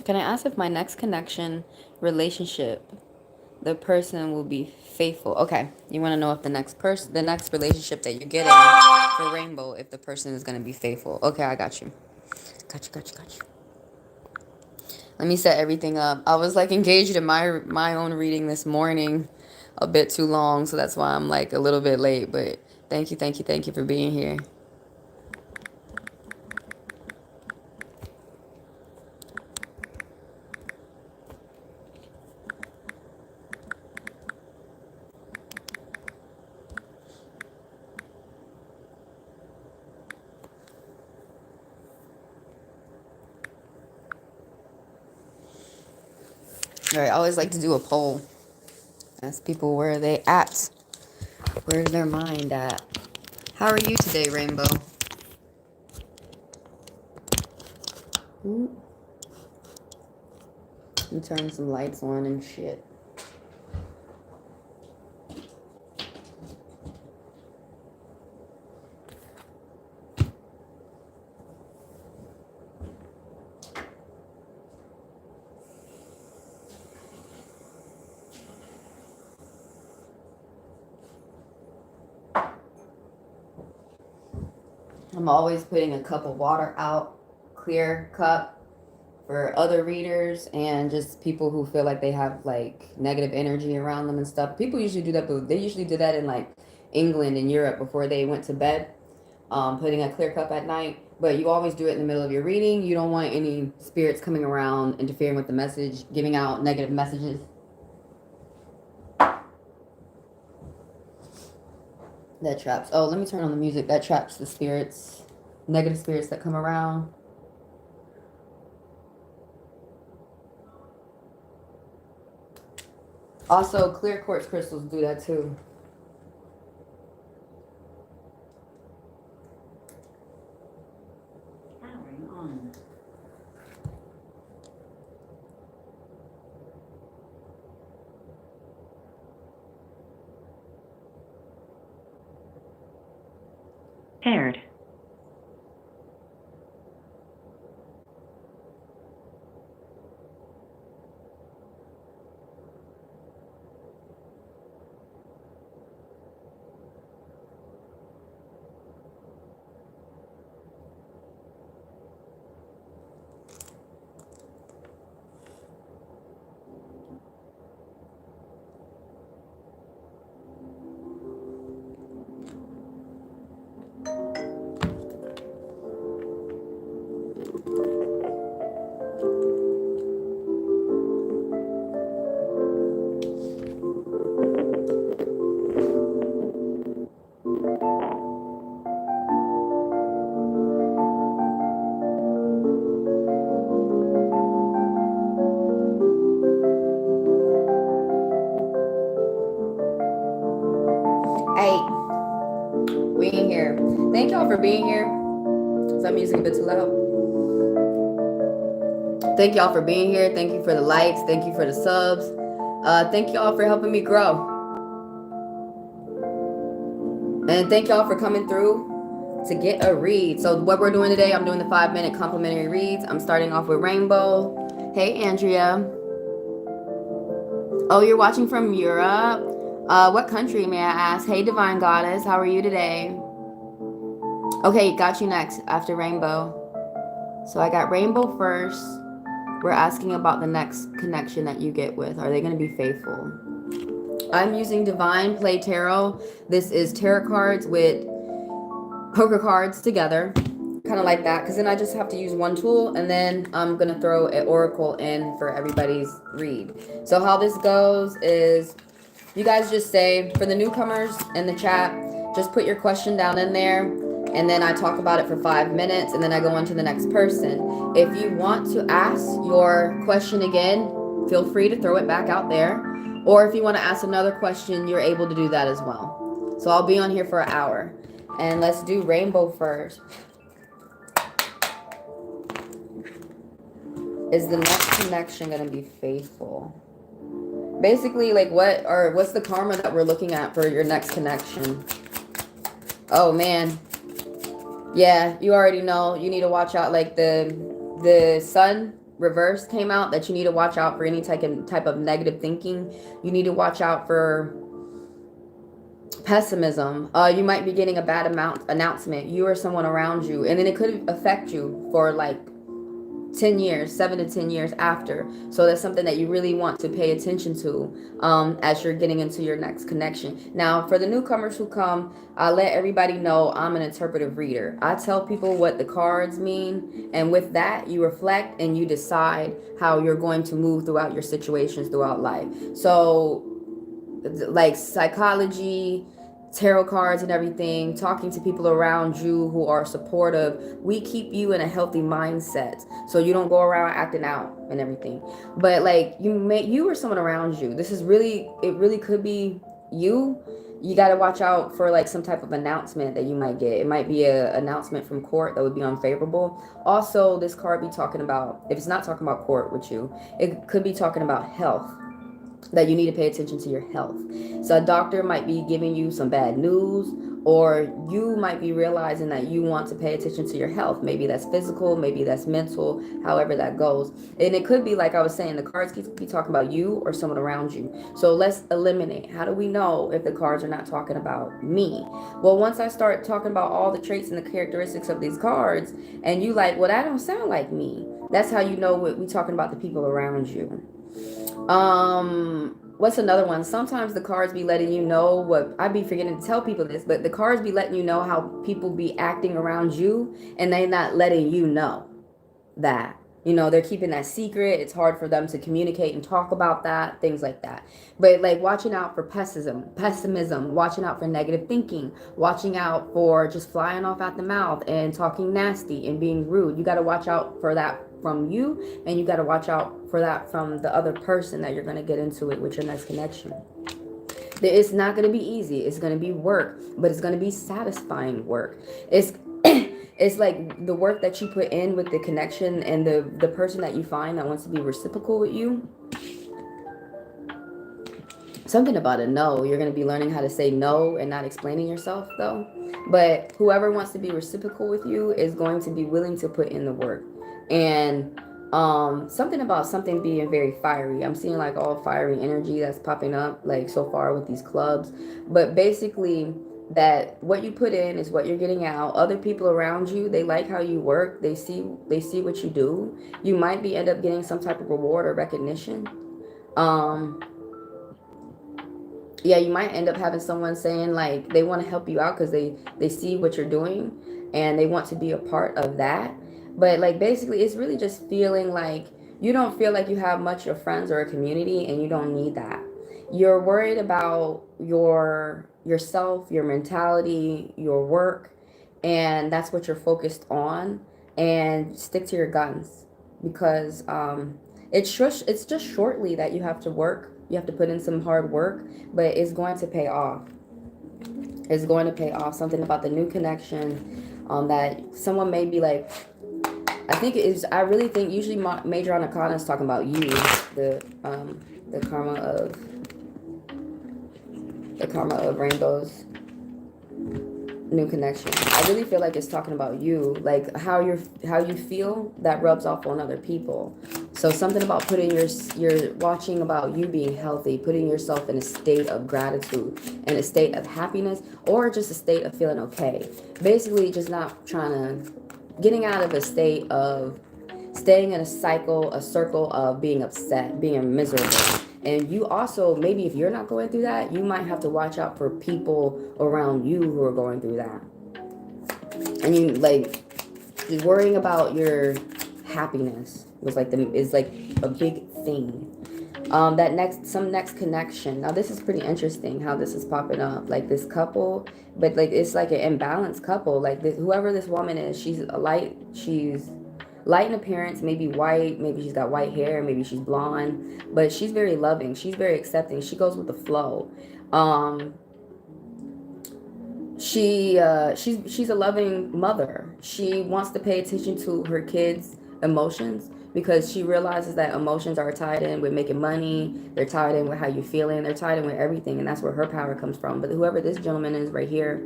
Can I ask if my next connection, relationship, the person will be faithful? Okay, you want to know if the next person, the next relationship that you're getting for Rainbow, if the person is going to be faithful. Okay, I got you. Got you. Let me set everything up. I was like engaged in my own reading this morning, a bit too long, so that's why I'm like a little bit late. But thank you for being here. All right, I always like to do a poll. Ask people where they at. Where's their mind at? How are you today, Rainbow? Let me turn some lights on and shit. I'm always putting a cup of water out, clear cup, for other readers and just people who feel like they have like negative energy around them and stuff. People usually do that, but they usually do that in like England and Europe before they went to bed, putting a clear cup at night. But you always do it in the middle of your reading. You don't want any spirits coming around, interfering with the message, giving out negative messages. That traps. Oh, let me turn on the music. That traps the spirits, negative spirits that come around. Also, clear quartz crystals do that too. Powering on. Paired. Being here. Thank y'all for being here. Is that music a bit too loud? Thank y'all for being here. Thank you for the likes. Thank you for the subs. Thank y'all for helping me grow. And thank y'all for coming through to get a read. So what we're doing today, I'm doing the 5-minute complimentary reads. I'm starting off with Rainbow. Hey, Andrea. Oh, you're watching from Europe? What country, may I ask? Hey, Divine Goddess. How are you today? Okay, got you next after Rainbow. So I got Rainbow first. We're asking about the next connection that you get with. Are they going to be faithful? I'm using Divine Play Tarot. This is tarot cards with poker cards together. Kind of like that, because then I just have to use one tool, and then I'm going to throw an oracle in for everybody's read. So how this goes is you guys just say, for the newcomers in the chat, just put your question down in there, and then I talk about it for 5 minutes, and then I go on to the next person. If you want to ask your question again, feel free to throw it back out there. Or if you want to ask another question, you're able to do that as well. So I'll be on here for an hour. And let's do Rainbow first. Is the next connection going to be faithful? Basically, like what's the karma that we're looking at for your next connection? Oh man. Yeah, you already know. You need to watch out, like the sun reverse came out, that you need to watch out for any type of negative thinking. You need to watch out for pessimism. You might be getting a bad announcement, you or someone around you, and then it could affect you for like 10 years, 7 to 10 years after. So that's something that you really want to pay attention to as you're getting into your next connection. Now, for the newcomers who come, I let everybody know I'm an interpretive reader. I tell people what the cards mean, and with that, you reflect and you decide how you're going to move throughout your situations throughout life. So, like psychology, tarot cards and everything, talking to people around you who are supportive, we keep you in a healthy mindset so you don't go around acting out and everything. But like you or someone around you, this is really, it really could be you. You got to watch out for like some type of announcement that you might get. It might be a announcement from court that would be unfavorable. Also, this card be talking about, if it's not talking about court with you, it could be talking about health, that you need to pay attention to your health. So a doctor might be giving you some bad news, or you might be realizing that you want to pay attention to your health. Maybe that's physical, maybe that's mental, however that goes. And it could be, like I was saying, the cards could be talking about you or someone around you. So let's eliminate. How do we know if the cards are not talking about me? Well, once I start talking about all the traits and the characteristics of these cards, and you like, well, that don't sound like me. That's how you know we're talking about the people around you. What's another one? Sometimes the cards be letting you know what, I be forgetting to tell people this, but the cards be letting you know how people be acting around you, and they not letting you know that. You know, they're keeping that secret. It's hard for them to communicate and talk about that, things like that. But like watching out for pessimism, watching out for negative thinking, watching out for just flying off at the mouth and talking nasty and being rude. You got to watch out for that from you, and you got to watch out for that from the other person that you're going to get into it with your next connection. It's not going to be easy. It's going to be work, but it's going to be satisfying work. It's it's like the work that you put in with the connection, and the person that you find that wants to be reciprocal with you. Something about a no. You're going to be learning how to say no and not explaining yourself, though. But whoever wants to be reciprocal with you is going to be willing to put in the work. And something about something being very fiery. I'm seeing like all fiery energy that's popping up like so far with these clubs. But basically, that what you put in is what you're getting out. Other people around you, they like how you work. They see what you do. You might be end up getting some type of reward or recognition. Yeah, you might end up having someone saying like they want to help you out because they see what you're doing and they want to be a part of that. But like basically, it's really just feeling like you don't feel like you have much of friends or a community, and you don't need that. You're worried about yourself, your mentality, your work, and that's what you're focused on. And stick to your guns, because it's just shortly that you have to work. You have to put in some hard work, but it's going to pay off. It's going to pay off. Something about the new connection, that someone may be like, I really think usually Major Arcana is talking about you, the karma of rainbows, new connection. I really feel like it's talking about you, like how you feel that rubs off on other people. So something about putting you're watching about you being healthy, putting yourself in a state of gratitude, in a state of happiness, or just a state of feeling okay. Basically, just not getting out of a state of staying in a circle of being upset, being miserable. And you also, maybe if you're not going through that, you might have to watch out for people around you who are going through that. And you like worrying about your happiness is like a big thing. Next connection. Now this is pretty interesting how this is popping up. Like this couple, but like it's like an imbalanced couple. Like whoever this woman is, she's light in appearance, maybe white, maybe she's got white hair, maybe she's blonde, but she's very loving, she's very accepting, she goes with the flow. She's a loving mother. She wants to pay attention to her kids emotions, because she realizes that emotions are tied in with making money. They're tied in with how you're feeling. They're tied in with everything, and that's where her power comes from. But whoever this gentleman is right here,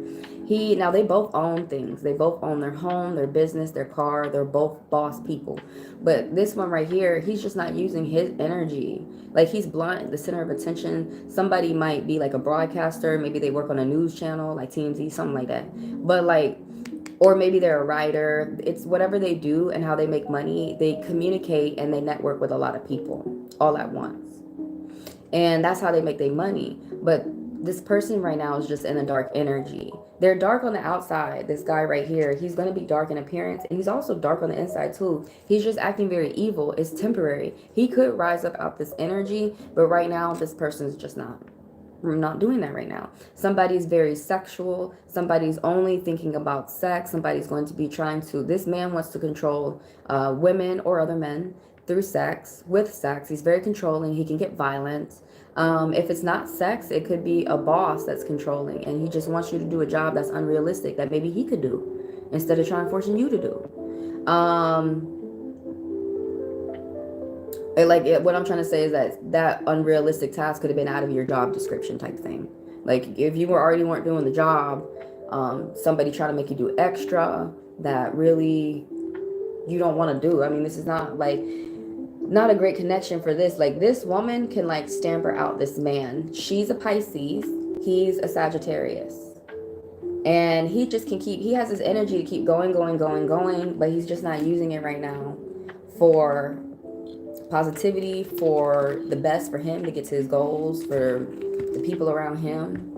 now they both own things. They both own their home, their business, their car. They're both boss people. But this one right here, he's just not using his energy. Like, he's blunt, the center of attention. Somebody might be like a broadcaster. Maybe they work on a news channel like TMZ, something like that. But like, or maybe they're a writer. It's whatever they do and how they make money. They communicate and they network with a lot of people all at once. And that's how they make their money. But this person right now is just in a dark energy. They're dark on the outside. This guy right here, he's going to be dark in appearance, and he's also dark on the inside too. He's just acting very evil. It's temporary. He could rise up out this energy, but right now this person's just not doing that right now. Somebody's very sexual. Somebody's only thinking about sex. Somebody's going to be trying to, this man wants to control women or other men through sex, with sex. He's very controlling. He can get violent. If it's not sex, it could be a boss that's controlling, and he just wants you to do a job that's unrealistic that maybe he could do instead of trying forcing you to do. What I'm trying to say is that unrealistic task could have been out of your job description type thing. Like, if you weren't doing the job, somebody trying to make you do extra that really you don't want to do. I mean, this is not a great connection for this. Like, this woman can like stamper out this man. She's a Pisces. He's a Sagittarius. And he just he has this energy to keep going, but he's just not using it right now for positivity, for the best for him to get to his goals, for the people around him.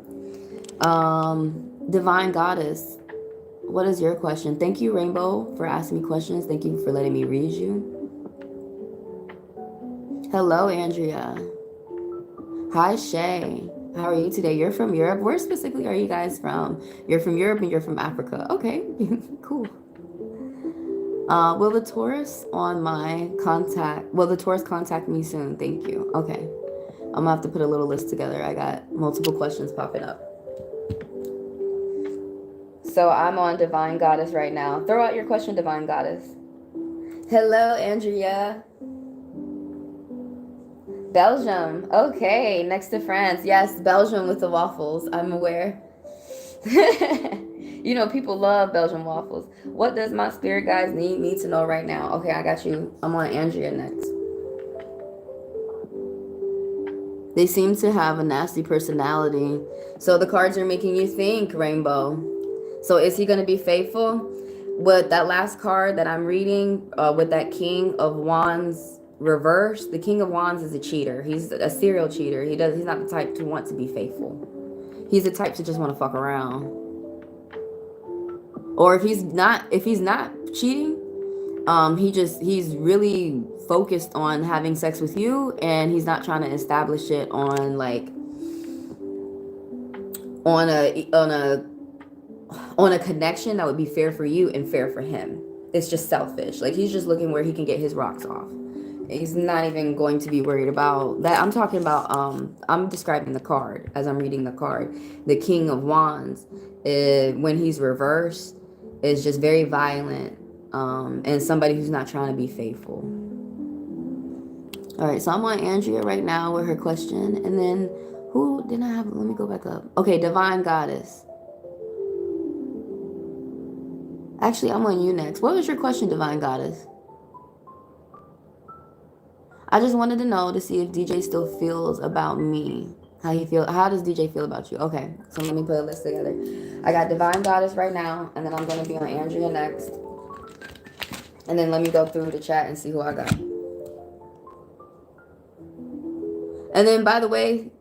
Divine Goddess, what is your question? Thank you, Rainbow, for asking me questions. Thank you for letting me read you. Hello, Andrea. Hi, Shay. How are you today? You're from Europe. Where specifically are you guys from? You're from Europe and you're from Africa. Okay, cool. Will the Taurus contact me soon? Thank you. Okay. I'm gonna have to put a little list together. I got multiple questions popping up. So I'm on Divine Goddess right now. Throw out your question, Divine Goddess. Hello, Andrea. Belgium. Okay, next to France. Yes, Belgium with the waffles. I'm aware. You know, people love Belgian waffles. What does my spirit guides need me to know right now? Okay, I got you. I'm on Andrea next. They seem to have a nasty personality. So the cards are making you think, Rainbow. So is he going to be faithful? With that last card that I'm reading, with that King of Wands reverse, the King of Wands is a cheater. He's a serial cheater. He's not the type to want to be faithful. He's the type to just want to fuck around. Or if he's not cheating, he's really focused on having sex with you, and he's not trying to establish it on a connection that would be fair for you and fair for him. It's just selfish. Like, he's just looking where he can get his rocks off. He's not even going to be worried about that. I'm talking about, I'm describing the card as I'm reading the card. The King of Wands, when he's reversed, is just very violent, and somebody who's not trying to be faithful. All right, so I'm on Andrea right now with her question. And then who didn't I have? Let me go back up. Okay, Divine Goddess. Actually, I'm on you next. What was your question, Divine Goddess? I just wanted to know to see if DJ still feels about me. How does DJ feel about you? Okay, so let me put a list together. I got Divine Goddess right now, and then I'm going to be on Andrea next. And then let me go through the chat and see who I got. And then, by the way,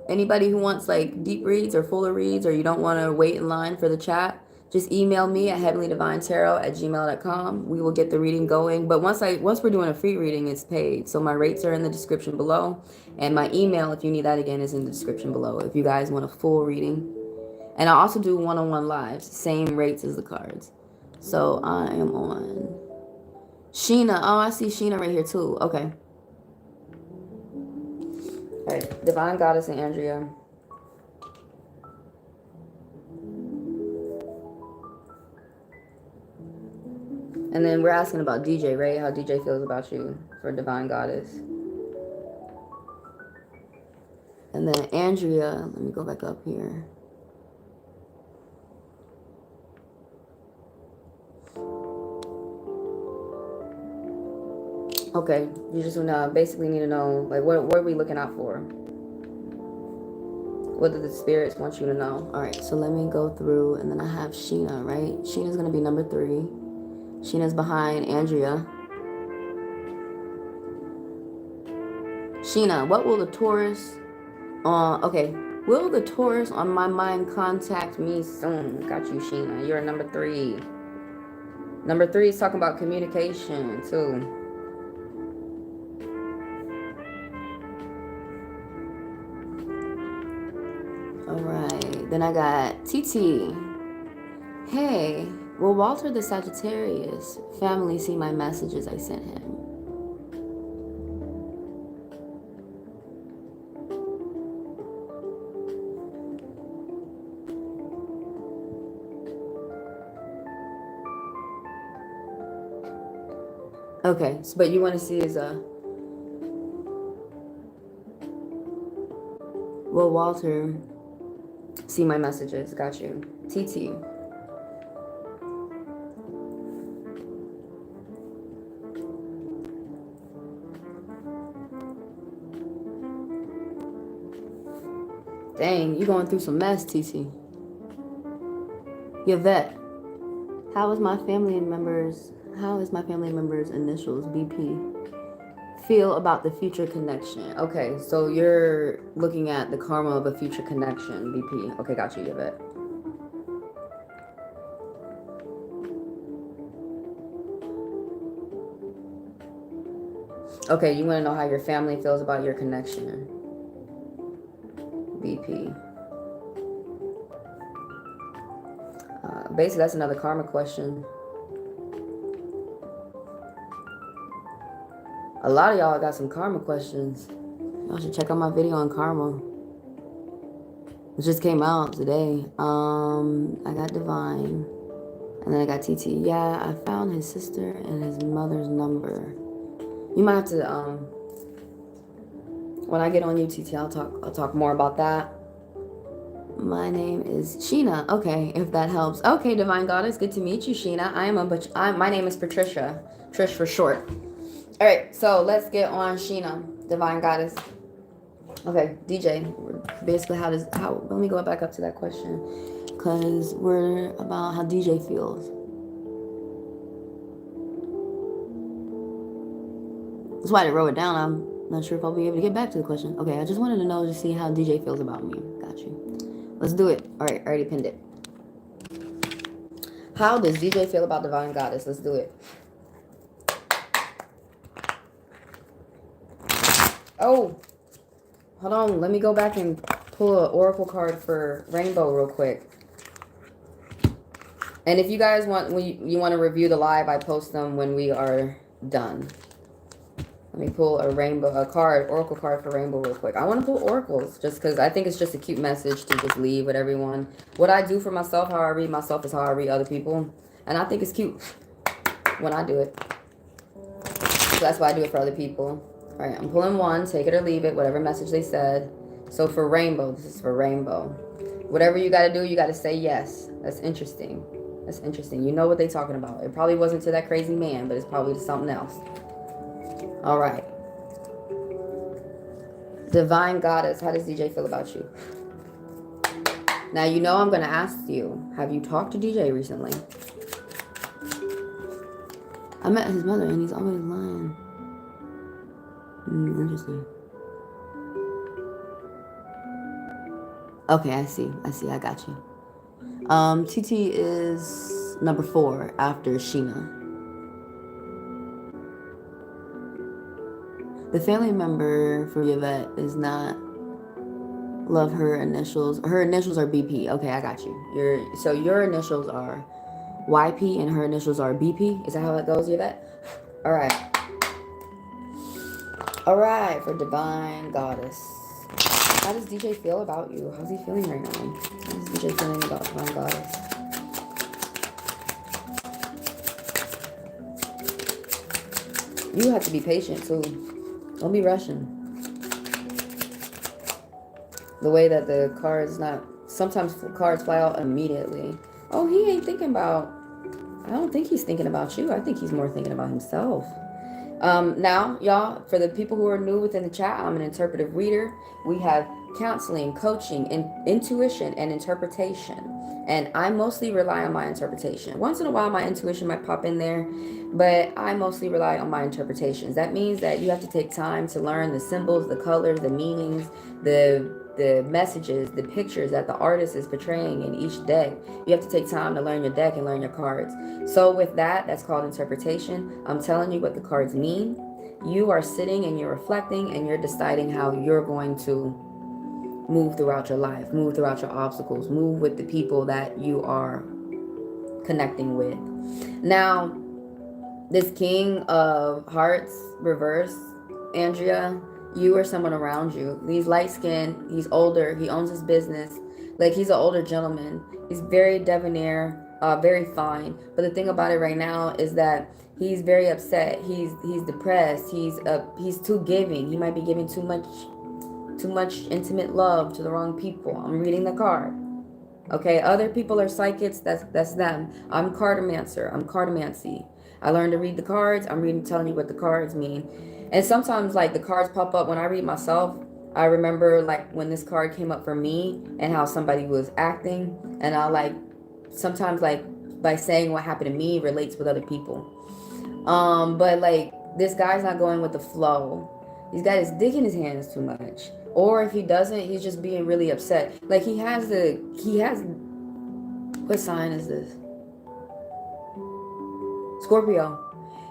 anybody who wants like deep reads or fuller reads, or you don't want to wait in line for the chat, just email me at HeavenlyDivineTaro@gmail.com. We will get the reading going. But once we're doing a free reading, it's paid. So my rates are in the description below. And my email, if you need that again, is in the description below if you guys want a full reading. And I also do one-on-one lives, same rates as the cards. So I am on Sheena. Oh, I see Sheena right here too. Okay. All right, Divine Goddess and Andrea. And then we're asking about DJ, right? How DJ feels about you for Divine Goddess. And then Andrea, let me go back up here. Okay, you just basically need to know, like, what are we looking out for? What do the spirits want you to know? All right, so let me go through, and then I have Sheena, right? Sheena's going to be number 3. Sheena's behind Andrea. Sheena, what will the Taurus okay, will the Taurus on my mind contact me soon? Got you, Sheena. You're number 3. Number 3 is talking about communication, too. Alright, then I got TT. Hey, will Walter the Sagittarius family see my messages I sent him? Okay, so, but you want to see is will Walter see my messages? Got you. TT. Dang, you going through some mess, TT. Yvette. How is my family members' initials, BP, feel about the future connection? Okay, so you're looking at the karma of a future connection, BP. Okay, got you, Yvette. Okay, you want to know how your family feels about your connection, BP. Basically, that's another karma question. A lot of y'all got some karma questions. Y'all should check out my video on karma. It just came out today. I got Divine. And then I got TT. Yeah, I found his sister and his mother's number. You might have to, when I get on you, TT, I'll talk more about that. My name is Sheena. Okay, if that helps. Okay, Divine Goddess, good to meet you, Sheena. My name is Patricia. Trish for short. All right, so let's get on Sheena, Divine Goddess. Okay, DJ. Basically, let me go back up to that question, because we're about how DJ feels. That's why I wrote it down. I'm not sure if I'll be able to get back to the question. Okay, I just wanted to know to see how DJ feels about me. Got you. Let's do it. All right, I already pinned it. How does DJ feel about Divine Goddess? Let's do it. Oh, hold on. Let me go back and pull an oracle card for Rainbow real quick. And if you guys want, you want to review the live, I post them when we are done. Let me pull oracle card for Rainbow real quick. I want to pull oracles just because I think it's just a cute message to just leave with everyone. What I do for myself, how I read myself, is how I read other people. And I think it's cute when I do it. So that's why I do it for other people. All right, I'm pulling one, take it or leave it, whatever message they said. So for Rainbow, this is for Rainbow. Whatever you got to do, you got to say yes. That's interesting. That's interesting. You know what they're talking about. It probably wasn't to that crazy man, but it's probably to something else. All right. Divine Goddess, how does DJ feel about you? Now, you know I'm going to ask you, have you talked to DJ recently? I met his mother and he's always lying. Interesting. Okay, I see. I got you. TT is number 4 after Sheena. The family member for Yvette is not love her initials. Her initials are BP. Okay, I got you. Your initials are YP and her initials are BP. Is that how it goes, Yvette? All right. All right, for Divine Goddess. How does DJ feel about you? How's he feeling right now? How is DJ feeling about Divine Goddess? You have to be patient too. Don't be rushing. The way that the cards not... Sometimes cards fly out immediately. Oh, he ain't thinking about... I don't think he's thinking about you. I think he's more thinking about himself. Now, y'all, for the people who are new within the chat, I'm an interpretive reader. We have counseling, coaching, intuition, and interpretation. And I mostly rely on my interpretation. Once in a while, my intuition might pop in there, but I mostly rely on my interpretations. That means that you have to take time to learn the symbols, the colors, the meanings, the messages, the pictures that the artist is portraying in each deck. You have to take time to learn your deck and learn your cards. So with that, that's called interpretation. I'm telling you what the cards mean. You are sitting and you're reflecting and you're deciding how you're going to move throughout your life, move throughout your obstacles, move with the people that you are connecting with. Now, this King of Hearts reverse, Andrea, you or someone around you. He's light-skinned, he's older, he owns his business. Like, he's an older gentleman. He's very debonair, very fine. But the thing about it right now is that he's very upset. He's depressed. He's too giving. He might be giving too much intimate love to the wrong people. I'm reading the card. Okay, other people are psychics. That's them. I'm Cartomancer. I'm Cartomancy. I learned to read the cards. I'm telling you what the cards mean. And sometimes, like, the cards pop up when I read myself. I remember, like, when this card came up for me and how somebody was acting. And I, like, sometimes, like, by saying what happened to me relates with other people. But, like, this guy's not going with the flow. This guy is digging his hands too much. Or if he doesn't, he's just being really upset. Like, he has... What sign is this? Scorpio.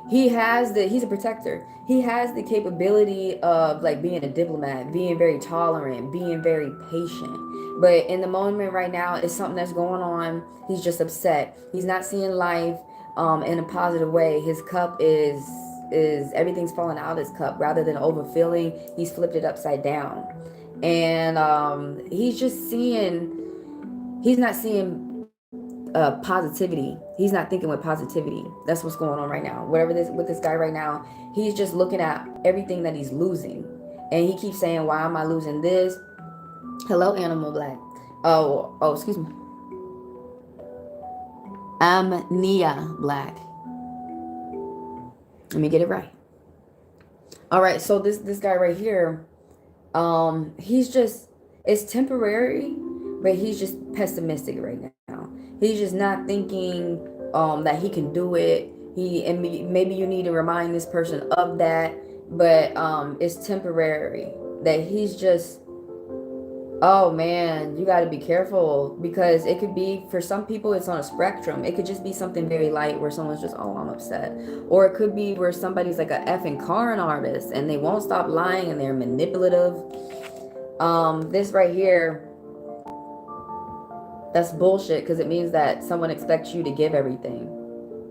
He's a protector. He has the capability of, like, being a diplomat, being very tolerant, being very patient. But in the moment right now, it's something that's going on. He's just upset. He's not seeing life in a positive way. His cup is everything's falling out of his cup. Rather than overfilling, he's flipped it upside down. And he's not seeing positivity. He's not thinking with positivity. That's what's going on right now. With this guy right now, he's just looking at everything that he's losing. And he keeps saying, why am I losing this? Hello, Animal Black. Oh, excuse me. Amnia Black. Let me get it right. All right, so this guy right here, it's temporary, but he's just pessimistic right now. He's just not thinking that he can do it. Maybe you need to remind this person of that, but it's temporary. That he's just... Oh man, you got to be careful, because it could be, for some people, it's on a spectrum. It could just be something very light where someone's just, oh, I'm upset. Or it could be where somebody's like a effing con artist and they won't stop lying and they're manipulative. This right here, that's bullshit, because it means that someone expects you to give everything.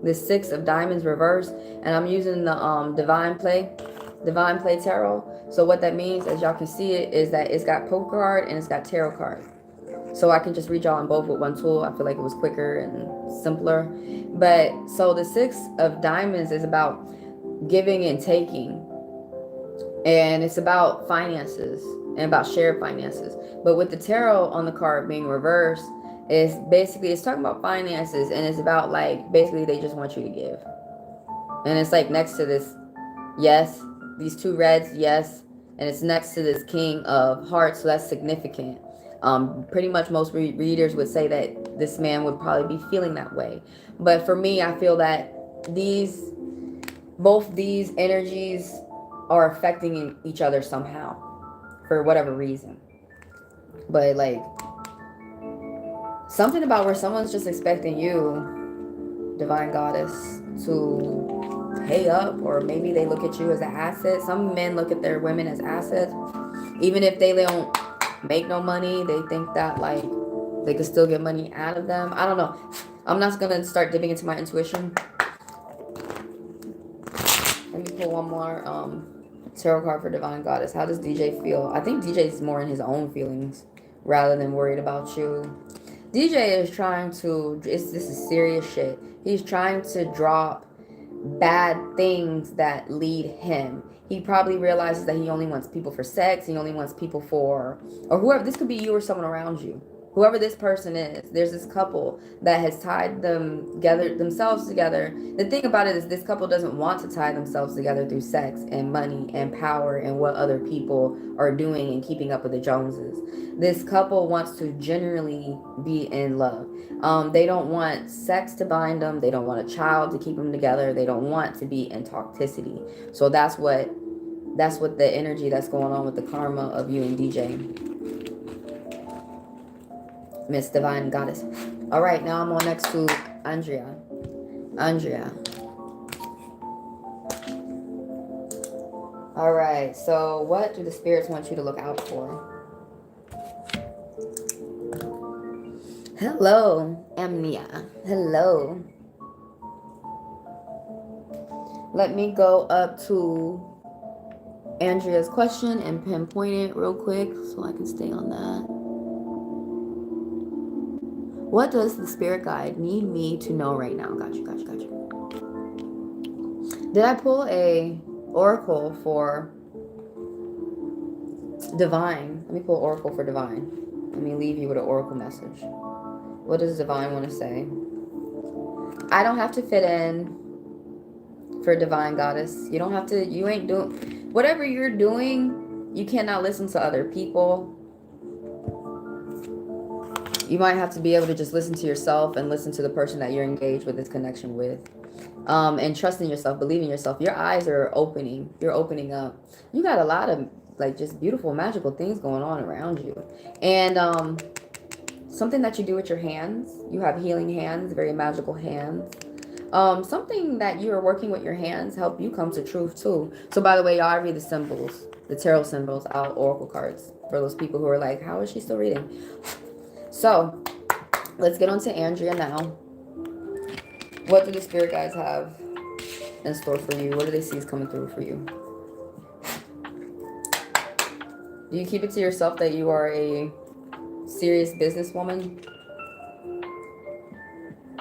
This 6 of Diamonds reverse, and I'm using the Divine Play Tarot. So what that means, as y'all can see it, is that it's got poker card and it's got tarot card. So I can just read y'all on both with one tool. I feel like it was quicker and simpler. But so the 6 of Diamonds is about giving and taking. And it's about finances and about shared finances. But with the tarot on the card being reversed, it's talking about finances, and it's about, like, basically they just want you to give. And it's like next to this, yes, these 2 reds, yes, and it's next to this King of Hearts, so that's significant. Pretty much most readers would say that this man would probably be feeling that way. But for me, I feel that both these energies are affecting each other somehow, for whatever reason. But, like, something about where someone's just expecting you, Divine Goddess, to pay up, or maybe they look at you as an asset. Some men look at their women as assets. Even if they don't make no money, they think that, like, they could still get money out of them. I don't know. I'm not going to start dipping into my intuition. Let me pull one more tarot card for Divine Goddess. How does DJ feel? I think DJ is more in his own feelings rather than worried about you. DJ is trying to... This is serious shit. He's trying to drop bad things that lead him. He probably realizes that he only wants people for sex. He only wants people for, or whoever, this could be you or someone around you. Whoever this person is, there's this couple that has tied themselves together. The thing about it is this couple doesn't want to tie themselves together through sex and money and power and what other people are doing and keeping up with the Joneses. This couple wants to genuinely be in love. They don't want sex to bind them. They don't want a child to keep them together. They don't want to be in toxicity. So that's what the energy that's going on with the karma of you and DJ. Miss Divine Goddess. All right, now I'm on next to Andrea. Andrea. All right, so what do the spirits want you to look out for? Hello, Amnia. Hello. Let me go up to Andrea's question and pinpoint it real quick so I can stay on that. What does the spirit guide need me to know right now? Got you. Did I pull a oracle for divine? Let me pull oracle for divine. Let me leave you with an oracle message. What does divine want to say? I don't have to fit in for divine goddess. You don't have to, you ain't doing, whatever you're doing, you cannot listen to other people. You might have to be able to just listen to yourself and listen to the person that you're engaged with this connection with. And trusting yourself, believing yourself. Your eyes are opening. You're opening up. You got a lot of like just beautiful, magical things going on around you. And something that you do with your hands. You have healing hands, very magical hands. Something that you are working with your hands help you come to truth too. So by the way, y'all, I read the symbols, the tarot symbols out oracle cards for those people who are like, how is she still reading? So let's get on to Andrea now. What do the spirit guides have in store for you? What do they see is coming through for you? Do you keep it to yourself that you are a serious businesswoman?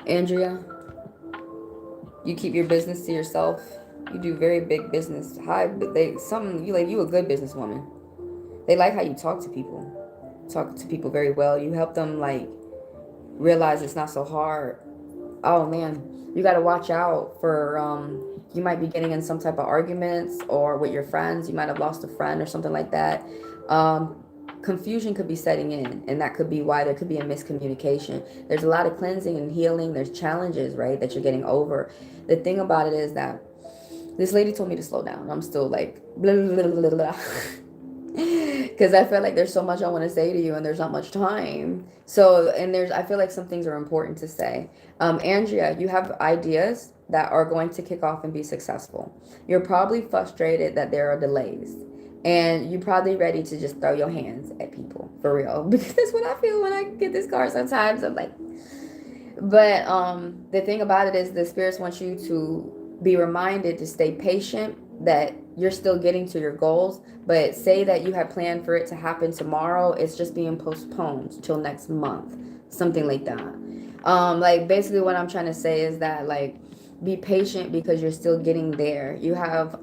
Andrea? You keep your business to yourself? You do very big business. You a good businesswoman. They like how you talk to people. Talk to people very well. You help them like realize it's not so hard. Oh man, you got to watch out for you might be getting in some type of arguments or with your friends. You might have lost a friend or something like that. Confusion could be setting in, and that could be why there could be a miscommunication. There's a lot of cleansing and healing. There's challenges, right, that you're getting over. The thing about it is that this lady told me to slow down. I'm still like blah blah blah blah. Because I feel like there's so much I want to say to you and there's not much time. So, and I feel like some things are important to say. Andrea, you have ideas that are going to kick off and be successful. You're probably frustrated that there are delays. And you're probably ready to just throw your hands at people, for real. Because that's what I feel when I get this card sometimes. I'm like, but the thing about it is the spirits want you to be reminded to stay patient, that you're still getting to your goals, but say that you had planned for it to happen tomorrow, it's just being postponed till next month, something like that. Like basically what I'm trying to say is that like be patient because you're still getting there. You have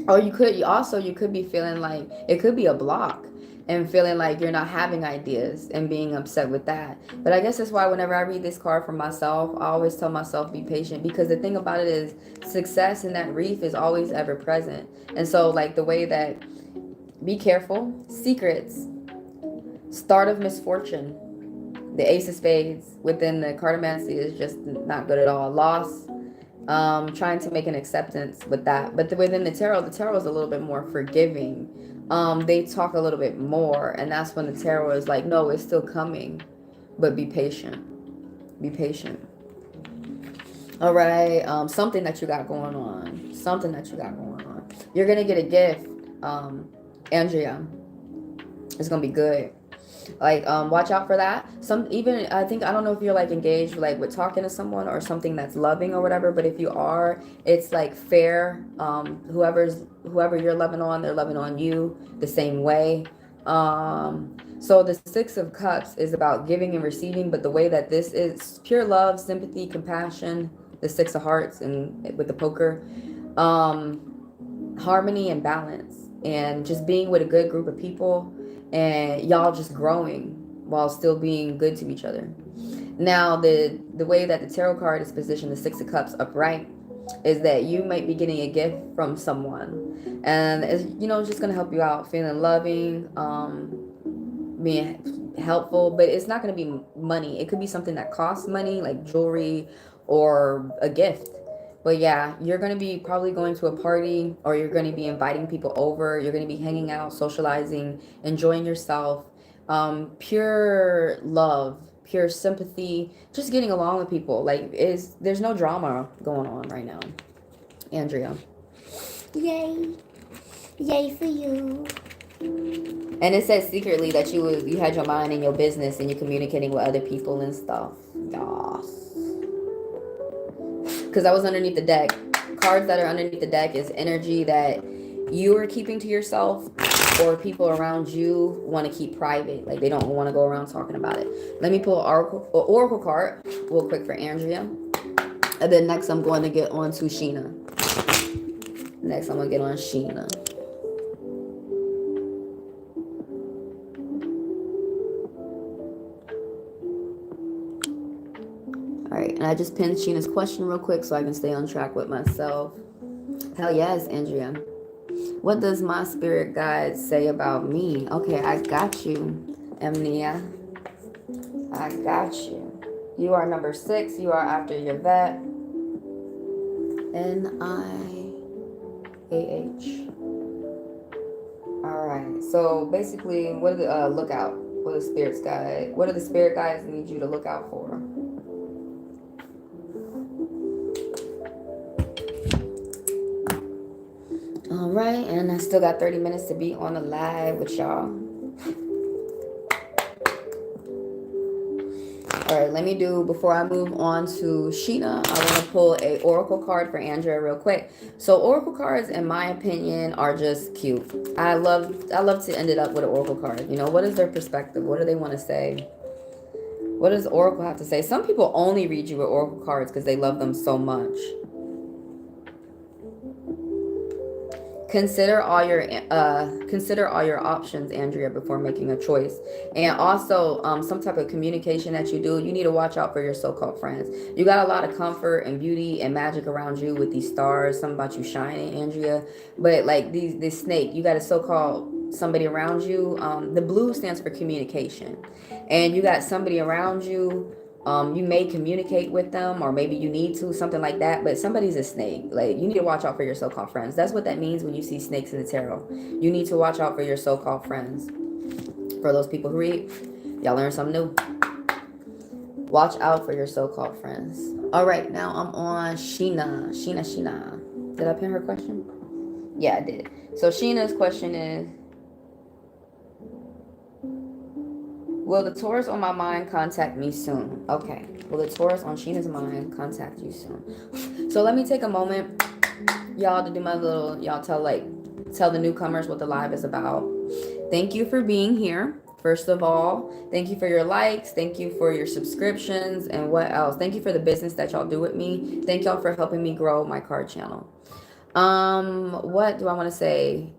or you could be feeling like it could be a block and feeling like you're not having ideas and being upset with that. But I guess that's why whenever I read this card for myself, I always tell myself be patient, because the thing about it is success in that reef is always ever present. And so like the way that, be careful, secrets, start of misfortune, the ace of spades within the Cartomancer is just not good at all. Loss, trying to make an acceptance with that. But within the tarot is a little bit more forgiving. They talk a little bit more, and that's when the tarot is like, no, it's still coming, but be patient. Be patient. All right. Something that you got going on. You're going to get a gift, Andrea. It's going to be good. Like, watch out for that. I don't know if you're like engaged like with talking to someone or something that's loving or whatever, but if you are, it's like fair. Whoever you're loving on, they're loving on you the same way. So the Six of Cups is about giving and receiving, but the way that this is pure love, sympathy, compassion, the 6 of hearts and with the poker. Harmony and balance, and just being with a good group of people, and y'all just growing while still being good to each other. Now, the way that the tarot card is positioned, the 6 of Cups upright, is that you might be getting a gift from someone, and it's, you know, just gonna help you out, feeling loving, being helpful, but it's not gonna be money. It could be something that costs money, like jewelry or a gift. But yeah, you're going to be probably going to a party, or you're going to be inviting people over. You're going to be hanging out, socializing, enjoying yourself. Pure love, pure sympathy, just getting along with people. Like, there's no drama going on right now, Andrea. Yay. Yay for you. And it says secretly that you had your mind in your business and you're communicating with other people and stuff. Yas. Because I was underneath the deck. Cards that are underneath the deck is energy that you are keeping to yourself, or people around you want to keep private. Like, they don't want to go around talking about it. Let me pull an oracle card real quick for Andrea. And then next I'm going to get on to Sheena. Next I'm going to get on Sheena. Alright, and I just pinned Sheena's question real quick so I can stay on track with myself. Hell yes, Andrea. What does my spirit guide say about me? Okay, I got you, Amnia. I got you. You are number 6. You are after your vet. N-I-A-H. Alright, so basically, what are the, look out. What are the spirits guide? What are the spirit guides need you to look out for? All right, and I still got 30 minutes to be on the live with y'all. All right, let me do, before I move on to Sheena, I want to pull a oracle card for Andrea real quick. So oracle cards, in my opinion, are just cute. I love to end it up with an oracle card. You know, what is their perspective? What do they want to say? What does oracle have to say? Some people only read you with oracle cards because they love them so much. Consider all your options, Andrea, before making a choice. And also, some type of communication that you do, you need to watch out for your so-called friends. You got a lot of comfort and beauty and magic around you with these stars. Something about you shining, Andrea. But like this snake, you got a so-called somebody around you. The blue stands for communication, and you got somebody around you. You may communicate with them, or maybe you need to, something like that, but somebody's a snake. Like, you need to watch out for your so-called friends. That's what that means when you see snakes in the tarot. You need to watch out for your so-called friends. For those people who read, y'all learn something new. Watch out for your so-called friends. All right, now I'm on Sheena. Sheena. Did I pin her question? Yeah, I did. So Sheena's question is, will the Taurus on my mind contact me soon? Okay. Will the Taurus on Sheena's mind contact you soon? So let me take a moment, y'all, to do my little, y'all tell the newcomers what the live is about. Thank you for being here. First of all, thank you for your likes. Thank you for your subscriptions. And what else? Thank you for the business that y'all do with me. Thank y'all for helping me grow my card channel. What do I want to say?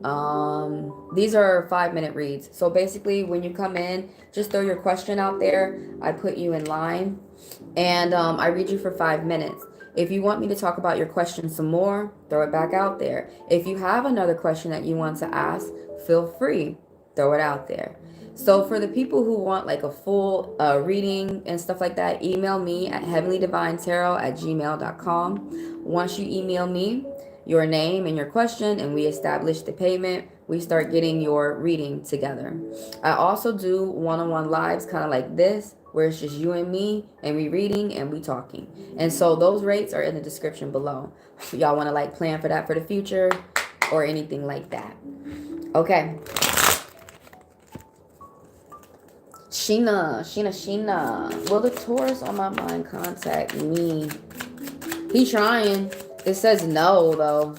These are 5-minute reads. So basically, when you come in, just throw your question out there. I put you in line, and I read you for 5 minutes. If you want me to talk about your question some more, throw it back out there. If you have another question that you want to ask, feel free, throw it out there. So for the people who want like a full reading and stuff like that, email me at HeavenlyDivineTaro@gmail.com. Once you email me your name and your question, and we establish the payment, we start getting your reading together. I also do one-on-one lives, kind of like this, where it's just you and me, and we reading and we talking. And so those rates are in the description below. Y'all want to like plan for that for the future or anything like that. Okay. Sheena. Will the Taurus on my mind contact me? He trying. It says no, though.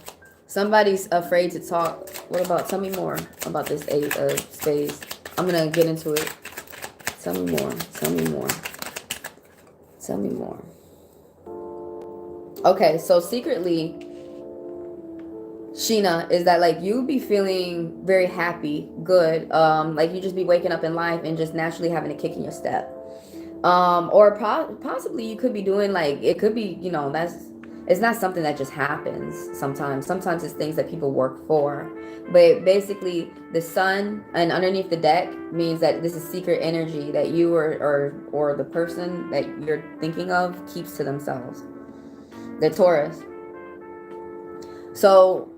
Somebody's afraid to talk. What about, tell me more about this 8 of spades. I'm going to get into it. Tell me more. Okay, so secretly, Sheena, is that like you be feeling very happy, good, like you just be waking up in life and just naturally having a kick in your step. Or possibly you could be doing like, it could be, you know, it's not something that just happens sometimes it's things that people work for. But basically the sun and underneath the deck means that this is secret energy that you or the person that you're thinking of keeps to themselves, the Taurus. So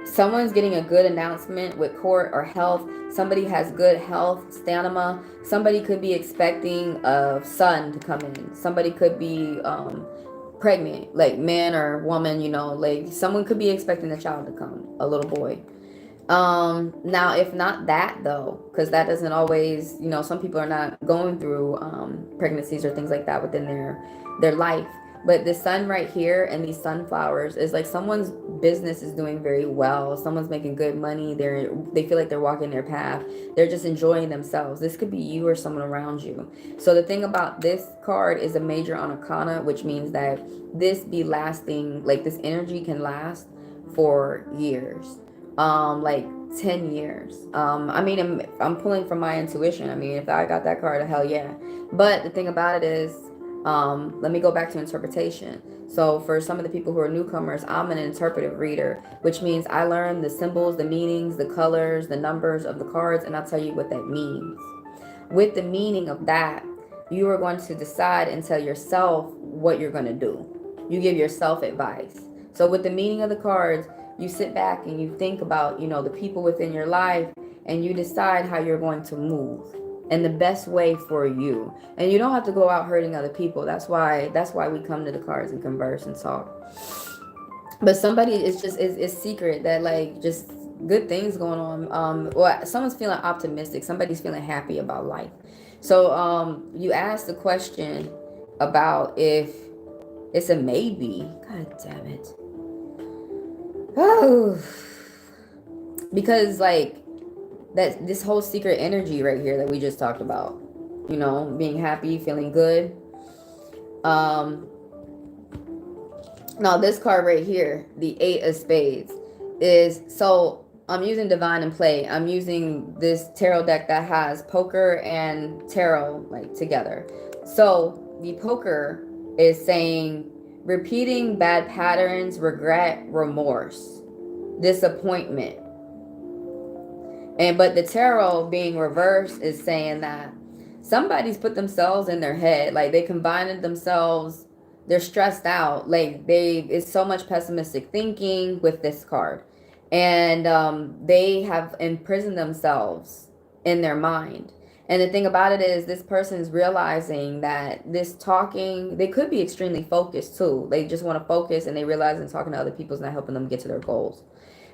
someone's getting a good announcement with court or health. Somebody has good health, stamina. Somebody could be expecting a son to come in. Somebody could be pregnant, like man or woman, you know, like someone could be expecting a child to come, a little boy. Now if not that though, because that doesn't always, you know, some people are not going through pregnancies or things like that within their life. But the sun right here and these sunflowers is like someone's business is doing very well. Someone's making good money. They feel like they're walking their path. They're just enjoying themselves. This could be you or someone around you. So the thing about this card is a major on arcana, which means that this be lasting, like this energy can last for years. Like 10 years. I mean, I'm pulling from my intuition. I mean, if I got that card, hell yeah. But the thing about it is, let me go back to interpretation. So for some of the people who are newcomers, I'm an interpretive reader, which means I learn the symbols, the meanings, the colors, the numbers of the cards, and I'll tell you what that means. With the meaning of that, you are going to decide and tell yourself what you're going to do. You give yourself advice. So with the meaning of the cards, you sit back and you think about, you know, the people within your life, and you decide how you're going to move and the best way for you. And you don't have to go out hurting other people. That's why we come to the cards and converse and talk. But somebody is just is secret that like just good things going on. Well, someone's feeling optimistic. Somebody's feeling happy about life. So you asked the question about if it's a maybe. God damn it. Oh, because like that this whole secret energy right here that we just talked about, you know, being happy, feeling good. Now this card right here, the 8 of Spades, is, so I'm using Divine and Play. I'm using this tarot deck that has poker and tarot like together. So the poker is saying repeating bad patterns, regret, remorse, disappointment. But the tarot being reversed is saying that somebody's put themselves in their head, like they combined themselves, they're stressed out, like it's so much pessimistic thinking with this card, and they have imprisoned themselves in their mind. And the thing about it is this person is realizing that this talking, they could be extremely focused too. They just want to focus, and they realize that talking to other people is not helping them get to their goals.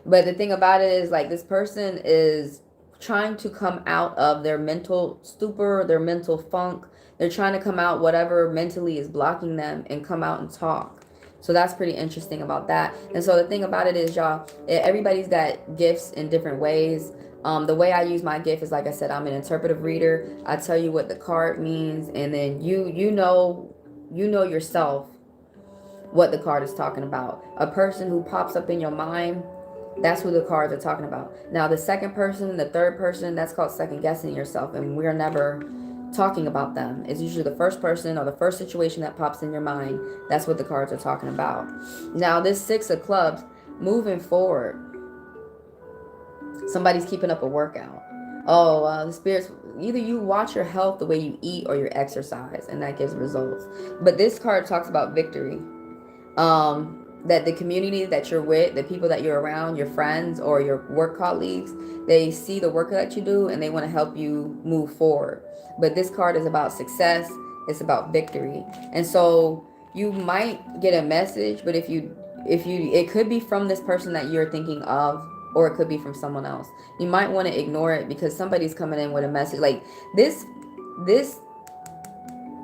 But the thing about it is like this person is trying to come out of their mental stupor, their mental funk. They're trying to come out whatever mentally is blocking them and come out and talk. So that's pretty interesting about that. And so the thing about it is, y'all, everybody's got gifts in different ways. The way I use my gift is, like I said, I'm an interpretive reader. I tell you what the card means, and then you know yourself what the card is talking about. A person who pops up in your mind, that's who the cards are talking about. Now, the second person, the third person, that's called second guessing yourself, and we're never talking about them. It's usually the first person or the first situation that pops in your mind. That's what the cards are talking about. Now, this 6 of clubs, moving forward, somebody's keeping up a workout. The spirits, either you watch your health, the way you eat, or your exercise, and that gives results. But this card talks about victory. That the community that you're with, the people that you're around, your friends or your work colleagues, they see the work that you do and they want to help you move forward. But this card is about success. It's about victory. And so you might get a message, but if you it could be from this person that you're thinking of, or it could be from someone else. You might want to ignore it because somebody's coming in with a message like this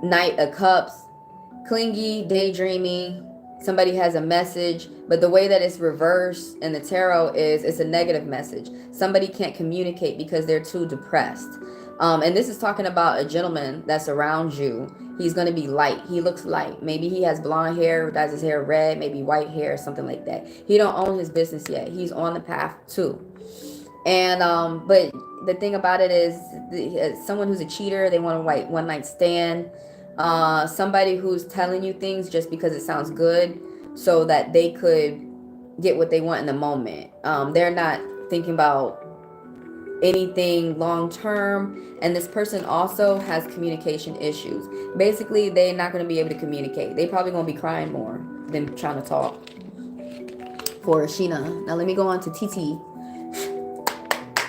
Knight of Cups, clingy, daydreaming. Somebody has a message, but the way that it's reversed in the tarot is it's a negative message. Somebody can't communicate because they're too depressed. And this is talking about a gentleman that's around you. He's going to be light. He looks light. Maybe he has blonde hair, dyes his hair red, maybe white hair, something like that. He don't own his business yet. He's on the path too. And but the thing about it is, someone who's a cheater, they want a one night stand. Somebody who's telling you things just because it sounds good, so that they could get what they want in the moment. They're not thinking about anything long term, and this person also has communication issues. Basically, they're not going to be able to communicate. They probably going to be crying more than trying to talk. For Sheena. Now let me go on to TT.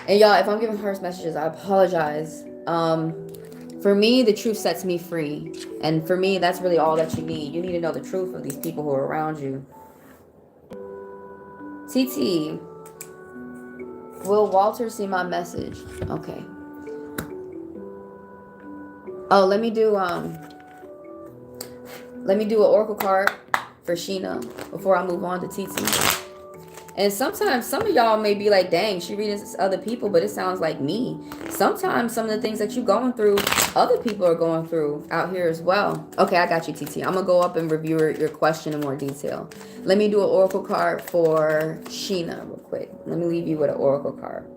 And y'all, if I'm giving harsh messages, I apologize. For me, the truth sets me free. And for me, that's really all that you need. You need to know the truth of these people who are around you. TT, will Walter see my message? Okay. Oh, let me do an oracle card for Sheena before I move on to TT. And sometimes some of y'all may be like, dang, she reading other people, but it sounds like me. Sometimes some of the things that you're going through, other people are going through out here as well. Okay, I got you, TT. I'm going to go up and review your question in more detail. Let me do an oracle card for Sheena real quick. Let me leave you with an oracle card.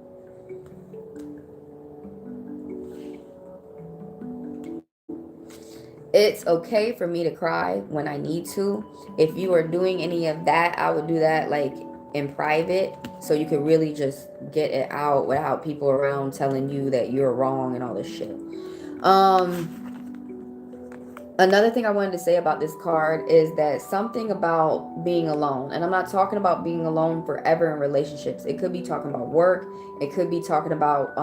It's okay for me to cry when I need to. If you are doing any of that, I would do that like in private, so you could really just get it out without people around telling you that you're wrong and all this shit. Another thing I wanted to say about this card is that something about being alone, and I'm not talking about being alone forever in relationships. It could be talking about work. It could be talking about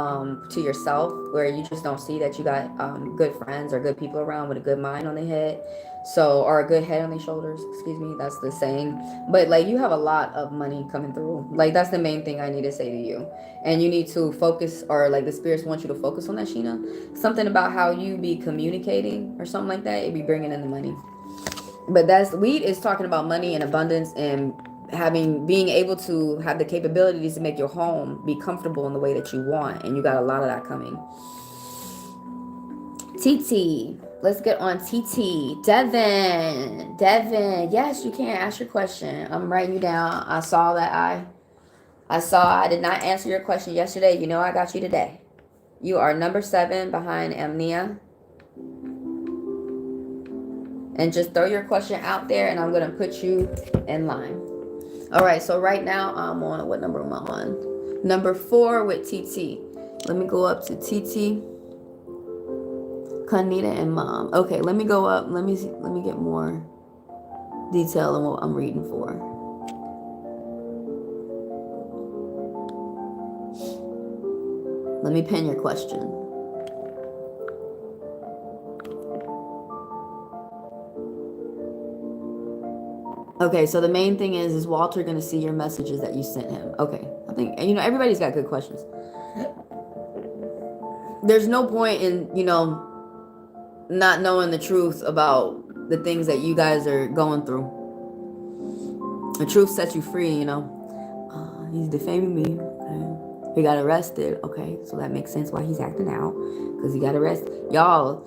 to yourself, where you just don't see that you got good friends or good people around with a good mind on their head. So, or a good head on their shoulders, excuse me, that's the saying. But like, you have a lot of money coming through. Like, that's the main thing I need to say to you. And you need to focus, or like the spirits want you to focus on that, Sheena. Something about how you be communicating or something like that, it be bringing in the money. But that's, weed is talking about money and abundance and being able to have the capabilities to make your home be comfortable in the way that you want. And you got a lot of that coming. TT, let's get on TT. Devin, yes, you can ask your question. I'm writing you down. I saw I did not answer your question yesterday. You know I got you today. You are number 7 behind Amnia. And just throw your question out there and I'm going to put you in line. All right, so right now I'm on, what number am I on? Number 4 with TT. Let me go up to TT. Kanita and Mom. Okay, let me go up. Let me get more detail on what I'm reading for. Let me pin your question. Okay, so the main thing is Walter going to see your messages that you sent him? Okay, I think, everybody's got good questions. There's no point in, not knowing the truth about the things that you guys are going through. The truth sets you free, he's defaming me. Okay. He got arrested. Okay, so that makes sense why he's acting out, because he got arrested. Y'all,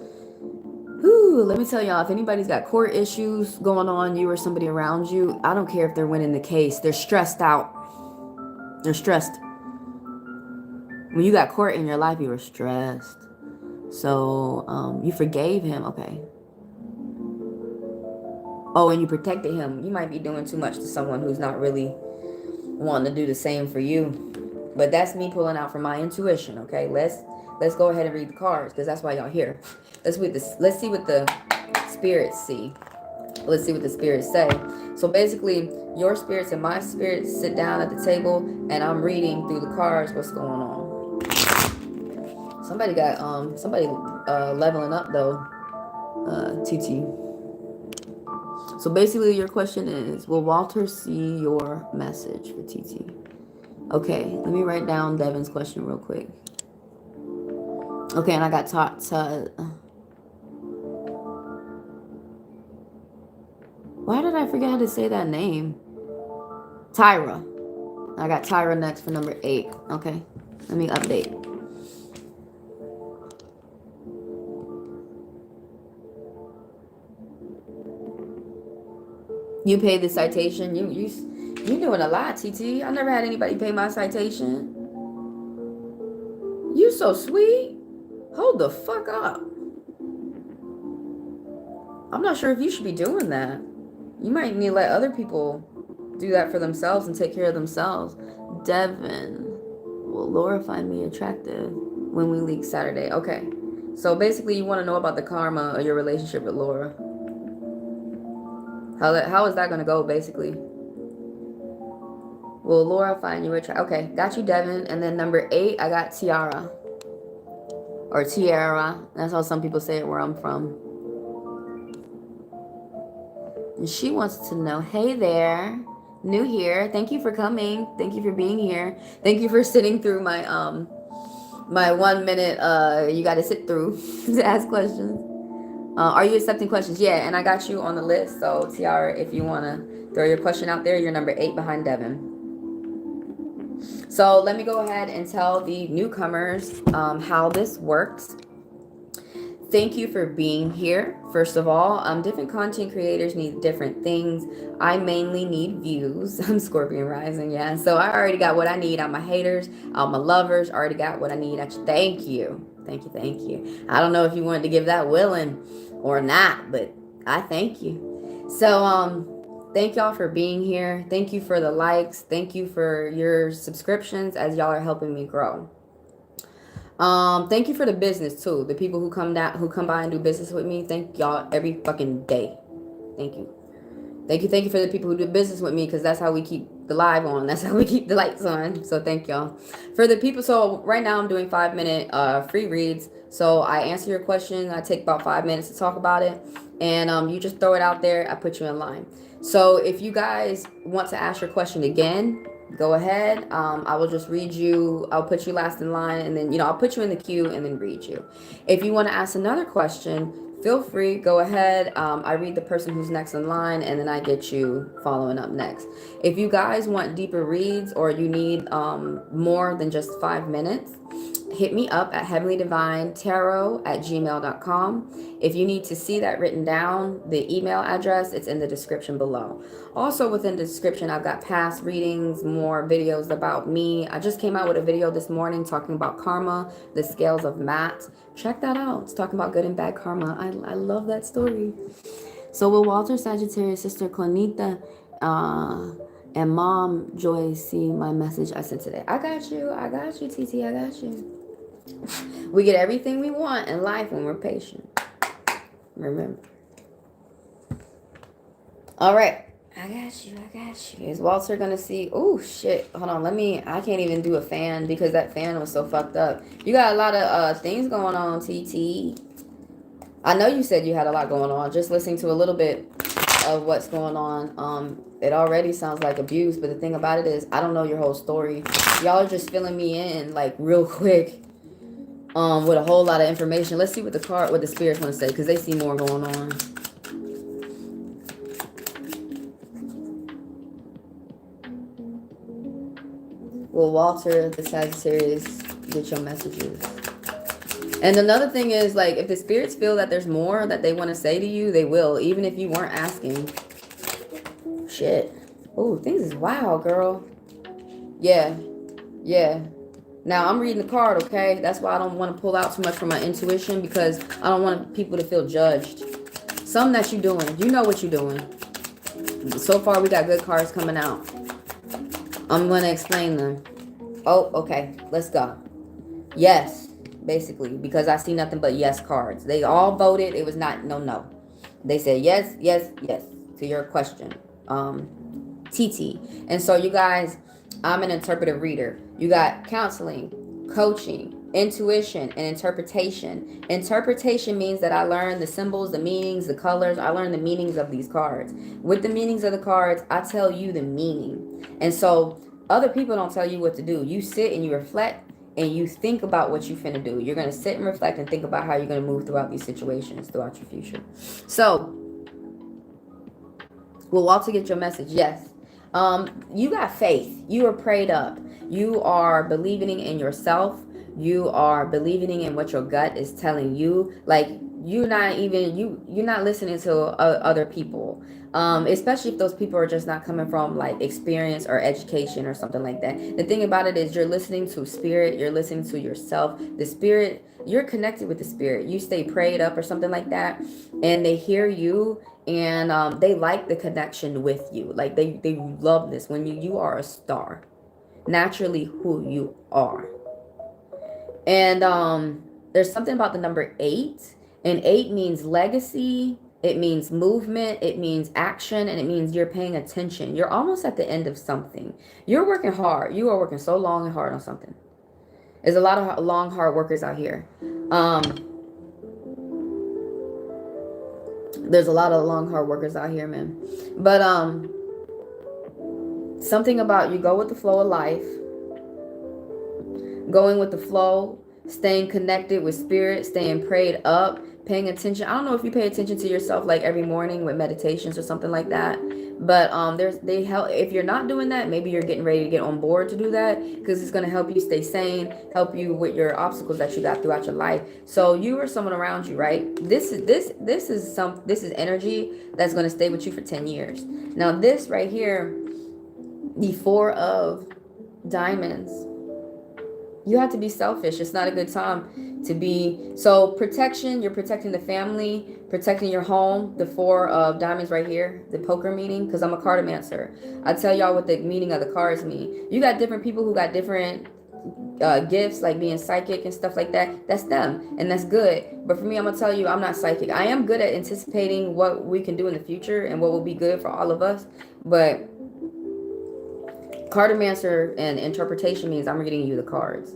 let me tell y'all, if anybody's got court issues going on, you or somebody around you, I don't care if they're winning the case. They're stressed out. They're stressed. When you got court in your life, you were stressed. So, you forgave him, okay. Oh, and you protected him. You might be doing too much to someone who's not really wanting to do the same for you. But that's me pulling out from my intuition, okay. Let's go ahead and read the cards, because that's why y'all here. Let's see what the spirits see. Let's see what the spirits say. So basically, your spirits and my spirits sit down at the table, and I'm reading through the cards what's going on. Somebody got leveling up though, TT. So basically your question is, will Walter see your message for TT? Okay, let me write down Devin's question real quick. Okay, and I got taught to... Why did I forget how to say that name? Tyra. I got Tyra next for number 8. Okay, let me update. You paid the citation. You doing a lot, TT. I never had anybody pay my citation. You so sweet. Hold the fuck up. I'm not sure if you should be doing that. You might need to let other people do that for themselves and take care of themselves. Devin, will Laura find me attractive when we leak Saturday? Okay. So basically you want to know about the karma of your relationship with Laura. How is that going to go, basically? Will Laura find you attractive? Okay, got you, Devin. And then number 8, I got Tiara. Or Tiara. That's how some people say it where I'm from. And she wants to know, hey there, new here. Thank you for coming. Thank you for being here. Thank you for sitting through my my 1 minute you got to sit through to ask questions. Are you accepting questions? Yeah, and I got you on the list. So Tiara, if you want to throw your question out there, you're number 8 behind Devin. So let me go ahead and tell the newcomers how this works. Thank you for being here. First of all, different content creators need different things. I mainly need views. I'm Scorpion rising, yeah. So I already got what I need. I'm my haters, I'm my lovers. Already got what I need. Actually, thank you. Thank you. I don't know if you wanted to give that willing or not, but I thank you. So thank y'all for being here. Thank you for the likes. Thank you for your subscriptions as y'all are helping me grow. Thank you for the business too. The people who come by and do business with me. Thank y'all every fucking day. Thank you. Thank you for the people who do business with me, because that's how we keep the live on. That's how we keep the lights on. So thank y'all. For the people, so right now I'm doing 5-minute free reads. So I answer your question. I take about 5 minutes to talk about it. And you just throw it out there. I put you in line. So if you guys want to ask your question again, go ahead. I will just read you. I'll put you last in line, and then I'll put you in the queue and then read you. If you want to ask another question, feel free, go ahead. I read the person who's next in line, and then I get you following up next. If you guys want deeper reads, or you need more than just 5 minutes, hit me up at HeavenlyDivineTaro@gmail.com. If you need to see that written down, the email address, it's in the description below. Also within the description, I've got past readings, more videos about me. I just came out with a video this morning talking about karma, the scales of Matt. Check that out. It's talking about good and bad karma. I love that story. So will Walter, Sagittarius, sister Conita, and mom Joy see my message I sent today? I got you, TT, I got you. We get everything we want in life when we're patient. Remember. All right. I got you. Is Walter gonna see? Oh shit. Hold on. I can't even do a fan because that fan was so fucked up. You got a lot of things going on, TT. I know you said you had a lot going on. Just listening to a little bit of what's going on. It already sounds like abuse, but the thing about it is I don't know your whole story. Y'all are just filling me in like real quick. With a whole lot of information. Let's see what the spirits want to say, because they see more going on. Will Walter, the Sagittarius, get your messages? And another thing is, like, if the spirits feel that there's more that they want to say to you, they will, even if you weren't asking. Shit. Oh, things is wild, girl. Yeah. Now, I'm reading the card, okay? That's why I don't want to pull out too much from my intuition, because I don't want people to feel judged. Something that you're doing. You know what you're doing. So far, we got good cards coming out. I'm going to explain them. Oh, okay. Let's go. Yes, basically, because I see nothing but yes cards. They all voted. It was not no. They said yes to your question. TT. And so, you guys, I'm an interpretive reader. You got counseling, coaching, intuition, and interpretation. Interpretation means that I learn the symbols, the meanings, the colors. I learn the meanings of these cards. With the meanings of the cards, I tell you the meaning. And so other people don't tell you what to do. You sit and you reflect and you think about what you finna do. You're going to sit and reflect and think about how you're going to move throughout these situations, throughout your future. So, will Walter get your message? Yes. You got faith. You are prayed up. You are believing in yourself. You are believing in what your gut is telling you. Like, you're not listening to other people. Especially if those people are just not coming from like experience or education or something like that. The thing about it is you're listening to spirit, you're listening to yourself. The spirit, you're connected with the spirit. You stay prayed up or something like that, and they hear you, and they like the connection with you. Like they love this when you are a star, naturally who you are. And there's something about the number 8, and 8 means legacy, it means movement, it means action, and it means you're paying attention. You're almost at the end of something. You're working hard. You are working so long and hard on something. There's a lot of long hard workers out here. There's a lot of long hard workers out here, man. But something about you go with the flow of life, going with the flow, staying connected with spirit, staying prayed up, paying attention. I don't know if you pay attention to yourself like every morning with meditations or something like that, but they help. If you're not doing that, maybe you're getting ready to get on board to do that, because it's going to help you stay sane, help you with your obstacles that you got throughout your life. So you or someone around you, right? This is energy that's going to stay with you for 10 years. Now this right here, the 4 of diamonds, you have to be selfish. It's not a good time to be. So protection, you're protecting the family, protecting your home. The 4 of diamonds right here, the poker meaning, because I'm a Cartomancer. I tell y'all what the meaning of the cards mean. You got different people who got different gifts, like being psychic and stuff like that. That's them, and that's good. But for me, I'm gonna tell you, I'm not psychic. I am good at anticipating what we can do in the future and what will be good for all of us. But Cartomancer and interpretation means I'm reading you the cards.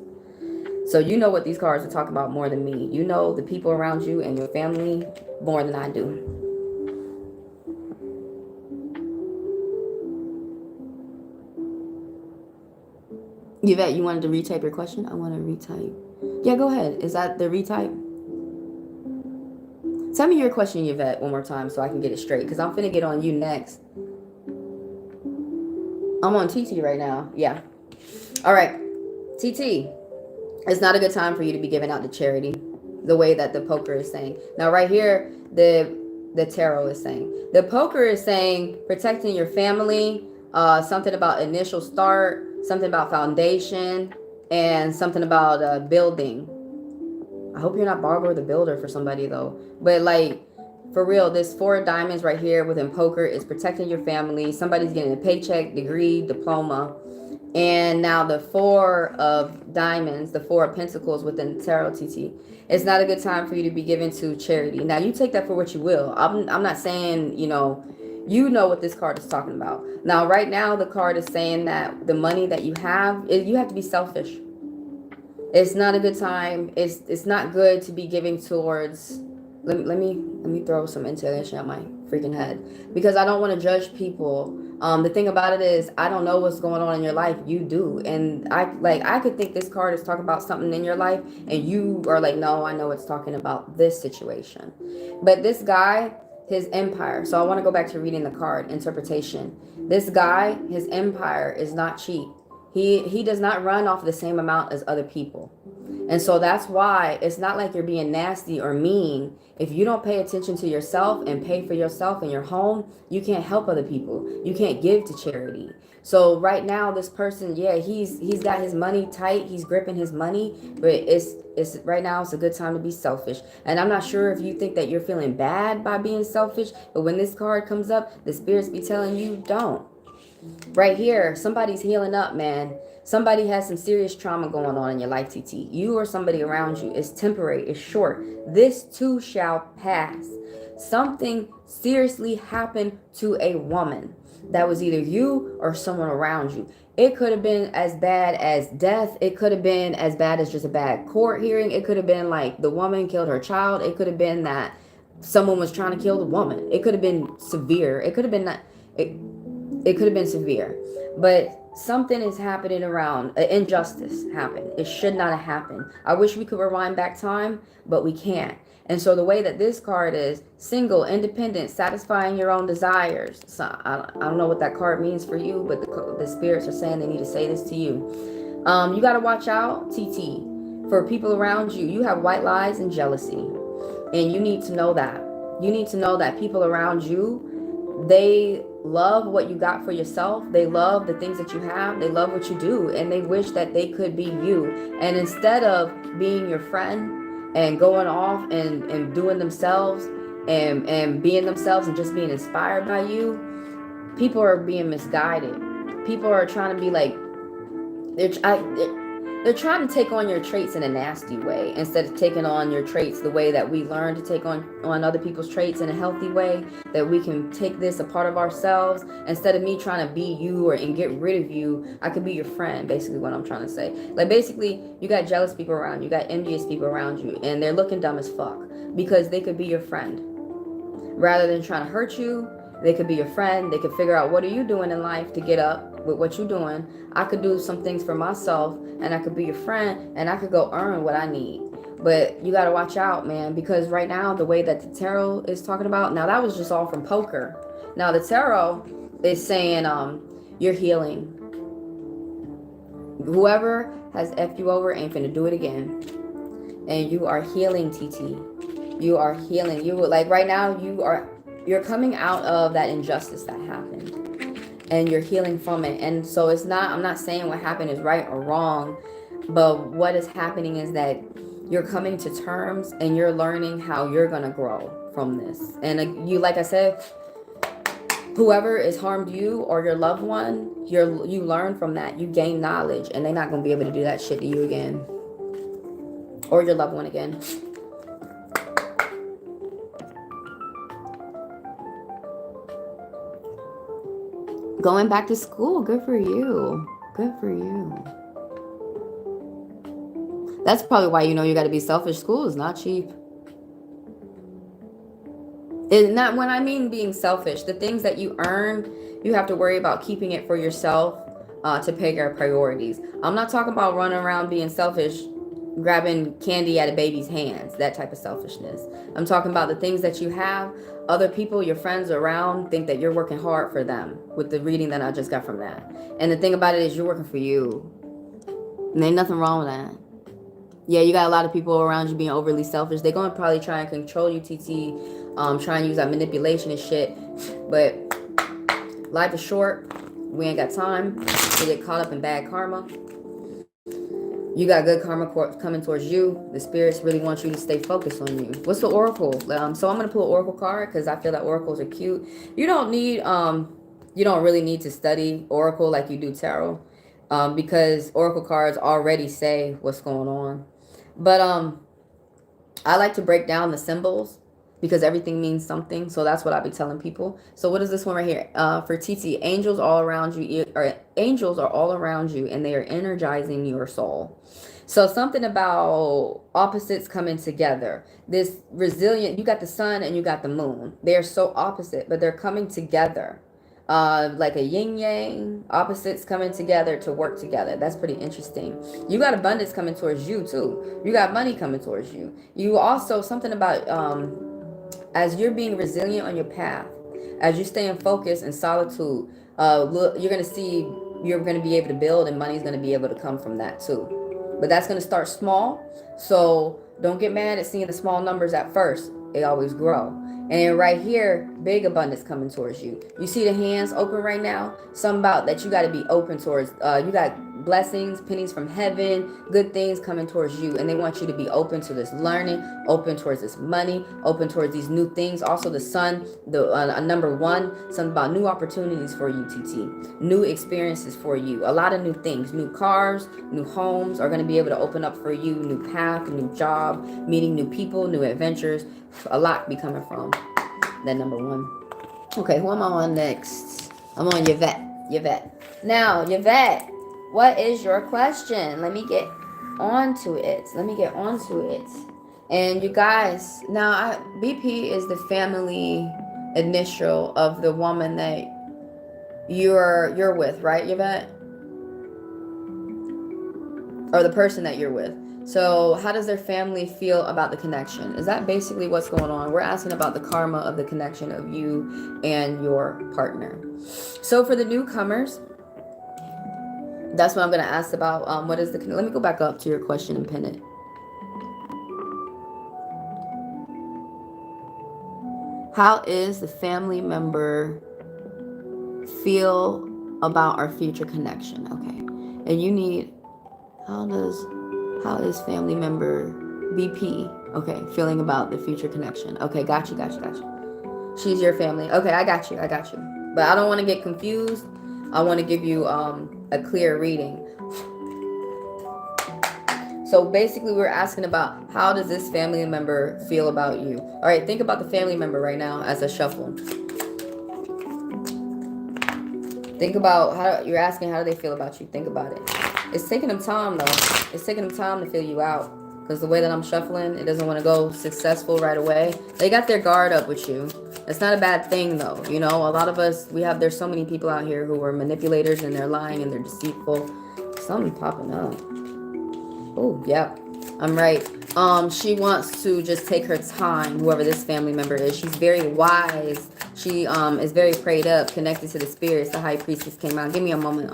So you know what these cards are talking about more than me. You know the people around you and your family more than I do. Yvette, you wanted to retype your question? I want to retype. Yeah, go ahead. Is that the retype? Tell me your question, Yvette, one more time so I can get it straight, because I'm finna get on you next. I'm on TT right now. Yeah. All right. TT. It's not a good time for you to be giving out to charity, the way that the poker is saying. Now, right here, the tarot is saying. The poker is saying protecting your family, something about initial start, something about foundation, and something about building. I hope you're not Barbara the Builder for somebody, though. But, like, for real, this 4 of diamonds right here within poker is protecting your family. Somebody's getting a paycheck, degree, diploma. And now the 4 of diamonds, the 4 of pentacles within tarot TT. It's not a good time for you to be given to charity. Now you take that for what you will. I'm not saying, you know what this card is talking about. Now right now the card is saying that the money that you have to be selfish. It's not a good time. It's not good to be giving towards. Let me throw some intuition at my freaking head, because I don't want to judge people. The thing about it is, I don't know what's going on in your life. You do. And I could think this card is talking about something in your life, and you are like, no, I know it's talking about this situation. But this guy, his empire. So I want to go back to reading the card interpretation. This guy, his empire is not cheap. He does not run off the same amount as other people. And so that's why it's not like you're being nasty or mean. If you don't pay attention to yourself and pay for yourself and your home, you can't help other people. You can't give to charity. So right now, this person, yeah, he's got his money tight. He's gripping his money, but it's right now it's a good time to be selfish. And I'm not sure if you think that you're feeling bad by being selfish, but when this card comes up, the spirits be telling you don't. Right here, somebody's healing up, man. Somebody has some serious trauma going on in your life, TT. You or somebody around you. It's temporary. It's short. This too shall pass. Something seriously happened to a woman. That was either you or someone around you. It could have been as bad as death. It could have been as bad as just a bad court hearing. It could have been like the woman killed her child. It could have been that someone was trying to kill the woman. It could have been severe. It could have been that. It could have been severe, but something is happening around. An injustice happened. It should not have happened. I wish we could rewind back time, but we can't. And so the way that this card is single, independent, satisfying your own desires. So I don't know what that card means for you, but the spirits are saying they need to say this to you. You got to watch out, TT, for people around you. You have white lies and jealousy, and you need to know that. You need to know that people around you, they love what you got for yourself. They love the things that you have. They love what you do, and they wish that they could be you. And instead of being your friend and going off and doing themselves and being themselves and just being inspired by you, people are being misguided. People are trying to be like, they're trying to take on your traits in a nasty way instead of taking on your traits the way that we learn to take on other people's traits in a healthy way, that we can take this a part of ourselves. Instead of me trying to be you and get rid of you, I could be your friend, basically what I'm trying to say. Like, basically, you got jealous people around you, got envious people around you, and they're looking dumb as fuck because they could be your friend. Rather than trying to hurt you, they could be your friend. They could figure out, what are you doing in life to get up with what you're doing? I could do some things for myself, and I could be your friend, and I could go earn what I need. But you got to watch out, man, because right now, the way that the tarot is talking about, now that was just all from poker. Now the tarot is saying, you're healing. Whoever has F you over ain't finna do it again. And you are healing, TT. You are healing. You, like, right now, you're coming out of that injustice that happened, and you're healing from it. And so it's not, I'm not saying what happened is right or wrong, but what is happening is that you're coming to terms and you're learning how you're going to grow from this. And you, like I said, whoever has harmed you or your loved one, you learn from that. You gain knowledge, and they're not going to be able to do that shit to you again, or your loved one again. Going back to school, good for you. Good for you. That's probably why you know you got to be selfish. School is not cheap. It's not, when I mean being selfish, the things that you earn, you have to worry about keeping it for yourself to pay your priorities. I'm not talking about running around being selfish, grabbing candy out of baby's hands, that type of selfishness. I'm talking about the things that you have. Other people, your friends around, think that you're working hard for them with the reading that I just got from that. And the thing about it is, you're working for you. And ain't nothing wrong with that. Yeah, you got a lot of people around you being overly selfish. They're going to probably try and control you, TT, try and use that manipulation and shit. But life is short. We ain't got time to get caught up in bad karma. You got good karma coming towards you. The spirits really want you to stay focused on you. What's the oracle? So I'm going to pull an oracle card because I feel that oracles are cute. You don't really need to study oracle like you do tarot, because oracle cards already say what's going on. But I like to break down the symbols because everything means something. So that's what I'll be telling people. So what is this one right here? For TT, angels all around you, or angels are all around you, and they are energizing your soul. So something about opposites coming together. This resilient, you got the sun and you got the moon. They're so opposite, but they're coming together. Like a yin yang, opposites coming together to work together. That's pretty interesting. You got abundance coming towards you too. You got money coming towards you. You also, something about as you're being resilient on your path, as you stay in focus and solitude, you're going to see, you're going to be able to build, and money's going to be able to come from that too. But that's going to start small. So don't get mad at seeing the small numbers at first. They always grow. And then right here, big abundance coming towards you. You see the hands open right now? Something about that you got to be open towards. You got blessings, pennies from heaven, good things coming towards you. And they want you to be open to this learning, open towards this money, open towards these new things. Also the sun, the number one, something about new opportunities for you, TT. New experiences for you. A lot of new things. New cars, new homes are going to be able to open up for you. New path, new job, meeting new people, new adventures. A lot be coming from that number one. Okay, who am I on next? I'm on Yvette. Now, Yvette, what is your question? Let me get onto it. And you guys, now BP is the family initial of the woman that you're with, right, Yvette? Or the person that you're with. So how does their family feel about the connection? Is that basically what's going on? We're asking about the karma of the connection of you and your partner. So for the newcomers, that's what I'm going to ask about. What is the, let me go back up to your question and pin it. How is the family member feel about our future connection? Okay. And you need, how is family member BP, okay, feeling about the future connection? Okay, got you. She's your family. Okay, I got you. But I don't want to get confused. I want to give you a clear reading. So basically we're asking about, how does this family member feel about you? All right, think about the family member right now as I shuffle. Think about you're asking, how do they feel about you? Think about it. It's taking them time though. It's taking them time to feel you out. Because the way that I'm shuffling, it doesn't want to go successful right away. They got their guard up with you. It's not a bad thing though. You know, a lot of us, there's so many people out here who are manipulators and they're lying and they're deceitful. Something's popping up. Oh, yeah, I'm right. She wants to just take her time, whoever this family member is. She's very wise. She is very prayed up, connected to the spirits. The high priestess came out. Give me a moment.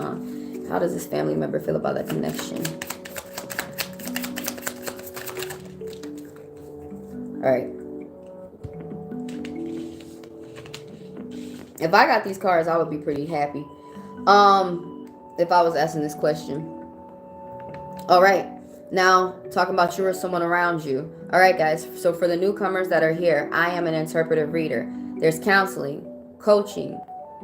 How does this family member feel about that connection? All right. If I got these cards, I would be pretty happy. If I was asking this question. All right. Now, talking about you or someone around you. All right, guys. So for the newcomers that are here, I am an interpretive reader. There's counseling, coaching,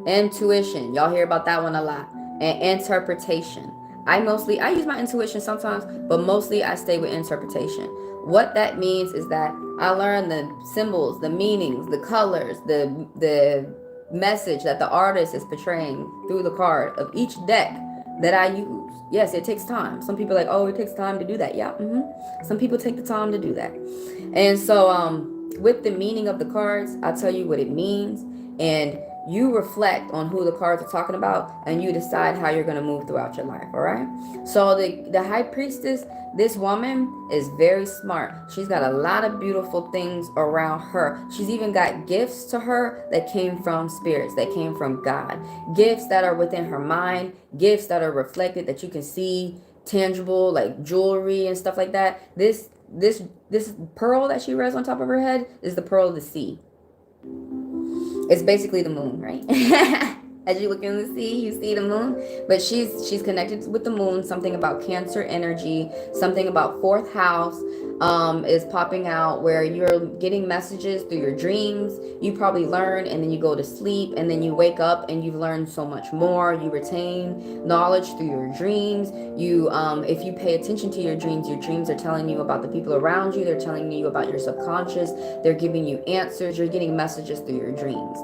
intuition. Y'all hear about that one a lot. And interpretation. I use my intuition sometimes, but mostly I stay with interpretation. What that means is that I learn the symbols, the meanings, the colors, the message that the artist is portraying through the card of each deck that I use. Yes, it takes time. Some people are like, oh, it takes time to do that. Yeah, some people take the time to do that. And so with the meaning of the cards, I'll tell you what it means. And you reflect on who the cards are talking about, and you decide how you're going to move throughout your life, all right? So the high priestess, this woman is very smart. She's got a lot of beautiful things around her. She's even got gifts to her that came from spirits, that came from God. Gifts that are within her mind, gifts that are reflected, that you can see tangible, like jewelry and stuff like that. This pearl that she wears on top of her head is the pearl of the sea. It's basically the moon, right? As you look in the sea, you see the moon. But she's connected with the moon. Something about Cancer energy, something about fourth house is popping out, where you're getting messages through your dreams. You probably learn and then you go to sleep and then you wake up and you've learned so much more. You retain knowledge through your dreams. You if you pay attention to your dreams are telling you about the people around you. They're telling you about your subconscious. They're giving you answers. You're getting messages through your dreams.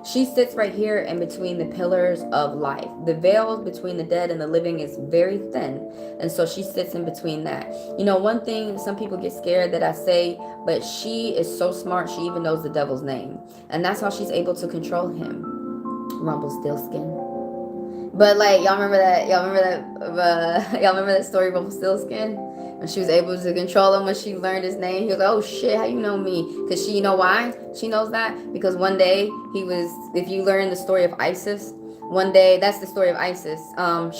She sits right here in between the pillars of life. The veil between the dead and the living is very thin, and so she sits in between that. You know, one thing, some people get scared that I say, but she is so smart, she even knows the devil's name, and that's how she's able to control him. Rumpelstiltskin. But like, y'all remember that story of Rumpelstiltskin? And she was able to control him when she learned his name. He was like, oh shit, how you know me? Because you know why she knows that? Because one day if you learn the story of Isis, one day, that's the story of Isis.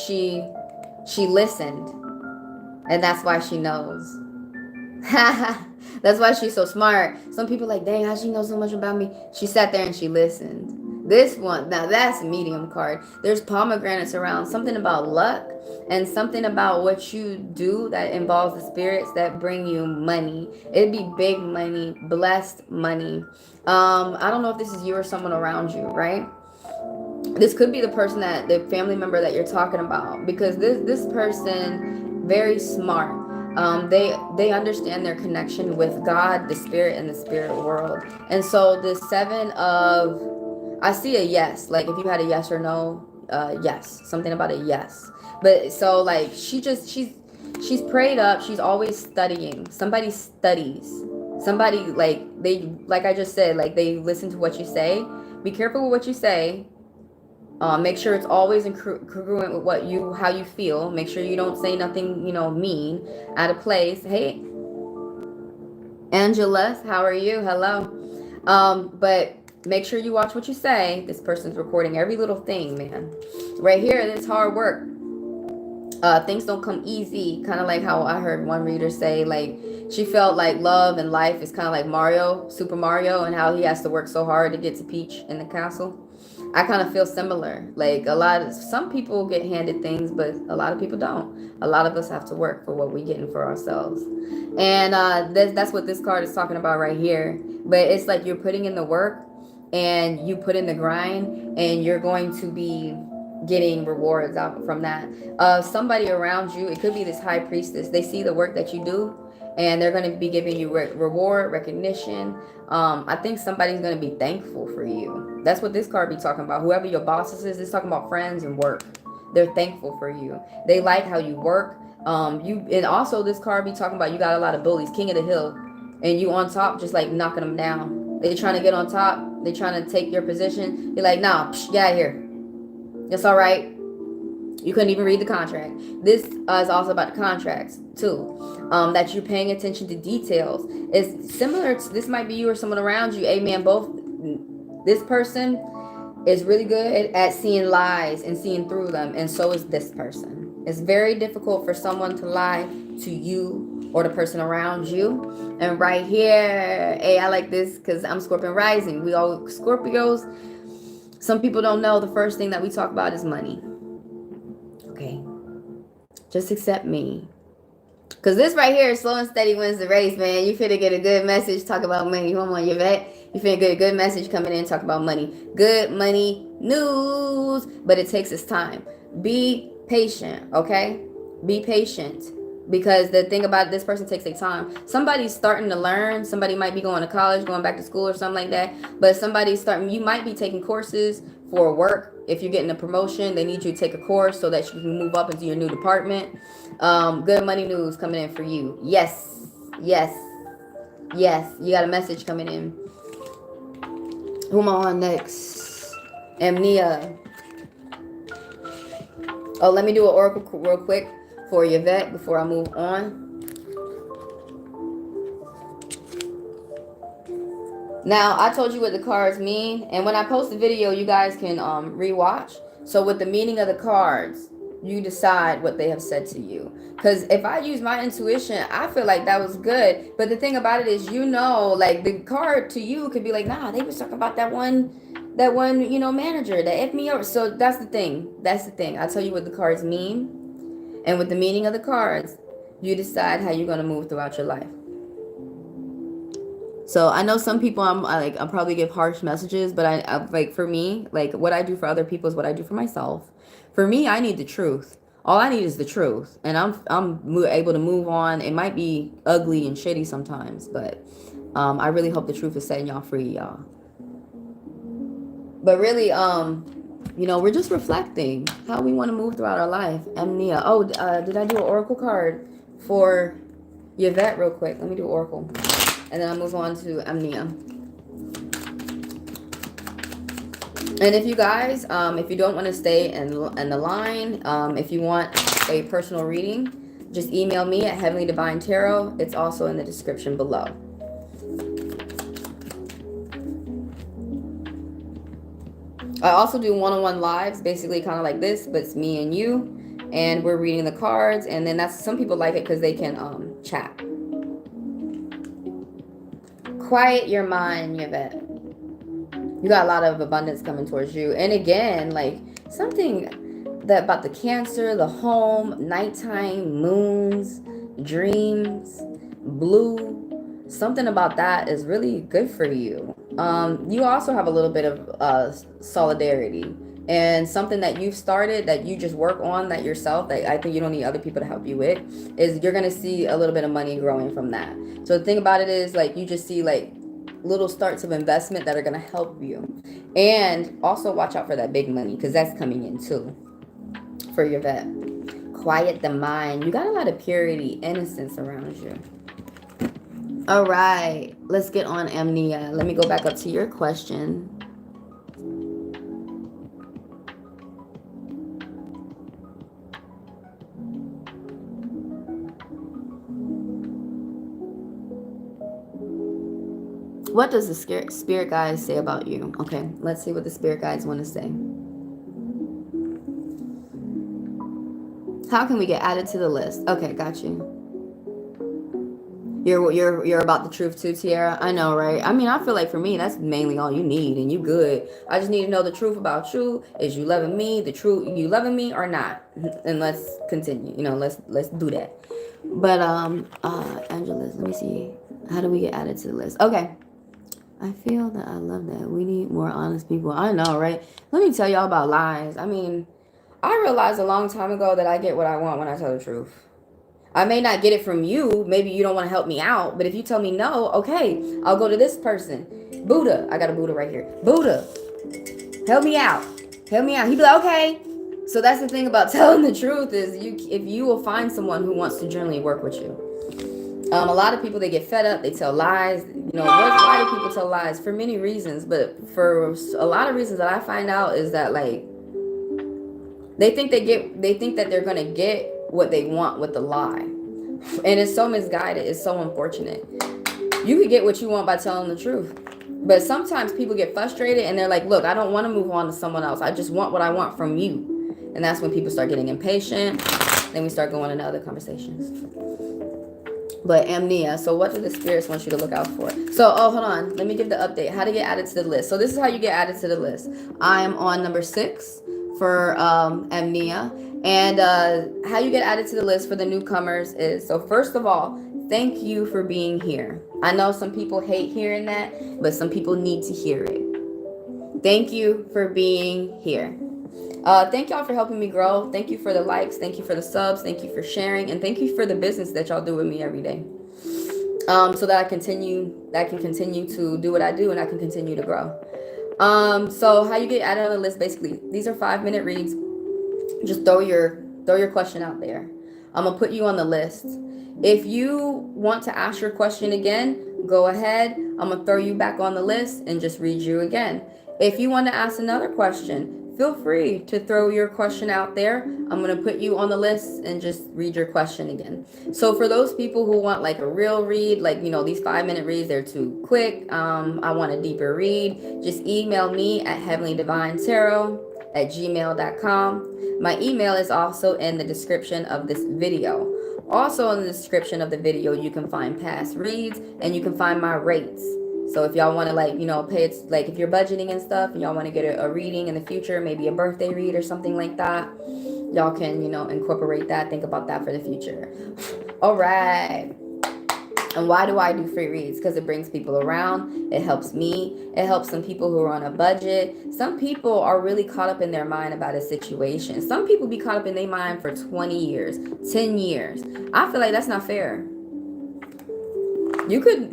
She listened, and that's why she knows. That's why she's so smart. Some people are like, dang, how she knows so much about me? She sat there and she listened. This one, now that's a medium card. There's pomegranates around, something about luck and something about what you do that involves the spirits that bring you money. It'd be big money, blessed money. I don't know if this is you or someone around you, right? This could be the person the family member that you're talking about, because this person, very smart. They understand their connection with God, the spirit, and the spirit world. And so the I see a yes, like if you had a yes or no, yes, something about a yes. But so like she's prayed up. She's always studying. Somebody studies. Somebody like I just said, like they listen to what you say. Be careful with what you say. Make sure it's always congruent with how you feel. Make sure you don't say nothing, mean, out of place. Hey, Angela, how are you? Hello. But make sure you watch what you say. This person's recording every little thing, man. Right here, it's hard work. Things don't come easy. Kind of like how I heard one reader say, like, she felt like love and life is kind of like Super Mario, and how he has to work so hard to get to Peach in the castle. I kind of feel similar. Like some people get handed things, but a lot of people don't. A lot of us have to work for what we're getting for ourselves. And that's what this card is talking about right here. But it's like you're putting in the work and you put in the grind, and you're going to be getting rewards out from that. Somebody around you, it could be this high priestess, they see the work that you do, and they're going to be giving you reward, recognition. I think somebody's going to be thankful for you. That's what this card be talking about. Whoever your bosses is, it's talking about friends and work. They're thankful for you. They like how you work. And also this card be talking about you got a lot of bullies, king of the hill, and you on top, just like knocking them down. They trying to get on top. They trying to take your position. You're like, nah, get out of here. It's all right. You couldn't even read the contract. This is also about the contracts too. That you're paying attention to details. It's similar to, this might be you or someone around you. Amen. Both. This person is really good at seeing lies and seeing through them, and so is this person. It's very difficult for someone to lie to you or the person around you. And right here, hey, I like this because I'm Scorpion rising. We all Scorpios. Some people don't know the first thing that we talk about is money. Okay. Just accept me. Because this right here, slow and steady wins the race, man. You finna get a good message, talk about money. Come on, you vet. You finna get a good message coming in, talk about money. Good money news. But it takes its time. Be patient, okay? Be patient. Because the thing about this person takes their time. Somebody's starting to learn. Somebody might be going to college, going back to school or something like that. But somebody's starting, you might be taking courses for work. If you're getting a promotion, they need you to take a course so that you can move up into your new department. Good money news coming in for you. Yes. Yes. Yes. You got a message coming in. Who am I on next? Amnia. Oh, let me do an oracle real quick for Yvette before I move on. Now, I told you what the cards mean, and when I post the video, you guys can rewatch. So with the meaning of the cards, you decide what they have said to you. Because if I use my intuition, I feel like that was good. But the thing about it is, like the card to you could be like, nah, they was talking about that one, manager that F me over. So that's the thing. That's the thing. I tell you what the cards mean. And with the meaning of the cards, you decide how you're going to move throughout your life. So I know some people I'll probably give harsh messages, but I like for me, like what I do for other people is what I do for myself. For me, I need the truth. All I need is the truth, and I'm able to move on. It might be ugly and shitty sometimes, but I really hope the truth is setting y'all free, y'all. But really, we're just reflecting how we want to move throughout our life. Amnia. Oh, did I do an oracle card for Yvette real quick? Let me do oracle. And then I'll move on to Amnia. And if you guys, if you don't want to stay in the line, if you want a personal reading, just email me at HeavenlyDivineTaro. It's also in the description below. I also do one-on-one lives, basically kind of like this, but it's me and you. And we're reading the cards. And then some people like it because they can chat. Quiet your mind, Yvette. You got a lot of abundance coming towards you. And again, like something that about the Cancer, the home, nighttime, moons, dreams, blue. Something about that is really good for you. You also have a little bit of solidarity. And something that you've started that you just work on that yourself, that I think you don't need other people to help you with, is you're going to see a little bit of money growing from that. So the thing about it is like you just see like little starts of investment that are going to help you. And also watch out for that big money because that's coming in too for your vet. Quiet the mind. You got a lot of purity, innocence around you. All right, let's get on Amnia. Let me go back up to your question. What does the spirit guides say about you? Okay, let's see what the spirit guides want to say. How can we get added to the list? Okay, got you. You're about the truth too, Tiara. I know, right? I mean, I feel like for me, that's mainly all you need, and you good. I just need to know the truth about you. Is you loving me? The truth, you loving me or not? And let's continue. You know, let's do that. But Angela's. Let me see. How do we get added to the list? Okay. I feel that I love that. We need more honest people. I know, right? Let me tell y'all about lies. I mean, I realized a long time ago that I get what I want when I tell the truth. I may not get it from you. Maybe you don't want to help me out. But if you tell me no, okay, I'll go to this person. Buddha. I got a Buddha right here. Buddha, help me out. Help me out. He'd be like, okay. So that's the thing about telling the truth is if you will find someone who wants to generally work with you. A lot of people, they get fed up. They tell lies. You know, why do people tell lies? For many reasons. But for a lot of reasons that I find out is that, like, they think that they're going to get what they want with the lie. And it's so misguided. It's so unfortunate. You could get what you want by telling the truth. But sometimes people get frustrated and they're like, look, I don't want to move on to someone else. I just want what I want from you. And that's when people start getting impatient. Then we start going into other conversations. But amnesia. So what do the spirits want you to look out for? So, hold on. Let me give the update. How to get added to the list. So this is how you get added to the list. I am on number 6 for amnesia. And how you get added to the list for the newcomers is, so first of all, thank you for being here. I know some people hate hearing that, but some people need to hear it. Thank you for being here. Thank y'all for helping me grow. Thank you for the likes. Thank you for the subs. Thank you for sharing. And thank you for the business that y'all do with me every day. So that I can continue to do what I do and I can continue to grow. So how you get added on the list, basically, these are 5-minute reads. Just throw your question out there. I'm gonna put you on the list. If you want to ask your question again, go ahead. I'm gonna throw you back on the list and just read you again. If you want to ask another question, feel free to throw your question out there. I'm going to put you on the list and just read your question again. So for those people who want like a real read, like, you know, these 5-minute reads, they're too quick. I want a deeper read. Just email me at HeavenlyDivineTaro@gmail.com. My email is also in the description of this video. Also in the description of the video, you can find past reads and you can find my rates. So if y'all want to, like, you know, pay it, like if you're budgeting and stuff and y'all want to get a reading in the future, maybe a birthday read or something like that, y'all can, you know, incorporate that. Think about that for the future. All right. And why do I do free reads? Because it brings people around. It helps me. It helps some people who are on a budget. Some people are really caught up in their mind about a situation. Some people be caught up in their mind for 20 years, 10 years. I feel like that's not fair. You could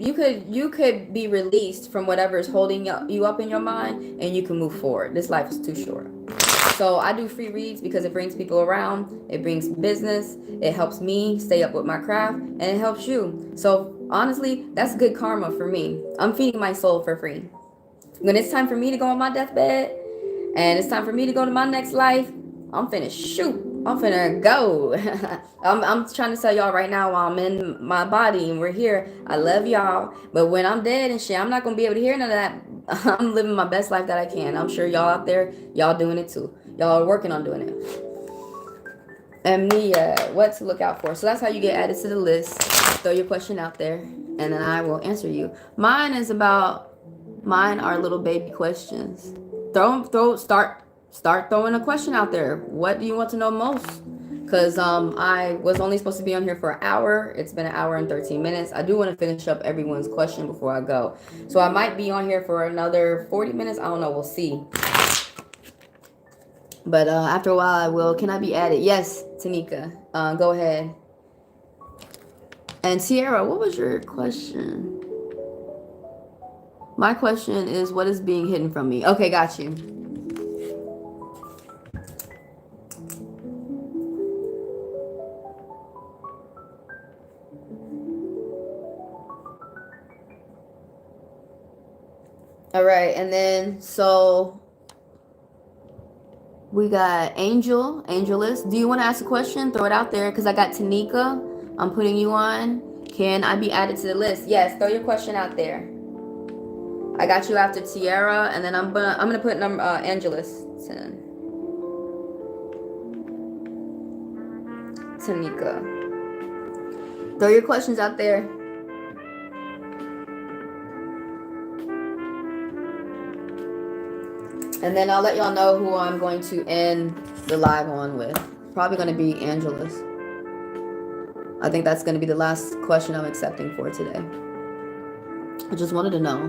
be released from whatever is holding you up in your mind, and you can move forward. This life is too short. So I do free reads because it brings people around. It brings business. It helps me stay up with my craft, and it helps you. So honestly, that's good karma for me. I'm feeding my soul for free. When it's time for me to go on my deathbed, and it's time for me to go to my next life, I'm finna shoot. I'm finna go. I'm trying to tell y'all right now while I'm in my body and we're here. I love y'all. But when I'm dead and shit, I'm not going to be able to hear none of that. I'm living my best life that I can. I'm sure y'all out there, y'all doing it too. Y'all are working on doing it. Amnesia, what to look out for. So that's how you get added to the list. Throw your question out there and then I will answer you. Mine are little baby questions. Start throwing a question out there. What do you want to know most? Because I was only supposed to be on here for an hour. It's been 1 hour and 13 minutes. I do want to finish up everyone's question before I go. So I might be on here for another 40 minutes. I don't know. We'll see. But after a while, I will. Can I be added? Yes, Tanika. Go ahead. And Sierra, what was your question? My question is, what is being hidden from me? Okay, got you. All right, and then so we got Angelus. Do you want to ask a question? Throw it out there because I got Tanika. I'm putting you on. Can I be added to the list? Yes, throw your question out there. I got you after Tiara, and then I'm gonna put number Angelus. Tanika. Throw your questions out there. And then I'll let y'all know who I'm going to end the live on with. Probably going to be Angela's. I think that's going to be the last question I'm accepting for today. I just wanted to know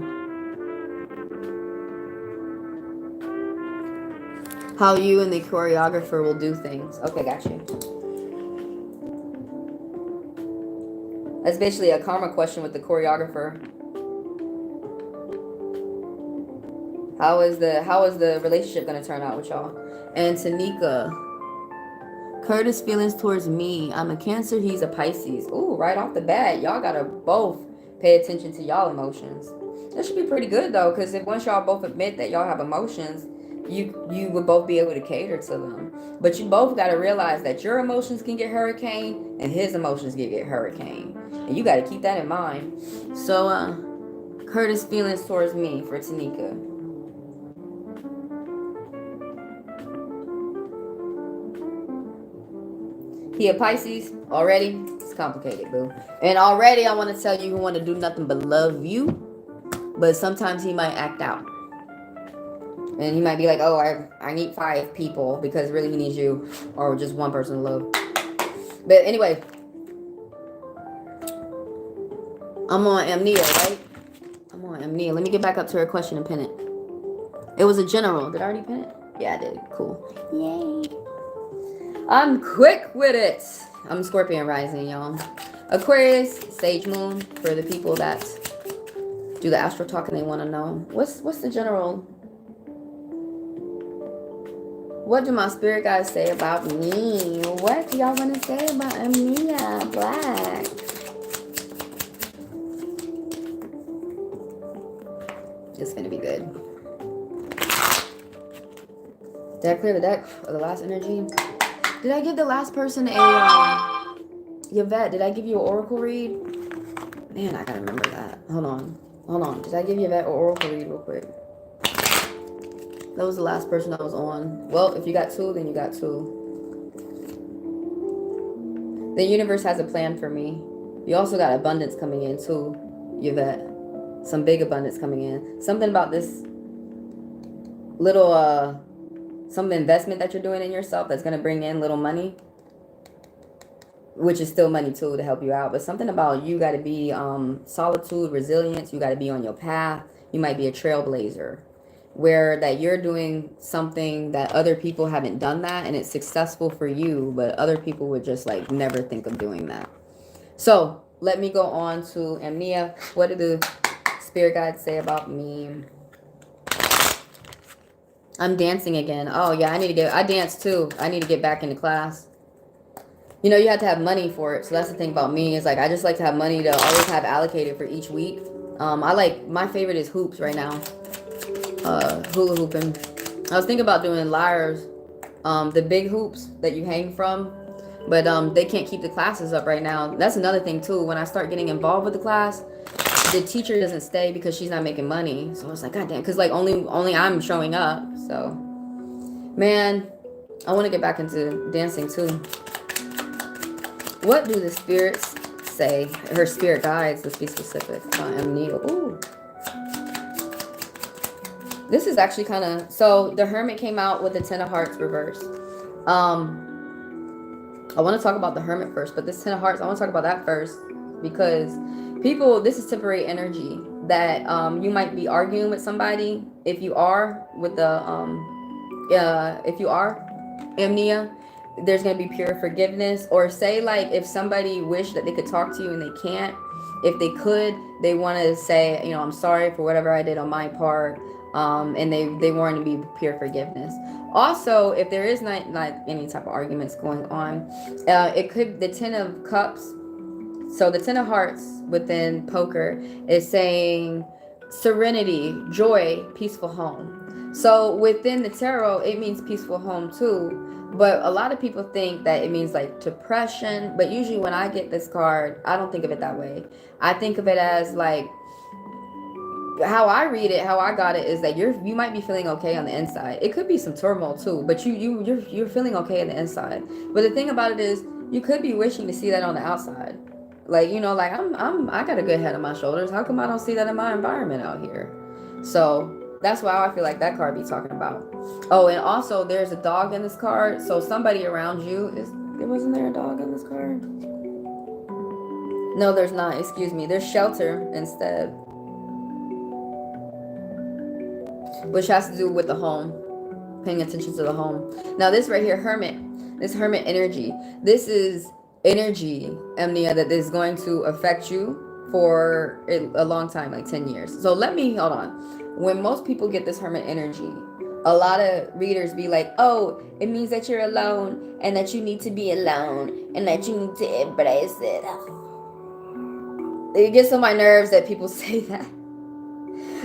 how you and the choreographer will do things. Okay, got you. That's basically a karma question with the choreographer. How is the relationship gonna turn out with y'all? And Tanika, Curtis' feelings towards me. I'm a Cancer, he's a Pisces. Ooh, right off the bat, y'all gotta both pay attention to y'all emotions. That should be pretty good though, because if once y'all both admit that y'all have emotions, you would both be able to cater to them. But you both gotta realize that your emotions can get hurricane and his emotions can get hurricane. And you gotta keep that in mind. So Curtis' feelings towards me for Tanika. He a Pisces already. It's complicated, boo. And already I want to tell you, he want to do nothing but love you, but sometimes he might act out, and he might be like, "Oh, I need 5 people," because really he needs you, or just one person to love. But anyway, I'm on Amnia, right? I'm on Amnia. Let me get back up to her question and pin it. It was a general. Did I already pin it? Yeah, I did. Cool. Yay. I'm quick with it. I'm Scorpion rising, y'all. Aquarius, Sage Moon, for the people that do the astro talk and they want to know. What's the general? What do my spirit guys say about me? What do y'all want to say about Amnia Black? It's going to be good. Did I clear the deck of the last energy? Did I give the last person a, Yvette, did I give you an oracle read? Man, I gotta remember that. Hold on. Did I give Yvette an oracle read real quick? That was the last person I was on. Well, if you got 2, then you got 2. The universe has a plan for me. You also got abundance coming in too, Yvette. Some big abundance coming in. Something about this little, some investment that you're doing in yourself that's going to bring in little money, which is still money too to help you out. But something about you got to be solitude, resilience. You got to be on your path. You might be a trailblazer, where that you're doing something that other people haven't done that, and it's successful for you, but other people would just like never think of doing that. So let me go on to Amnia. What did the spirit guides say about me? I'm dancing again. Oh yeah, I dance too. I need to get back into class. You know, you have to have money for it. So that's the thing about me, is like, I just like to have money to always have allocated for each week. My favorite is hoops right now. Hula hooping. I was thinking about doing lyres, the big hoops that you hang from, but they can't keep the classes up right now. That's another thing too. When I start getting involved with the class, the teacher doesn't stay because she's not making money. So I was like, God damn, because like only I'm showing up. So man, I want to get back into dancing too. What do the spirits say? Her spirit guides, let's be specific. Amnesia. Ooh. This is actually kind of, so the Hermit came out with the 10 of Hearts reverse. I want to talk about the Hermit first, but this 10 of Hearts, I want to talk about that first, because people, this is temporary energy that you might be arguing with somebody. If you are with the if you are Amnia, there's going to be pure forgiveness. Or say like if somebody wished that they could talk to you and they can't, if they could, they want to say, you know, I'm sorry for whatever I did on my part, and they want to be pure forgiveness. Also, if there is not any type of arguments going on, it could, the 10 of Cups, so the 10 of Hearts within poker is saying serenity, joy, peaceful home. So within the tarot, it means peaceful home too. But a lot of people think that it means like depression. But usually when I get this card, I don't think of it that way. I think of it as like, how I read it, how I got it, is that you might be feeling okay on the inside. It could be some turmoil too, but you're feeling okay on the inside. But the thing about it is, you could be wishing to see that on the outside. Like, you know, like I got a good head on my shoulders. How come I don't see that in my environment out here? So That's why I feel like that card be talking about. Oh, and also there's a dog in this card. So somebody around you wasn't there a dog in this card? No, there's not. Excuse me. There's shelter instead, which has to do with the home. Paying attention to the home. Now this right here, hermit. This hermit energy. This is energy, Amnia, that is going to affect you for a long time, like 10 years. So hold on. When most people get this hermit energy, a lot of readers be like, oh, it means that you're alone and that you need to be alone and that you need to embrace it. It gets on my nerves that people say that.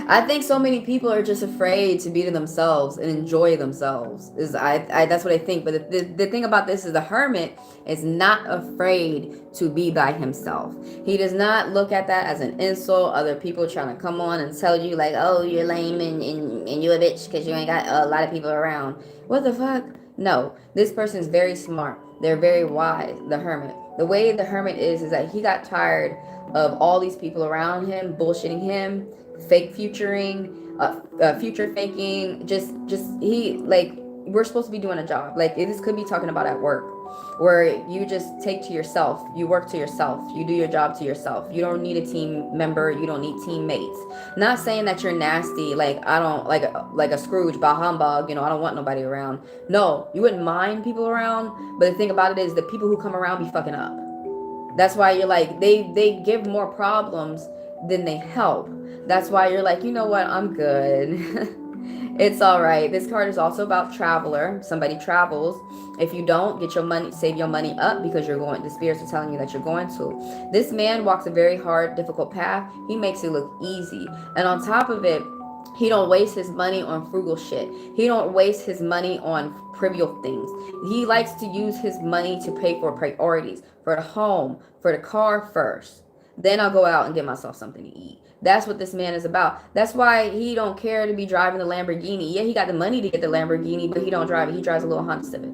I think so many people are just afraid to be to themselves and enjoy themselves. That's what I think. But the thing about this is the hermit is not afraid to be by himself. He does not look at that as an insult. Other people trying to come on and tell you like, oh, you're lame and you a bitch because you ain't got a lot of people around. What the fuck? No, this person is very smart. They're very wise, the hermit. The way the hermit is that he got tired of all these people around him bullshitting him, fake futuring, future faking, just he, like, we're supposed to be doing a job. Like, this could be talking about at work, where you just take to yourself, you work to yourself, you do your job to yourself. You don't need a team member, you don't need teammates. Not saying that you're nasty, like, I don't, like a Scrooge, bah humbug, I don't want nobody around. No, you wouldn't mind people around, but the thing about it is the people who come around be fucking up. That's why you're like, they give more problems than they help. That's why you're like, you know what, I'm good. It's all right. This card is also about traveler. Somebody travels. If you don't, get your money, save your money up, because you're going, the spirits are telling you that you're going to. This man walks a very hard, difficult path. He makes it look easy. And on top of it, he don't waste his money on frugal shit. He don't waste his money on trivial things. He likes to use his money to pay for priorities, for the home, for the car first. Then I'll go out and get myself something to eat. That's what this man is about. That's why he don't care to be driving the Lamborghini. Yeah, he got the money to get the Lamborghini, but he don't drive it. He drives a little Honda Civic,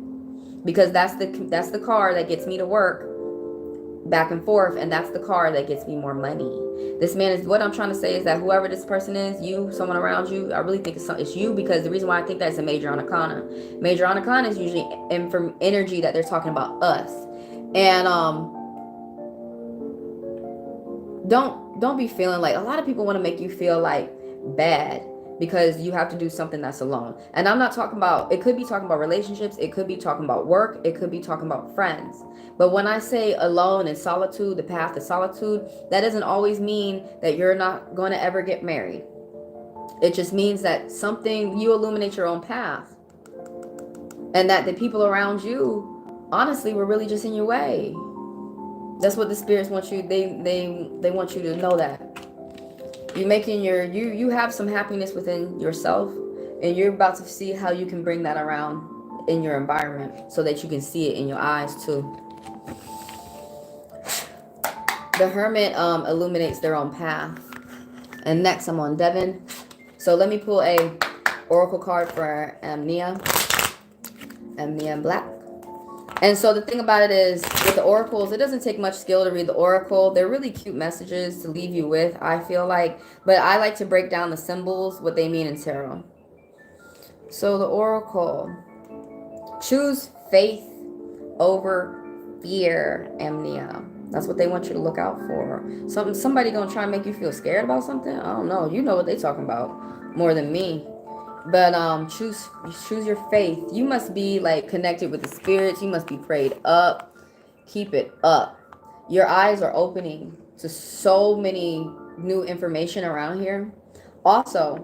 because that's the car that gets me to work back and forth, and that's the car that gets me more money. This man is, what I'm trying to say is that whoever this person is, you, someone around you, I really think it's you, because the reason why I think that is a major arcana. Major arcana is usually from energy that they're talking about us. And don't be feeling like, a lot of people want to make you feel like bad because you have to do something that's alone. And I'm not talking about, it could be talking about relationships, it could be talking about work, it could be talking about friends. But when I say alone and solitude, the path to solitude, that doesn't always mean that you're not going to ever get married. It just means that you illuminate your own path, and that the people around you, honestly, were really just in your way. That's what the spirits want you, they want you to know, that you're making you have some happiness within yourself, and you're about to see how you can bring that around in your environment so that you can see it in your eyes too. The hermit illuminates their own path. And next I'm on Devin. So let me pull a oracle card for Amnia Black. And so the thing about it is, with the oracles, it doesn't take much skill to read the oracle. They're really cute messages to leave you with, I feel like. But I like to break down the symbols, what they mean in tarot. So the oracle. Choose faith over fear, Amnia. That's what they want you to look out for. Somebody gonna try and make you feel scared about something? I don't know. You know what they talking about more than me. But choose your faith. You must be like connected with the spirits. You must be prayed up. Keep it up. Your eyes are opening to so many new information around here. Also,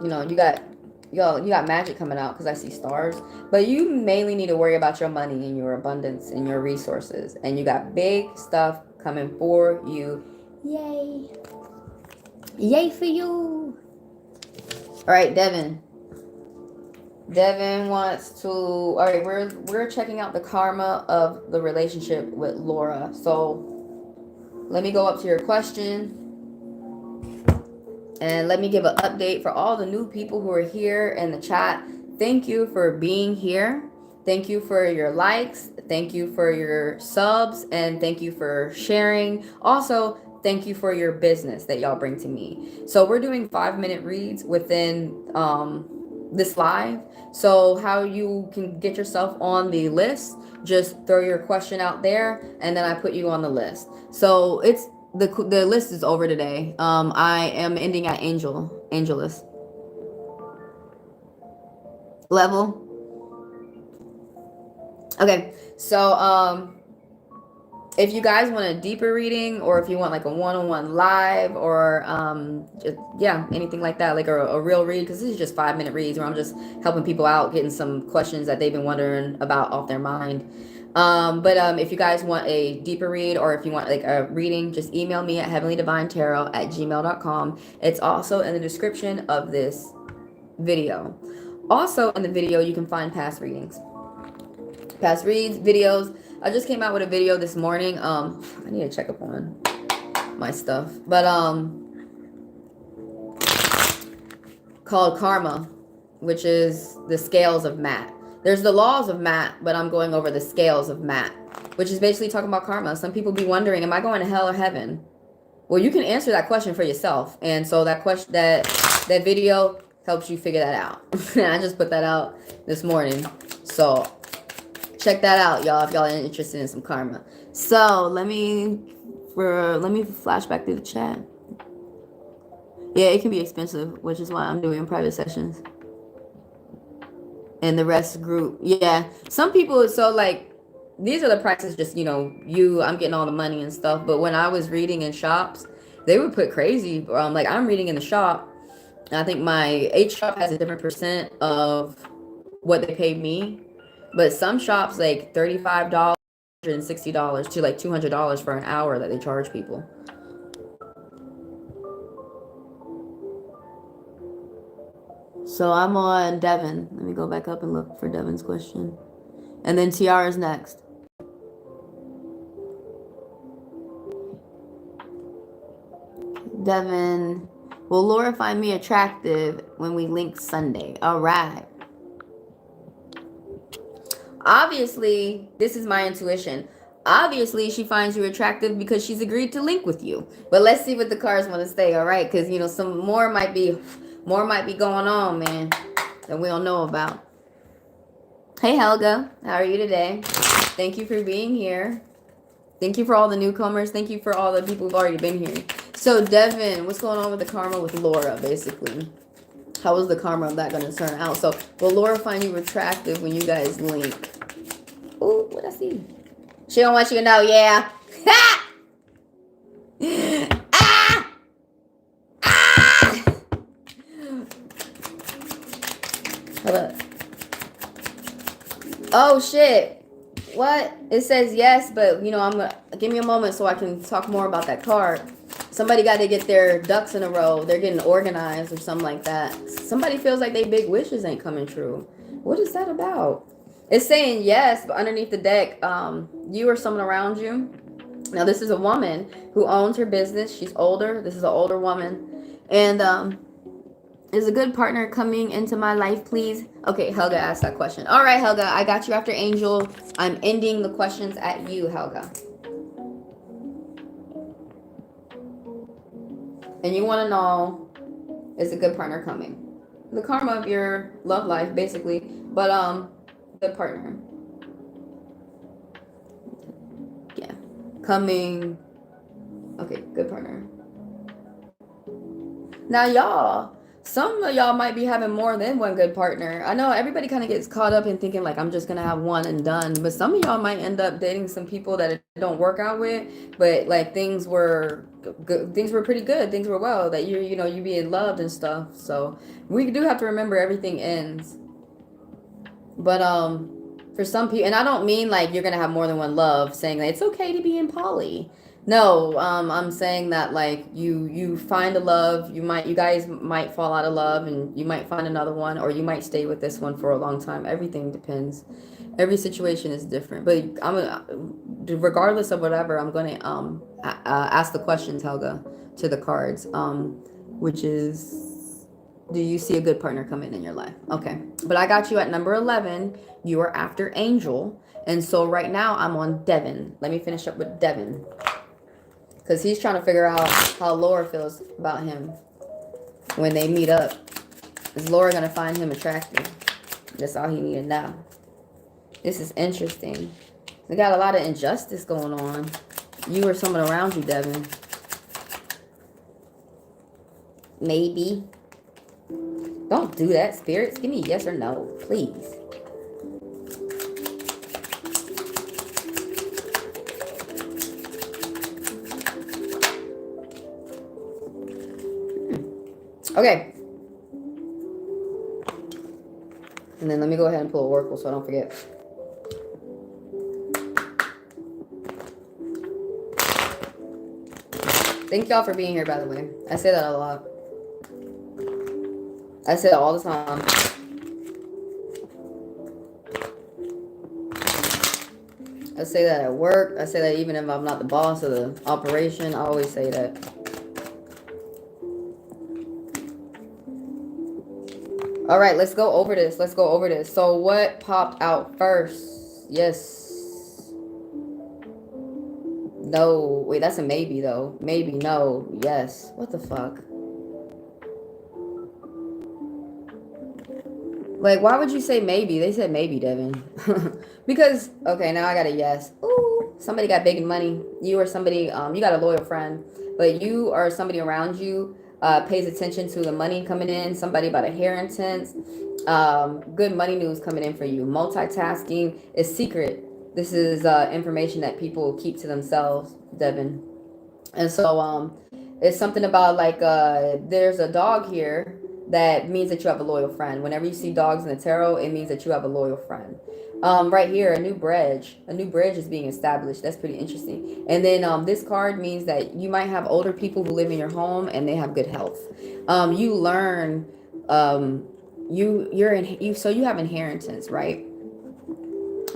you got magic coming out, because I see stars. But you mainly need to worry about your money and your abundance and your resources. And you got big stuff coming for you. Yay. Yay for you. All right, Devin. Devin wants to, all right, we're checking out the karma of the relationship with Laura. So let me go up to your question, and let me give an update for all the new people who are here in the chat. Thank you for being here. Thank you for your likes. Thank you for your subs, and thank you for sharing. Also, thank you for your business that y'all bring to me. So we're doing 5-minute reads within this live. So how you can get yourself on the list, just throw your question out there and then I put you on the list. So it's the list is over today. I am ending at Angelus level. Okay, so if you guys want a deeper reading, or if you want like a one-on-one live, or just, yeah, anything like that, like a real read, because this is just 5-minute reads where I'm just helping people out, getting some questions that they've been wondering about off their mind. But if you guys want a deeper read, or if you want like a reading, just email me at HeavenlyDivineTaro@gmail.com. It's also in the description of this video. Also in the video, you can find past readings, past reads, videos. I just came out with a video this morning. I need to check up on my stuff, but called Karma, which is the scales of Matt. There's the laws of Matt, but I'm going over the scales of Matt, which is basically talking about karma. Some people be wondering, am I going to hell or heaven? Well, you can answer that question for yourself. And so that question, that video helps you figure that out. I just put that out this morning. So check that out, y'all, if y'all are interested in some karma. So let me flash back through the chat. Yeah, it can be expensive, which is why I'm doing private sessions. And the rest group. Yeah. Some people, so like, these are the prices, just, you know, I'm getting all the money and stuff. But when I was reading in shops, they would put crazy. Like, I'm reading in the shop. And I think my H shop has a different percent of what they pay me. But some shops, like $35 and $60 to like $200 for an hour that they charge people. So I'm on Devin. Let me go back up and look for Devin's question. And then Tiara's next. Devin, will Laura find me attractive when we link Sunday? All right. Obviously, this is my intuition. Obviously, she finds you attractive because she's agreed to link with you. But let's see what the cards want to say, all right? Because, you know, some more might be going on, man, that we don't know about. Hey, Helga. How are you today? Thank you for being here. Thank you for all the newcomers. Thank you for all the people who've already been here. So, Devin, what's going on with the karma with Laura, basically? How is the karma of that going to turn out? So, will Laura find you attractive when you guys link? Ooh, what I see? She don't want you to know, yeah. Ha! Ah! Ah! Hold up. Oh, shit. What? It says yes, but, you know, I'm going to... Give me a moment so I can talk more about that card. Somebody got to get their ducks in a row. They're getting organized or something like that. Somebody feels like their big wishes ain't coming true. What is that about? It's saying yes, but underneath the deck, you or someone around you. Now, this is a woman who owns her business. She's older. This is an older woman. And is a good partner coming into my life, please? Okay, Helga asked that question. All right, Helga, I got you after Angel. I'm ending the questions at you, Helga. And you want to know, is a good partner coming? The karma of your love life, basically. But, good partner. Yeah. Coming. Okay, good partner. Now, y'all, some of y'all might be having more than one good partner. I know everybody kind of gets caught up in thinking like I'm just gonna have one and done, but some of y'all might end up dating some people that it don't work out with, but like things were good, things were pretty good, things were well, that you know you being loved and stuff. So we do have to remember everything ends. But for some people, and I don't mean like you're gonna have more than one love, saying that it's okay to be in poly. No, I'm saying that like you find a love, you guys might fall out of love and you might find another one, or you might stay with this one for a long time. Everything depends. Every situation is different. But regardless of whatever, I'm gonna ask the questions, Helga, to the cards, which is, do you see a good partner coming in your life? Okay, but I got you at number 11. You are after Angel, and so right now I'm on Devin. Let me finish up with Devin. Because he's trying to figure out how Laura feels about him when they meet up. Is Laura going to find him attractive? That's all he needed now. This is interesting. We got a lot of injustice going on. You or someone around you, Devin. Maybe. Don't do that, spirits. Give me a yes or no, please. Okay. And then let me go ahead and pull Oracle so I don't forget. Thank y'all for being here, by the way. I say that a lot. I say that all the time. I say that at work. I say that even if I'm not the boss of the operation. I always say that. All right, let's go over this. Let's go over this. So what popped out first? Yes. No. Wait, that's a maybe, though. Maybe, no. Yes. What the fuck? Like, why would you say maybe? They said maybe, Devin. Because, okay, now I got a yes. Ooh, somebody got big money. You or somebody, you got a loyal friend. But you or somebody around you pays attention to the money coming in. Somebody about inheritance. Good money news coming in for you. Multitasking is secret. This is information that people keep to themselves, Devin. And so it's something about like there's a dog here that means that you have a loyal friend. Whenever you see dogs in the tarot, it means that you have a loyal friend. Right here, a new bridge is being established. That's pretty interesting. And then this card means that you might have older people who live in your home and they have good health. You learn, so you have inheritance, right?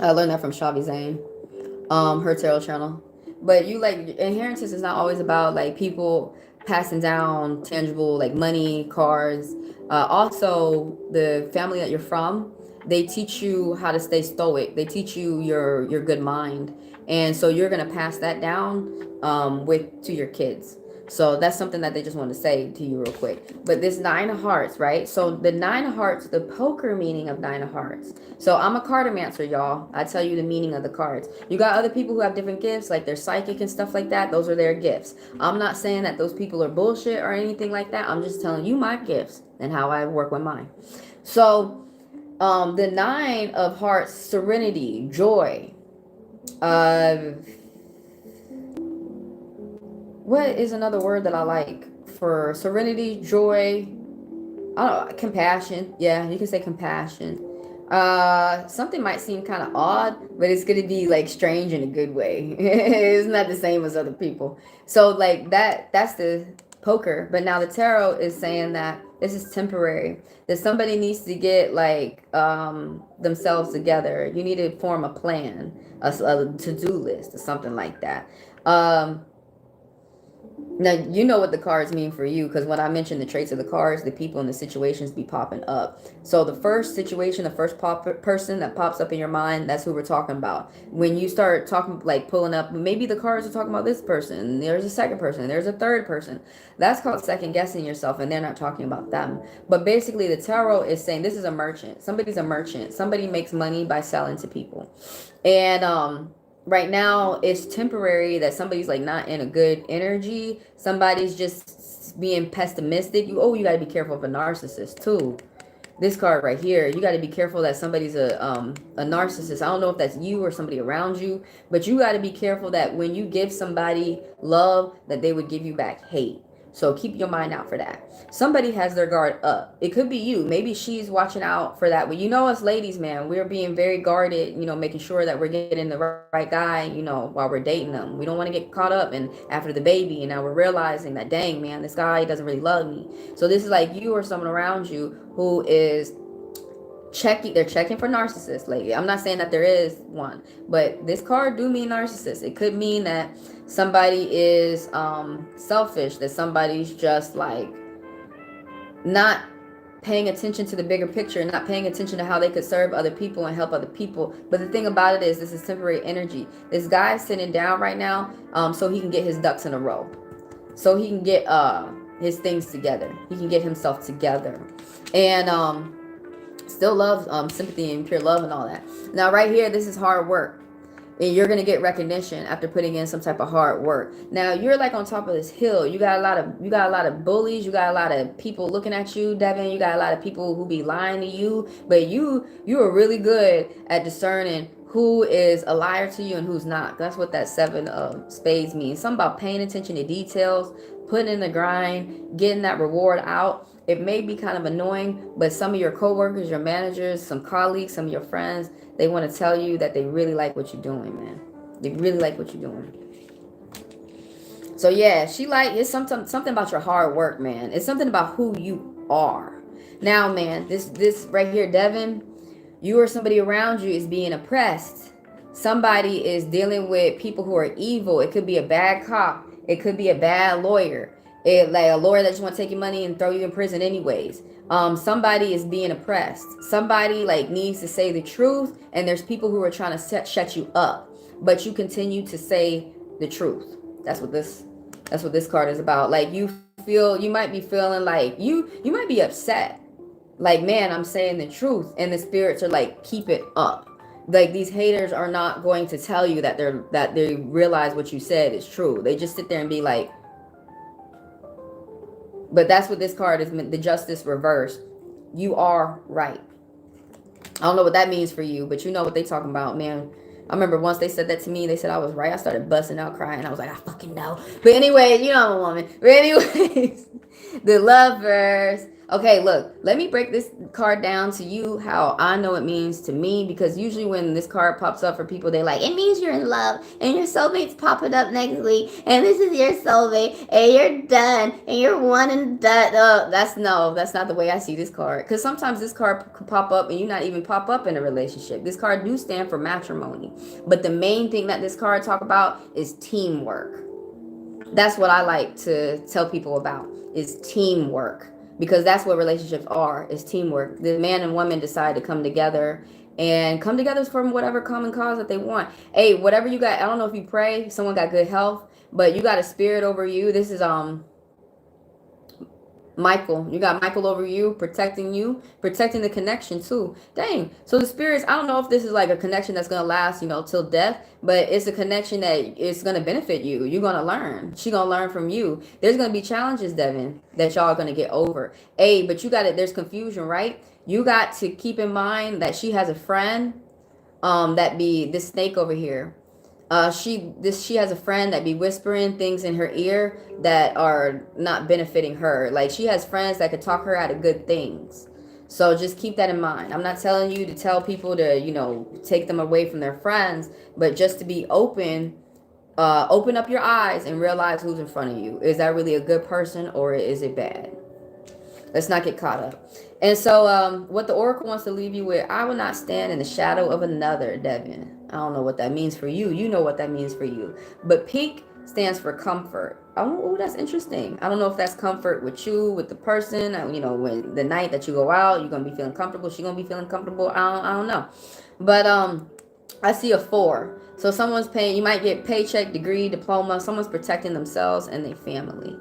I learned that from Shavi Zane, her tarot channel. But you like inheritance is not always about like people passing down tangible like money, cars. Also, the family that you're from, they teach you how to stay stoic. They teach you your good mind, and so you're gonna pass that down to your kids. So that's something that they just want to say to you real quick. But this 9 of hearts, right? So the 9 of hearts, the poker meaning of 9 of hearts. So I'm a cartomancer, y'all. I tell you the meaning of the cards. You got other people who have different gifts, like they're psychic and stuff like that. Those are their gifts. I'm not saying that those people are bullshit or anything like that. I'm just telling you my gifts and how I work with mine. So the 9 of hearts, serenity, joy. What is another word that I like for serenity, joy? I don't know, compassion. Yeah, you can say compassion. Something might seem kind of odd, but it's gonna be like strange in a good way. It's not the same as other people. So like that's the poker. But now the tarot is saying that this is temporary. That somebody needs to get like themselves together. You need to form a plan, a to-do list or something like that. Now, you know what the cards mean for you, because when I mention the traits of the cards, the people and the situations be popping up. So the first situation, the first person that pops up in your mind, that's who we're talking about. When you start talking, like pulling up, maybe the cards are talking about this person, there's a second person, there's a third person. That's called second guessing yourself, and they're not talking about them. But basically, the tarot is saying this is a merchant. Somebody's a merchant. Somebody makes money by selling to people. And right now it's temporary that somebody's like not in a good energy. Somebody's just being pessimistic. You got to be careful of a narcissist too. This card right here, you got to be careful that somebody's a narcissist. I don't know if that's you or somebody around you, but you got to be careful that when you give somebody love, that they would give you back hate. So keep your mind out for that. Somebody has their guard up. It could be you. Maybe she's watching out for that. But you know us ladies, man, we're being very guarded, making sure that we're getting the right guy, while we're dating them. We don't want to get caught up and after the baby. And now we're realizing that, dang, man, this guy doesn't really love me. So this is like you or someone around you who is they're checking for narcissists lately. I'm not saying that there is one, but this card do mean narcissist. It could mean that somebody is selfish, that somebody's just like not paying attention to the bigger picture and not paying attention to how they could serve other people and help other people. But the thing about it is, this is temporary energy. This guy is sitting down right now, so he can get his ducks in a row, so he can get his things together. He can get himself together, and still love sympathy and pure love and all that. Now right here, this is hard work. And you're gonna get recognition after putting in some type of hard work. Now you're like on top of this hill. You got a lot of bullies. You got a lot of people looking at you, Devin. You got a lot of people who be lying to you. But you are really good at discerning who is a liar to you and who's not. That's what that 7 of spades means. Something about paying attention to details, putting in the grind, getting that reward out. It may be kind of annoying, but some of your coworkers, your managers, some colleagues, some of your friends, they want to tell you that they really like what you're doing, man. They really like what you're doing. So yeah, it's something about your hard work, man. It's something about who you are. Now, man, this right here, Devin, you or somebody around you is being oppressed. Somebody is dealing with people who are evil. It could be a bad cop. It could be a bad lawyer. Like a lawyer that just want to take your money and throw you in prison anyways. Somebody is being oppressed. Somebody like needs to say the truth, and there's people who are trying to shut you up, but you continue to say the truth. That's what this card is about. Like you might be feeling like you might be upset. Like, man, I'm saying the truth, and the spirits are like, keep it up. Like these haters are not going to tell you that they realize what you said is true. They just sit there and be like. But that's what this card is, the justice reverse. You are right. I don't know what that means for you, but you know what they talking about, man. I remember once they said that to me, they said I was right. I started busting out crying. I was like, I fucking know. But anyway, you know I'm a woman. But anyways, the Lovers. Okay, look, let me break this card down to you how I know it means to me, because usually when this card pops up for people, they're like, it means you're in love and your soulmate's popping up next week and this is your soulmate and you're done and you're one and done. That's not the way I see this card, because sometimes this card could pop up and you not even pop up in a relationship. This card do stand for matrimony, but the main thing that this card talk about is teamwork. That's what I like to tell people about, is teamwork. Because that's what relationships are, is teamwork. The man and woman decide to come together from whatever common cause that they want. Hey, whatever you got, I don't know if you pray, someone got good health, but you got a spirit over you. This is Michael. You got Michael over you, protecting the connection too. Dang. So the spirits, I don't know if this is like a connection that's gonna last, till death, but it's a connection that is gonna benefit you. You're gonna learn. She gonna learn from you. There's gonna be challenges, Devin, that y'all are gonna get over. Hey, but you got it. There's confusion, right? You got to keep in mind that she has a friend, that be this snake over here. She has a friend that be whispering things in her ear that are not benefiting her. Like, she has friends that could talk her out of good things. So just keep that in mind. I'm not telling you to tell people to, take them away from their friends, but just to be open up your eyes and realize who's in front of you. Is that really a good person or is it bad? Let's not get caught up. And so what the Oracle wants to leave you with, I will not stand in the shadow of another, Devin. I don't know what that means for you. You know what that means for you. But pink stands for comfort. Oh, that's interesting. I don't know if that's comfort with you, with the person. When the night that you go out, you're going to be feeling comfortable. She's going to be feeling comfortable. I don't know. But I see a 4. So someone's paying, you might get paycheck, degree, diploma. Someone's protecting themselves and their family.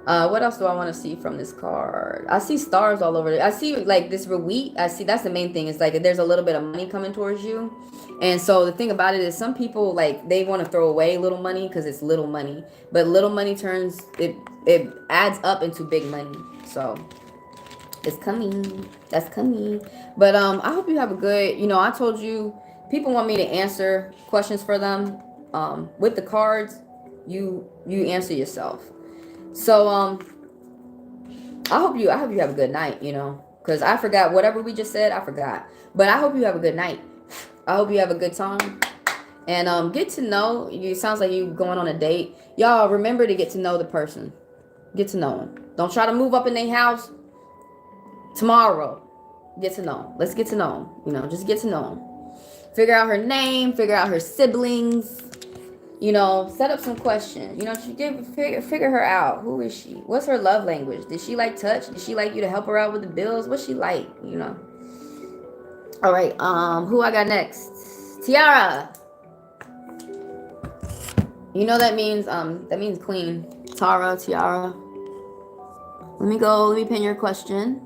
What else do I want to see from this card? I see stars all over it. I see like this wheat. I see that's the main thing. It's like there's a little bit of money coming towards you. And so the thing about it is some people like they want to throw away little money because it's little money. But little money it adds up into big money. So it's coming. That's coming. But I hope you have a good, I told you people want me to answer questions for them. With the cards, you answer yourself. So I hope you have a good night, because I forgot whatever we just said. I forgot, but I hope you have a good night. I hope you have a good time and get to know you. Sounds like you going on a date. Y'all remember to get to know the person. Get to know them. Don't try to move up in their house tomorrow. Get to know them. Let's get to know them. Just get to know them. Figure out her name. Figure out her siblings. you know, set up some questions. You know, figure her out. Who is she? What's her love language? Did she like touch? Did she like you to help her out with the bills? What's she like? You know. All right. Who I got next? Tiara. You know that means queen. Tara, Tiara. Let me go. Let me pin your question.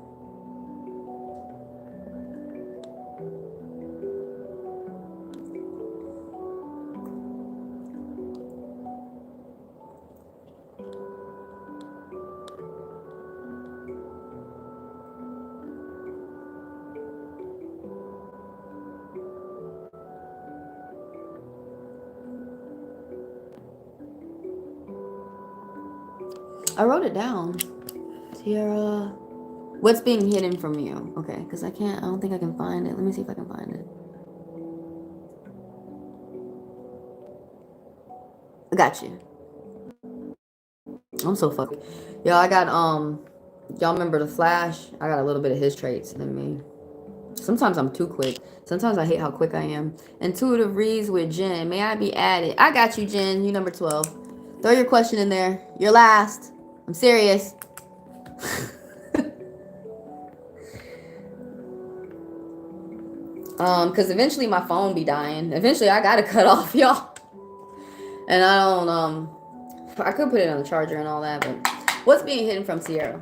I wrote it down. Tiara. What's being hidden from you? Okay, because I don't think I can find it. Let me see if I can find it. I got you. I'm so fucked. Yo, I got, y'all remember the Flash? I got a little bit of his traits in me. Sometimes I'm too quick. Sometimes I hate how quick I am. Intuitive reads with Jen. May I be added? I got you, Jen. You number 12. Throw your question in there. You're last. I'm serious. Because eventually my phone be dying. Eventually I gotta cut off, y'all. And I don't, I could put it on the charger and all that, but what's being hidden from Tiara?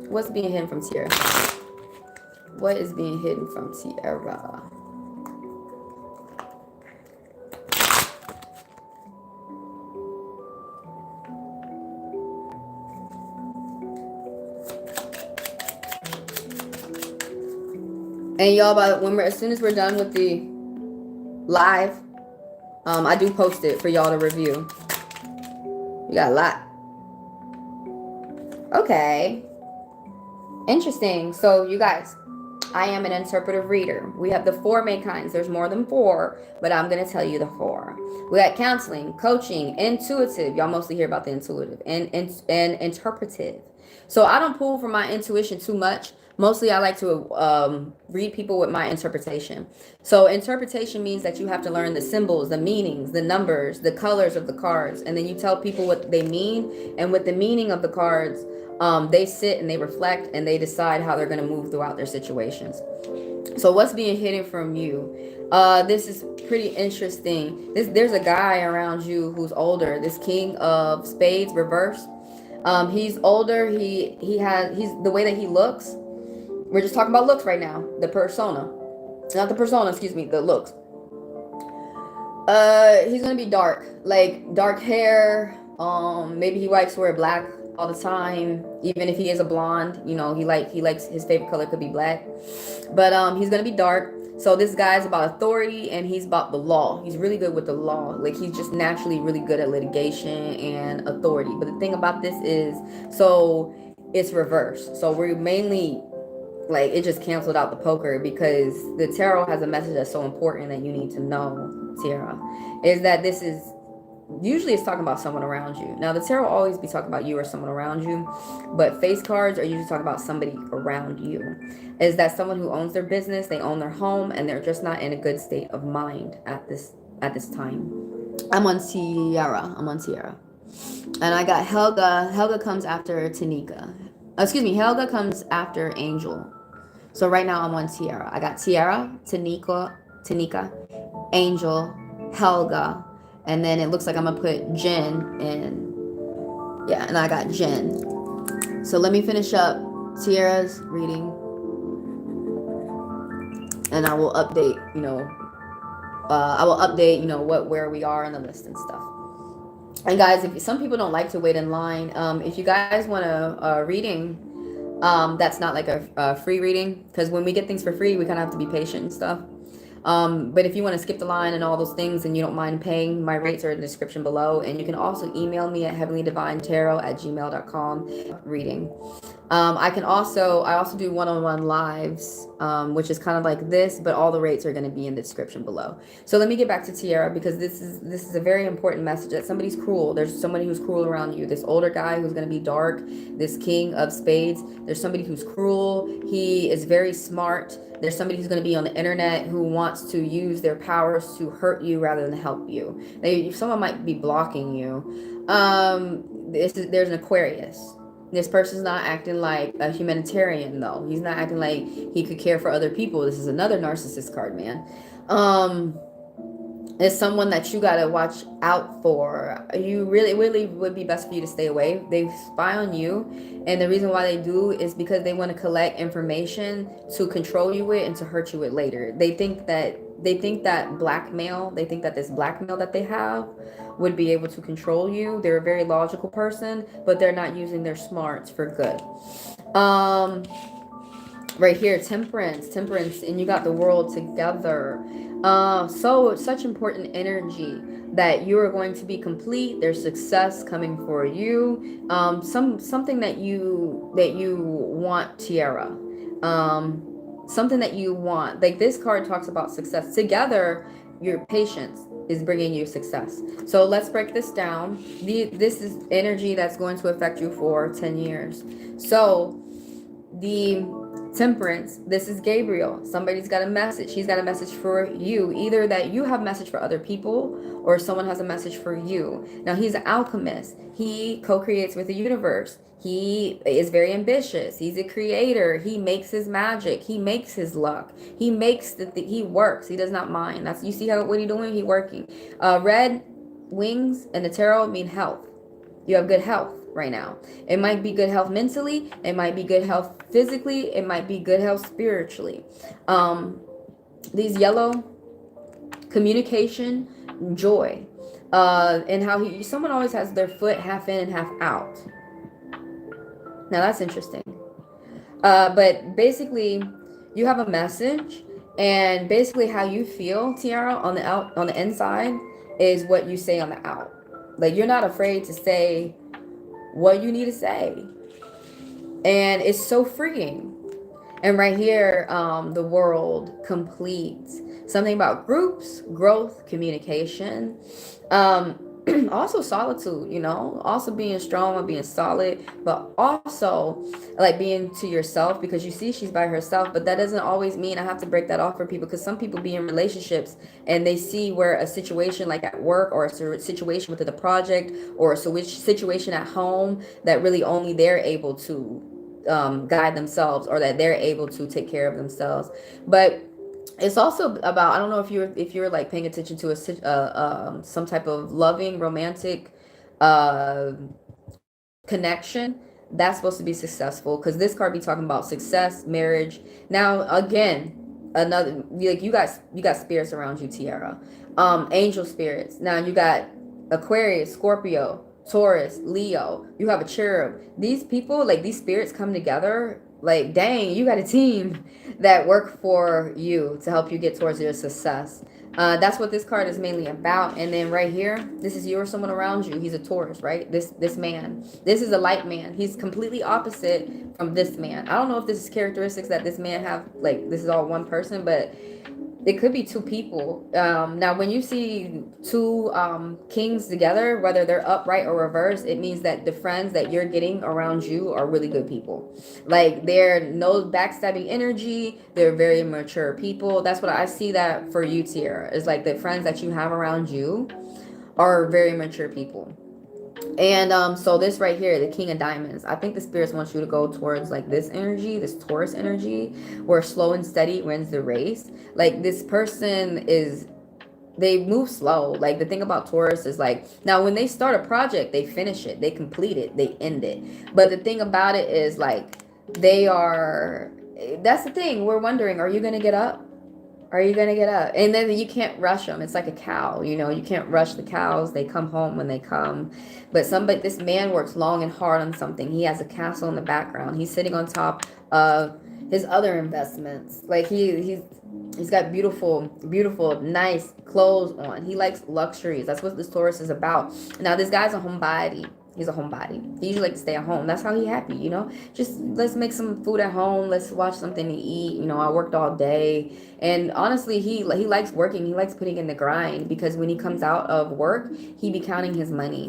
What's being hidden from Tiara? What is being hidden from Tiara? And y'all, as soon as we're done with the live, I do post it for y'all to review. You got a lot. Okay. Interesting. So you guys, I am an interpretive reader. We have the 4 main kinds. There's more than 4, but I'm going to tell you the 4. We got counseling, coaching, intuitive. Y'all mostly hear about the intuitive and interpretive. So I don't pull from my intuition too much. Mostly I like to read people with my interpretation. So interpretation means that you have to learn the symbols, the meanings, the numbers, the colors of the cards. And then you tell people what they mean. And with the meaning of the cards, they sit and they reflect and they decide how they're going to move throughout their situations. So what's being hidden from you? This is pretty interesting. There's a guy around you who's older. This King of Spades reversed. He's older. He's the way that he looks. We're just talking about looks right now. The persona. Not the persona, excuse me, the looks. He's gonna be dark. Like dark hair. Maybe he likes to wear black all the time. Even if he is a blonde, you know, he likes his favorite color could be black. But he's gonna be dark. So this guy's about authority and he's about the law. He's really good with the law. Like he's just naturally really good at litigation and authority. But the thing about this is, so it's reversed. So we're mainly like, it just canceled out the poker because the tarot has a message that's so important that you need to know, Tiara, is that this is usually it's talking about someone around you. Now the tarot will always be talking about you or someone around you, but face cards are usually talking about somebody around you. Is that someone who owns their business, they own their home, and they're just not in a good state of mind at this time. I'm on Tiara. And I got Helga. Helga comes after Tanika. Excuse me, Helga comes after Angel. So right now I'm on Tiara. I got Tiara, Tanika, Angel, Helga, and then it looks like I'm gonna put Jen in. Yeah, and I got Jen. So let me finish up Tiara's reading, and I will update. Where we are in the list and stuff. And guys, if some people don't like to wait in line, if you guys want a reading, that's not like a free reading, because when we get things for free, we kind of have to be patient and stuff. But if you want to skip the line and all those things and you don't mind paying, my rates are in the description below. And you can also email me at HeavenlyDivineTaro@gmail.com reading. I also do one-on-one lives, which is kind of like this, but all the rates are going to be in the description below. So let me get back to Tiara, because this is a very important message that somebody's cruel. There's somebody who's cruel around you. This older guy who's going to be dark, this king of spades. There's somebody who's cruel. He is very smart. There's somebody who's going to be on the internet who wants to use their powers to hurt you rather than help you. Someone might be blocking you. There's an Aquarius. This person's not acting like a humanitarian, though. He's not acting like he could care for other people. This is another narcissist card, man. It's someone that you gotta watch out for. You really would be best for you to stay away. They spy on you, and the reason why they do is because they want to collect information to control you with and to hurt you with later. They think that blackmail. They think that this blackmail that they have would be able to control you. They're a very logical person, but they're not using their smarts for good. Right here, temperance, and you got the world together. So such important energy that you are going to be complete. There's success coming for you. Something that you want, Tiara. Something that you want. Like this card talks about success. Together, your patience is bringing you success. So let's break this down. This is energy that's going to affect you for 10 years. So the temperance, this is Gabriel. Somebody's got a message. He's got a message for you. Either that you have a message for other people or someone has a message for you. Now he's an alchemist. He co-creates with the universe. He is very ambitious. He's a creator. He makes his magic. He makes his luck. He makes he works. He does not mind. That's, you see what he's doing? He working. Red wings and the tarot mean health. You have good health right now. It might be good health mentally. It might be good health physically. It might be good health spiritually. These yellow, communication, joy, and how someone always has their foot half in and half out. Now that's interesting. But basically, you have a message, and basically how you feel, Tiara, on the inside is what you say on the out. Like you're not afraid to say what you need to say, and it's so freeing. And right here, the world completes. Something about groups, growth, communication, also solitude, you know, also being strong and being solid, but also like being to yourself, because you see she's by herself, but that doesn't always mean I have to break that off for people, because some people be in relationships and they see where a situation like at work or a situation within the project or a situation at home that really only they're able to guide themselves, or that they're able to take care of themselves. But it's also about, I don't know if you're like paying attention to some type of loving romantic connection that's supposed to be successful, because this card be talking about success, marriage. Now again, another, like you got spirits around you, Tiara. Angel spirits. Now you got Aquarius, Scorpio, Taurus, Leo. You have a cherub. These people, like these spirits come together. Like, dang, you got a team that work for you to help you get towards your success. That's what this card is mainly about. And then right here, this is you or someone around you. He's a Taurus, right? This man. This is a light man. He's completely opposite from this man. I don't know if this is characteristics that this man have, like this is all one person, but it could be two people. Now, when you see two kings together, whether they're upright or reversed, it means that the friends that you're getting around you are really good people. Like, they're no backstabbing energy. They're very mature people. That's what I see that for you, Tiara. Is like the friends that you have around you are very mature people. And so this right here, the King of Diamonds, I think the spirits want you to go towards like this energy, this Taurus energy, where slow and steady wins the race. Like this person they move slow. Like the thing about Taurus is like, now when they start a project, they finish it, they complete it, they end it. But the thing about it is like, that's the thing. We're wondering, are you going to get up? Are you going to get up? And then you can't rush them. It's like a cow, you know, you can't rush the cows. They come home when they come. But this man works long and hard on something. He has a castle in the background. He's sitting on top of his other investments. Like he's got beautiful, nice clothes on. He likes luxuries. That's what this Taurus is about. Now, this guy's a homebody. He's a homebody. He usually like to stay at home. That's how he happy, you know. Just let's make some food at home. Let's watch something to eat. You know, I worked all day, and honestly, he likes working. He likes putting in the grind because when he comes out of work, he be counting his money,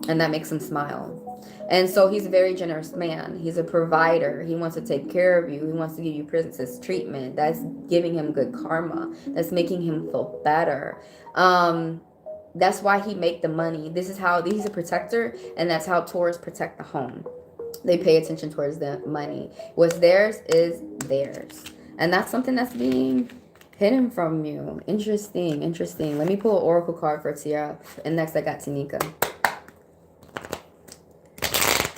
and that makes him smile. And so he's a very generous man. He's a provider. He wants to take care of you. He wants to give you princess treatment. That's giving him good karma. That's making him feel better. That's why he make the money. This is how he's a protector, and that's how Taurus protect the home. They pay attention towards the money. What's theirs is theirs. And that's something that's being hidden from you. Interesting, interesting. Let me pull an oracle card for Tiara. And next I got Tanika.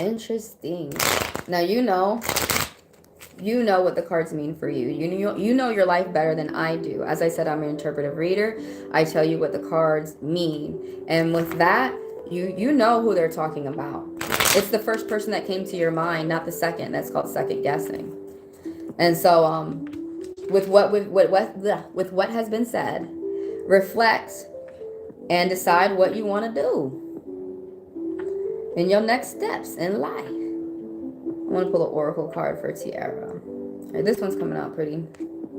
Interesting. Now you know what the cards mean for you. You know your life better than I do. As I said, I'm an interpretive reader. I tell you what the cards mean. And with that, you know who they're talking about. It's the first person that came to your mind, not the second. That's called second guessing. And so with what has been said, reflect and decide what you want to do in your next steps in life. I want to pull an oracle card for Tiara. Right, this one's coming out pretty.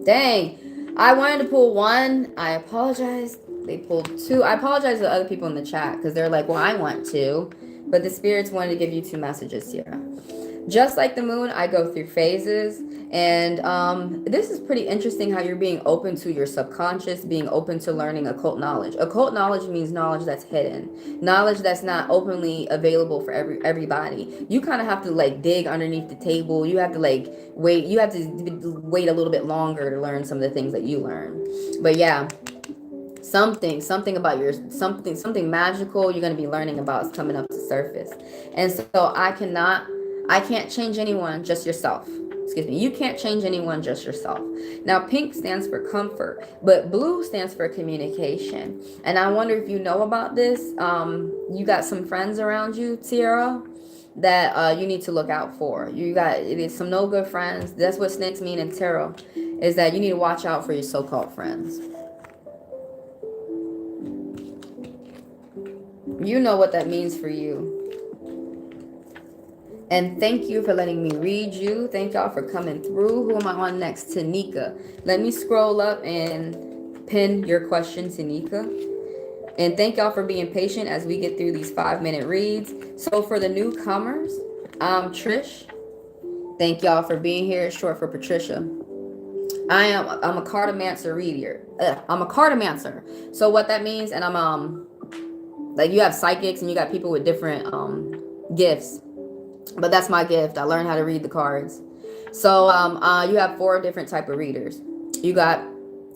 Dang. I wanted to pull one. I apologize. They pulled two. I apologize to other people in the chat because they're like, well, I want two. But the spirits wanted to give you two messages, Tiara. Just like the moon, I go through phases. And this is pretty interesting how you're being open to your subconscious, being open to learning occult knowledge. Occult knowledge means knowledge that's hidden, knowledge that's not openly available for everybody. You kind of have to like dig underneath the table. You have to like wait. You have to wait a little bit longer to learn some of the things that you learn. But yeah, something about your something magical you're going to be learning about is coming up to surface. And so I can't change anyone, just yourself. Excuse me. You can't change anyone, just yourself. Now, pink stands for comfort, but blue stands for communication. And I wonder if you know about this. You got some friends around you, Tiara, that you need to look out for. You got some no good friends. That's what snakes mean in tarot, is that you need to watch out for your so-called friends. You know what that means for you. And thank you for letting me read you. Thank y'all for coming through. Who am I on next? Tanika. Let me scroll up and pin your question, Tanika. And thank y'all for being patient as we get through these 5-minute reads. So for the newcomers, I'm Trish. Thank y'all for being here. It's short for Patricia. I'm a Cartomancer reader. I'm a Cartomancer. So what that means, and I'm like you have psychics and you got people with different gifts. But that's my gift. I learned how to read the cards. So you have 4 different type of readers. You got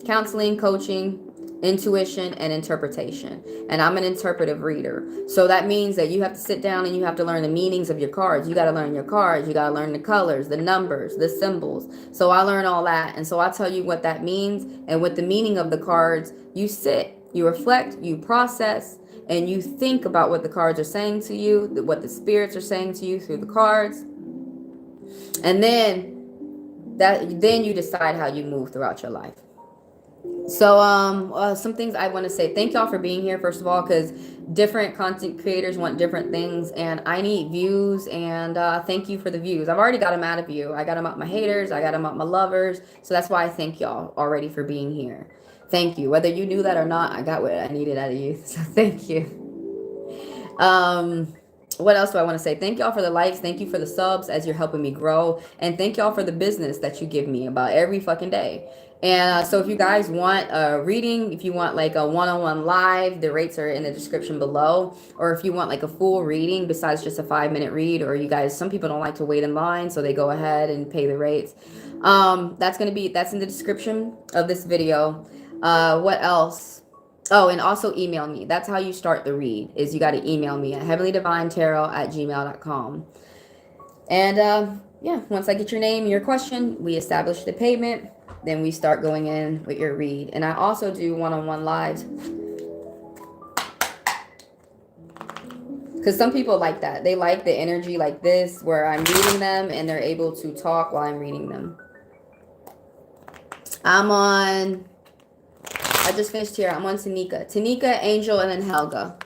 counseling, coaching, intuition, and interpretation. And I'm an interpretive reader. So that means that you have to sit down and you have to learn the meanings of your cards. You got to learn your cards. You got to learn the colors, the numbers, the symbols. So I learn all that. And so I tell you what that means. And with the meaning of the cards, you sit, you reflect, you process, and you think about what the cards are saying to you, what the spirits are saying to you through the cards. And then you decide how you move throughout your life. So some things I want to say. Thank y'all for being here, first of all, because different content creators want different things, and I need views, and thank you for the views. I've already got them out of you. I got them out my haters. I got them out my lovers. So that's why I thank y'all already for being here. Thank you. Whether you knew that or not, I got what I needed out of you. So thank you. What else do I want to say? Thank y'all for the likes. Thank you for the subs as you're helping me grow. And thank y'all for the business that you give me about every fucking day. And so if you guys want a reading, if you want like a one-on-one live, the rates are in the description below. Or if you want like a full reading besides just a 5-minute read, or you guys, some people don't like to wait in line, so they go ahead and pay the rates. That's in the description of this video. What else? Oh, and also email me. That's how you start the read, is you got to email me at HeavenlyDivineTaro@gmail.com. And yeah, once I get your name and your question, we establish the payment. Then we start going in with your read. And I also do one-on-one lives. Because some people like that. They like the energy like this, where I'm reading them and they're able to talk while I'm reading them. I just finished here. I'm on Tanika. Tanika, Angel, and then Helga.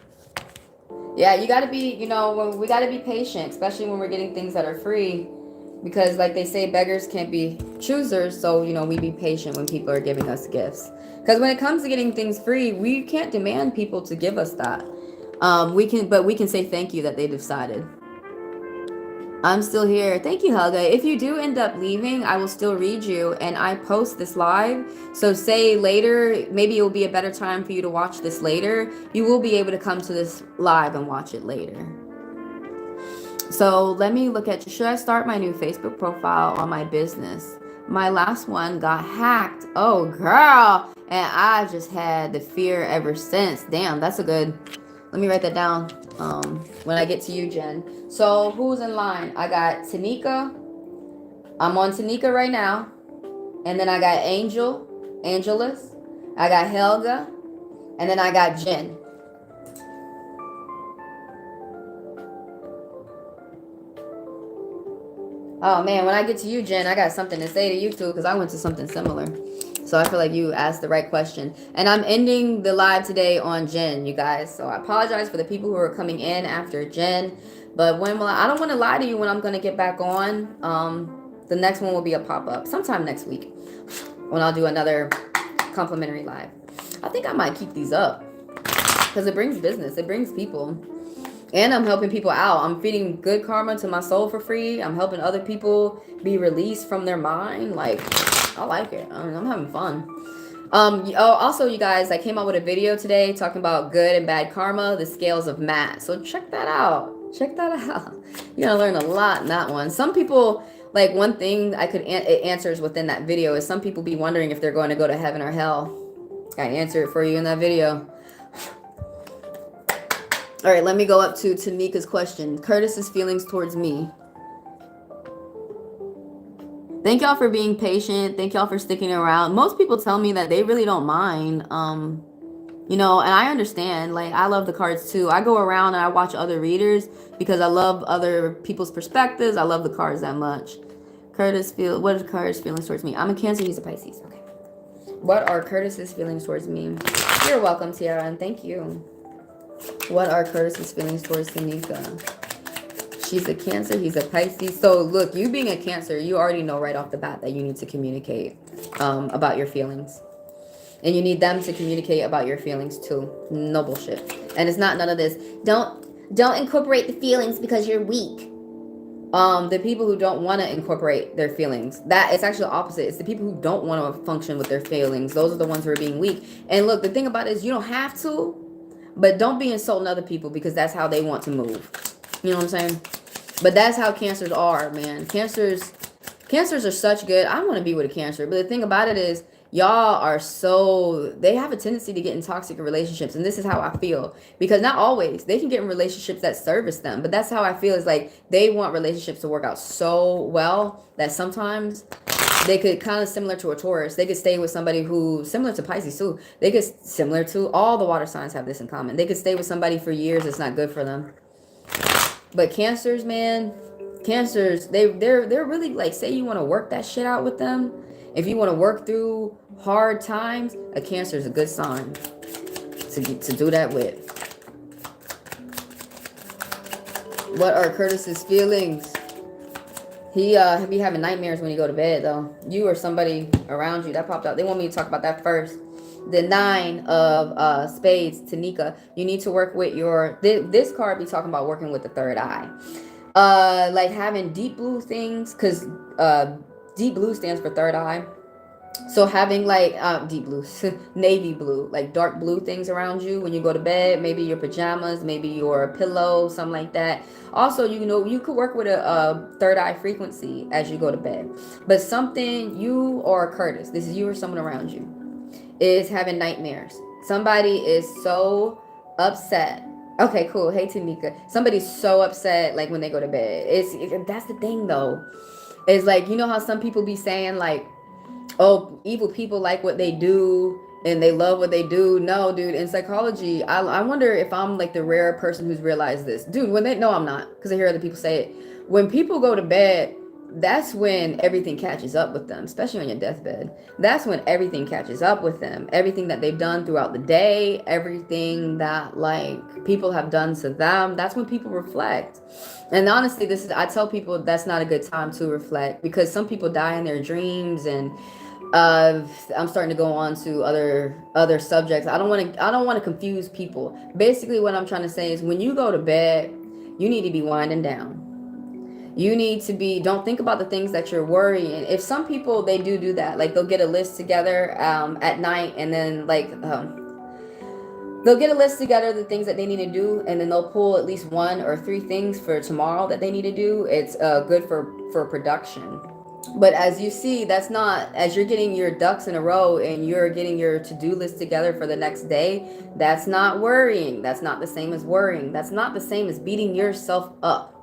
Yeah, you got to be, you know, we got to be patient, especially when we're getting things that are free. Because like they say, beggars can't be choosers. So, you know, we be patient when people are giving us gifts. Because when it comes to getting things free, we can't demand people to give us that. But we can say thank you that they decided. I'm still here. Thank you, Helga. If you do end up leaving, I will still read you, and I post this live. So say later, maybe it will be a better time for you to watch this later. You will be able to come to this live and watch it later. So let me look at, should I start my new Facebook profile on my business? My last one got hacked. Oh, girl. And I just had the fear ever since. Damn, that's a good, let me write that down when I get to you, Jen. So who's in line? I got Tanika. I'm on Tanika right now. And then I got Angelus. I got Helga. And then I got Jen. Oh man, when I get to you, Jen, I got something to say to you too, because I went to something similar. So I feel like you asked the right question. And I'm ending the live today on Jen, you guys. So I apologize for the people who are coming in after Jen. But when will I don't want to lie to you when I'm going to get back on. The next one will be a pop-up sometime next week when I'll do another complimentary live. I think I might keep these up because it brings business. It brings people. And I'm helping people out. I'm feeding good karma to my soul for free. I'm helping other people be released from their mind. Like, I like it. I'm having fun. Also, you guys, I came out with a video today talking about good and bad karma, the scales of Matt. So check that out. Check that out. You're going to learn a lot in that one. Some people, like one thing it answers within that video is some people be wondering if they're going to go to heaven or hell. I answer it for you in that video. All right, let me go up to Tanika's question. Curtis's feelings towards me. Thank y'all for being patient. Thank y'all for sticking around. Most people tell me that they really don't mind. You know, and I understand. Like, I love the cards too. I go around and I watch other readers because I love other people's perspectives. I love the cards that much. What are Curtis' feelings towards me? I'm a Cancer, he's a Pisces. Okay. What are Curtis's feelings towards me? You're welcome, Tiara, and thank you. What are Curtis's feelings towards Tanika? She's a Cancer, he's a Pisces. So look, you being a Cancer, you already know right off the bat that you need to communicate about your feelings. And you need them to communicate about your feelings too. No bullshit. And it's not none of this. Don't incorporate the feelings because you're weak. The people who don't want to incorporate their feelings, that it's actually the opposite. It's the people who don't want to function with their feelings. Those are the ones who are being weak. And look, the thing about it is you don't have to. But don't be insulting other people because that's how they want to move. You know what I'm saying? But that's how Cancers are, man. Cancers are such good. I want to be with a Cancer. But the thing about it is, y'all are they have a tendency to get in toxic relationships. And this is how I feel. Because not always. They can get in relationships that service them. But that's how I feel. Is like they want relationships to work out so well that sometimes they could, kind of similar to a Taurus, they could stay with somebody who, similar to Pisces too, they could, similar to all the water signs have this in common. They could stay with somebody for years. It's not good for them. But Cancers, man, Cancers, they're really like, say you want to work that shit out with them. If you want to work through hard times, a Cancer is a good sign to do that with. What are Curtis's feelings? He be having nightmares when you go to bed, though. You or somebody around you. That popped out. They want me to talk about that first. The 9 of spades, Tanika. You need to work with your... This card be talking about working with the third eye. Like having deep blue things, because deep blue stands for third eye. So having like deep blue, navy blue, like dark blue things around you when you go to bed, maybe your pajamas, maybe your pillow, something like that. Also, you know, you could work with a third eye frequency as you go to bed. But something, you or Curtis, this is you or someone around you, is having nightmares. Somebody is so upset. Okay, cool. Hey, Tanika. Somebody's so upset like when they go to bed. That's the thing though. It's like, you know how some people be saying like, oh, evil people like what they do and they love what they do. No, dude, in psychology, I wonder if I'm like the rare person who's realized this. Dude, when they... No, I'm not, because I hear other people say it. When people go to bed, that's when everything catches up with them, especially on your deathbed. That's when everything catches up with them. Everything that they've done throughout the day, everything that like people have done to them, that's when people reflect. And honestly, I tell people that's not a good time to reflect, because some people die in their dreams. And I'm starting to go on to other subjects. I don't want to confuse people. Basically what I'm trying to say is, when you go to bed, you need to be winding down. You need to be, don't think about the things that you're worrying. If some people, they do that, like they'll get a list together at night, and then like they'll get a list together, the things that they need to do, and then they'll pull at least 1 or 3 things for tomorrow that they need to do. It's good for production. But as you see, that's not, as you're getting your ducks in a row and you're getting your to-do list together for the next day, that's not worrying. That's not the same as worrying. That's not the same as beating yourself up.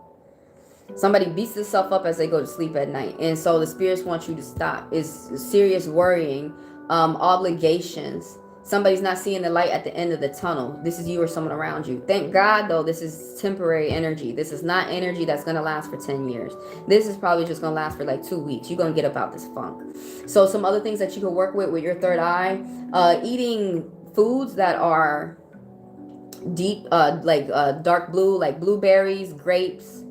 Somebody beats themselves up as they go to sleep at night, and so the spirits want you to stop. It's serious worrying, obligations. Somebody's not seeing the light at the end of the tunnel. This is you or someone around you. Thank God, though, this is temporary energy. This is not energy that's going to last for 10 years. This is probably just going to last for like 2 weeks. You're going to get up out this funk. So some other things that you can work with your third eye, eating foods that are deep, dark blue, like blueberries, grapes,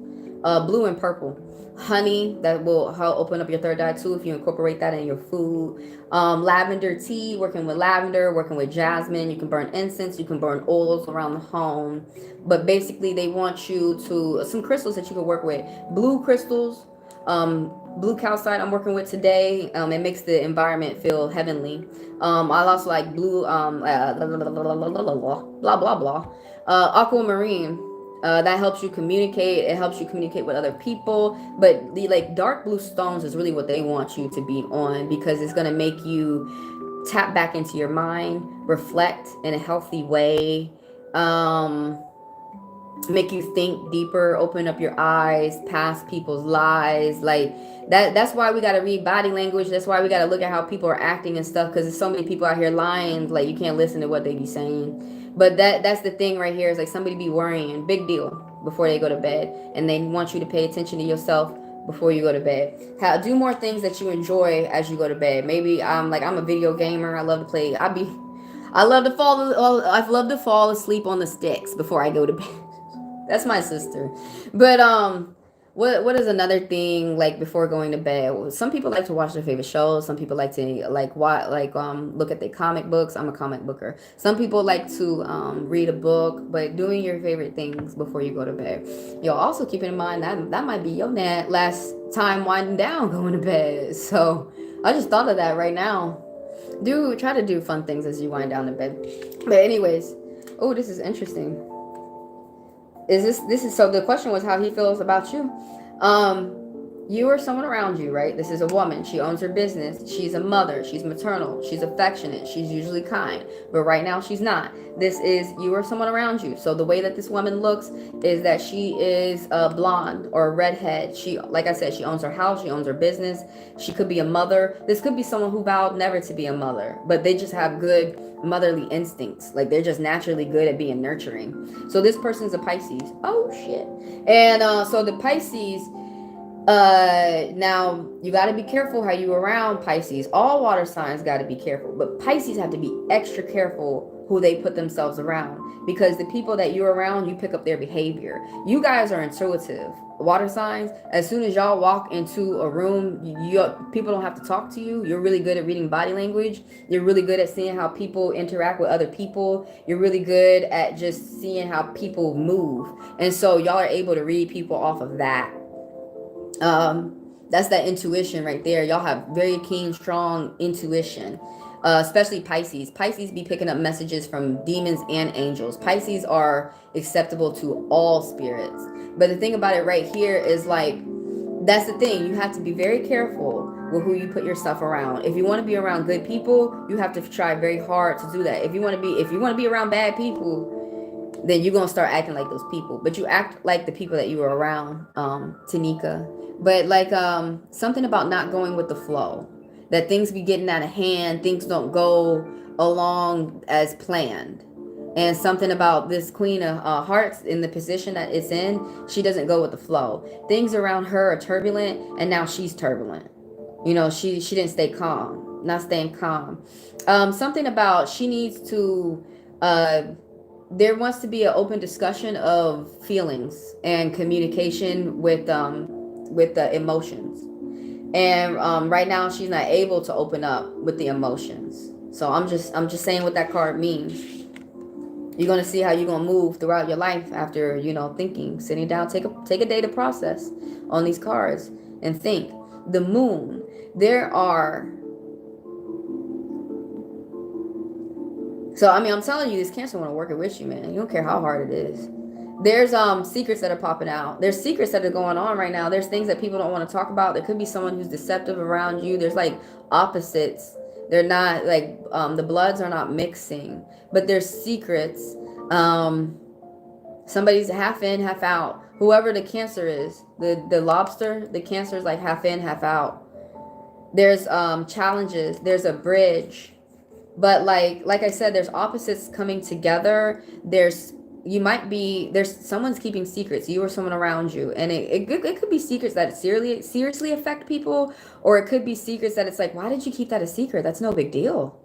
blue and purple. Honey, that will help open up your third eye too if you incorporate that in your food. Lavender tea, working with lavender, working with jasmine. You can burn incense, you can burn oils around the home. But basically they want you to, some crystals that you can work with. Blue crystals, blue calcite I'm working with today. It makes the environment feel heavenly. I also like blue, blah, blah, blah. Aquamarine. That helps you communicate. It helps you communicate with other people. But the like dark blue stones is really what they want you to be on, because it's going to make you tap back into your mind, reflect in a healthy way, make you think deeper, open up your eyes past people's lies. Like that's why we got to read body language. That's why we got to look at how people are acting and stuff, because there's so many people out here lying. Like you can't listen to what they be saying. But that's the thing right here, is like somebody be worrying, big deal, before they go to bed, and they want you to pay attention to yourself before you go to bed. Do more things that you enjoy as you go to bed. Maybe I'm a video gamer. I love to play. I love to fall asleep on the sticks before I go to bed. That's my sister. But what is another thing like before going to bed? Some people like to watch their favorite shows. Some people like to look at their comic books. I'm a comic booker. Some people like to read a book. But doing your favorite things before you go to bed. You'll also keep in mind that might be your last time winding down going to bed. So I just thought of that right now. Try to do fun things as you wind down to bed. But anyways, oh, this is interesting. So the question was how he feels about you. You or someone around you, right? This is a woman. She owns her business. She's a mother. She's maternal. She's affectionate. She's usually kind. But right now she's not. This is you or someone around you. So the way that this woman looks is that she is a blonde or a redhead. She, like I said, she owns her house. She owns her business. She could be a mother. This could be someone who vowed never to be a mother, but they just have good motherly instincts. Like they're just naturally good at being nurturing. So this person's a Pisces. Oh shit. And so the Pisces, now you got to be careful how you around Pisces. All water signs got to be careful, but Pisces have to be extra careful who they put themselves around, because the people that you're around, you pick up their behavior. You guys are intuitive. Water signs, as soon as y'all walk into a room, people don't have to talk to you. You're really good at reading body language. You're really good at seeing how people interact with other people. You're really good at just seeing how people move. And so y'all are able to read people off of that. That's that intuition right there. Y'all have very keen, strong intuition. Especially Pisces. Pisces be picking up messages from demons and angels. Pisces are acceptable to all spirits. But the thing about it right here is like, that's the thing. You have to be very careful with who you put yourself around. If you want to be around good people, you have to try very hard to do that. If you want to be around bad people, then you're going to start acting like those people. But you act like the people that you were around, Tanika. But like something about not going with the flow. That things be getting out of hand, things don't go along as planned. And something about this Queen of Hearts in the position that it's in, she doesn't go with the flow. Things around her are turbulent, and now she's turbulent. You know, she didn't stay calm, not staying calm. Something about she needs to, there wants to be an open discussion of feelings and communication with the emotions. And right now she's not able to open up with the emotions. So I'm just saying what that card means. You're going to see how you're going to move throughout your life after, you know, thinking, sitting down, take a day to process on these cards and think. The moon, there are, so I mean, I'm telling you, this Cancer want to work it with you, man. You don't care how hard it is. There's secrets that are popping out. There's secrets that are going on right now. There's things that people don't want to talk about. There could be someone who's deceptive around you. There's like opposites. They're not like the bloods are not mixing, but there's secrets. Somebody's half in, half out. Whoever the Cancer is, the lobster, the Cancer is like half in, half out. There's challenges. There's a bridge, but like I said, there's opposites coming together. There's someone's keeping secrets, you or someone around you, and it could be secrets that seriously affect people, or it could be secrets that it's like, why did you keep that a secret? That's no big deal.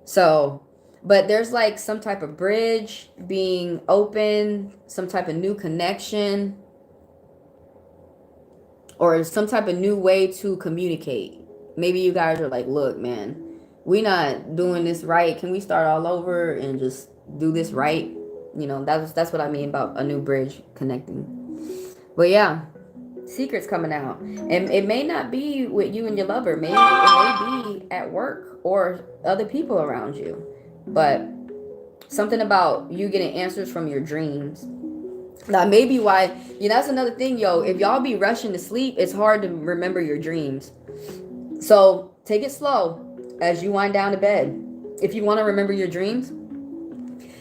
So, but there's like some type of bridge being open, some type of new connection, or some type of new way to communicate. Maybe you guys are like, look, man, we not doing this right. Can we start all over and just do this right? You know, that's what I mean about a new bridge connecting. But yeah, secrets coming out. And it may not be with you and your lover. Maybe it may be at work or other people around you. But something about you getting answers from your dreams. That may be why, you know, that's another thing, yo. If y'all be rushing to sleep, it's hard to remember your dreams. So take it slow as you wind down to bed. If you want to remember your dreams,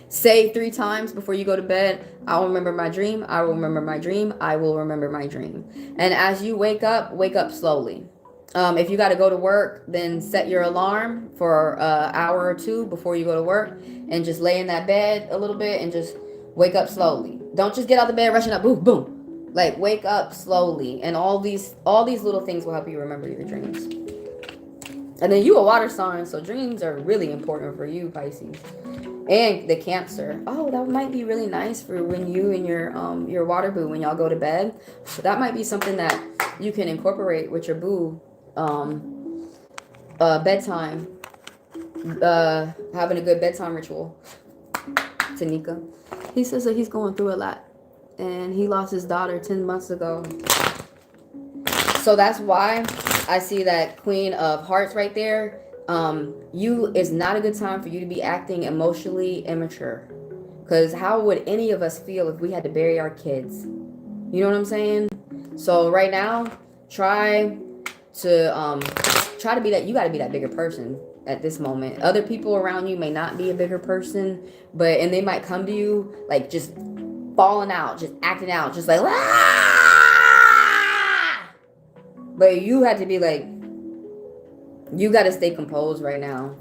say 3 times before you go to bed, I will remember my dream, I will remember my dream, I will remember my dream. And as you wake up slowly. If you got to go to work, then set your alarm for an hour or 2 before you go to work, and just lay in that bed a little bit and just wake up slowly. Don't just get out of the bed rushing up, boom, boom. Like, wake up slowly. And all these little things will help you remember your dreams. And then you a water sign, so dreams are really important for you, Pisces. And the Cancer. Oh, that might be really nice for when you and your water boo, when y'all go to bed. So that might be something that you can incorporate with your boo. Bedtime. Having a good bedtime ritual. Tanika. He says that he's going through a lot. And he lost his daughter 10 months ago. So that's why I see that Queen of Hearts right there. It's not a good time for you to be acting emotionally immature, because how would any of us feel if we had to bury our kids? You know what I'm saying? So right now, try to be that. You got to be that bigger person at this moment. Other people around you may not be a bigger person, and they might come to you like just falling out, just acting out, just like, ah! But you had to be like, you got to stay composed right now.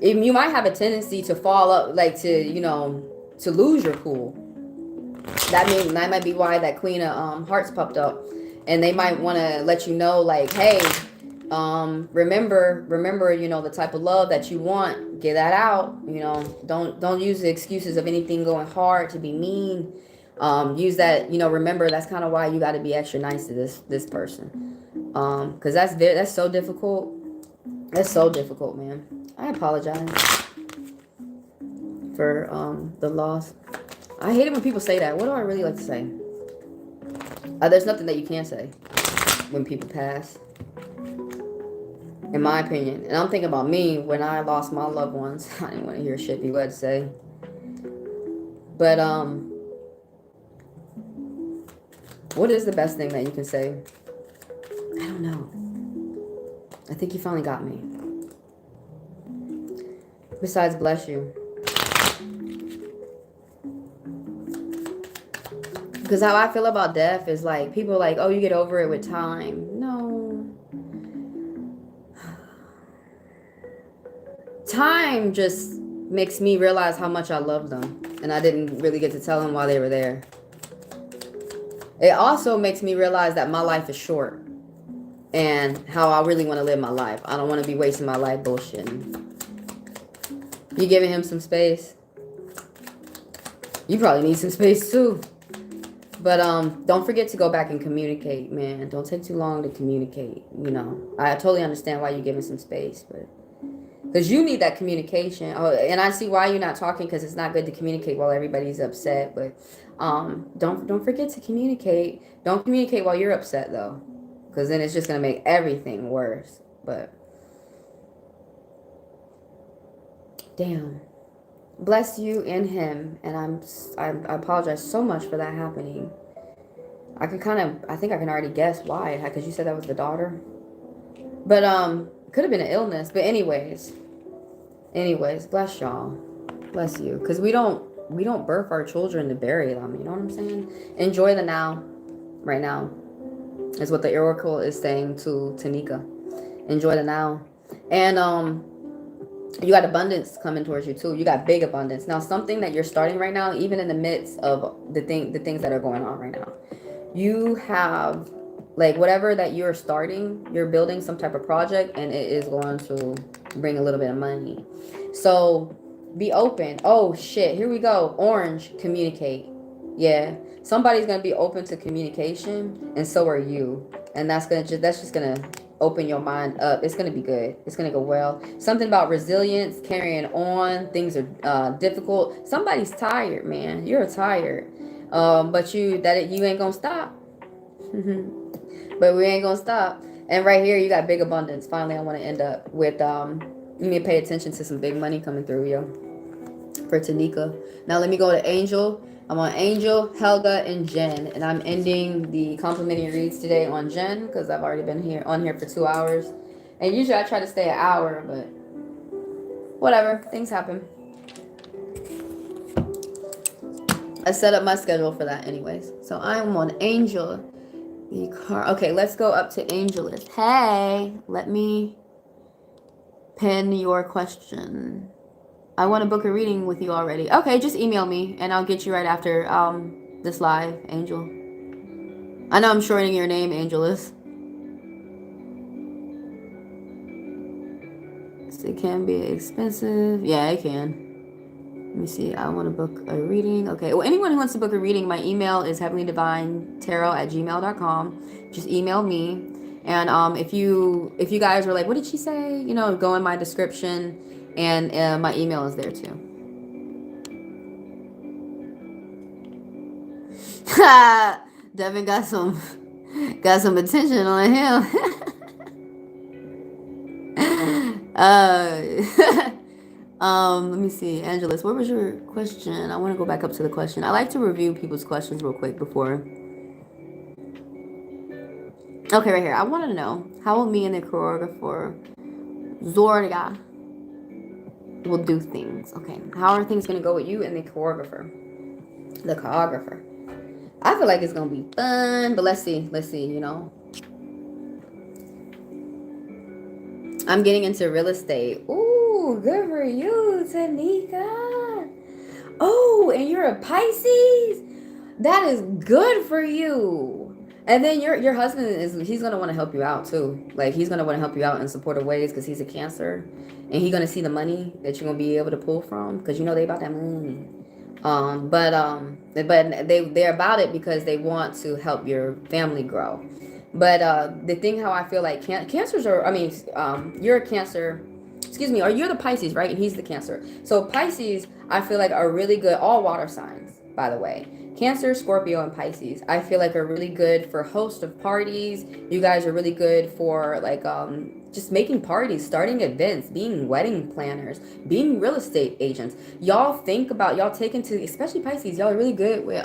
You might have a tendency to fall up, like to lose your cool. That might be why that Queen of Hearts popped up, and they might want to let you know, like, hey, remember, the type of love that you want. Get that out. Don't use the excuses of anything going hard to be mean. Use that. Remember, that's kind of why you got to be extra nice to this person. Because that's so difficult. That's so difficult, man. I apologize for the loss. I hate it when people say that. What do I really like to say? There's nothing that you can say when people pass, in my opinion. And I'm thinking about me when I lost my loved ones. I didn't want to hear shit people had to say. But what is the best thing that you can say? I don't know. I think you finally got me. Besides, bless you. Because how I feel about death is like, people are like, oh, you get over it with time. No. Time just makes me realize how much I love them. And I didn't really get to tell them while they were there. It also makes me realize that my life is short. And how I really want to live my life. I don't want to be wasting my life bullshitting. You giving him some space? You probably need some space too. But don't forget to go back and communicate, man. Don't take too long to communicate. You know, I totally understand why you're giving some space, but because you need that communication. Oh, and I see why you're not talking, because it's not good to communicate while everybody's upset. But don't forget to communicate. Don't communicate while you're upset though, because then it's just gonna make everything worse. But damn, bless you and him. And I apologize so much for that happening. I think I can already guess why, because you said that was the daughter. But could have been an illness. But anyways, bless y'all, bless you, because we don't birth our children to bury them. You know what I'm saying? Enjoy the now, right now, is what the oracle is saying to Tanika. Enjoy the now, and you got abundance coming towards you too. You got big abundance now. Something that you're starting right now, even in the midst of the things that are going on right now. You have, like, whatever that you're starting, you're building some type of project, and it is going to bring a little bit of money. So be open. Oh shit, here we go. Orange, communicate. Yeah, somebody's gonna be open to communication, and so are you. And that's just gonna open your mind up. It's gonna be good. It's gonna go well. Something about resilience, carrying on. Things are difficult. Somebody's tired, man. You're tired. But you ain't gonna stop. But we ain't gonna stop. And right here, you got big abundance. Finally, I want to end up with you need to pay attention to some big money coming through, yo, for Tanika. Now let me go to Angel. I'm on Angel, Helga, and Jen, and I'm ending the complimentary reads today on Jen because I've already been on here for 2 hours. And usually I try to stay an hour, but whatever, things happen. I set up my schedule for that anyways. So I'm on Angel. Okay, let's go up to Angelus. Hey, let me pin your question. I want to book a reading with you already. Okay, just email me and I'll get you right after this live, Angel. I know I'm shortening your name, Angelus. It can be expensive. Yeah, it can. Let me see. I want to book a reading. Okay. Well, anyone who wants to book a reading, my email is HeavenlyDivineTaro@gmail.com. Just email me. And if you guys were like, what did she say? You know, go in my description, and my email is there too. Devin got some attention on him. Let me see, Angelus, what was your question? I want to go back up to the question. I like to review people's questions real quick before. Okay, right here. I want to know, how will me and the choreographer Zorga will do things? Okay, how are things going to go with you and the choreographer? The choreographer. I feel like it's going to be fun, but let's see, you know. I'm getting into real estate. Ooh, good for you, Tanika. Oh, and you're a Pisces? That is good for you. And then your husband he's gonna want to help you out too. Like, he's gonna want to help you out in supportive ways because he's a Cancer, and he's gonna see the money that you're gonna be able to pull from, because you know they about that money. But they're about it because they want to help your family grow. But the thing, how I feel like Cancers are, I mean, you're a Cancer, excuse me, or you're the Pisces, right? And he's the Cancer. So Pisces, I feel like, are really good, all water signs, by the way. Cancer, Scorpio, and Pisces, I feel like, are really good for host of parties. You guys are really good for, like, just making parties, starting events, being wedding planners, being real estate agents. Y'all take into, especially Pisces, y'all are really good with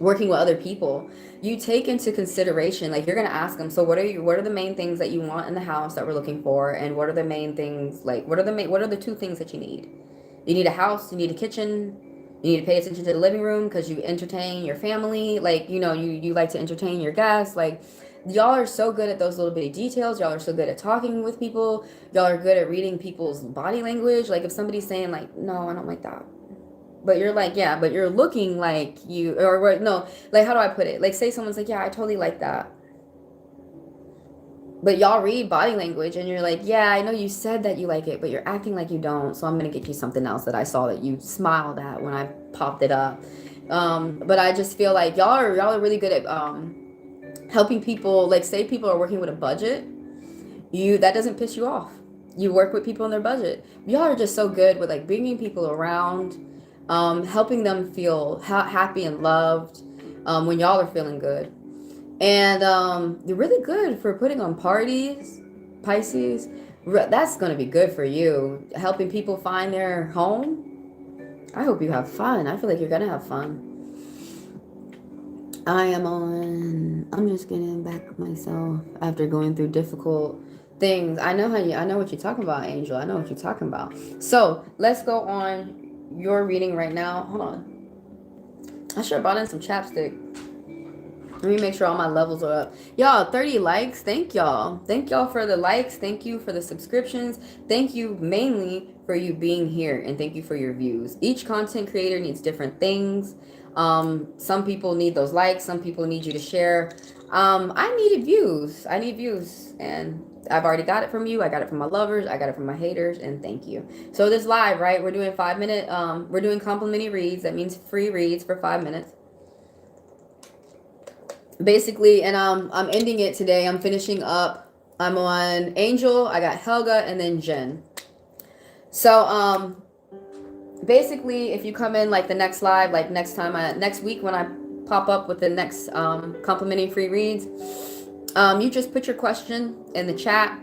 working with other people. You take into consideration, like, you're gonna ask them, so what are the main things that you want in the house that we're looking for, and what are the main things, like, what are the 2 things that you need? You need a house, you need a kitchen, you need to pay attention to the living room because you entertain your family, like, you know, you like to entertain your guests. Like, y'all are so good at those little bitty details. Y'all are so good at talking with people. Y'all are good at reading people's body language. Like if somebody's saying like, no, I don't like that, but you're like, yeah, but you're looking like you, or no, like, how do I put it? Like, say someone's like, yeah, I totally like that. But y'all read body language and you're like, yeah, I know you said that you like it, but you're acting like you don't. So I'm going to get you something else that I saw that you smiled at when I popped it up. But I just feel like y'all are really good at helping people. Like, say people are working with a budget, that doesn't piss you off. You work with people in their budget. Y'all are just so good with like bringing people around, helping them feel happy and loved when y'all are feeling good. And you're really good for putting on parties, Pisces. That's going to be good for you. Helping people find their home. I hope you have fun. I feel like you're going to have fun. I'm just getting back myself after going through difficult things. I know what you're talking about, Angel. I know what you're talking about. So let's go on your reading right now. Hold on. I should have brought in some chapstick. Let me make sure all my levels are up. Y'all, 30 likes. Thank y'all. Thank y'all for the likes. Thank you for the subscriptions. Thank you mainly for you being here. And thank you for your views. Each content creator needs different things. Some people need those likes. Some people need you to share. I needed views. I need views. And I've already got it from you. I got it from my lovers. I got it from my haters. And thank you. So this live, right? We're doing 5 minute. We're doing complimentary reads. That means free reads for 5 minutes. Basically, and I'm ending it today. I'm finishing up. I'm on Angel, I got Helga, and then Jen. So basically, if you come in like the next live, like next week when I pop up with the next complimentary free reads, you just put your question in the chat,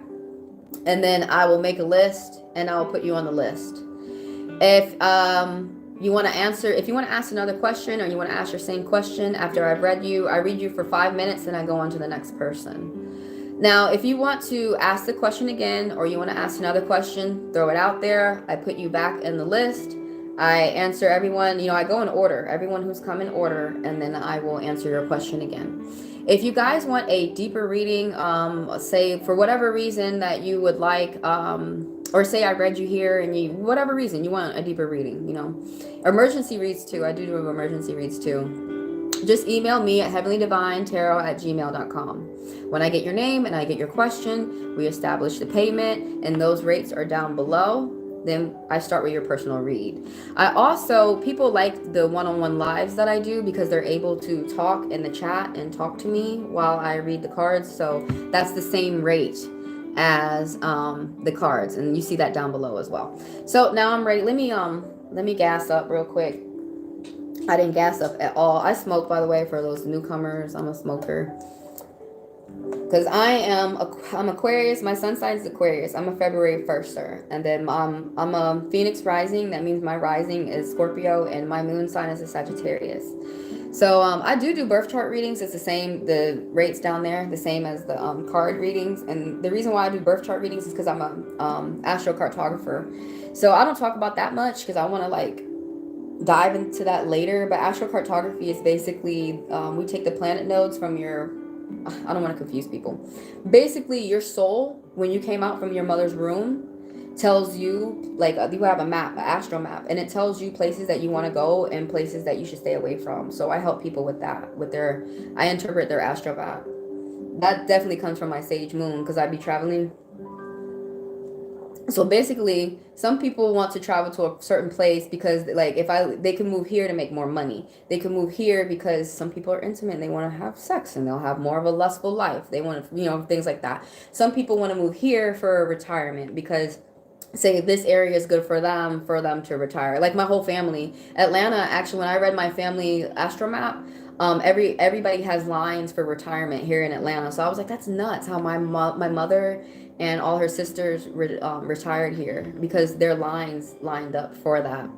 and then I will make a list and I will put you on the list. If you want to ask another question, or you want to ask your same question after I've read you, I read you for 5 minutes and I go on to the next person. Now, if you want to ask the question again, or you want to ask another question, throw it out there. I put you back in the list. I answer everyone, I go in order, everyone who's come in order, and then I will answer your question again. If you guys want a deeper reading, say for whatever reason that you would like, or say I read you here and whatever reason you want a deeper reading, emergency reads too. I do emergency reads too. Just email me at HeavenlyDivineTaro@gmail.com. When I get your name and I get your question, we establish the payment, and those rates are down below. Then I start with your personal read. People like the one-on-one lives that I do because they're able to talk in the chat and talk to me while I read the cards. So that's the same rate as the cards, and you see that down below as well. So now I'm ready. Let me gas up real quick. I didn't gas up at all. I smoke, by the way, for those newcomers. I'm a smoker. Because I'm Aquarius. My sun sign is Aquarius. I'm a February 1ster. And then I'm a Phoenix rising. That means my rising is Scorpio, and my moon sign is a Sagittarius. So I do birth chart readings. It's the same, the rates down there, the same as the card readings. And the reason why I do birth chart readings is because I'm a astrocartographer. So I don't talk about that much because I want to like dive into that later. But astrocartography is basically, we take the planet nodes from your, I don't want to confuse people. Basically, your soul, when you came out from your mother's womb, tells you, like, you have a map, an AstroMap, and it tells you places that you want to go and places that you should stay away from. So I help people with that, I interpret their AstroMap. That definitely comes from my sage moon, because I'd be traveling. So basically, some people want to travel to a certain place because, like, they can move here to make more money. They can move here because some people are intimate and they want to have sex and they'll have more of a lustful life. They want to, things like that. Some people want to move here for retirement because, say, this area is good for them to retire. Like my whole family, Atlanta. Actually, when I read my family AstroMap, everybody has lines for retirement here in Atlanta. So I was like, that's nuts. How my mother and all her sisters retired here because their lines lined up for that.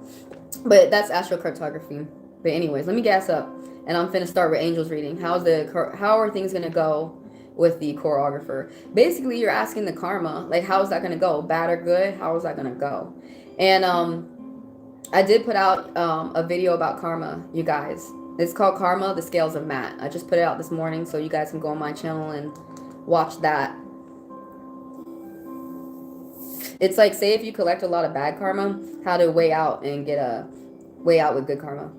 But that's astrocartography. But anyways, let me gas up, and I'm finna start with Angel's reading. How are things gonna go with the choreographer? Basically, you're asking the karma, like, how is that gonna go, bad or good? How is that gonna go? And I did put out a video about karma, you guys. It's called Karma, the Scales of Matt. I just put it out this morning, so you guys can go on my channel and watch that. It's like, say if you collect a lot of bad karma, how to weigh out and get a way out with good karma.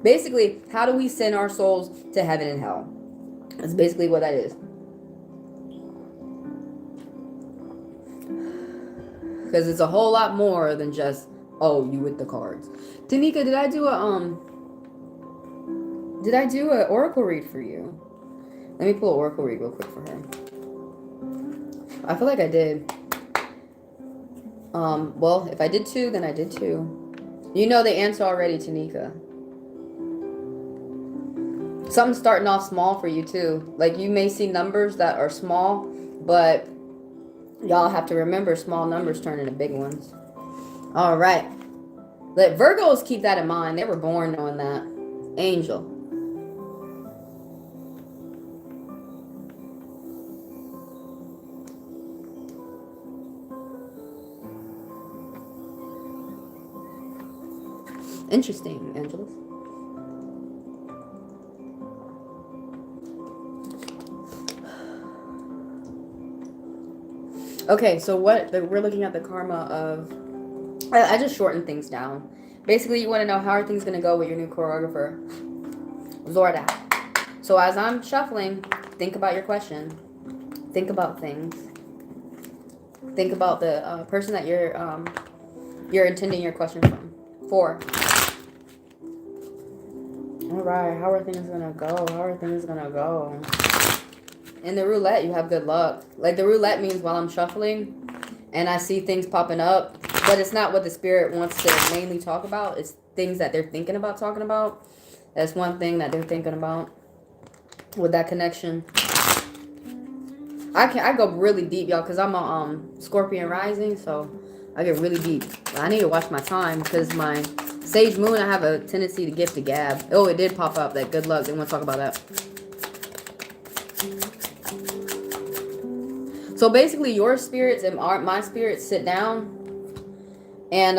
Basically, how do we send our souls to heaven and hell? That's basically what that is. Because it's a whole lot more than just, oh, you with the cards. Tanika, did I do an oracle read for you? Let me pull an oracle read real quick for her. I feel like I did. Well, if I did 2, then I did 2. You know the answer already, Tanika. Something's starting off small for you too. Like, you may see numbers that are small, but y'all have to remember small numbers turn into big ones. All right. Let Virgos keep that in mind. They were born knowing that. Angel. Interesting, Angelus. Okay, so we're looking at the karma of, I just shortened things down. Basically, you want to know how are things going to go with your new choreographer, Zorda. So as I'm shuffling, think about your question. Think about things. Think about the person that you're intending your question from. 4. All right, how are things gonna go? How are things gonna go? In the roulette, you have good luck. Like, the roulette means while I'm shuffling and I see things popping up, but it's not what the spirit wants to mainly talk about. It's things that they're thinking about talking about. That's one thing that they're thinking about with that connection. I go really deep, y'all, because I'm a Scorpion rising, so I get really deep. I need to watch my time because my Sage Moon, I have a tendency to gift the gab. Oh, it did pop up that good luck. They want to talk about that. So basically, your spirits and my spirits sit down and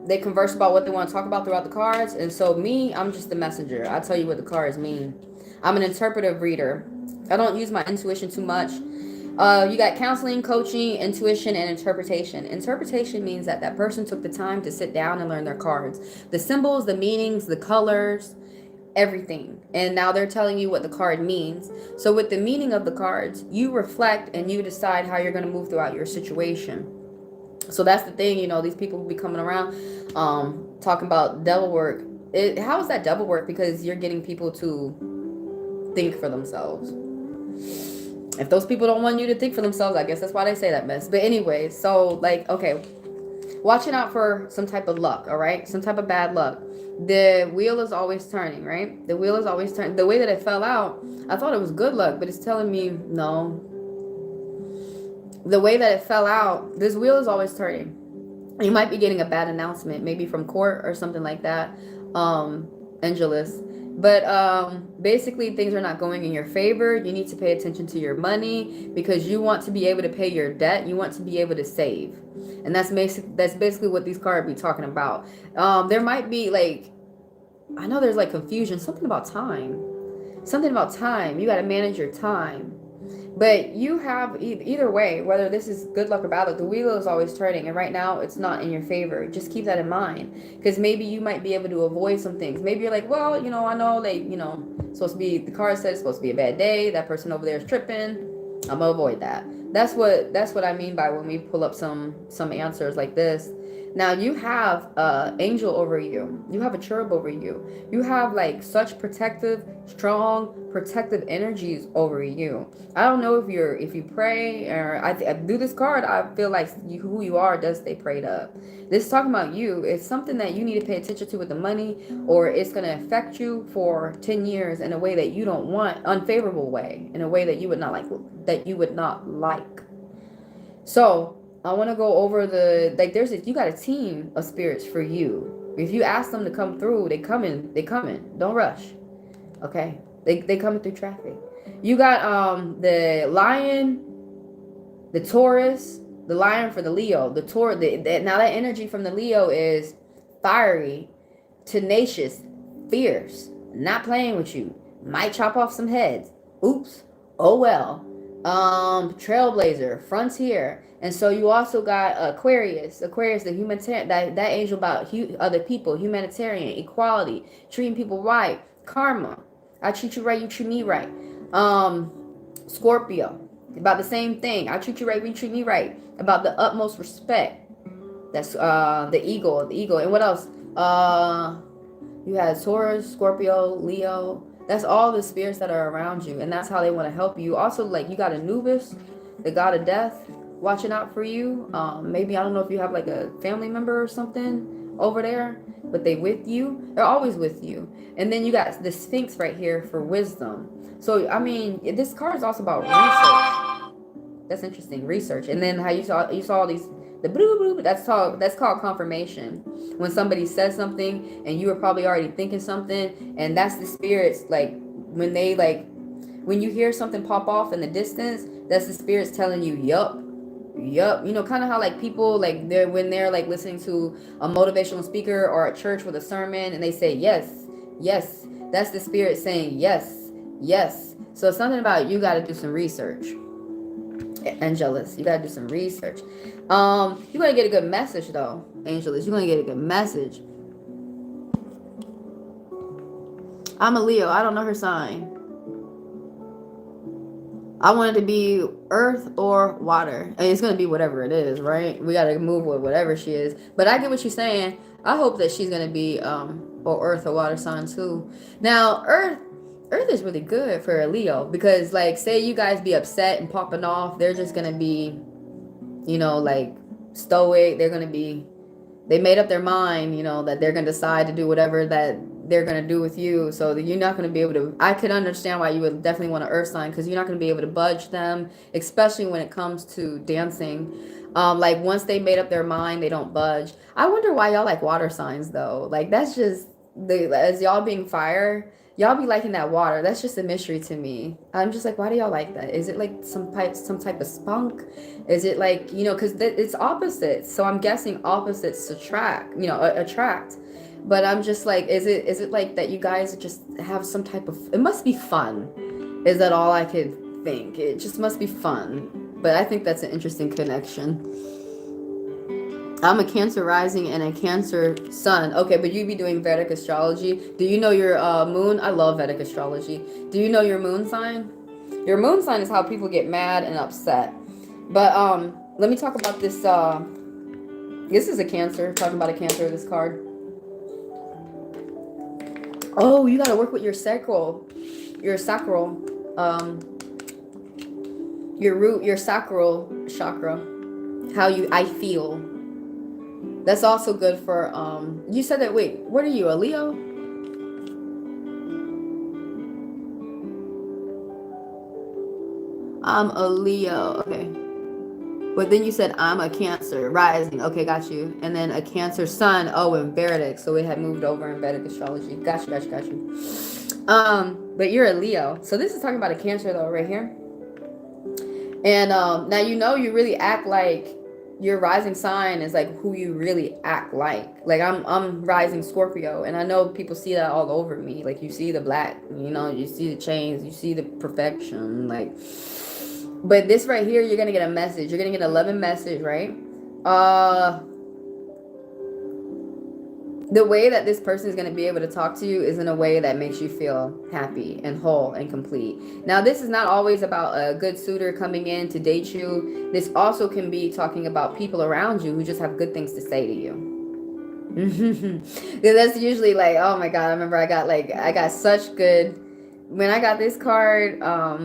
they converse about what they want to talk about throughout the cards. And so me, I'm just the messenger. I tell you what the cards mean. I'm an interpretive reader. I don't use my intuition too much. You got counseling, coaching, intuition, and interpretation. Interpretation means that person took the time to sit down and learn their cards. The symbols, the meanings, the colors, everything. And now they're telling you what the card means. So with the meaning of the cards, you reflect and you decide how you're going to move throughout your situation. So that's the thing, you know, these people will be coming around talking about devil work. How is that devil work? Because you're getting people to think for themselves. If those people don't want you to think for themselves, I guess that's why they say that mess. But anyway, so like, okay, watching out for some type of luck, all right? Some type of bad luck. The wheel is always turning, right? The wheel is always turning. The way that it fell out, I thought it was good luck, but it's telling me no. The way that it fell out, this wheel is always turning. You might be getting a bad announcement, maybe from court or something like that, Angelus. But basically, things are not going in your favor. You need to pay attention to your money because you want to be able to pay your debt. You want to be able to save. And that's basically what these cards be talking about. There might be like, I know there's like confusion. Something about time. Something about time. You got to manage your time. But you have either way, whether this is good luck or bad luck, the wheel is always turning. And right now, it's not in your favor. Just keep that in mind. Because maybe you might be able to avoid some things. Maybe you're like, well, you know, I know, like, you know, supposed to be, the card says it's supposed to be a bad day. That person over there is tripping. I'm going to avoid that. That's what I mean by when we pull up some answers like this. Now you have angel over you. You have a cherub over you. You have like such protective, strong, protective energies over you. I don't know if you pray or I do this card. I feel like who you are does stay prayed up. This is talking about you. It's something that you need to pay attention to with the money, or it's going to affect you for 10 years in a way that you don't want, unfavorable way, in a way that you would not like. So I want to go over you got a team of spirits for you. If you ask them to come through, they coming. Don't rush. Okay. They coming through traffic. You got the lion, the Taurus, the lion for the Leo, now that energy from the Leo is fiery, tenacious, Fierce. Not playing with you. Might chop off some heads. Oops. Oh well. Trailblazer. Frontier. And so you also got Aquarius. Aquarius, the humanitarian, that angel about other people, humanitarian, equality, treating people right, karma. I treat you right, you treat me right. Scorpio, about the same thing. I treat you right, you treat me right. About the utmost respect. That's the eagle. And what else? You had Taurus, Scorpio, Leo. That's all the spirits that are around you, and that's how they want to help you. Also, like, you got Anubis, the god of death, watching out for you. Maybe, I don't know if you have like a family member or something over there, but they with you. They're always with you. And then you got the Sphinx right here for wisdom. So I mean, this card is also about research. That's interesting, research. And then how you saw all these, the blue blue. That's called confirmation. When somebody says something and you were probably already thinking something, and that's the spirits, like when you hear something pop off in the distance, that's the spirits telling you, yup. You know, kind of how like people, like when they're like listening to a motivational speaker or at church with a sermon and they say yes, that's the spirit saying yes. So it's something about, you got to do some research. Angelus, you got to do some research. You're going to get a good message though, Angelus. You're going to get a good message. I'm a Leo. I don't know her sign. I want it to be earth or water. And it's going to be whatever it is, right? We got to move with whatever she is. But I get what you're saying. I hope that she's going to be or earth or water sign too. Now, earth is really good for a Leo, because like, say you guys be upset and popping off, they're just going to be, you know, like stoic. They made up their mind, you know, that they're going to decide to do whatever that they're going to do with you. So that you're not going to be able to, I could understand why you would definitely want an earth sign, because you're not going to be able to budge them, especially when it comes to dancing. Like once they made up their mind, they don't budge. I wonder why y'all like water signs though. Like that's just, as y'all being fire, y'all be liking that water. That's just a mystery to me. I'm just like, why do y'all like that? Is it like some type of spunk? Is it like, you know, because it's opposites. So I'm guessing opposites attract. But I'm just like, is it like that you guys just have some type of, it must be fun. Is that all I could think? It just must be fun. But I think that's an interesting connection. I'm a Cancer rising and a Cancer sun. Okay, but you be doing Vedic astrology. Do you know your moon? I love Vedic astrology. Do you know your moon sign? Your moon sign is how people get mad and upset. But let me talk about this. This is a Cancer. Talking about a Cancer, this card. Oh, you got to work with your sacral. Your root, your sacral chakra. I feel. That's also good for, you said that, wait, what are you, a Leo? I'm a Leo, okay. But then you said I'm a Cancer rising. Okay, got you. And then a Cancer sun, oh, in Vedic. So it had moved over in Vedic astrology. Got you. But you're a Leo. So this is talking about a Cancer though, right here. And now you know you really act like, your rising sign is like who you really act like. Like I'm rising Scorpio, and I know people see that all over me. Like you see the black, you know, you see the chains, you see the perfection, like. But this right here, you're gonna get a message. You're gonna get an 11 message, right? The way that this person is going to be able to talk to you is in a way that makes you feel happy and whole and complete. Now, this is not always about a good suitor coming in to date you. This also can be talking about people around you who just have good things to say to you. That's usually like, oh my God, I remember I got such good, when I got this card, I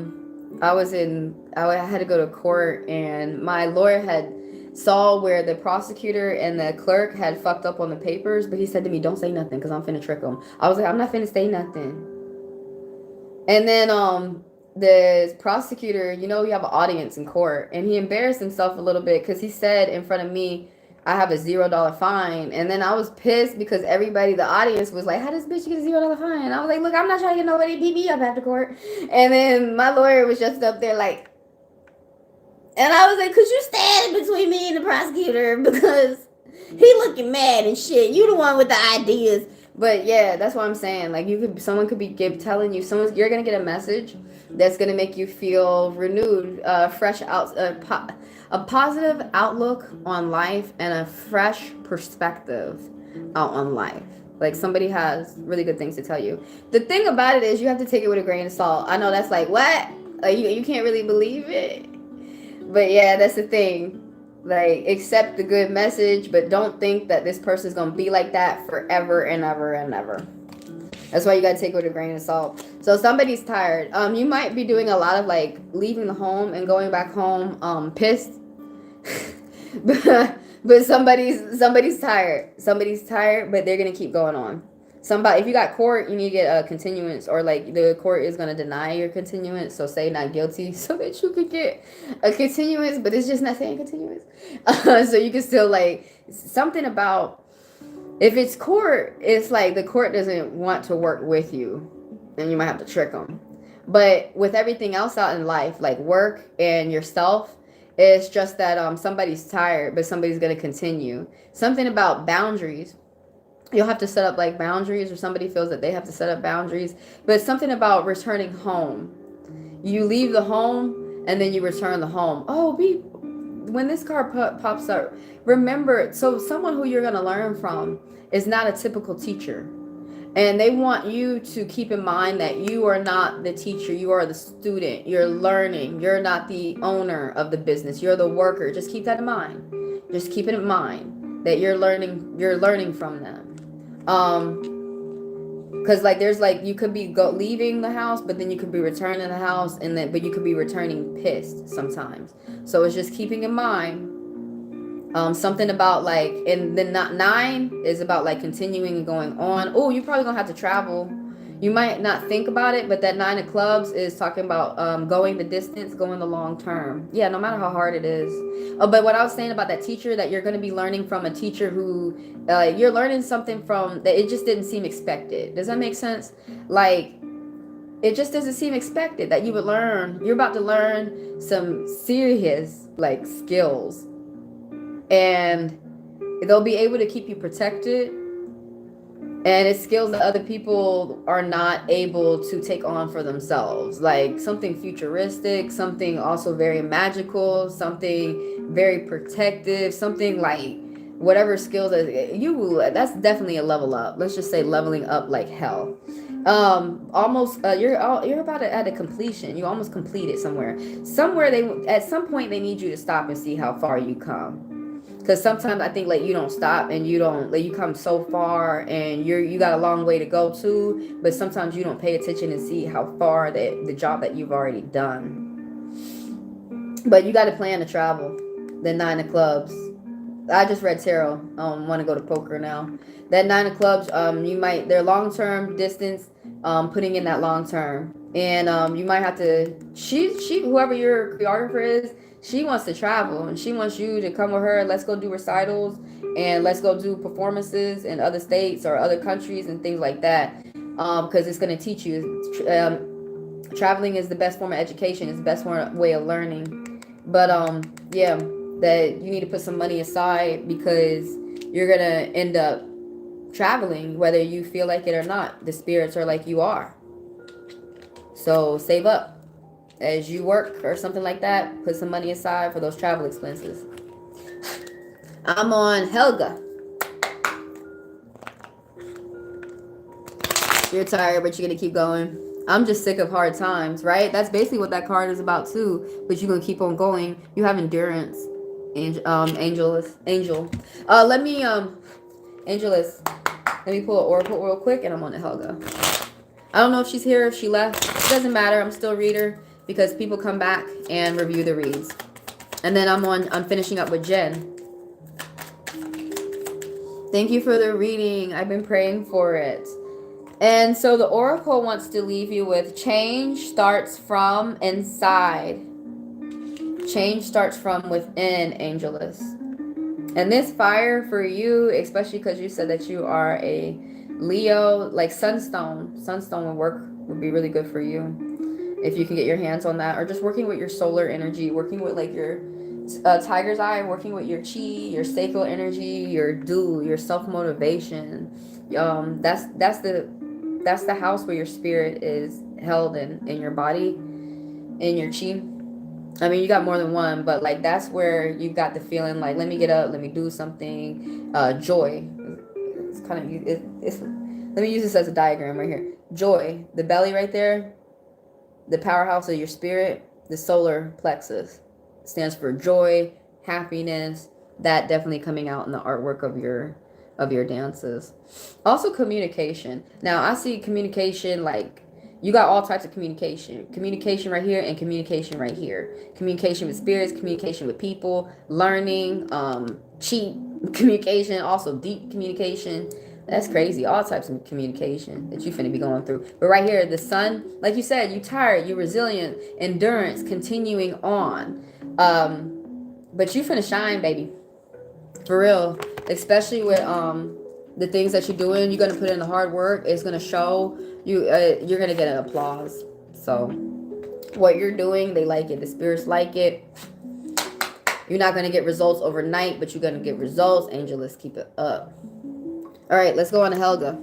had to go to court, and my lawyer had saw where the prosecutor and the clerk had fucked up on the papers, but he said to me, don't say nothing because I'm finna trick them. I was like, I'm not finna say nothing. And then the prosecutor, you know, you have an audience in court, and he embarrassed himself a little bit because he said in front of me, I have a $0 fine. And then I was pissed because everybody, the audience was like, how does this bitch get a $0 fine? And I was like, look, I'm not trying to get nobody to beat me up after court. And then my lawyer was just up there like, and I was like, could you stand between me and the prosecutor? Because he looking mad and shit. You the one with the ideas. But yeah, that's what I'm saying. Like someone could be telling you, you're gonna get a message that's gonna make you feel renewed, fresh out, a positive outlook on life and a fresh perspective out on life. Like somebody has really good things to tell you. The thing about it is you have to take it with a grain of salt. I know that's like what? Like you can't really believe it. But yeah, that's the thing. Like accept the good message, but don't think that this person is gonna be like that forever and ever and ever. That's why you gotta take it with a grain of salt. So somebody's tired. You might be doing a lot of like leaving the home and going back home pissed. but somebody's tired. Somebody's tired, but they're gonna keep going on. If you got court, you need to get a continuance, or like the court is gonna deny your continuance, so say not guilty, so that you could get a continuance, but it's just not saying continuance. So you can still like something about if it's court, it's like the court doesn't want to work with you, and you might have to trick them. But with everything else out in life, like work and yourself, it's just that somebody's tired, but somebody's gonna continue. Something about boundaries. You'll have to set up like boundaries, or somebody feels that they have to set up boundaries. But something about returning home. You leave the home and then you return the home. Oh, when this card pops up, remember, so someone who you're going to learn from is not a typical teacher. And they want you to keep in mind that you are not the teacher. You are the student. You're learning. You're not the owner of the business. You're the worker. Just keep that in mind. Just keep it in mind that you're learning from them. Because like there's like you could be leaving the house, but then you could be returning the house, but you could be returning pissed sometimes. So it's just keeping in mind something about like, and then 9 is about like continuing and going on. Oh, you're probably gonna have to travel. You might not think about it, but that 9 of clubs is talking about going the distance, going the long term. Yeah, no matter how hard it is. Oh, but what I was saying about that teacher, that you're going to be learning from a teacher who you're learning something from that it just didn't seem expected. Does that make sense? Like, it just doesn't seem expected that you would learn. You're about to learn some serious like skills, and they'll be able to keep you protected. And it's skills that other people are not able to take on for themselves. Like something futuristic, something also very magical, something very protective, something like whatever skills that's definitely a level up. Let's just say leveling up like hell. You're about at a completion. You almost completed somewhere. At some point they need you to stop and see how far you come. Because sometimes I think like you don't stop and you don't like you come so far and you got a long way to go too, but sometimes you don't pay attention and see how far the job that you've already done. But you got to plan to travel. The 9 of clubs. I just read tarot. I don't want to go to poker now. That 9 of clubs, they're long-term distance, putting in that long-term. And you might have to, whoever your choreographer is, she wants to travel and she wants you to come with her. Let's go do recitals and let's go do performances in other states or other countries and things like that. Because it's going to teach you. Traveling is the best form of education. It's the best way of learning. But yeah, that you need to put some money aside because you're going to end up traveling whether you feel like it or not. The spirits are like you are. So save up. As you work or something like that, put some money aside for those travel expenses. I'm on Helga. You're tired, but you're going to keep going. I'm just sick of hard times, right? That's basically what that card is about too. But you're going to keep on going. You have endurance. Angel. Angelus. Let me pull an oracle real quick and I'm on to Helga. I don't know if she's here or if she left. It doesn't matter. I'm still a reader. Because people come back and review the reads. And then I'm finishing up with Jen. Thank you for the reading. I've been praying for it. And so the oracle wants to leave you with change starts from inside. Change starts from within, Angelus. And this fire for you, especially because you said that you are a Leo, like sunstone. Sunstone would be really good for you. If you can get your hands on that, or just working with your solar energy, working with like your Tiger's eye, working with your chi, your sacral energy, your self-motivation. That's the house where your spirit is held in your body, in your chi. I mean, you got more than one, but like that's where you got the feeling like, let me get up, let me do something. Joy. It's kind of it's. Let me use this as a diagram right here. Joy, the belly right there, the powerhouse of your spirit, the solar plexus stands for joy, happiness. That definitely coming out in the artwork of your dances. Also communication. Now I see communication like you got all types of communication. Communication right here and communication right here. Communication with spirits, communication with people, learning, cheap communication, also deep communication. That's crazy. All types of communication that you finna be going through. But right here, the sun, like you said, you tired, you resilient, endurance, continuing on. But you finna shine, baby. For real. Especially with the things that you're doing. You're gonna put in the hard work. It's gonna show. You're gonna get an applause. So what you're doing, they like it. The spirits like it. You're not gonna get results overnight, but you're gonna get results. Angel, let's keep it up. All right, let's go on to Helga.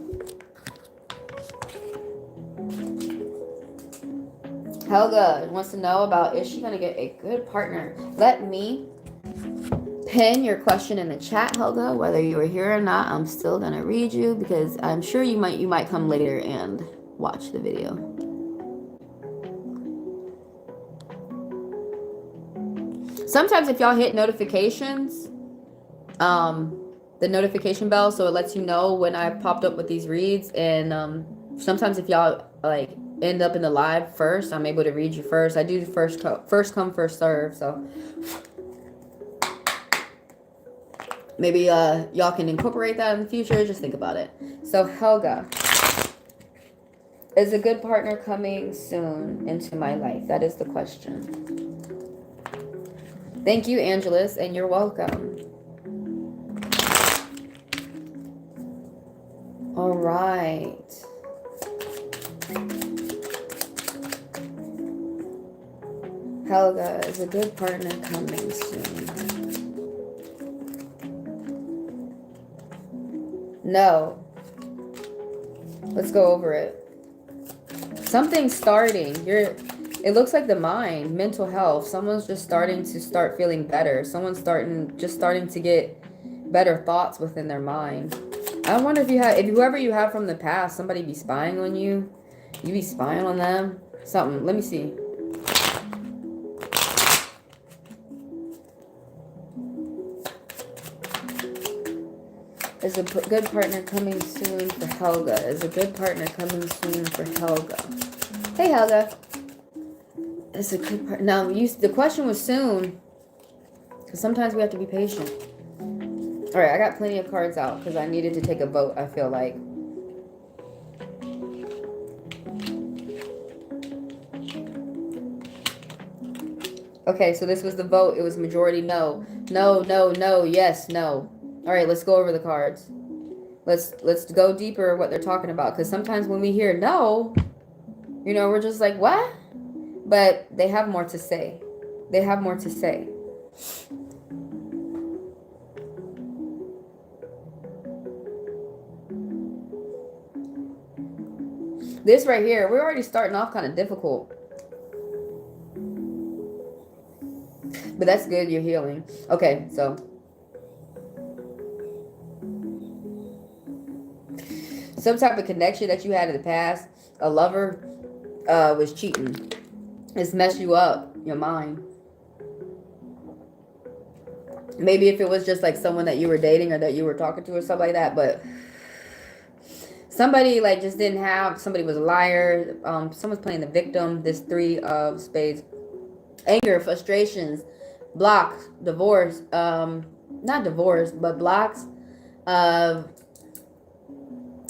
Helga wants to know about, is she gonna get a good partner? Let me pin your question in the chat, Helga. Whether you are here or not, I'm still gonna read you because I'm sure you might come later and watch the video. Sometimes if y'all hit notifications, the notification bell, so it lets you know when I popped up with these reads, and sometimes if y'all like end up in the live first, I'm able to read you first. I do the first come first serve, so maybe y'all can incorporate that in the future. Just think about it. So Helga, is a good partner coming soon into my life? That is the question. Thank you, Angelus, and you're welcome. All right. Helga, is a good partner coming soon? No. Let's go over it. Something's starting. It looks like the mind, mental health. Someone's just starting feeling better. Someone's starting to get better thoughts within their mind. I wonder if whoever you have from the past, somebody be spying on you. You be spying on them. Something. Let me see. Is a good partner coming soon for Helga? Is a good partner coming soon for Helga? Hey, Helga. Is a good partner. Now, the question was soon. Because sometimes we have to be patient. All right, I got plenty of cards out because I needed to take a vote, I feel like. Okay, so this was the vote. It was majority no. No, no, no, yes, no. All right, let's go over the cards. Let's go deeper what they're talking about. Because sometimes when we hear no, you know, we're just like, what? But they have more to say. They have more to say. This right here, we're already starting off kind of difficult. But that's good, you're healing. Okay, so. Some type of connection that you had in the past, a lover was cheating. It's messed you up, your mind. Maybe if it was just like someone that you were dating or that you were talking to or something like that, but somebody like just didn't have, somebody was a liar. Someone's playing the victim. This 3 of spades. Anger, frustrations, blocks, divorce, not divorce, but blocks of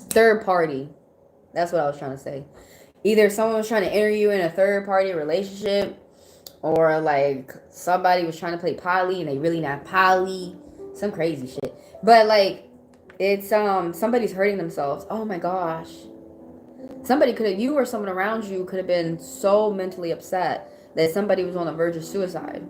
third party. That's what I was trying to say. Either someone was trying to enter you in a third party relationship, or like somebody was trying to play poly and they really not poly. Some crazy shit. But like, it's somebody's hurting themselves. Oh my gosh. Somebody could have, you or someone around you could have been so mentally upset that somebody was on the verge of suicide.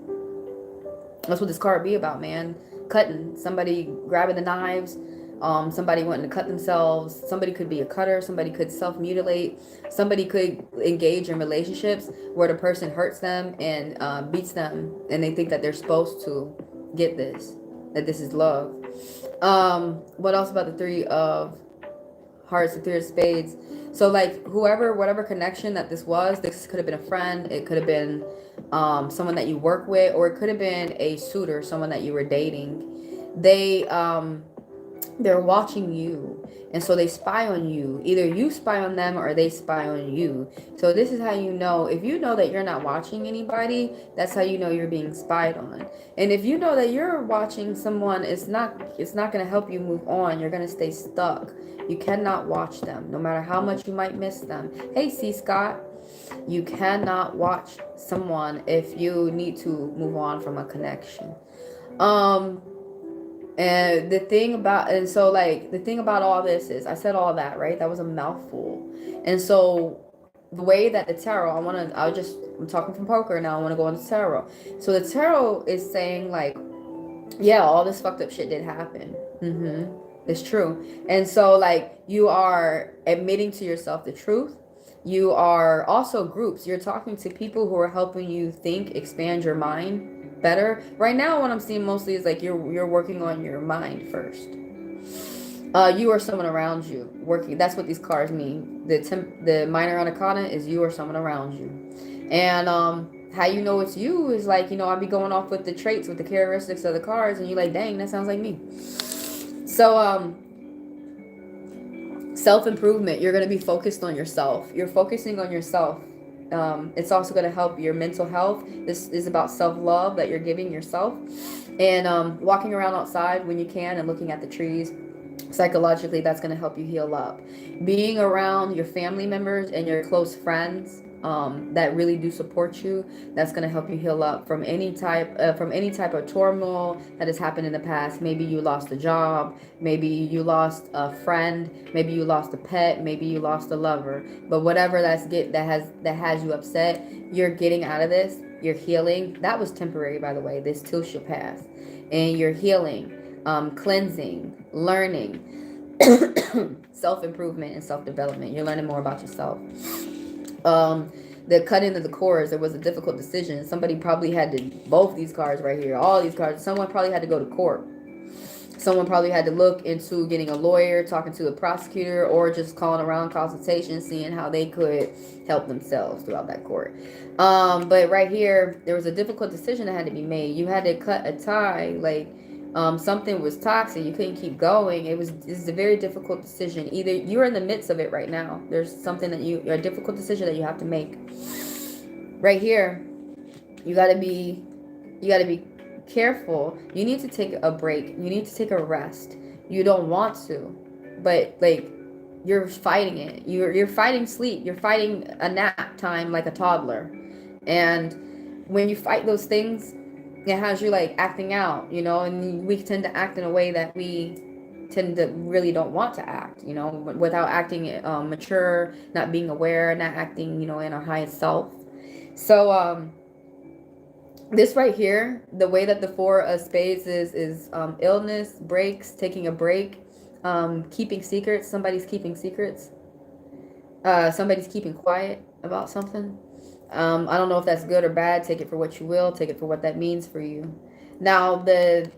That's what this card be about, man. Cutting. Somebody grabbing the knives. Somebody wanting to cut themselves. Somebody could be a cutter. Somebody could self-mutilate. Somebody could engage in relationships where the person hurts them and beats them, and they think that they're supposed to get this, that this is love. What else about the Three of Hearts, the Three of Spades? So like whoever, whatever connection that this could have been a friend, it could have been someone that you work with, or it could have been a suitor, someone that you were dating. They're watching you, and so they spy on you. Either you spy on them or they spy on you. So this is how you know. If you know that you're not watching anybody, that's how you know you're being spied on. And if you know that you're watching someone, it's not going to help you move on. You're going to stay stuck. You cannot watch them, no matter how much you might miss them. Hey, C. Scott. You cannot watch someone if you need to move on from a connection. And the thing about all this is, I said all that, right? That was a mouthful. And so the way that the tarot, I'm talking from poker now, I want to go into tarot. So the tarot is saying like, yeah, all this fucked up shit did happen. It's true. And so like, you are admitting to yourself the truth. You are also groups. You're talking to people who are helping you think, expand your mind better. Right now, what I'm seeing mostly is like you're working on your mind first. You or someone around you working. That's what these cards mean. The minor arcana is you or someone around you. And how you know it's you is like, I'll be going off with the traits, with the characteristics of the cards, and you're like, dang, that sounds like me. So self-improvement, you're going to be focused on yourself. You're focusing on yourself. It's also going to help your mental health. This is about self-love that you're giving yourself. And walking around outside when you can and looking at the trees, psychologically, that's going to help you heal up. Being around your family members and your close friends that really do support you, that's going to help you heal up from any type of turmoil that has happened in the past. Maybe you lost a job, maybe you lost a friend, maybe you lost a pet, maybe you lost a lover. But whatever that has you upset, you're getting out of this. You're healing. That was temporary, by the way. This too shall pass. And you're healing, cleansing, learning, self-improvement and self-development. You're learning more about yourself. The cutting of the cords, there was a difficult decision. Somebody probably had to, both these cards right here, all these cards, someone probably had to go to court. Someone probably had to look into getting a lawyer, talking to a prosecutor, or just calling around consultation, seeing how they could help themselves throughout that court. But right here, there was a difficult decision that had to be made. You had to cut a tie, like something was toxic. You couldn't keep going. It's a very difficult decision. Either you're in the midst of it right now. There's something a difficult decision that you have to make. Right here, you gotta be careful. You need to take a break. You need to take a rest. You don't want to, but like you're fighting it. You're fighting sleep. You're fighting a nap time like a toddler. And when you fight those things, it has you like acting out, and we tend to act in a way that we tend to really don't want to act, without acting mature, not being aware, not acting, in our highest self. So this right here, the way that the Four of Spades is illness, breaks, taking a break, keeping secrets. Somebody's keeping secrets. Somebody's keeping quiet about something. I don't know if that's good or bad. Take it for what you will. Take it for what that means for you. Now, the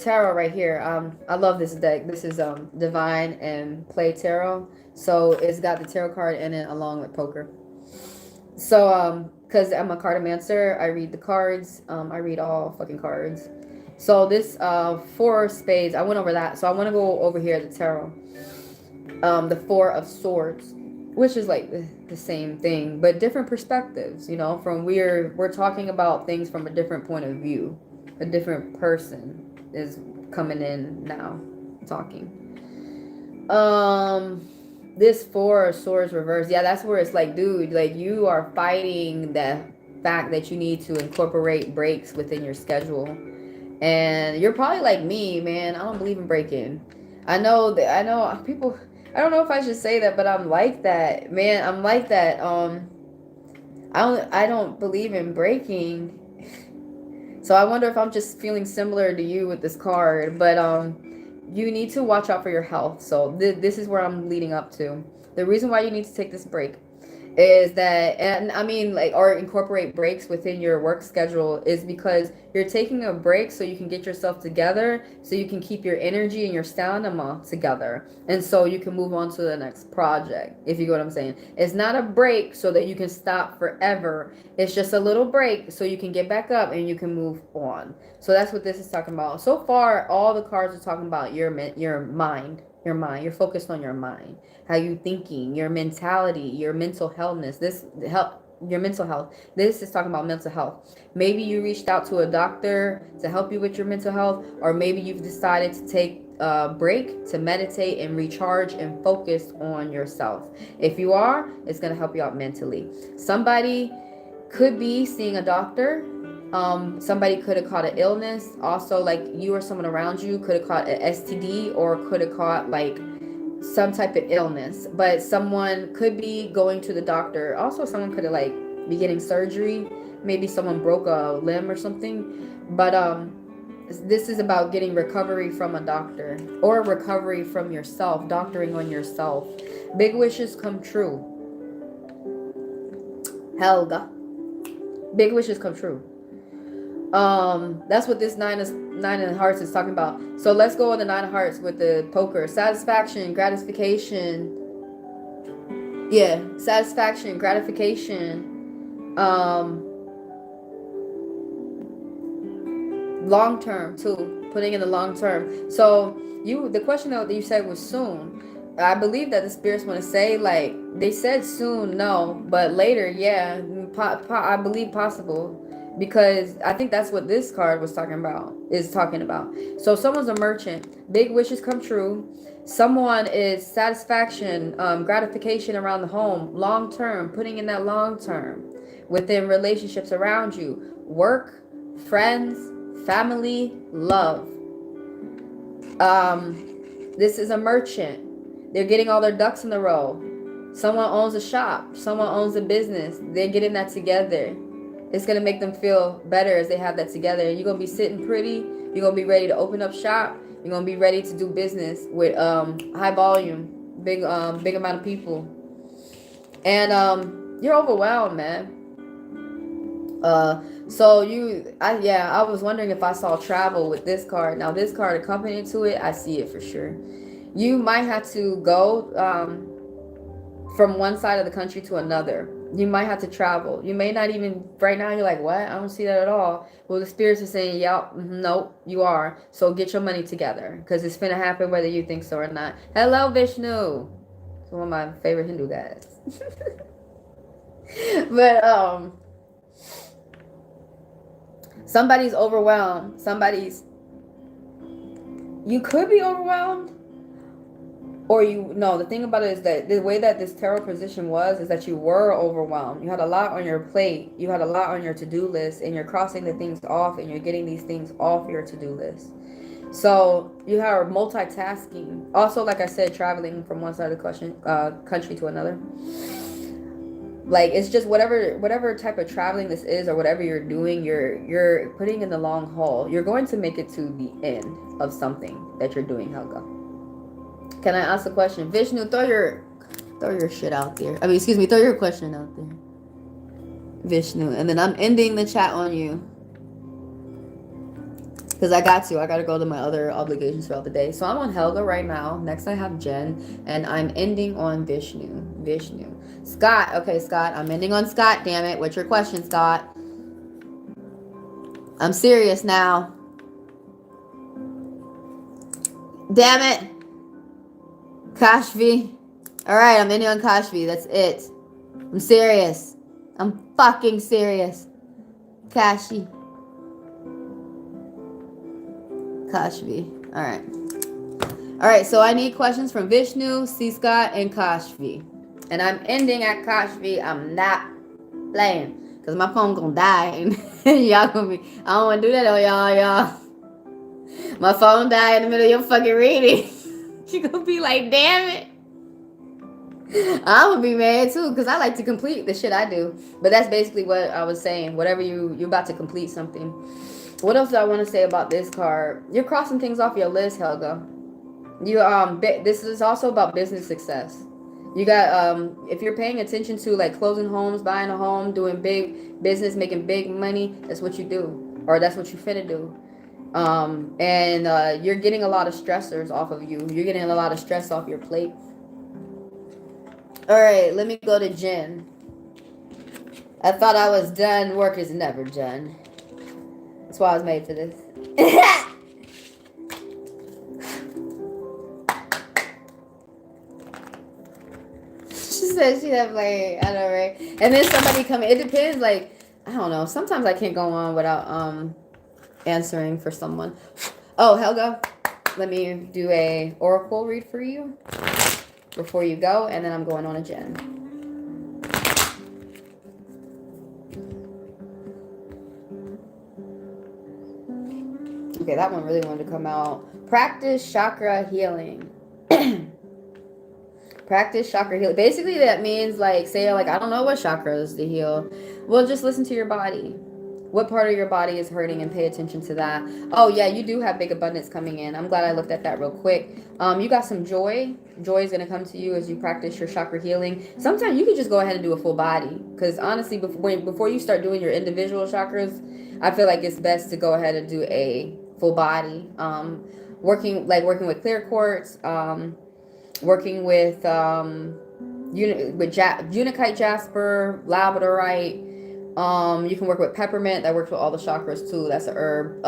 tarot right here, I love this deck. This is Divine and Play Tarot. So it's got the tarot card in it along with poker. So, because I'm a Cartomancer, I read the cards. I read all fucking cards. So this Four of Spades, I went over that. So I want to go over here, the tarot. The Four of Swords, which is like the same thing, but different perspectives, from we're talking about things from a different point of view. A different person is coming in now talking. This Four of Swords reverse, yeah, that's where it's like, dude, like you are fighting the fact that you need to incorporate breaks within your schedule. And you're probably like me, man. I don't believe in breaking. I know people, I don't know if I should say that, but I'm like that, man. I'm like that. I don't believe in breaking. So I wonder if I'm just feeling similar to you with this card, but you need to watch out for your health. So this is where I'm leading up to. The reason why you need to take this break is that, and I mean, like, or incorporate breaks within your work schedule, is because you're taking a break so you can get yourself together, so you can keep your energy and your stamina together, and so you can move on to the next project, if you get what I'm saying. It's not a break so that you can stop forever. It's just a little break so you can get back up and you can move on. So that's what this is talking about. So far, all the cards are talking about your mind. You're focused on your mind, how you thinking, your mentality, your mental healthness. Your mental health. This is talking about mental health. Maybe you reached out to a doctor to help you with your mental health, or maybe you've decided to take a break to meditate and recharge and focus on yourself. If you are, it's going to help you out mentally. Somebody could be seeing a doctor. Somebody could have caught an illness. Also, like, you or someone around you could have caught an STD, or could have caught like some type of illness. But someone could be going to the doctor. Also, someone could have like be getting surgery. Maybe someone broke a limb or something. But this is about getting recovery from a doctor, or recovery from yourself, doctoring on yourself. Big wishes come true. Helga. Big wishes come true. That's what this nine of hearts is talking about. So let's go on the 9 of hearts with the poker. Satisfaction, gratification. Yeah, satisfaction, gratification. Long term too. Putting in the long term. So the question that you said was soon. I believe that the spirits want to say, like, they said soon, no, but later, yeah. I believe possible. Because I think that's what this card was talking about. So someone's a merchant. Big wishes come true. Someone is satisfaction, gratification around the home, long term, putting in that long term within relationships around you, work, friends, family, love. This is a merchant. They're getting all their ducks in a row. Someone owns a shop. Someone owns a business. They're getting that together. It's going to make them feel better as they have that together. And you're going to be sitting pretty. You're going to be ready to open up shop. You're going to be ready to do business with high volume, big amount of people. And you're overwhelmed, man. So I was wondering if I saw travel with this card. Now, this card accompanied to it, I see it for sure. You might have to go from one side of the country to another. You might have to travel. You may not even, right now you're like, what? I don't see that at all. Well, the spirits are saying, yeah, nope, you are. So get your money together, because it's finna happen whether you think so or not. Hello, Vishnu. It's one of my favorite Hindu guys. But somebody's overwhelmed. You could be overwhelmed. Or the thing about it is that the way that this tarot position is that you were overwhelmed. You had a lot on your plate. You had a lot on your to-do list, and you're crossing the things off, and you're getting these things off your to-do list. So you are multitasking. Also, like I said, traveling from one side of the country to another. Like, it's just whatever type of traveling this is, or whatever you're doing, you're putting in the long haul. You're going to make it to the end of something that you're doing, Helga. Can I ask a question? Vishnu, throw your shit out there. Throw your question out there. Vishnu. And then I'm ending the chat on you. Because I got to go to my other obligations throughout the day. So I'm on Helga right now. Next I have Jen. And I'm ending on Vishnu. Scott. Okay, Scott. I'm ending on Scott, damn it. What's your question, Scott? I'm serious now. Damn it. Kashvi. Alright, I'm ending on Kashvi. That's it. I'm serious. I'm fucking serious. Kashvi. Alright, so I need questions from Vishnu, C. Scott, and Kashvi. And I'm ending at Kashvi. I'm not playing. Because my phone gonna die. And y'all gonna be... I don't want to do that on y'all. My phone died in the middle of your fucking reading. She gonna be like, damn it. I'm gonna be mad too, because I like to complete the shit I do. But that's basically what I was saying. Whatever you're about to complete something. What else do I want to say about this card? You're crossing things off your list, Helga. You this is also about business success. You got if you're paying attention to like closing homes, buying a home, doing big business, making big money, that's what you do, or that's what you finna do. And you're getting a lot of stressors off of you. You're getting a lot of stress off your plate. All right, let me go to Jen. I thought I was done. Work is never done. That's why I was made for this. She said she have like, I know, right? And then somebody come in. It depends, like, I don't know. Sometimes I can't go on without answering for someone. Oh, Helga, let me do a oracle read for you before you go, and then I'm going on a Jen. Okay, that one really wanted to come out. Practice chakra healing. Practice chakra healing. Basically, that means like, say, like, I don't know what chakras to heal. Well, just listen to your body. What part of your body is hurting and pay attention to that. Oh, yeah, you do have big abundance coming in. I'm glad I looked at that real quick. You got some joy. Joy is going to come to you as you practice your chakra healing. Sometimes you can just go ahead and do a full body. Because honestly, before you start doing your individual chakras, I feel like it's best to go ahead and do a full body. Working with clear quartz, working with Unakite jasper, labradorite. You can work with peppermint. That works with all the chakras too. That's an herb.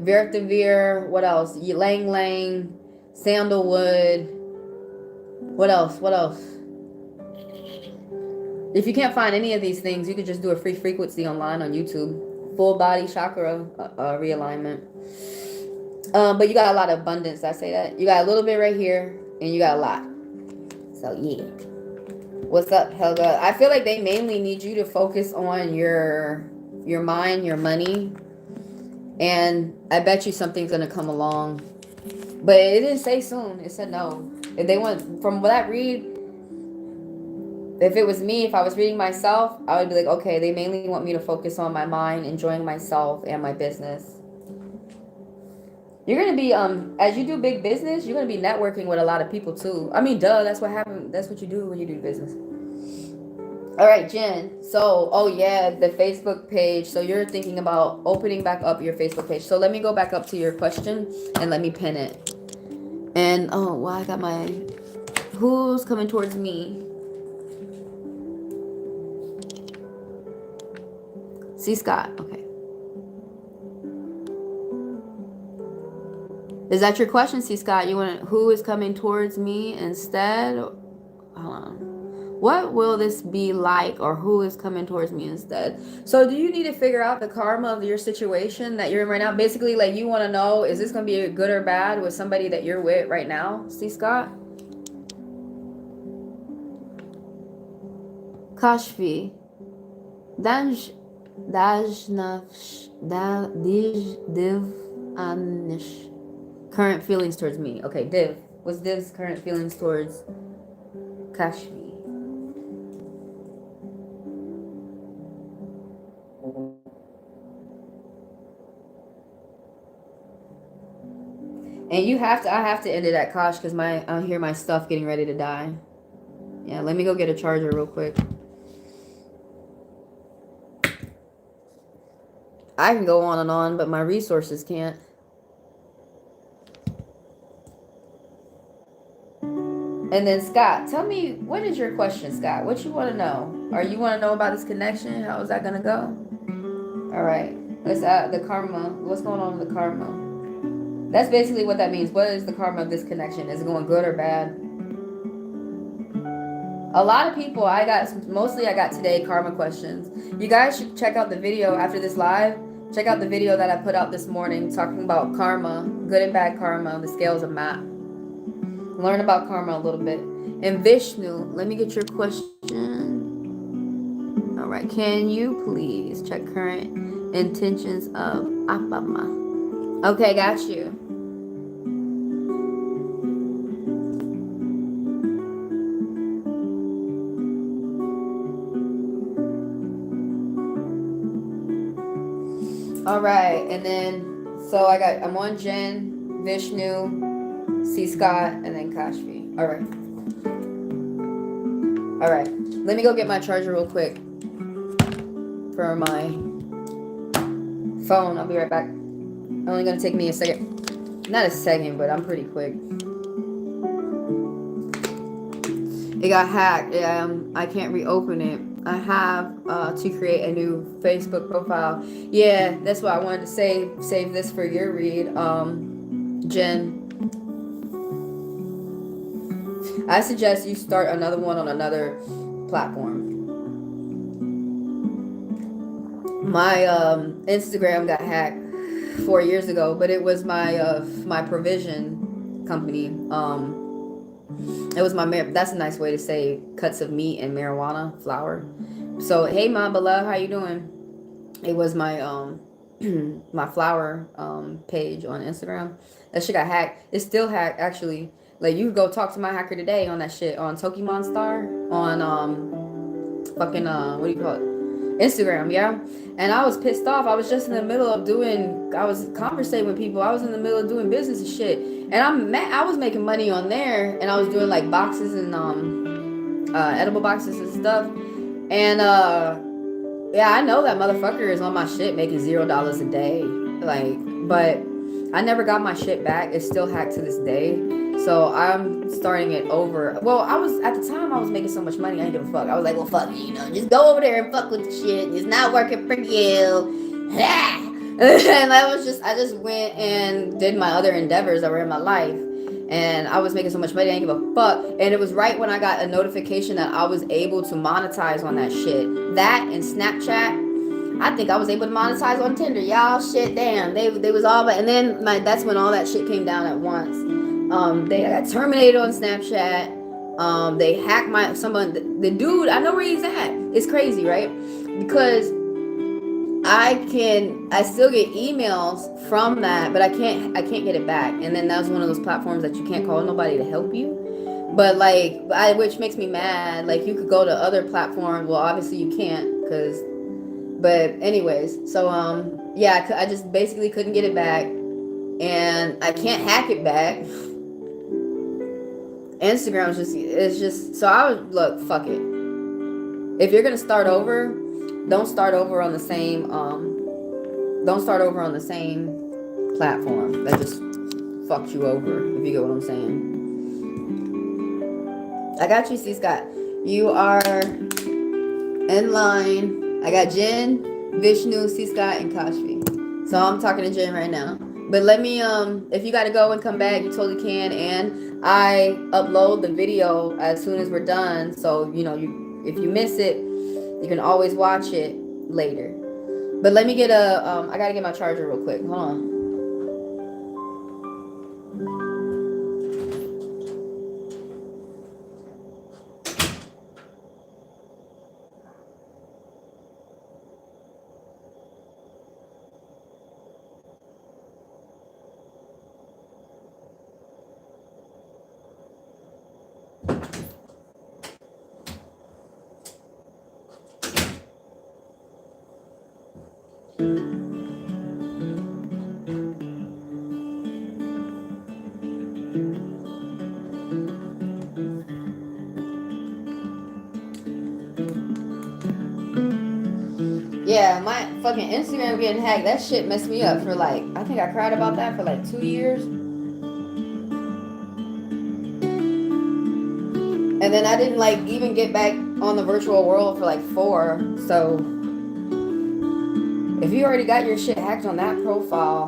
Vetiver. What else? Ylang Lang, sandalwood. What else? What else? If you can't find any of these things, you could just do a free frequency online on YouTube. Full body chakra realignment. But you got a lot of abundance. I say that. You got a little bit right here, and you got a lot. So yeah. What's up, Helga? I feel like they mainly need you to focus on your mind, your money, and I bet you something's gonna come along. But it didn't say soon. It said no. If they want, from what I read, if it was me, if I was reading myself, I would be like, okay, they mainly want me to focus on my mind, enjoying myself and my business. You're gonna be as you do big business, you're gonna be networking with a lot of people too. I mean, duh, that's what happens. That's what you do when you do business. All right, Jen. So, oh yeah, the Facebook page. So you're thinking about opening back up your Facebook page. So let me go back up to your question and let me pin it. And oh, well, I got my who's coming towards me. See Scott. Okay. Is that your question, C. Scott? You want who is coming towards me instead? Hold on. What will this be like, or who is coming towards me instead? So do you need to figure out the karma of your situation that you're in right now? Basically, like, you want to know, is this going to be good or bad with somebody that you're with right now, C. Scott? Kashfi. Anish. Current feelings towards me. Okay, Div. What's Div's current feelings towards Kashfi? And I have to end it at Kosh because I hear my stuff getting ready to die. Yeah, let me go get a charger real quick. I can go on and on, but my resources can't. And then Scott, tell me, what is your question, Scott? What you want to know? Or you want to know about this connection? How is that going to go? All right. Let's add the karma. What's going on with the karma? That's basically what that means. What is the karma of this connection? Is it going good or bad? A lot of people, I got today karma questions. You guys should check out the video after this live. Check out the video that I put out this morning talking about karma, good and bad karma, the scales of map. Learn about karma a little bit. And Vishnu, let me get your question. All right, can you please check current intentions of Apama? Okay, got you. All right, and then so I'm on Jen, Vishnu, C. Scott, and then Kashfi. All right. All right. Let me go get my charger real quick for my phone. I'll be right back. Only gonna take me a second. Not a second, but I'm pretty quick. It got hacked. I can't reopen it. I have to create a new Facebook profile. Yeah, that's why I wanted to save this for your read, Jen. I suggest you start another one on another platform. My Instagram got hacked 4 years ago, but it was my provision company. It was that's a nice way to say cuts of meat and marijuana flour. So hey, my beloved, how you doing? It was my my flower page on Instagram. That shit got hacked. It's still hacked actually. Like you could go talk to my hacker today on that shit on Tokimon Star on fucking what do you call it? Instagram, yeah. And I was pissed off. I was just in the middle of I was conversating with people. I was in the middle of doing business and shit. And I was making money on there, and I was doing like boxes and edible boxes and stuff. And yeah, I know that motherfucker is on my shit making $0 a day. Like, but I never got my shit back. It's still hacked to this day. So I'm starting it over. Well, at the time I was making so much money, I didn't give a fuck. I was like, well, fuck you, just go over there and fuck with the shit. It's not working for you. And I just went and did my other endeavors that were in my life. And I was making so much money, I didn't give a fuck. And it was right when I got a notification that I was able to monetize on that shit. That and Snapchat. I think I was able to monetize on Tinder. Y'all, shit, damn. They was all, and then that's when all that shit came down at once. They got terminated on Snapchat. They hacked the dude. I know where he's at. It's crazy, right? Because I still get emails from that, but I can't get it back. And then that was one of those platforms that you can't call nobody to help you. But like, which makes me mad. Like you could go to other platforms. Well, obviously you can't, but anyways, so yeah, I just basically couldn't get it back, and I can't hack it back. Instagram is just so I would look, fuck it. If you're gonna start over, don't start over on the same platform that just fucked you over, if you get what I'm saying. I got you, C. Scott. You are in line. I got Jen, Vishnu, C. Scott, and Kashfi. So I'm talking to Jen right now. But let me, if you got to go and come back, you totally can. And I upload the video as soon as we're done. So, if you miss it, you can always watch it later. But let me get I got to get my charger real quick. Hold on. Yeah, my fucking Instagram getting hacked, that shit messed me up for like, I think I cried about that for like 2 years. And then I didn't like even get back on the virtual world for like 4. So if you already got your shit hacked on that profile,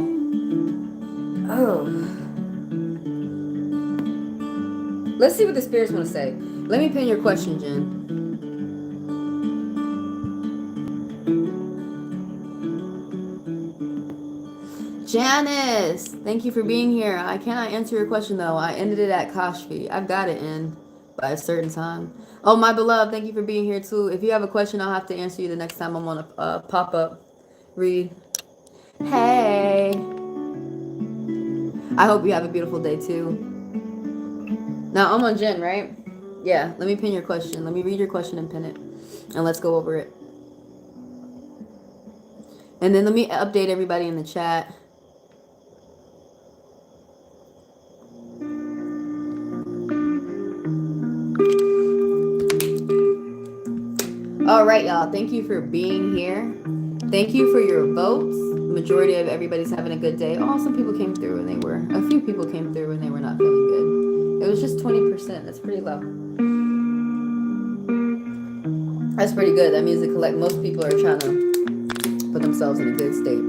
oh. Let's see what the spirits want to say. Let me pin your question, Jen. Janice, thank you for being here. I cannot answer your question though. I ended it at Kashfi. I've got to end by a certain time. Oh, my beloved, thank you for being here too. If you have a question, I'll have to answer you the next time I'm on a pop-up read. Hey. I hope you have a beautiful day too. Now I'm on Jen, right? Yeah, let me pin your question. Let me read your question and pin it. And let's go over it. And then let me update everybody in the chat. All right, y'all. Thank you for being here. Thank you for your votes. Majority of everybody's having a good day. Oh, some people came through and a few people came through and they were not feeling good. It was just 20%. That's pretty low. That's pretty good. That means most people are trying to put themselves in a good state.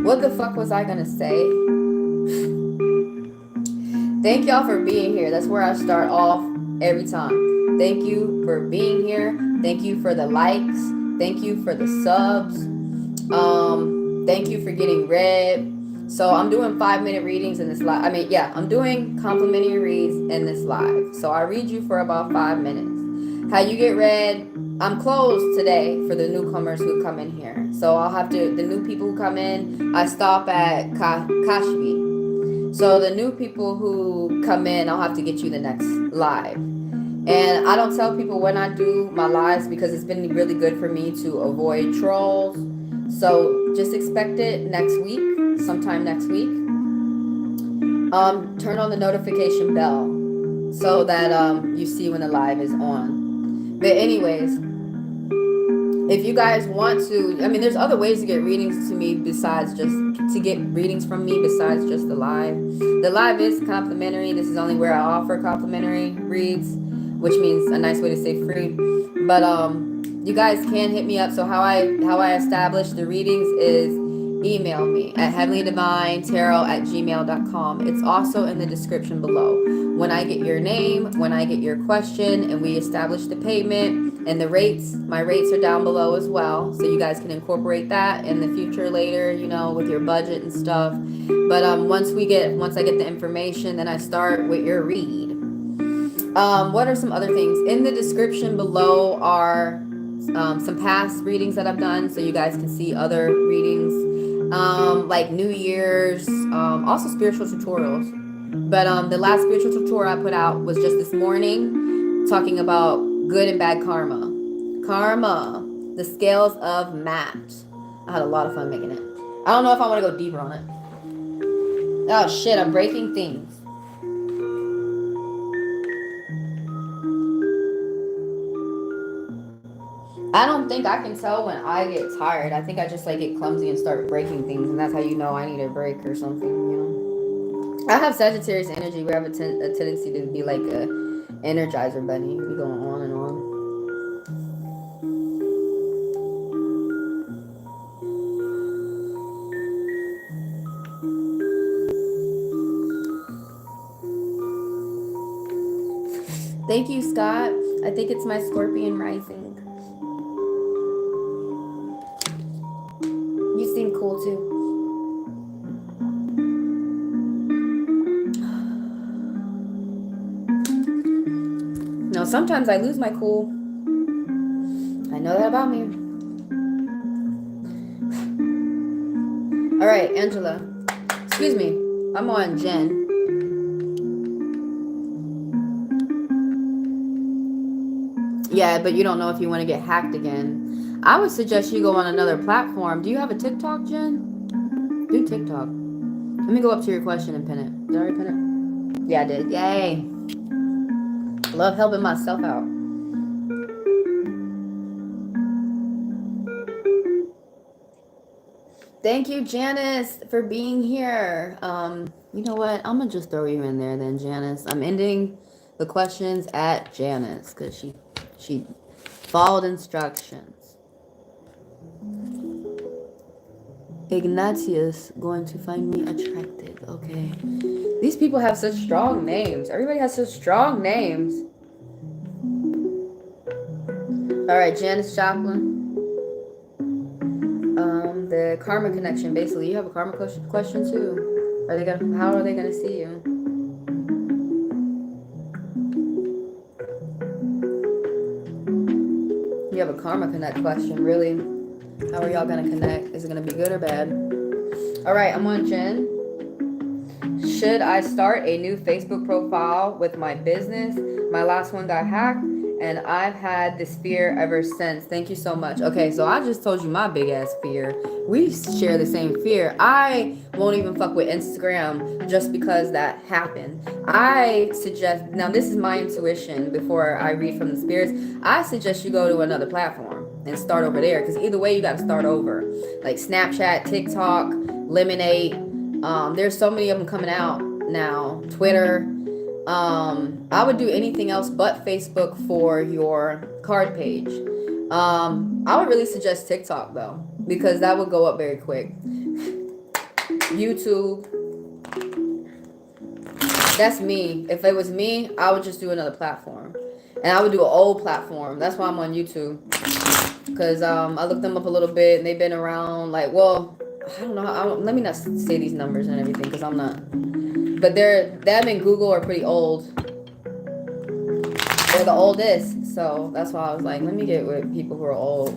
What the fuck was I gonna say? Thank y'all for being here. That's where I start off every time. Thank you for being here. Thank you for the likes. Thank you for the subs. Thank you for getting read. So I'm doing 5-minute readings in this live. I'm doing complimentary reads in this live. So I read you for about 5 minutes. How you get read, I'm closed today for the newcomers who come in here. So the new people who come in, I stop at Kashbi. So the new people who come in, I'll have to get you the next live. And I don't tell people when I do my lives because it's been really good for me to avoid trolls. So just expect it next week, sometime next week. Turn on the notification bell so that you see when the live is on. But anyways, if you guys want to, there's other ways to get readings to me besides just the live. The live is complimentary. This is only where I offer complimentary reads, which means a nice way to say free. But you guys can hit me up. So how I establish the readings is email me at HeavenlyDivineTaro@gmail.com. It's also in the description below. When I get your name, when I get your question, and we establish the payment and the rates, my rates are down below as well. So you guys can incorporate that in the future later, with your budget and stuff. But once I get the information, then I start with your read. What are some other things? In the description below are some past readings that I've done, so you guys can see other readings, like New Year's, also spiritual tutorials. But the last spiritual tutorial I put out was just this morning, talking about good and bad karma. Karma, the scales of maps. I had a lot of fun making it. I don't know if I want to go deeper on it. Oh shit, I'm breaking things. I don't think I can tell when I get tired. I think I just get clumsy and start breaking things, and that's how you know I need a break or something, I have Sagittarius energy where I have a tendency to be like a energizer bunny. We going on and on. Thank you, Scott. I think it's my Scorpion rising. You seem cool too. Now, sometimes I lose my cool. I know that about me. All right, Angela. Excuse me. I'm on Jen. Yeah, but you don't know if you want to get hacked again. I would suggest you go on another platform. Do you have a TikTok, Jen? Do TikTok. Let me go up to your question and pin it. Did I already pin it? Yeah, I did. Yay. Love helping myself out. Thank you, Janice, for being here. You know what? I'm going to just throw you in there then, Janice. I'm ending the questions at Janice because she followed instructions. Ignatius going to find me attractive. Okay. These people have such strong names. Everybody has such strong names. All right, Janice Joplin. The karma connection. Basically, you have a karma question too. How are they gonna see you? You have a karma connect question. Really? How are y'all gonna connect? Is it gonna be good or bad? All right, I'm on Jen. Should I start a new Facebook profile with my business? My last one got hacked. And I've had this fear ever since. Thank you so much. Okay, so I just told you my big ass fear. We share the same fear. I won't even fuck with Instagram just because that happened. I suggest, now this is my intuition before I read from the spirits. I suggest you go to another platform and start over there, because either way you got to start over. Like Snapchat, TikTok, Lemonade. There's so many of them coming out now. Twitter. I would do anything else but Facebook for your card page. I would really suggest TikTok though, because that would go up very quick. YouTube. That's me. If it was me, I would just do another platform. And I would do an old platform. That's why I'm on YouTube. Because I looked them up a little bit and they've been around like, well, I don't know. Let me not say these numbers and everything because I'm not. But them and Google are pretty old. They're the oldest. So that's why I was like, let me get with people who are old.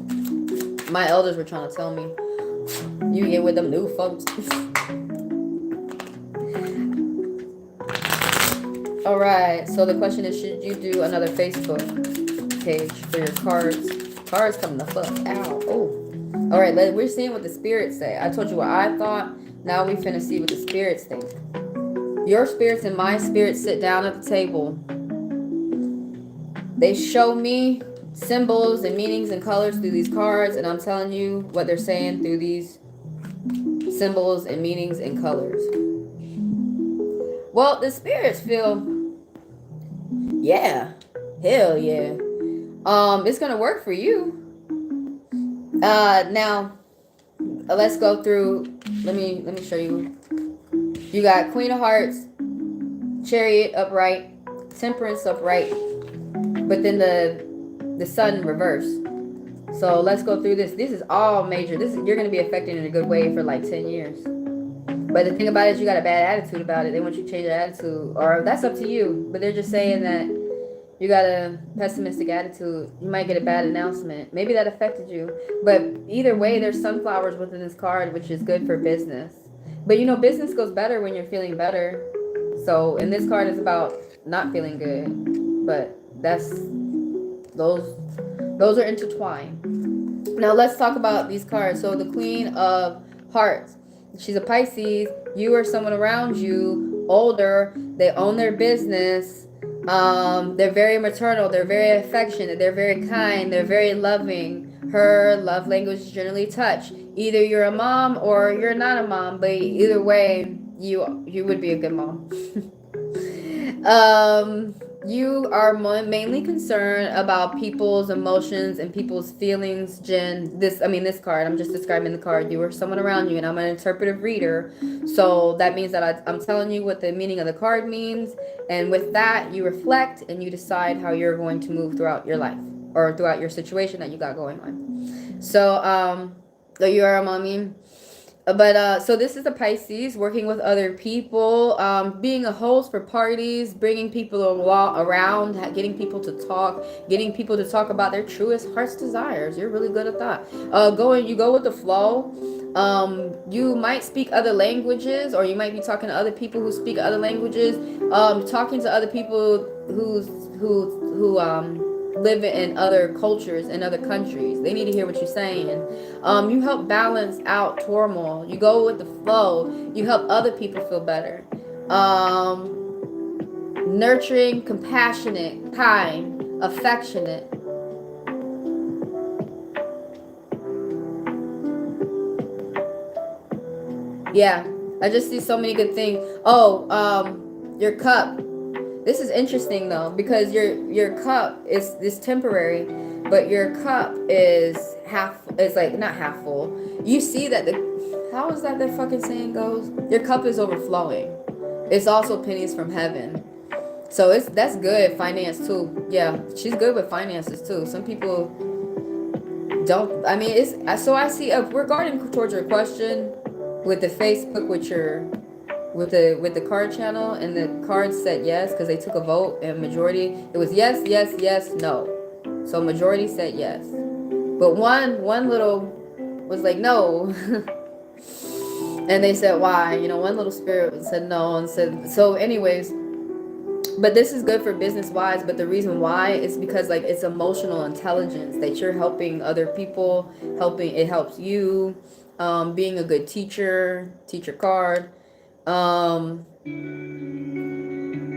My elders were trying to tell me, you get with them new folks. All right. So the question is, should you do another Facebook page for your cards? Cards coming the fuck out. Oh. All right. We're seeing what the spirits say. I told you what I thought. Now we finna see what the spirits think. Your spirits and my spirits sit down at the table. They show me symbols and meanings and colors through these cards, and I'm telling you what they're saying through these symbols and meanings and colors. Well, the spirits feel, yeah, hell yeah. It's gonna work for you. Now, let's go through. Let me show you. You got Queen of Hearts, Chariot upright, Temperance upright, but then the Sun reverse. So let's go through this. This is all major. You're going to be affected in a good way for like 10 years. But the thing about it is you got a bad attitude about it. They want you to change your attitude, or that's up to you. But they're just saying that you got a pessimistic attitude. You might get a bad announcement. Maybe that affected you. But either way, there's sunflowers within this card, which is good for business. But you know, business goes better when you're feeling better. So, and this card is about not feeling good. But those are intertwined. Now let's talk about these cards. So the Queen of Hearts, she's a Pisces. You or someone around you, older, they own their business. They're very maternal. They're very affectionate. They're very kind. They're very loving. Her love language is generally touch. Either you're a mom or you're not a mom, but either way, you would be a good mom. You are mainly concerned about people's emotions and people's feelings, Jen. This card, I'm just describing the card. You or someone around you, and I'm an interpretive reader. So that means that I'm telling you what the meaning of the card means. And with that, you reflect and you decide how you're going to move throughout your life or throughout your situation that you got going on. So, you are a mommy. But so this is a Pisces, working with other people, being a host for parties, bringing people around, getting people to talk about their truest heart's desires. You're really good at that. You go with the flow. You might speak other languages, or you might be talking to other people who speak other languages. Talking to other people who live in other cultures and other countries. They need to hear what you're saying. You help balance out turmoil. You go with the flow. You help other people feel better. Nurturing, compassionate, kind, affectionate. Yeah, I just see so many good things. Your cup. This is interesting though, because your cup is temporary, but your cup is not half full. You see that how is that the fucking saying goes? Your cup is overflowing. It's also pennies from heaven. So that's good. Finance too. Yeah, she's good with finances too. Some people don't. I mean, I see regarding towards your question with the Facebook with the card channel, and the cards said yes because they took a vote, and majority it was yes, yes, yes, no. So majority said yes, but one little was like no. And they said why. One little spirit said no, and said so. Anyways, But this is good for business wise, but the reason why is because like it's emotional intelligence that you're helping other people, it helps you, being a good teacher card,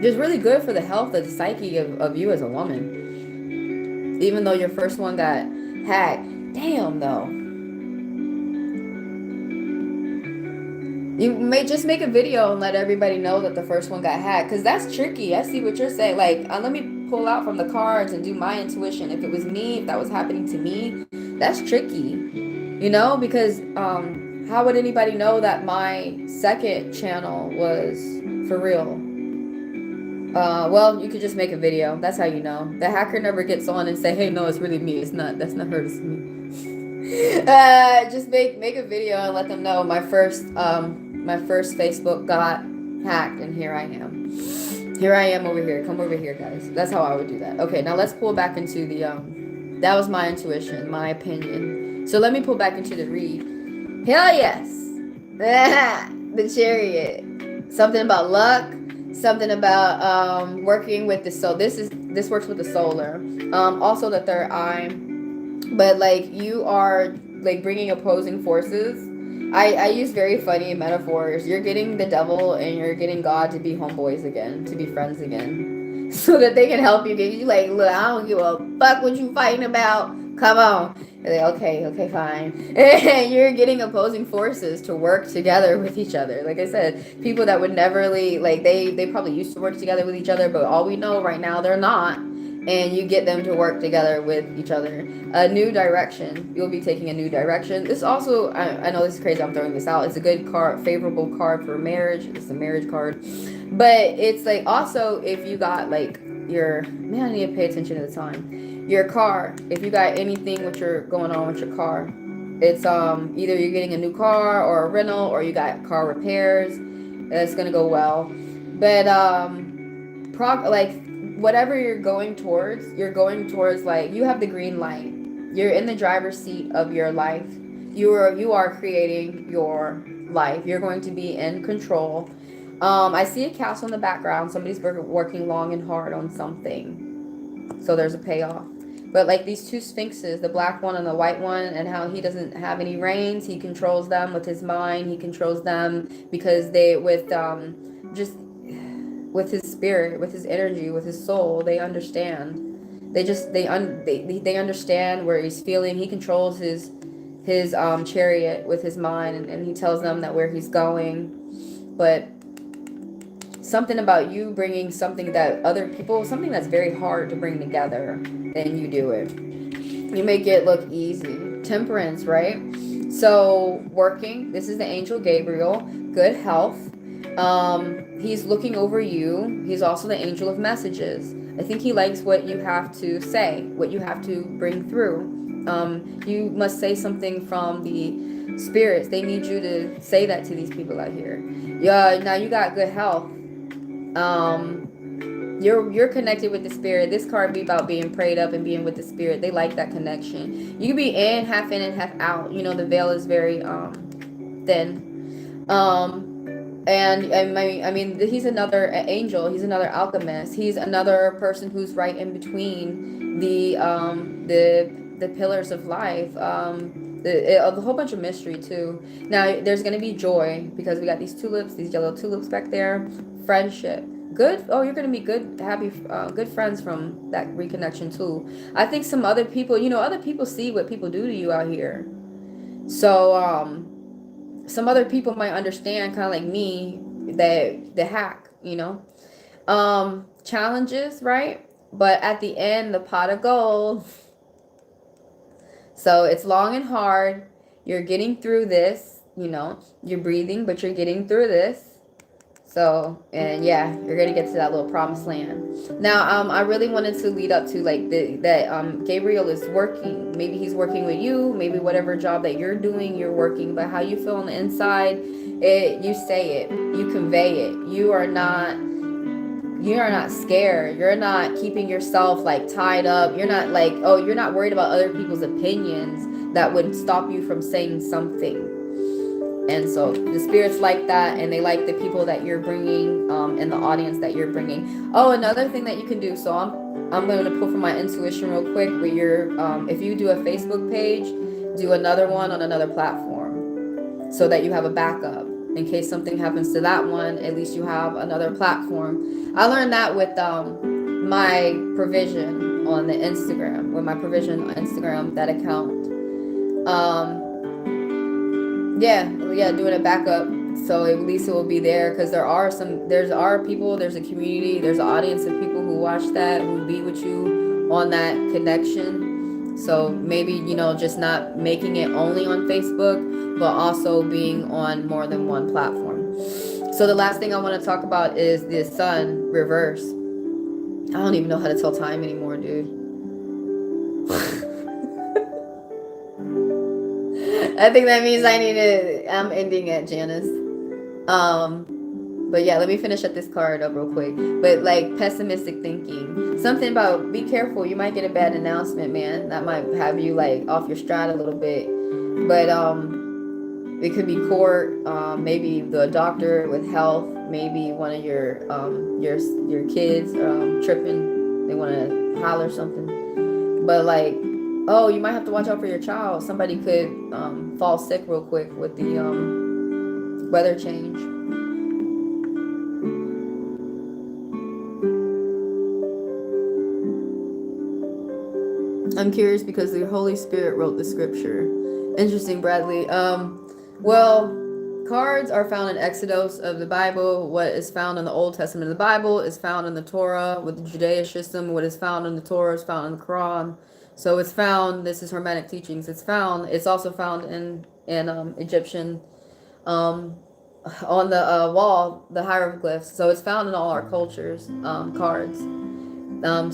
just really good for the health of the psyche of you as a woman. Even though your first one got hacked, damn though. You may just make a video and let everybody know that the first one got hacked, because that's tricky. I see what you're saying. Like, let me pull out from the cards and do my intuition. If it was me, if that was happening to me, that's tricky, you know, because how would anybody know that my second channel was for real? Well, you could just make a video. That's how you know. The hacker never gets on and say, hey, no, it's really me. It's not. That's not her. It's me. Just make a video and let them know my first Facebook got hacked, and here I am. Here I am over here. Come over here, guys. That's how I would do that. Okay, now let's pull back into the that was my intuition, my opinion. So let me pull back into the read. Hell yes. The Chariot. Something about luck, something about working with the soul. This works with the solar. Also the third eye. But like you are like bringing opposing forces. I use very funny metaphors. You're getting the devil and you're getting God to be homeboys again, to be friends again, so that they can help you. You like, look, I don't give a fuck what you fighting about. Come on. And they, okay, fine. And you're getting opposing forces to work together with each other. Like I said, people that would never like they probably used to work together with each other, but all we know right now they're not. And you get them to work together with each other. A new direction. You'll be taking a new direction. This also, I know this is crazy, I'm throwing this out. It's a good card, favorable card for marriage. It's a marriage card. But it's like also if you got like your, man, I need to pay attention to the time. Your car, if you got anything with your going on with your car, it's either you're getting a new car or a rental, or you got car repairs. That's gonna go well. But like whatever you're going towards like you have the green light. You're in the driver's seat of your life. You are creating your life. You're going to be in control. I see a castle in the background. Somebody's working long and hard on something, so there's a payoff. But like these two sphinxes, the black one and the white one, and how he doesn't have any reins. He controls them with his mind. He controls them because they just with his spirit, with his energy, with his soul, they understand. They understand where he's feeling. He controls his chariot with his mind, and he tells them that where he's going. But something about you bringing something that other people, something that's very hard to bring together, and you do it. You make it look easy. Temperance, right? So working, this is the angel Gabriel. Good health. He's looking over you. He's also the angel of messages. I think he likes what you have to say, what you have to bring through. You must say something from the spirits. They need you to say that to these people out here. Yeah, now you got good health. You're connected with the spirit. This card be about being prayed up and being with the spirit. They like that connection. You can be in and half out. You know, the veil is very thin. And I mean, he's another angel. He's another alchemist. He's another person who's right in between the pillars of life. A whole bunch of mystery too. Now there's gonna be joy because we got these tulips, these yellow tulips back there. Friendship, good. Oh, you're gonna be good, happy, good friends from that reconnection too. I think some other people, other people see what people do to you out here. So some other people might understand, kind of like me, that the hack, challenges, right? But at the end, the pot of gold. So it's long and hard. You're getting through this, you're breathing, but you're getting through this. So, and yeah, you're going to get to that little promised land. Now, I really wanted to lead up to like that Gabriel is working. Maybe he's working with you, maybe whatever job that you're doing, you're working, but how you feel on the inside, you say it, you convey it. You are not scared. You're not keeping yourself like tied up. You're not like, you're not worried about other people's opinions that would stop you from saying something. And so the spirits like that, and they like the people that you're bringing, and the audience that you're bringing. Oh, another thing that you can do. So I'm going to pull from my intuition real quick. Where you're, if you do a Facebook page, do another one on another platform, so that you have a backup in case something happens to that one. At least you have another platform. I learned that with my provision on the Instagram, with my provision on Instagram, that account. Yeah, doing a backup, so at least it will be there, because there's people, there's a community, there's an audience of people who watch that, who be with you on that connection. So maybe, just not making it only on Facebook, but also being on more than one platform. So the last thing I want to talk about is the sun reverse. I don't even know how to tell time anymore, dude. I think that means I'm ending at Janice. But yeah, let me finish at this card up real quick. But like pessimistic thinking, something about be careful, you might get a bad announcement, man. That might have you like off your stride a little bit. But it could be court, maybe the doctor with health, maybe one of your kids tripping, they want to holler something. But like, oh, you might have to watch out for your child. Somebody could fall sick real quick with the weather change. I'm curious because the Holy Spirit wrote the scripture. Interesting, Bradley. Well, cards are found in Exodus of the Bible. What is found in the Old Testament of the Bible is found in the Torah with the Judaism. What is found in the Torah is found in the Quran. So it's found, this is Hermetic teachings. It's also found in Egyptian, on the wall, the hieroglyphs. So it's found in all our cultures, cards.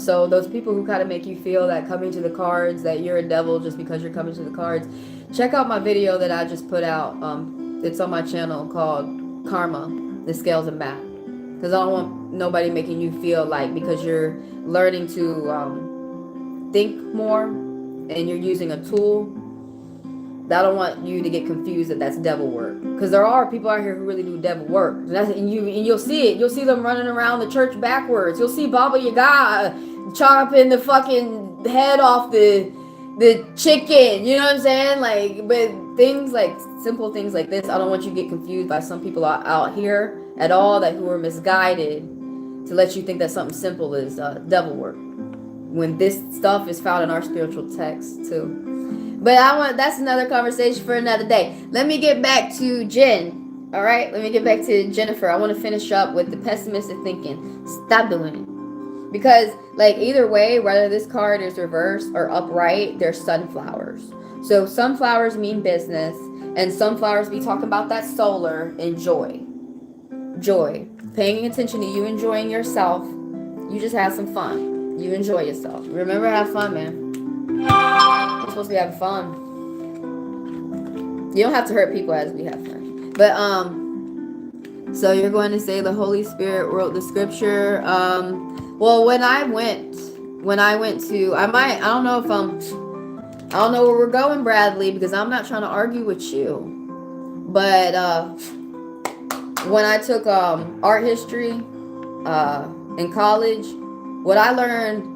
So those people who kind of make you feel that coming to the cards, that you're a devil just because you're coming to the cards, check out my video that I just put out. It's on my channel called Karma, the Scales and Map. Because I don't want nobody making you feel like because you're learning to think more and you're using a tool, I don't want you to get confused that that's devil work, because there are people out here who really do devil work, and you'll see it. You'll see them running around the church backwards. You'll see Baba Yaga chopping the fucking head off the chicken. You know what I'm saying? Like, but things like simple things like this, I don't want you to get confused by some people out here at all that who are misguided to let you think that something simple is devil work, when this stuff is found in our spiritual text too. But that's another conversation for another day. Let me get back to Jen. All right, let me get back to Jennifer. I want to finish up with the pessimistic thinking. Stop doing it. Because like either way, whether this card is reversed or upright, they're sunflowers. So sunflowers mean business, and sunflowers be talking about that solar and joy. Joy. Paying attention to you enjoying yourself. You just have some fun. You enjoy yourself. Remember to have fun, man. You're supposed to be having fun. You don't have to hurt people as we have fun. But so you're going to say the Holy Spirit wrote the scripture. Well, when I went to, I don't know where we're going, Bradley, because I'm not trying to argue with you. But when I took art history in college, what I learned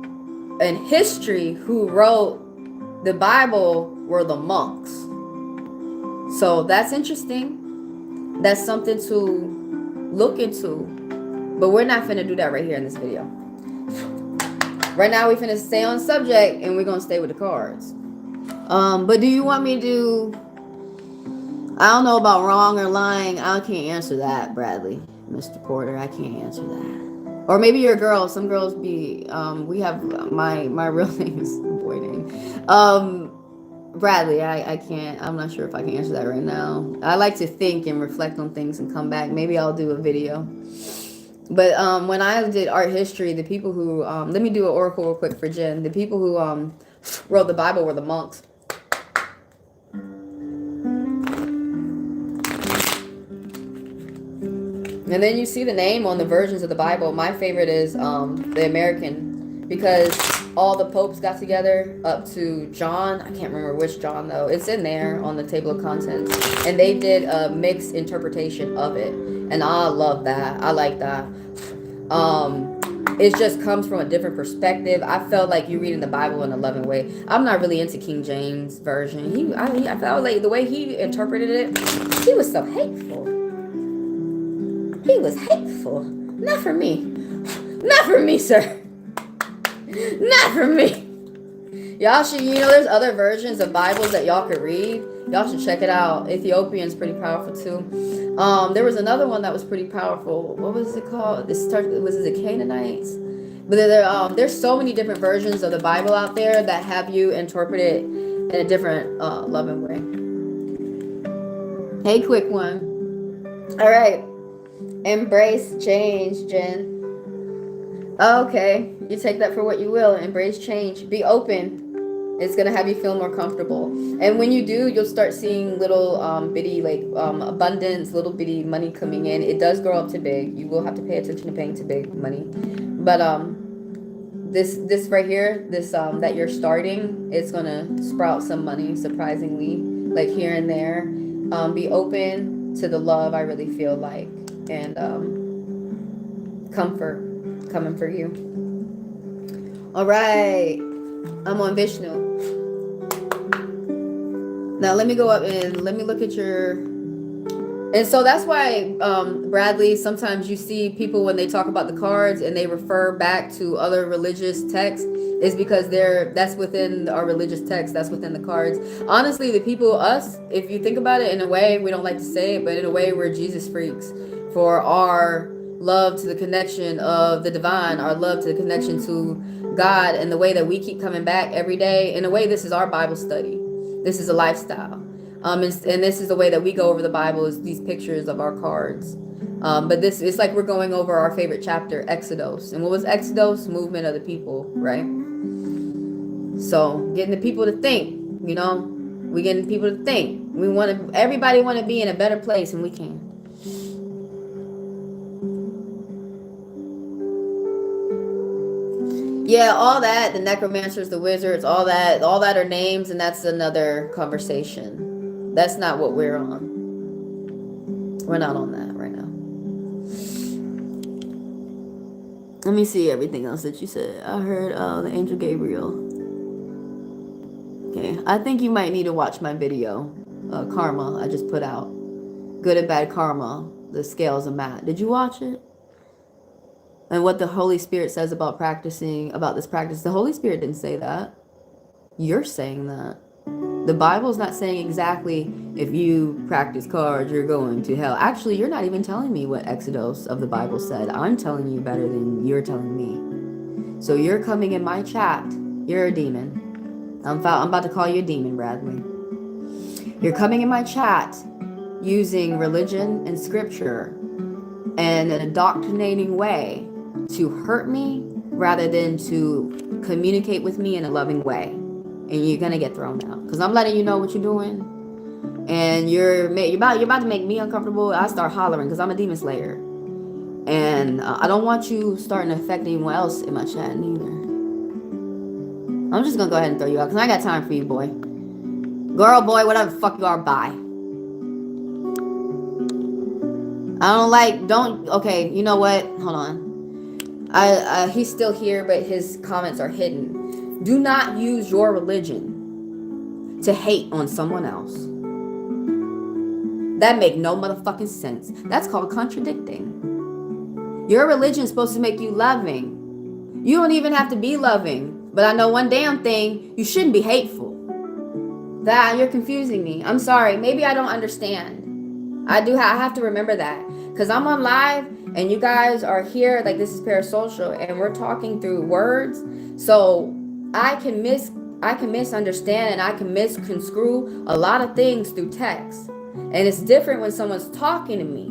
in history, who wrote the Bible were the monks. So that's interesting. That's something to look into. But we're not finna do that right here in this video. Right now we finna stay on subject, and we're gonna stay with the cards. But do you want me to, I don't know about wrong or lying. I can't answer that, Bradley. Mr. Porter, I can't answer that. Or maybe you're a girl. Some girls be, we have, my real name is boy name. Bradley, I can't, I'm not sure if I can answer that right now. I like to think and reflect on things and come back. Maybe I'll do a video. But when I did art history, the people who, let me do an oracle real quick for Jen. The people who wrote the Bible were the monks. And then you see the name on the versions of the Bible. My favorite is the American, because all the popes got together up to John. I can't remember which John though. It's in there on the table of contents. And they did a mixed interpretation of it. And I love that. I like that. It just comes from a different perspective. I felt like you reading the Bible in a loving way. I'm not really into King James version. I felt like the way he interpreted it, he was so hateful. He was hateful. Not for me. Not for me, sir. Not for me. Y'all should, there's other versions of Bibles that y'all could read. Y'all should check it out. Ethiopian's pretty powerful too. There was another one that was pretty powerful. What was it called? Was it the Canaanites? But there's so many different versions of the Bible out there that have you interpret it in a different loving way. Hey, quick one. All right. Embrace change, Jen. Okay, you take that for what you will. Embrace change. Be open. It's gonna have you feel more comfortable. And when you do, you'll start seeing little bitty abundance, little bitty money coming in. It does grow up to big. You will have to pay attention to paying to big money. But this right here, this that you're starting, it's gonna sprout some money surprisingly, like here and there. Be open to the love I really feel like, and comfort coming for you. All right, I'm on Vishnu. Now let me go up and let me look at your. And so that's why, Bradley, sometimes you see people when they talk about the cards and they refer back to other religious texts, is because that's within our religious text, that's within the cards. Honestly, the people, us, if you think about it in a way, we don't like to say it, but in a way we're Jesus freaks for our love to the connection of the divine, our love to the connection to God, and the way that we keep coming back every day. In a way, this is our Bible study. This is a lifestyle. And this is the way that we go over the Bible, is these pictures of our cards. But it's like we're going over our favorite chapter, Exodus. And what was Exodus? Movement of the people, right? So getting the people to think, we getting people to think. Everybody want to be in a better place, and we can. Yeah, all that, the necromancers, the wizards, all that are names, and that's another conversation. That's not what we're on. We're not on that right now. Let me see everything else that you said. I heard the angel Gabriel. Okay, I think you might need to watch my video, Karma, I just put out. Good and Bad Karma, the scales of Matt. Did you watch it? And what the Holy Spirit says about this practice. The Holy Spirit didn't say that. You're saying that. The Bible's not saying exactly if you practice cards, you're going to hell. Actually, you're not even telling me what Exodus of the Bible said. I'm telling you better than you're telling me. So you're coming in my chat. You're a demon. I'm about to call you a demon, Bradley. You're coming in my chat using religion and scripture and an indoctrinating way to hurt me rather than to communicate with me in a loving way. And you're gonna get thrown out because I'm letting you know what you're doing, and you're about to make me uncomfortable. I start hollering because I'm a demon slayer, and I don't want you starting to affect anyone else in my chat neither. I'm just gonna go ahead and throw you out because I ain't got time for you, boy, girl, boy, whatever the fuck you are. Bye. Okay, you know what? Hold on. He's still here, but his comments are hidden. Do not use your religion to hate on someone else. That make no motherfucking sense. That's called contradicting. Your religion is supposed to make you loving. You don't even have to be loving. But I know one damn thing, you shouldn't be hateful. You're confusing me. I'm sorry. Maybe I don't understand. I have to remember that. Because I'm on live and you guys are here, like this is parasocial, and we're talking through words. So I can misunderstand and I can misconstrue a lot of things through text. And it's different when someone's talking to me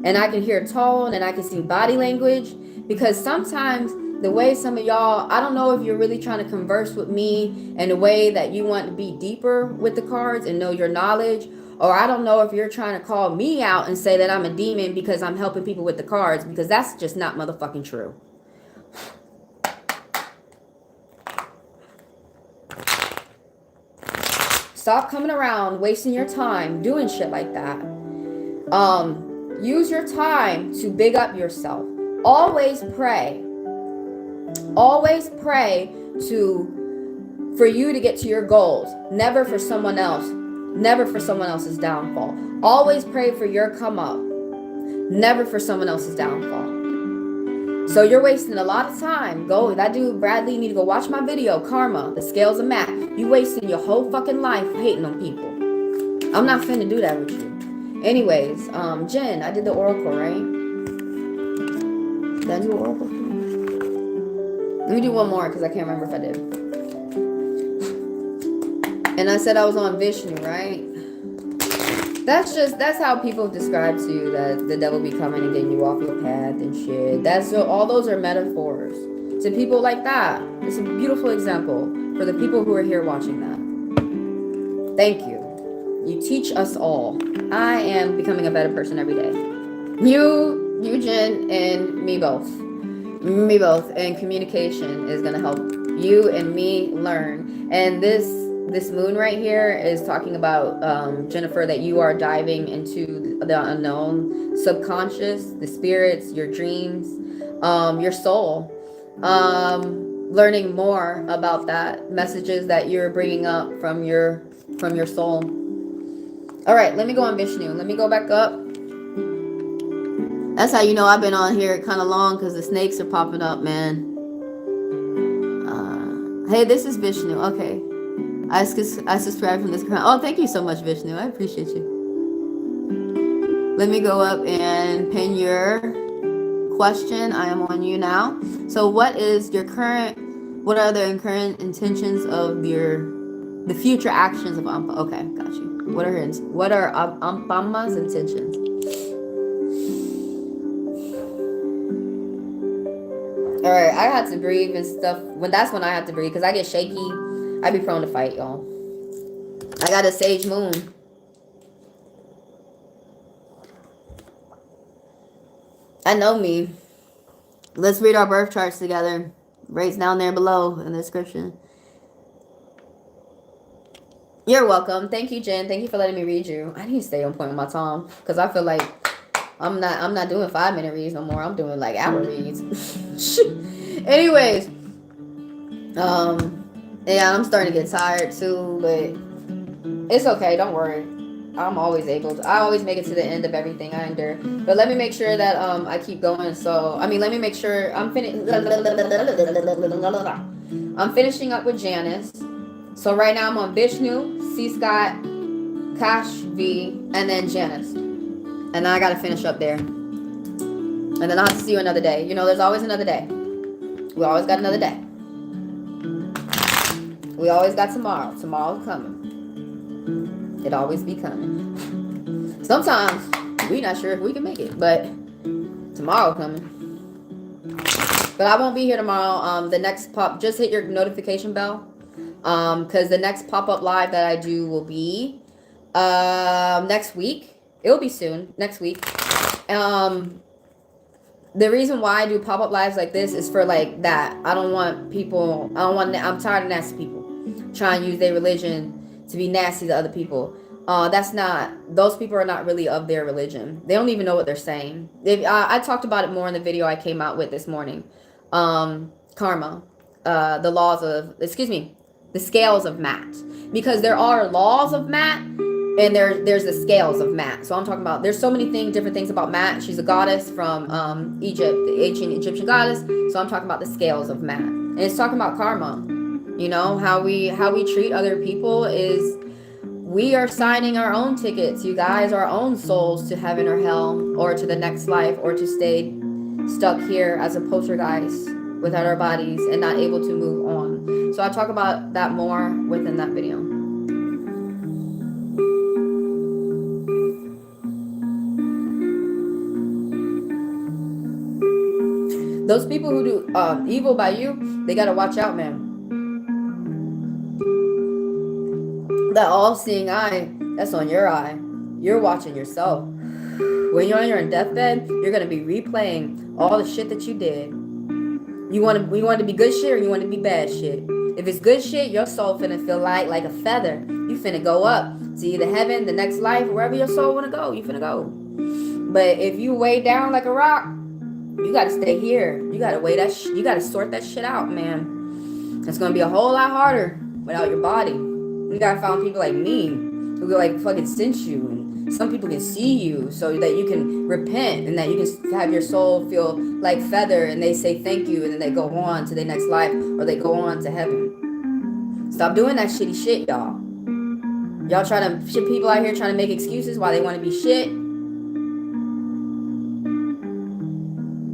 and I can hear tone and I can see body language, because sometimes the way some of y'all, I don't know if you're really trying to converse with me in a way that you want to be deeper with the cards and know your knowledge, or I don't know if you're trying to call me out and say that I'm a demon because I'm helping people with the cards, because that's just not motherfucking true. Stop coming around wasting your time doing shit like that. Use your time to big up yourself. Always pray. Always pray for you to get to your goals. Never for someone else. Never for someone else's downfall. Always pray for your come up. Never for someone else's downfall. So you're wasting a lot of time. Go, that dude Bradley, you need to go watch my video, Karma, the scales of Matt. You wasting your whole fucking life hating on people. I'm not finna do that with you. Anyways, Jen, I did the oracle, right? Did I do oracle? Let me do one more because I can't remember if I did. And I said I was on Vishnu, right? That's how people describe to you that the devil be coming and getting you off your path and shit. All those are metaphors to people like that. It's a beautiful example for the people who are here watching that. Thank you. You teach us all. I am becoming a better person every day. You, Jen, and me both. Me both. And communication is gonna help you and me learn. And this moon right here is talking about, Jennifer, that you are diving into the unknown, subconscious, the spirits, your dreams, your soul, learning more about that, messages that you're bringing up from your soul. All right, let me go on Vishnu. Let me go back up. That's how you know I've been on here kind of long, because the snakes are popping up, man. Hey, this is Vishnu. Okay. I subscribe from this account. Oh, thank you so much, Vishnu. I appreciate you. Let me go up and pin your question. I am on you now. So what are the current intentions of the future actions of Ampa? Okay, got you. What are Ampama's intentions? All right, I had to breathe and stuff. That's when I have to breathe, because I get shaky. I be prone to fight, y'all. I got a sage moon. I know me. Let's read our birth charts together. Rates down there below in the description. You're welcome. Thank you, Jen. Thank you for letting me read you. I need to stay on point with my time, because I feel like I'm not doing 5-minute reads no more. I'm doing like hour reads. Anyways, yeah, I'm starting to get tired too, but it's okay. Don't worry. I always make it to the end of everything I endure. But let me make sure that I keep going. So, let me make sure I'm finishing up with Janice. So right now I'm on Vishnu, C. Scott, Kash V, and then Janice. And then I got to finish up there. And then I'll have to see you another day. You know, there's always another day. We always got another day. We always got tomorrow. Tomorrow's coming. It always be coming. Sometimes we not sure if we can make it, but tomorrow coming. But I won't be here tomorrow. The next just hit your notification bell. Because the next pop-up live that I do will be next week. It'll be soon, next week. The reason why I do pop-up lives like this is for like that. I'm tired of nasty people trying to use their religion to be nasty to other people. Those people are not really of their religion. They don't even know what they're saying. I talked about it more in the video I came out with this morning. Karma, the scales of Matt. Because there are laws of Matt, and there's the scales of Matt. So I'm talking about, there's so many different things about Matt. She's a goddess from Egypt, the ancient Egyptian goddess. So I'm talking about the scales of Matt. And it's talking about karma. You know, how we treat other people is, we are signing our own tickets, you guys, our own souls to heaven or hell, or to the next life, or to stay stuck here as a poltergeist without our bodies and not able to move on. So I talk about that more within that video. Those people who do evil by you, they gotta watch out, man. That all-seeing eye, that's on your eye. You're watching yourself. When you're on your deathbed, you're gonna be replaying all the shit that you did. You want to be good shit, or you want to be bad shit? If it's good shit, your soul finna feel like a feather. You finna go up to either heaven, the next life, wherever your soul wanna go, you finna go. But if you weigh down like a rock, you gotta stay here. You gotta weigh that. You gotta sort that shit out, man. It's gonna be a whole lot harder without your body. You gotta find people like me who could like fucking sense you, and some people can see you so that you can repent and that you can have your soul feel like feather, and they say thank you, and then they go on to their next life or they go on to heaven. Stop doing that shitty shit, y'all. Y'all try to shit people out here trying to make excuses why they want to be shit.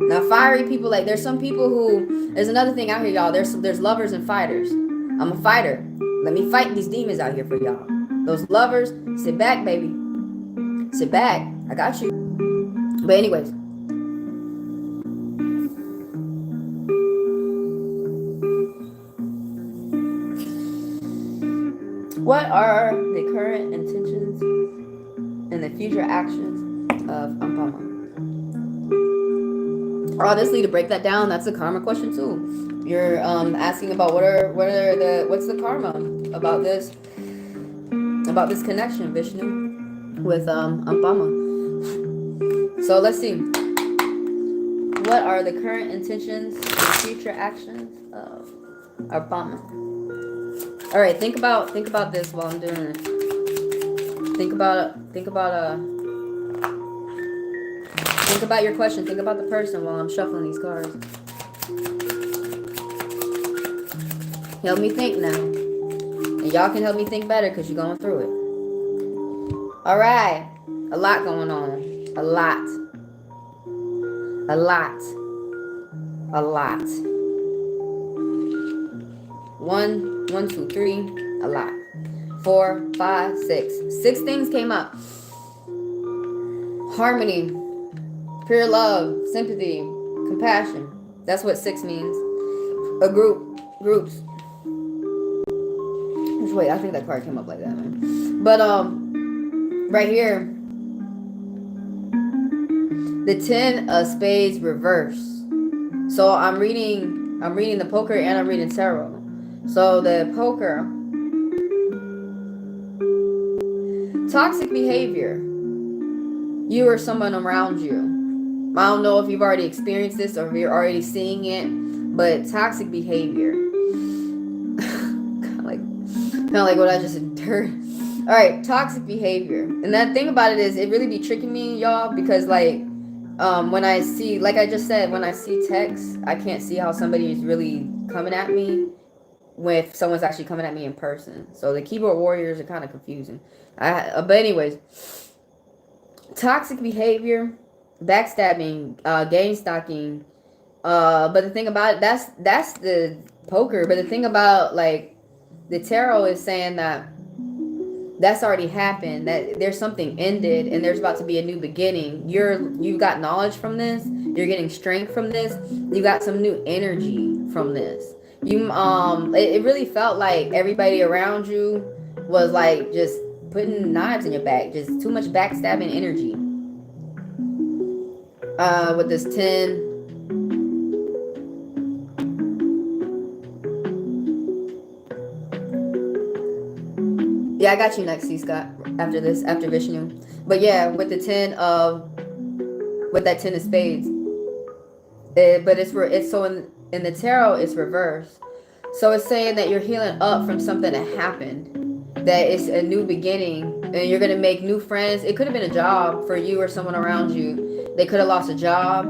Now, fiery people, like, there's some people who, there's another thing out here, y'all. There's lovers and fighters. I'm a fighter. Let me fight these demons out here for y'all. Those lovers, sit back, baby. Sit back. I got you. But anyways. What are the current intentions and the future actions of Ampama? Honestly, to break that down, that's a karma question too. You're asking about what's the karma about this connection, Vishnu, with Ampama. So let's see. What are the current intentions and future actions of Ampama? All right, think about this while I'm doing this. Think about your question. Think about the person while I'm shuffling these cards. Help me think now. And y'all can help me think better because you're going through it. All right. A lot going on. A lot. A lot. A lot. 1, 2, 3. A lot. 4, 5, 6. 6 things came up. Harmony. Pure love, sympathy, compassion. That's what 6 means. A groups. Wait, I think that card came up like that, man. But right here, the 10 of spades reverse. So I'm reading the poker and I'm reading tarot. So the poker, toxic behavior. You or someone around you. I don't know if you've already experienced this or if you're already seeing it, but toxic behavior. kind of like what I just endured. All right, toxic behavior. And that thing about it is it really be tricking me, y'all, because like when I see, like I just said, when I see text, I can't see how somebody is really coming at me if someone's actually coming at me in person. So the keyboard warriors are kind of confusing. But anyways, toxic behavior, backstabbing, gain stalking. But the thing about it, that's the poker. But the thing about like the tarot is saying that that's already happened, that there's something ended and there's about to be a new beginning. You've got knowledge from this, you're getting strength from this, you got some new energy from this. It really felt like everybody around you was like just putting knives in your back, just too much backstabbing energy. With this 10. Yeah, I got you next, C. Scott. After this, after Vishnu. But yeah, with the 10 of, with that 10 of spades. But it's so in the tarot, it's reversed. So it's saying that you're healing up from something that happened. That it's a new beginning, and you're gonna make new friends. It could have been a job for you or someone around you. They could have lost a job.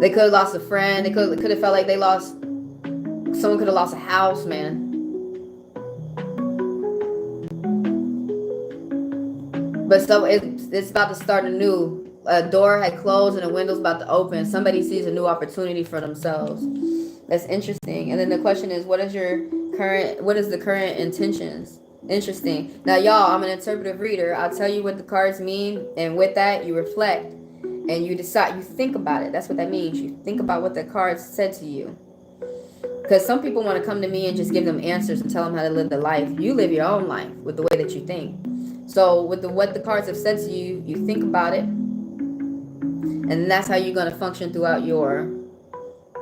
They could have lost a friend. They could have felt like they lost. Someone could have lost a house, man. But so it's about to start anew. A door had closed and a window's about to open. Somebody sees a new opportunity for themselves. That's interesting. And then the question is, what is the current intentions? Interesting. Now, y'all, I'm an interpretive reader. I'll tell you what the cards mean, and with that, you reflect and you decide. You think about it. That's what that means. You think about what the cards said to you. Because some people want to come to me and just give them answers and tell them how to live their life. You live your own life with the way that you think. So with what the cards have said to you, you think about it. And that's how you're going to function throughout your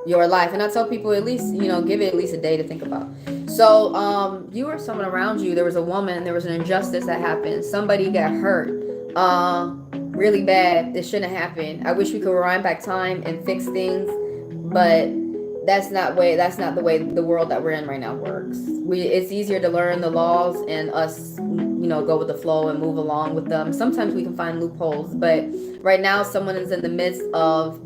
your life. And I tell people at least, you know, give it at least a day to think about. So you or someone around you, there was a woman, there was an injustice that happened, somebody got hurt really bad. This shouldn't have happened. I wish we could rewind back time and fix things, but that's not the way the world that we're in right now works. It's easier to learn the laws and us, you know, go with the flow and move along with them. Sometimes we can find loopholes, but right now someone is in the midst of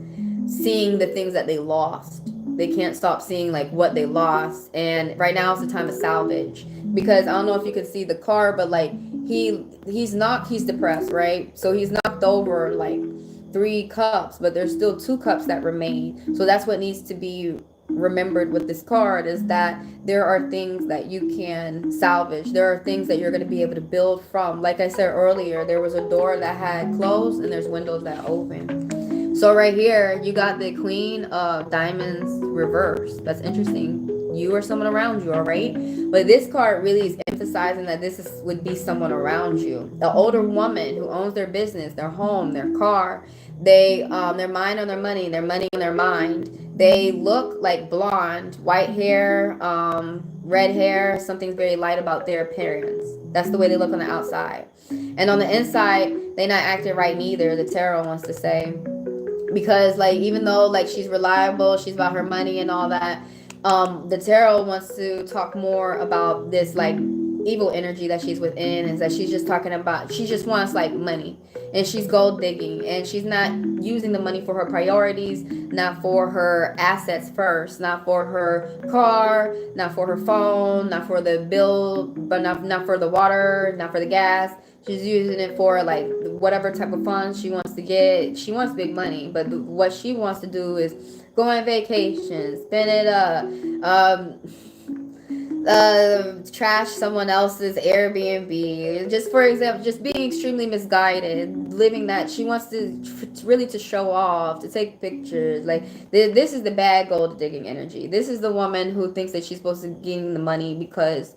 seeing the things that they lost. They can't stop seeing like what they lost, and right now is the time of salvage. Because I don't know if you could see the car, but like he's depressed, right? So he's knocked over like 3 cups, but there's still 2 cups that remain. So that's what needs to be remembered with this card, is that there are things that you can salvage. There are things that you're going to be able to build from. Like I said earlier, there was a door that had closed and there's windows that open. So right here you got the Queen of Diamonds reverse. That's interesting. You or someone around you, all right? But this card really is emphasizing that would be someone around you. The older woman who owns their business, their home, their car, their mind on their money on their mind. They look like blonde, white hair, red hair, something very light about their appearance. That's the way they look on the outside. And on the inside, they not acting right neither, the tarot wants to say. Because like, even though like she's reliable, she's about her money and all that, the tarot wants to talk more about this like evil energy that she's within, is that she's just talking about, she just wants like money, and she's gold digging, and she's not using the money for her priorities, not for her assets first, not for her car, not for her phone, not for the bill, but not for the water, not for the gas. She's using it for like whatever type of funds she wants to get. She wants big money, but what she wants to do is go on vacation, spend it trash someone else's Airbnb. Just for example, just being extremely misguided, living that she wants to really to show off, to take pictures. Like this is the bad gold digging energy. This is the woman who thinks that she's supposed to gain the money because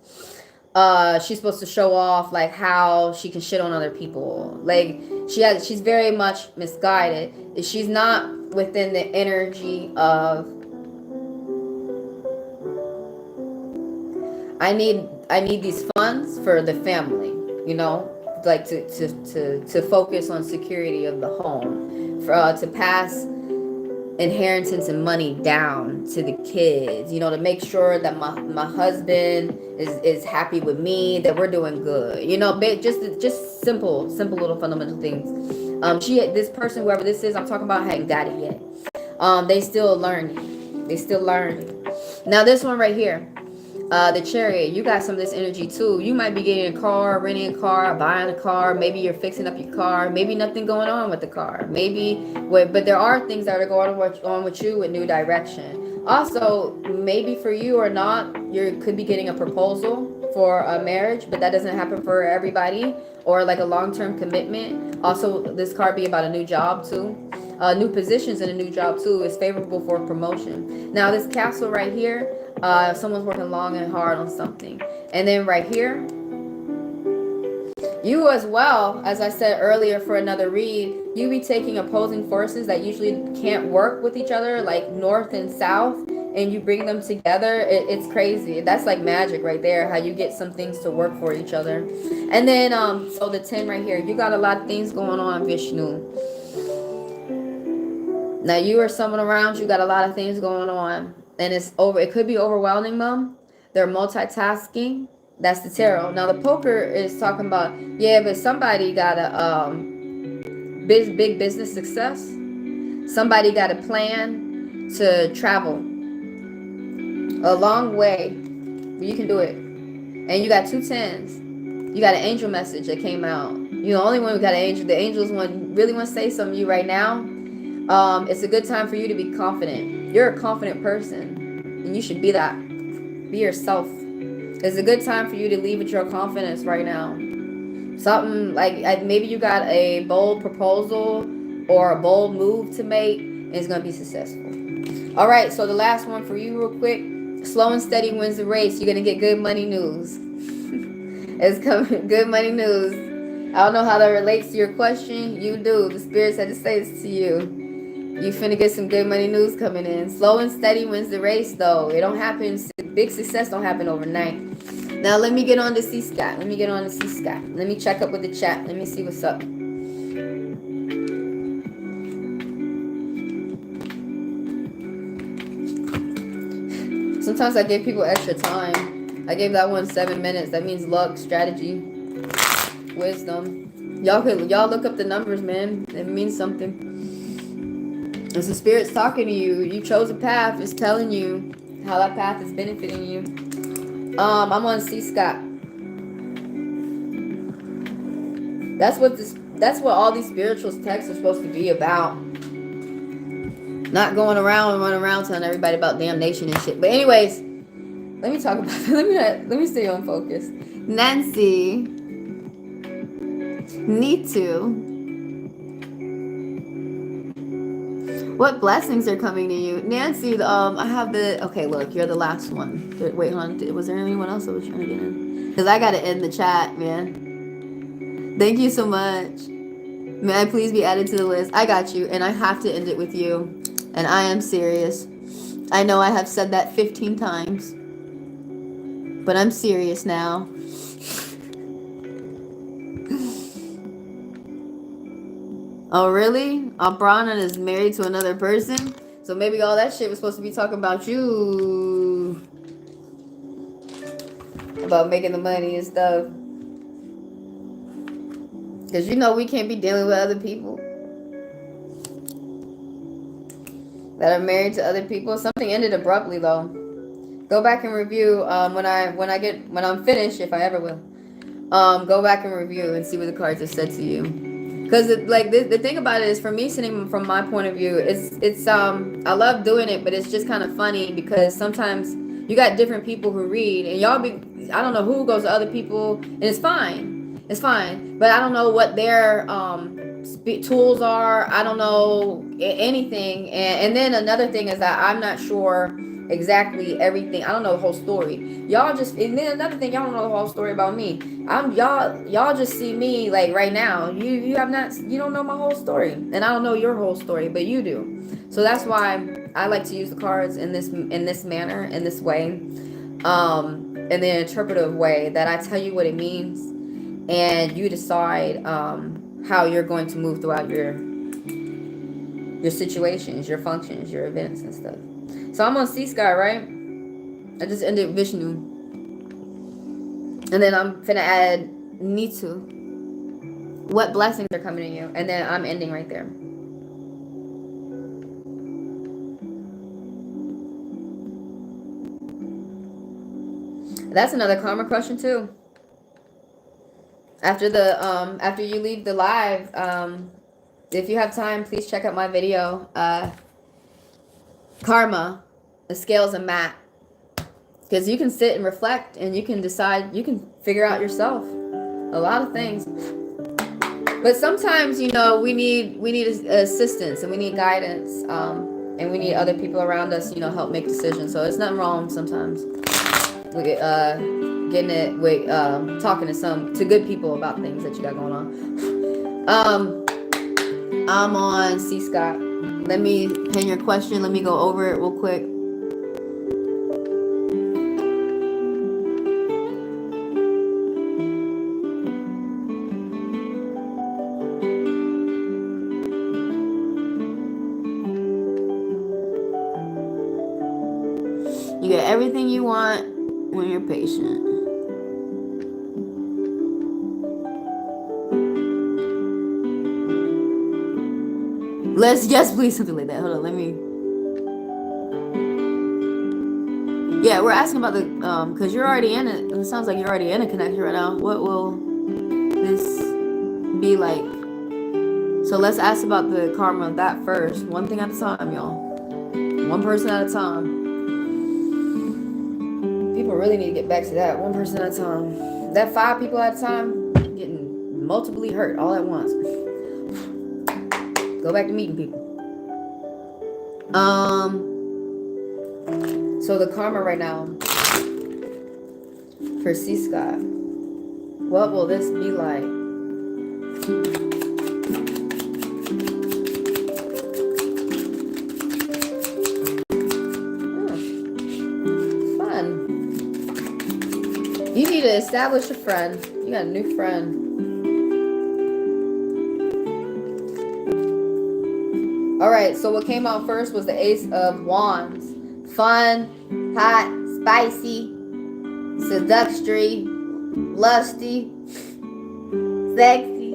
she's supposed to show off like how she can shit on other people. Like she's very much misguided. She's not within the energy of I need these funds for the family, you know, like to focus on security of the home, for to pass inheritance and money down to the kids, you know, to make sure that my husband is happy with me, that we're doing good, you know, just simple little fundamental things. This person, whoever this is I'm talking about, hadn't got it yet. They still learning. Now this one right here, the Chariot, you got some of this energy too. You might be getting a car, renting a car, buying a car. Maybe you're fixing up your car. Maybe nothing going on with the car. But there are things that are going on with you with new direction. Also, maybe for you or not, you could be getting a proposal for a marriage, but that doesn't happen for everybody, or like a long-term commitment. Also, this card be about a new job too. New positions in a new job too is favorable for promotion. Now this castle right here, someone's working long and hard on something. And then right here, you as well, as I said earlier for another read, you be taking opposing forces that usually can't work with each other, like north and south, and you bring them together. It's crazy. That's like magic right there, how you get some things to work for each other. And then so the 10 right here, you got a lot of things going on, Vishnu. Now you or someone around you got a lot of things going on, and it could be overwhelming them. They're multitasking. That's the tarot. Now the poker is talking about, yeah, but somebody got a big business success. Somebody got a plan to travel a long way. You can do it. And you got 2 tens. You got an angel message that came out. You're the only one who got an angel. The angels really want to say something to you right now. It's a good time for you to be confident. You're a confident person, and you should be that. Be yourself. It's a good time for you to leave with your confidence right now. Something like maybe you got a bold proposal or a bold move to make, and it's going to be successful. All right, so the last one for you real quick. Slow and steady wins the race. You're going to get good money news. It's coming. Good money news. I don't know how that relates to your question. You do. The spirits had to say this to you. You finna get some good money news coming in. Slow and steady wins the race, though. It don't happen. Big success don't happen overnight. Now let me get on to C Scott. Let me get on to C Scott. Let me check up with the chat. Let me see what's up. Sometimes I give people extra time. I gave that one 7 minutes. That means luck, strategy, wisdom. Y'all look up the numbers, man. It means something. It's the spirit's talking to you. You chose a path. It's telling you how that path is benefiting you. I'm on C Scott. That's what all these spiritual texts are supposed to be about. Not going around and running around telling everybody about damnation and shit. But anyways, let me talk about let me stay on focus. Nancy. Need to. What blessings are coming to you? Nancy, I have the... Okay, look, you're the last one. Wait, hold on. Was there anyone else that was trying to get in? Because I got to end the chat, man. Thank you so much. May I please be added to the list? I got you, and I have to end it with you. And I am serious. I know I have said that 15 times. But I'm serious now. Oh, really? Brana is married to another person? So maybe all that shit was supposed to be talking about you. About making the money and stuff. Because you know we can't be dealing with other people that are married to other people. Something ended abruptly, though. Go back and review when I'm finished, if I ever will. Go back and review and see what the cards have said to you. Because the thing about it is, for me, sitting from my point of view, it's I love doing it, but it's just kind of funny because sometimes you got different people who read, and I don't know who goes to other people, and it's fine, but I don't know what their tools are. I don't know anything, and then another thing is that I'm not sure exactly everything. I don't know the whole story. And then another thing, y'all don't know the whole story about me. Y'all just see me like right now. You don't know my whole story, and I don't know your whole story, but you do. So that's why I like to use the cards in this manner, in this way, in the interpretive way that I tell you what it means, and you decide how you're going to move throughout your situations, your functions, your events and stuff. So I'm on C Sky, right? I just ended Vishnu. And then I'm finna add Nitu. What blessings are coming to you? And then I'm ending right there. That's another karma question too. After you leave the live, if you have time, please check out my video, Karma, the scales and map, because you can sit and reflect, and you can decide, you can figure out yourself a lot of things. But sometimes, you know, we need assistance, and we need guidance, and we need other people around us, you know, help make decisions. So it's nothing wrong sometimes with talking to good people about things that you got going on. I'm on C Scott. Let me pin your question. Let me go over it real quick. You get everything you want when you're patient. Let's just please something like that. Hold on, let me. Yeah, we're asking about the because you're already in it. It sounds like you're already in a connection right now. What will this be like? So let's ask about the karma of that first. One thing at a time, y'all. One person at a time. People really need to get back to that. One person at a time. That 5 people at a time getting multiply hurt all at once. Go back to meeting people. So the karma right now for C Scott. What will this be like? to establish a friend. You got a new friend. All right, so what came out first was the Ace of Wands. Fun, hot, spicy, seductory, lusty, sexy.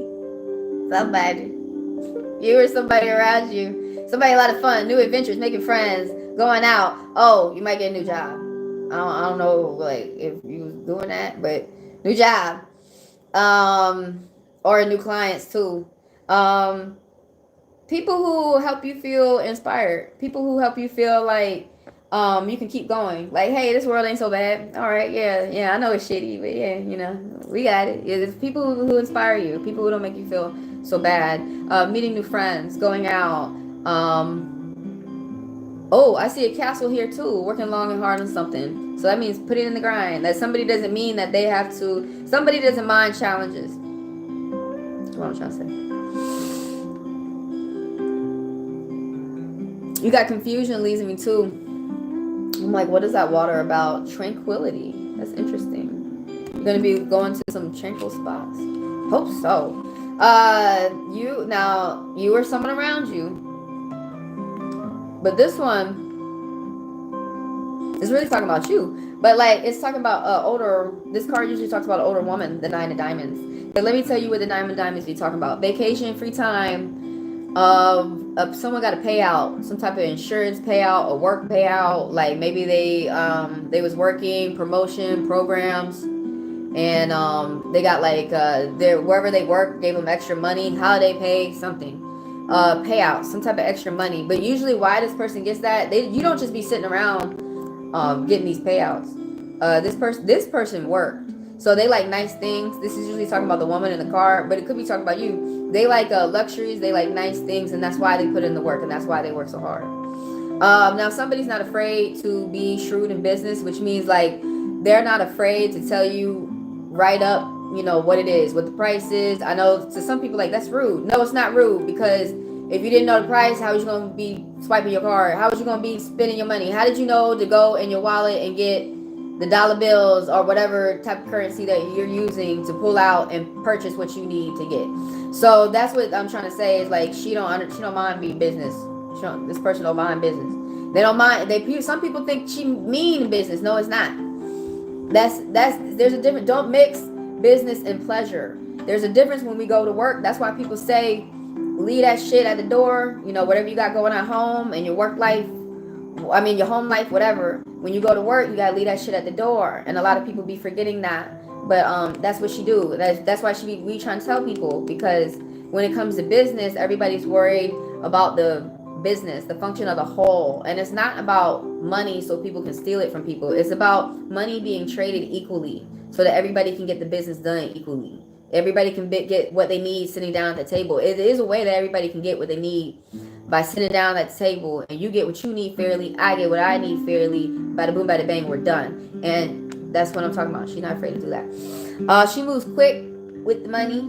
Somebody. You or somebody around you. Somebody a lot of fun, new adventures, making friends, going out. Oh, you might get a new job. I don't know like if you was doing that, but new job. Or new clients too. People who help you feel inspired. People who help you feel like you can keep going. Like, hey, this world ain't so bad. All right, yeah, I know it's shitty, but yeah, you know, we got it. It's people who inspire you, people who don't make you feel so bad. Meeting new friends, going out. Oh, I see a castle here too, working long and hard on something. So that means put it in the grind. That somebody doesn't mean that they have to, somebody doesn't mind challenges. That's what I'm trying to say. You got confusion leads me too. I'm like, what is that water about? Tranquility. That's interesting. You're gonna be going to some tranquil spots. Hope so. You or someone around you. But this one is really talking about you. But like, it's talking about older. This card usually talks about an older woman, the Nine of Diamonds. But let me tell you what the Nine of Diamonds be talking about. Vacation, free time. Someone got a payout, some type of insurance payout, a work payout. Like maybe they was working, promotion programs, and they got like wherever they work gave them extra money, holiday pay, something. Payout, some type of extra money. But usually why this person gets that, you don't just be sitting around getting these payouts. This person worked, so they like nice things. This is usually talking about the woman in the car, but it could be talking about you. They like luxuries, they like nice things, and that's why they put in the work, and that's why they work so hard. Now somebody's not afraid to be shrewd in business, which means like they're not afraid to tell you right up, you know, what it is, what the price is. I know to some people like that's rude. No, it's not rude, because if you didn't know the price, how was you going to be swiping your card? How was you going to be spending your money? How did you know to go in your wallet and get the dollar bills or whatever type of currency that you're using to pull out and purchase what you need to get? So that's what I'm trying to say is like she don't mind being business. This person don't mind business. They don't mind. Some people think she mean business. No, it's not. There's a difference. Don't mix business and pleasure. There's a difference when we go to work. That's why people say leave that shit at the door. You know, whatever you got going at home and your work life, I mean your home life, whatever. When you go to work, you gotta leave that shit at the door. And a lot of people be forgetting that. But that's what she do. That's why we trying to tell people, because when it comes to business, everybody's worried about the business, the function of the whole. And it's not about money so people can steal it from people. It's about money being traded equally so that everybody can get the business done equally. Everybody can get what they need sitting down at the table. It is a way that everybody can get what they need by sitting down at the table, and you get what you need fairly, I get what I need fairly, bada boom, bada bang, we're done. And that's what I'm talking about. She's not afraid to do that. She moves quick with the money.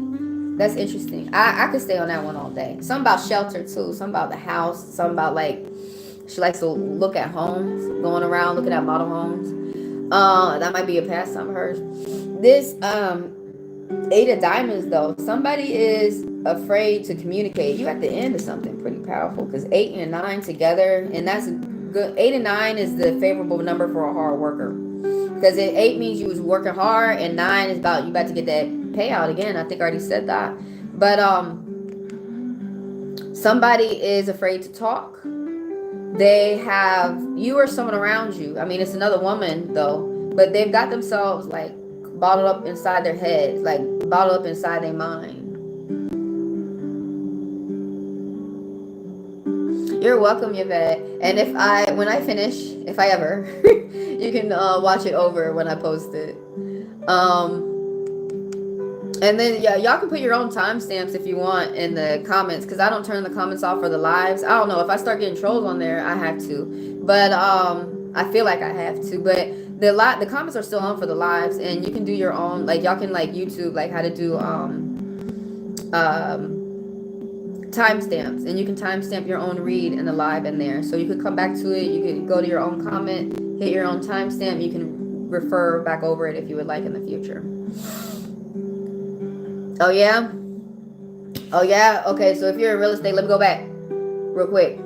That's interesting. I could stay on that one all day. Something about shelter too. Something about the house. Something about like she likes to look at homes, going around looking at model homes. That might be a pastime of hers. This Eight of Diamonds though, somebody is afraid to communicate. You at the end of something pretty powerful, because 8 and 9 together, and that's a good. 8 and 9 is the favorable number for a hard worker, because 8 means you was working hard, and 9 is about you about to get that payout again. I think I already said that. But somebody is afraid to talk. They have you or someone around you. I mean, it's another woman though, but they've got themselves like bottled up inside their heads, like bottled up inside their mind. You're welcome, Yvette. And when I finish, if I ever, you can watch it over when I post it. And then yeah, y'all can put your own timestamps if you want in the comments, because I don't turn the comments off for the lives. I don't know if I start getting trolls on there, I have to, but I feel like I have to. But the comments are still on for the lives, and you can do your own, like y'all can like YouTube like how to do timestamps, and you can timestamp your own read in the live in there, so you could come back to it. You could go to your own comment, hit your own timestamp. You can refer back over it if you would like in the future. Oh yeah? Oh yeah? Okay, so if you're in real estate, let me go back real quick.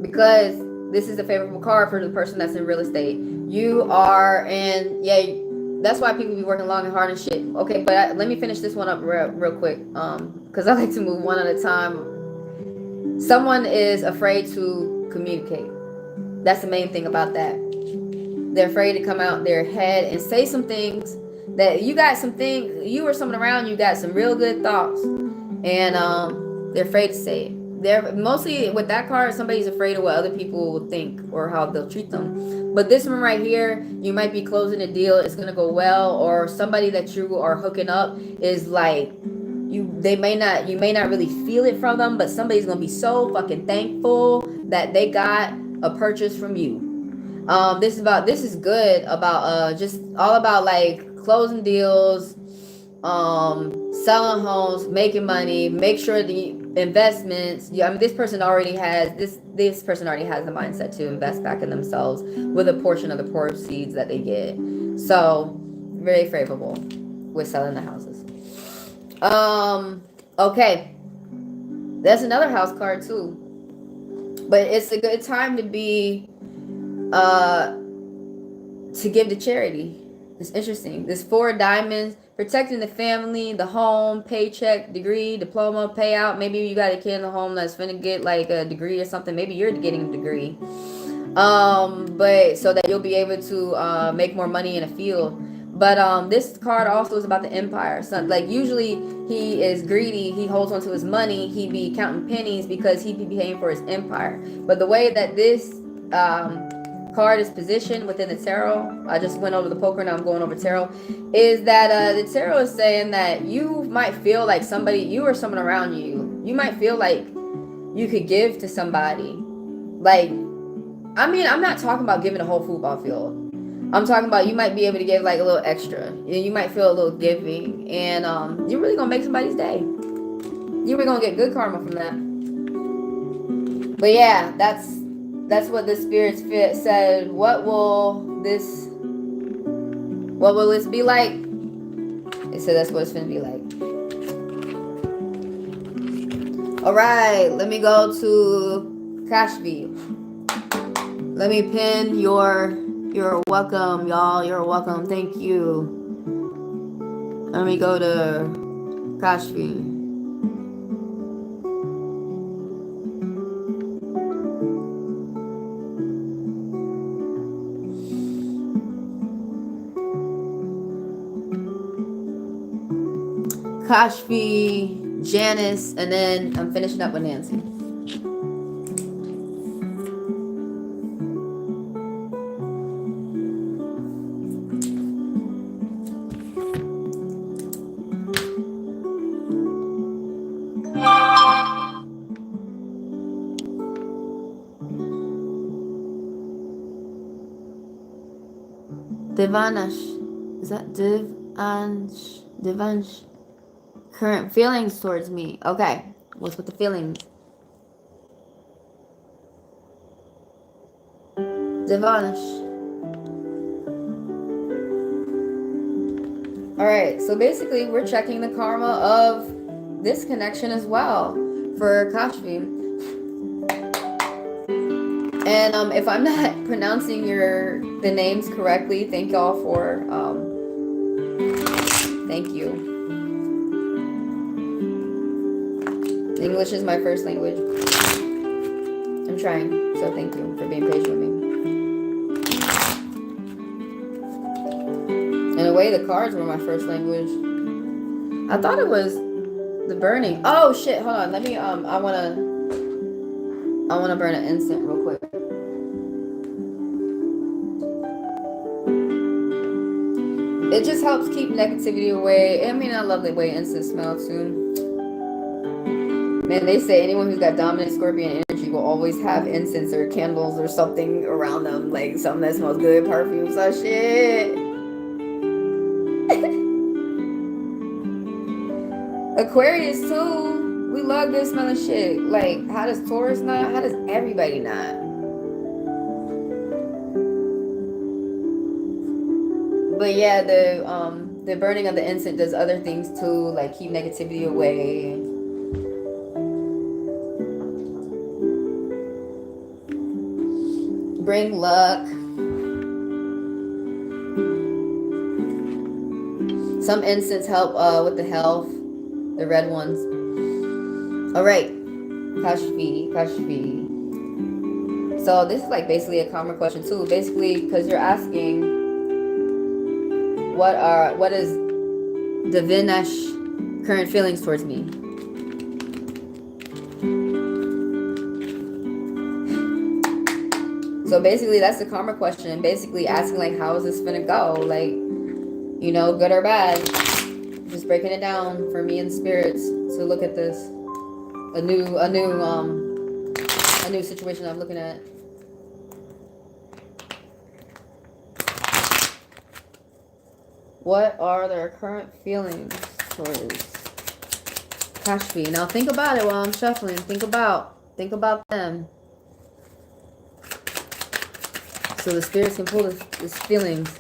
Because this is a favorable card for the person that's in real estate. You are, and yeah, that's why people be working long and hard and shit. Okay, but let me finish this one up real quick. Because I like to move one at a time. Someone is afraid to communicate. That's the main thing about that. They're afraid to come out their head and say some things that you got you or someone around you got some real good thoughts, and they're afraid to say it. They're mostly with that card, somebody's afraid of what other people will think or how they'll treat them. But this one right here, you might be closing a deal, it's gonna go well, or somebody that you are hooking up is like you may not really feel it from them, but somebody's gonna be so fucking thankful that they got a purchase from you. This is good about just all about like closing deals, selling homes, making money, make sure the investments. Yeah, I mean this person already has this person already has the mindset to invest back in themselves with a portion of the proceeds that they get. So very favorable with selling the houses. Okay, that's another house card too, but it's a good time to be to give to charity. It's interesting. This 4 of diamonds, protecting the family, the home, paycheck, degree, diploma, payout. Maybe you got a kid in the home that's finna get like a degree or something. Maybe you're getting a degree. But so that you'll be able to make more money in a field. But this card also is about the empire. So like usually he is greedy, he holds on to his money, he be counting pennies because he be paying for his empire. But the way that this card is positioned within the tarot, I just went over the poker, now I'm going over tarot, is that the tarot is saying that you might feel like you or someone around you might feel like you could give to somebody. Like, I mean, I'm not talking about giving a whole football field. I'm talking about you might be able to give like a little extra. You might feel a little giving, and you're really gonna make somebody's day. You're really gonna get good karma from that. But yeah, that's what the spirits said. What will this be like? It said that's what it's gonna be like. All right, let me go to Kashvi. Let me pin you're welcome, y'all. You're welcome. Thank you. Let me go to Kashvi. Kashfi, Janice, and then I'm finishing up with Nancy. Divanash. Is that Divansh? Current feelings towards me. Okay. What's with the feelings? Divanish. Alright, so basically we're checking the karma of this connection as well for Kashvi. And if I'm not pronouncing the names correctly, thank y'all for thank you. English is my first language. I'm trying, so thank you for being patient with me. In a way, the cards were my first language. I thought it was the burning. Oh shit! Hold on. Let me. I wanna burn an incense real quick. It just helps keep negativity away. I mean, I love the way incense smells too. Man, they say anyone who's got dominant Scorpion energy will always have incense or candles or something around them, like something that smells good, perfume, so shit. Aquarius too. We love good smelling shit. Like, how does Taurus not? How does everybody not? But yeah, the burning of the incense does other things too, like keep negativity away. Bring luck. Some incense help with the health, the red ones. All right, Kashfi. So this is like basically a karma question too. Basically, because you're asking, what is Divinesh current feelings towards me? So basically, that's the karma question. Basically, asking like, how is this gonna go? Like, you know, good or bad? Just breaking it down for me and spirits to look at this. A new situation I'm looking at. What are their current feelings towards Kashfi? Now think about it while I'm shuffling. Think about them. So the spirits can pull this feelings.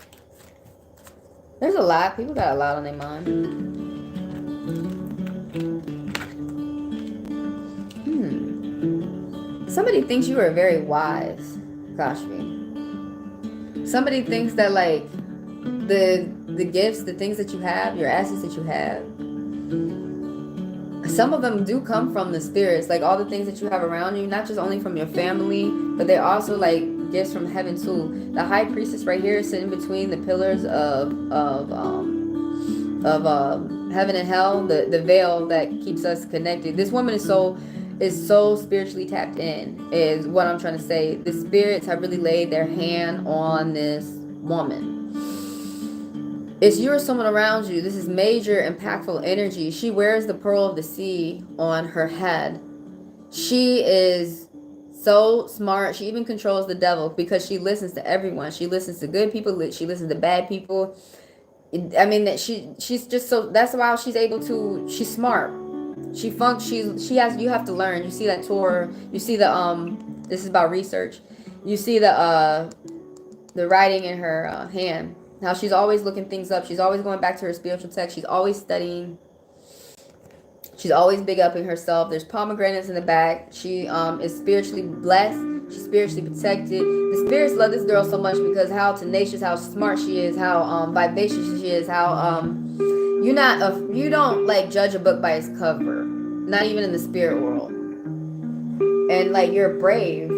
There's a lot. People got a lot on their mind. Somebody thinks you are very wise, Kashfi. Somebody thinks that like the gifts, the things that you have, your assets that you have, some of them do come from the spirits. Like all the things that you have around you, not just only from your family, but they're also like gifts from heaven too. The high priestess right here is sitting between the pillars of heaven and hell, the veil that keeps us connected. This woman is so spiritually tapped in, is what I'm trying to say. The spirits have really laid their hand on this woman. It's you or someone around you. This is major, impactful energy. She wears the pearl of the sea on her head. She is so smart. She even controls the devil because she listens to everyone. She listens to good people. She listens to bad people. I mean, that she's just so, that's why she's able to, she's smart. She has, you have to learn. You see that tour, you see the, this is about research. You see the writing in her hand. Now she's always looking things up. She's always going back to her spiritual text. She's always studying. She's always big up in herself. There's pomegranates in the back. She is spiritually blessed. She's spiritually protected. The spirits love this girl so much because how tenacious, how smart she is, how vivacious she is, how you don't like judge a book by its cover. Not even in the spirit world. And like you're brave.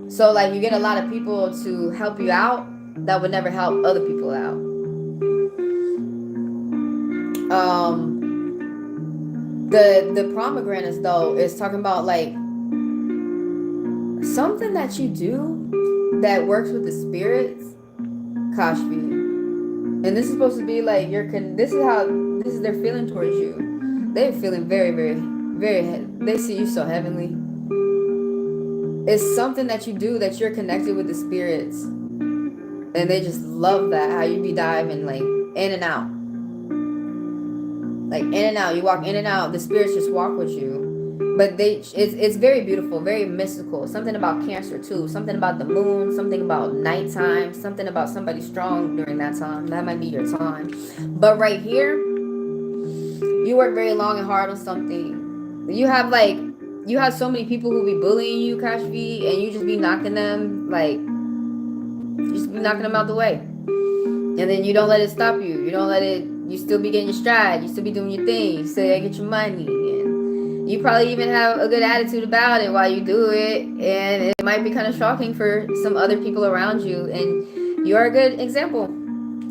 So like you get a lot of people to help you out that would never help other people out. The pomegranates though is talking about like something that you do that works with the spirits, Kashfi. And this is supposed to be like this is their feeling towards you. They're feeling very, very, very, they see you so heavenly. It's something that you do that you're connected with the spirits. And they just love that, how you be diving like in and out. Like in and out. You walk in and out. The spirits just walk with you. But it's very beautiful, very mystical. Something about Cancer too. Something about the moon. Something about nighttime. Something about somebody strong during that time. That might be your time. But right here, you work very long and hard on something. You have so many people who be bullying you, Kashfi, and you just be knocking them like. You just be knocking them out the way. And then you don't let it stop you. You still be getting your stride. You still be doing your thing. You still get your money. And you probably even have a good attitude about it while you do it. And it might be kind of shocking for some other people around you. And you are a good example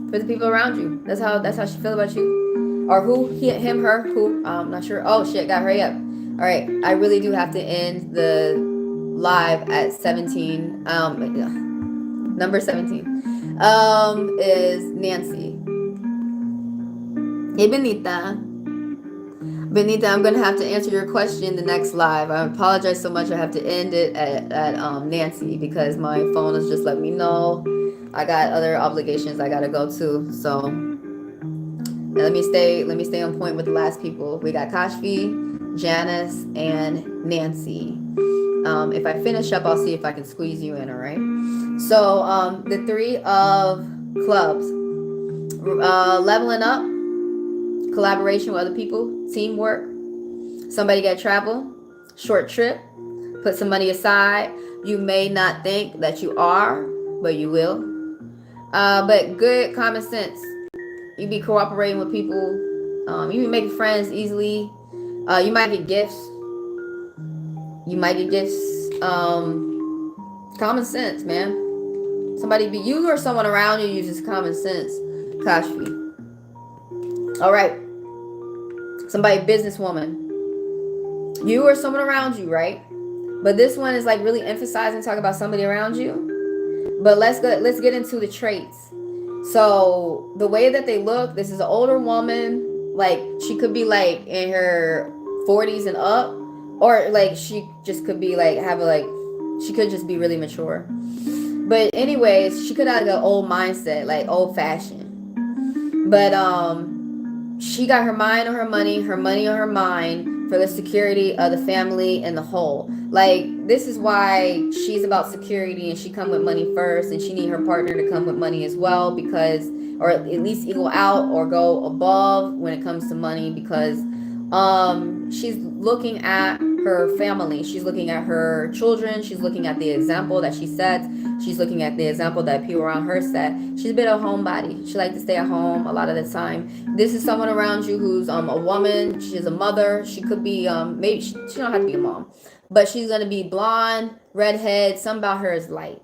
for the people around you. That's how she feel about you. Or who, him, her, who, I'm not sure. Oh shit, gotta hurry up. All right, I really do have to end the live at 17. Number 17 is Nancy. Hey, Benita, I'm going to have to answer your question the next live. I apologize so much. I have to end it at Nancy because my phone has just let me know I got other obligations I got to go to. So let me stay on point with the last people. We got Kashfi, Janice, and Nancy. If I finish up, I'll see if I can squeeze you in, all right? So the 3 of clubs. leveling up, collaboration with other people, teamwork. Somebody got travel, short trip, put some money aside. You may not think that you are, but you will. But good common sense. You be cooperating with people. You be making friends easily. You might get gifts. Common sense, man. Somebody be you or someone around you uses common sense. Kashfi. All right. Somebody, businesswoman. You or someone around you, right? But this one is like really emphasizing talking about somebody around you. But let's get into the traits. So the way that they look, this is an older woman. Like she could be like in her 40s and up, or like she just could be like she could just be really mature. But anyways, she could have like an old mindset, like old fashioned. But she got her mind on her money on her mind, for the security of the family and the whole. Like this is why she's about security, and she come with money first, and she need her partner to come with money as well, because, or at least equal out or go above when it comes to money, because she's looking at her family, she's looking at her children, she's looking at the example that she sets, she's looking at the example that people around her set. She's a bit of a homebody. She likes to stay at home a lot of the time. This is someone around you who's a woman. She's a mother. She could be maybe she don't have to be a mom, but she's gonna be blonde, redhead. Something about her is light.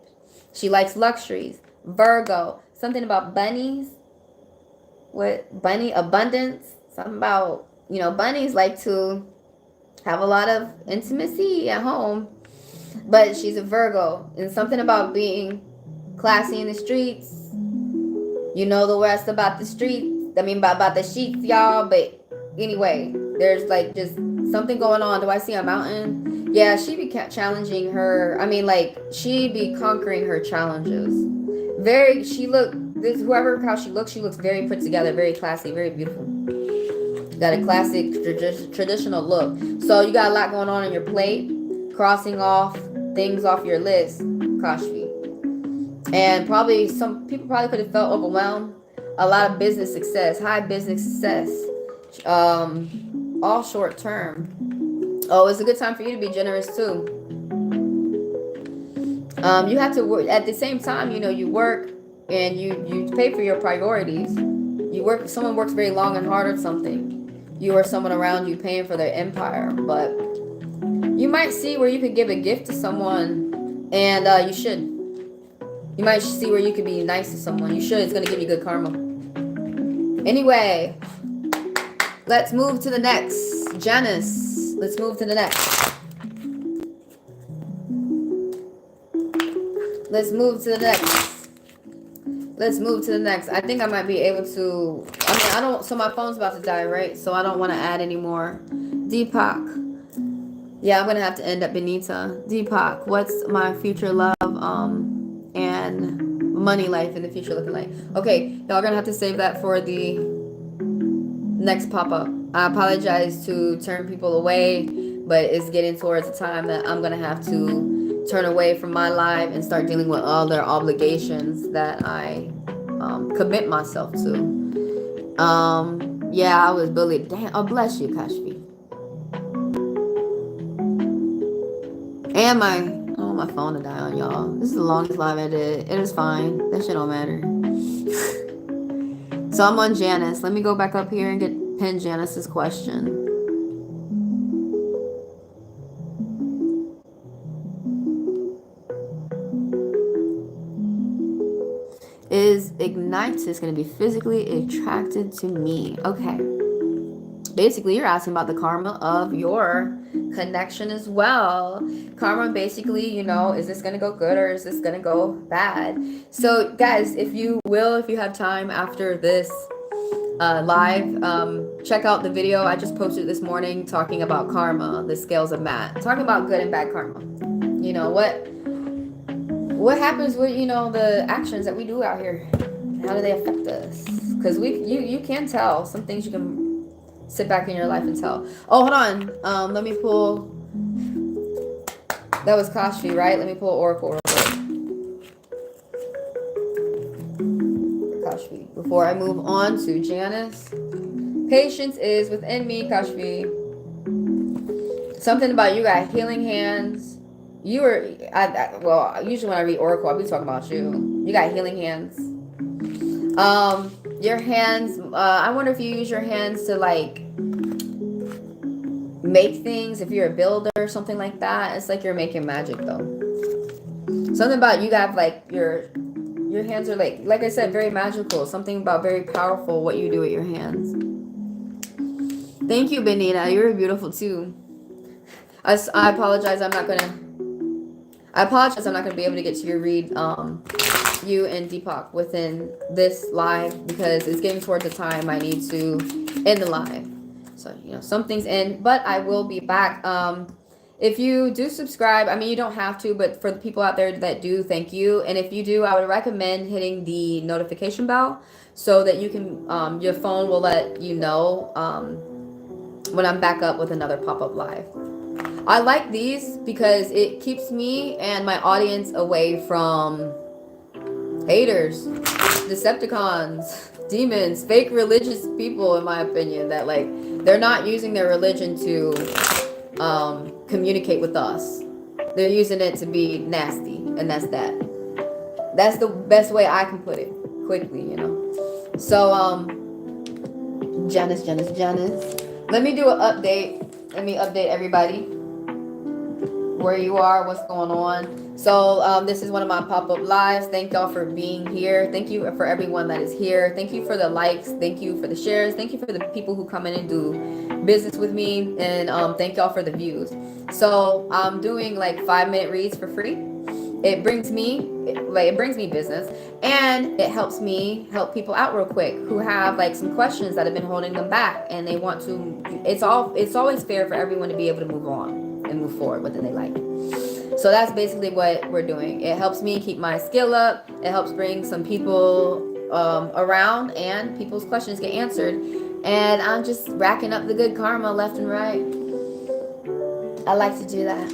She likes luxuries. Virgo. Something about bunnies. What bunny abundance? Something about, you know, bunnies like to have a lot of intimacy at home. But she's a Virgo, and something about being classy in the streets. You know the rest about the streets. I mean about the sheets, y'all. But anyway, there's like just something going on. Do I see a mountain? Yeah, she be challenging her. I mean, like she be conquering her challenges. Whoever how she looks very put together, very classy, very beautiful. Got a classic traditional look. So you got a lot going on in your plate, crossing off things off your list, Kashfi. And probably some people probably could have felt overwhelmed. A lot of business success, high business success, all short term. Oh, it's a good time for you to be generous too. You have to work at the same time. You know, you work and you pay for your priorities. You work. Someone works very long and hard on something. You or someone around you paying for their empire, but you might see where you could give a gift to someone, and you should. You might see where you could be nice to someone. You should. It's going to give you good karma. Anyway, let's move to the next. Janice, let's move to the next. Let's move to the next. I think I might be able to. I don't. So my phone's about to die, right? So I don't want to add any more. Deepak. Yeah, I'm gonna have to end up Benita. Deepak, what's my future love and money life in the future looking like? Okay, y'all gonna have to save that for the next pop-up. I apologize to turn people away, but it's getting towards the time that I'm gonna have to turn away from my life and start dealing with other obligations that I commit myself to. Yeah, I was bullied. Damn, oh bless you, Kashfi. And I don't want my phone to die on y'all. This is the longest live I did. It is fine. That shit don't matter. So I'm on Janice. Let me go back up here and pin Janice's question. Is Ignitus going to be physically attracted to me? Okay. Basically, you're asking about the karma of your connection as well. Karma, basically, you know, is this going to go good or is this going to go bad? So, guys, if you have time after this live, check out the video I just posted this morning talking about karma, the scales of Matt. Talking about good and bad karma. You know, what happens with, you know, the actions that we do out here? How do they affect us? Because you can tell. Some things you can sit back in your life and tell. Oh, hold on. Let me pull. That was Kashfi, right? Let me pull Oracle real quick. Kashfi. Before I move on to Janice. Patience is within me, Kashfi. Something about you got healing hands. You were, well, usually when I read Oracle, I'll be talking about you. You got healing hands. Your hands, I wonder if you use your hands to like make things, if you're a builder or something like that. It's like you're making magic though. Something about you got like your hands are like I said, very magical. Something about very powerful what you do with your hands. Thank you, Benita. You're beautiful too. I apologize. I'm not gonna be able to get to your read, you and Deepak within this live because it's getting towards the time I need to end the live. So, you know, something's in, but I will be back. If you do subscribe, I mean, you don't have to, but for the people out there that do, thank you. And if you do, I would recommend hitting the notification bell so that you can, your phone will let you know when I'm back up with another pop-up live. I like these because it keeps me and my audience away from haters, Decepticons, demons, fake religious people, in my opinion, that like they're not using their religion to communicate with us. They're using it to be nasty, and that's that. That's the best way I can put it quickly, you know. So Janice. Let me do an update. Let me update everybody where you are, what's going on. So this is one of my pop-up lives. Thank y'all for being here. Thank you for everyone that is here. Thank you for the likes. Thank you for the shares. Thank you for the people who come in and do business with me. And thank y'all for the views. So I'm doing like 5-minute reads for free. It brings me business, and it helps me help people out real quick who have like some questions that have been holding them back, and they want to. It's always fair for everyone to be able to move on and move forward with what they like. So that's basically what we're doing. It helps me keep my skill up. It helps bring some people around, and people's questions get answered. And I'm just racking up the good karma left and right. I like to do that.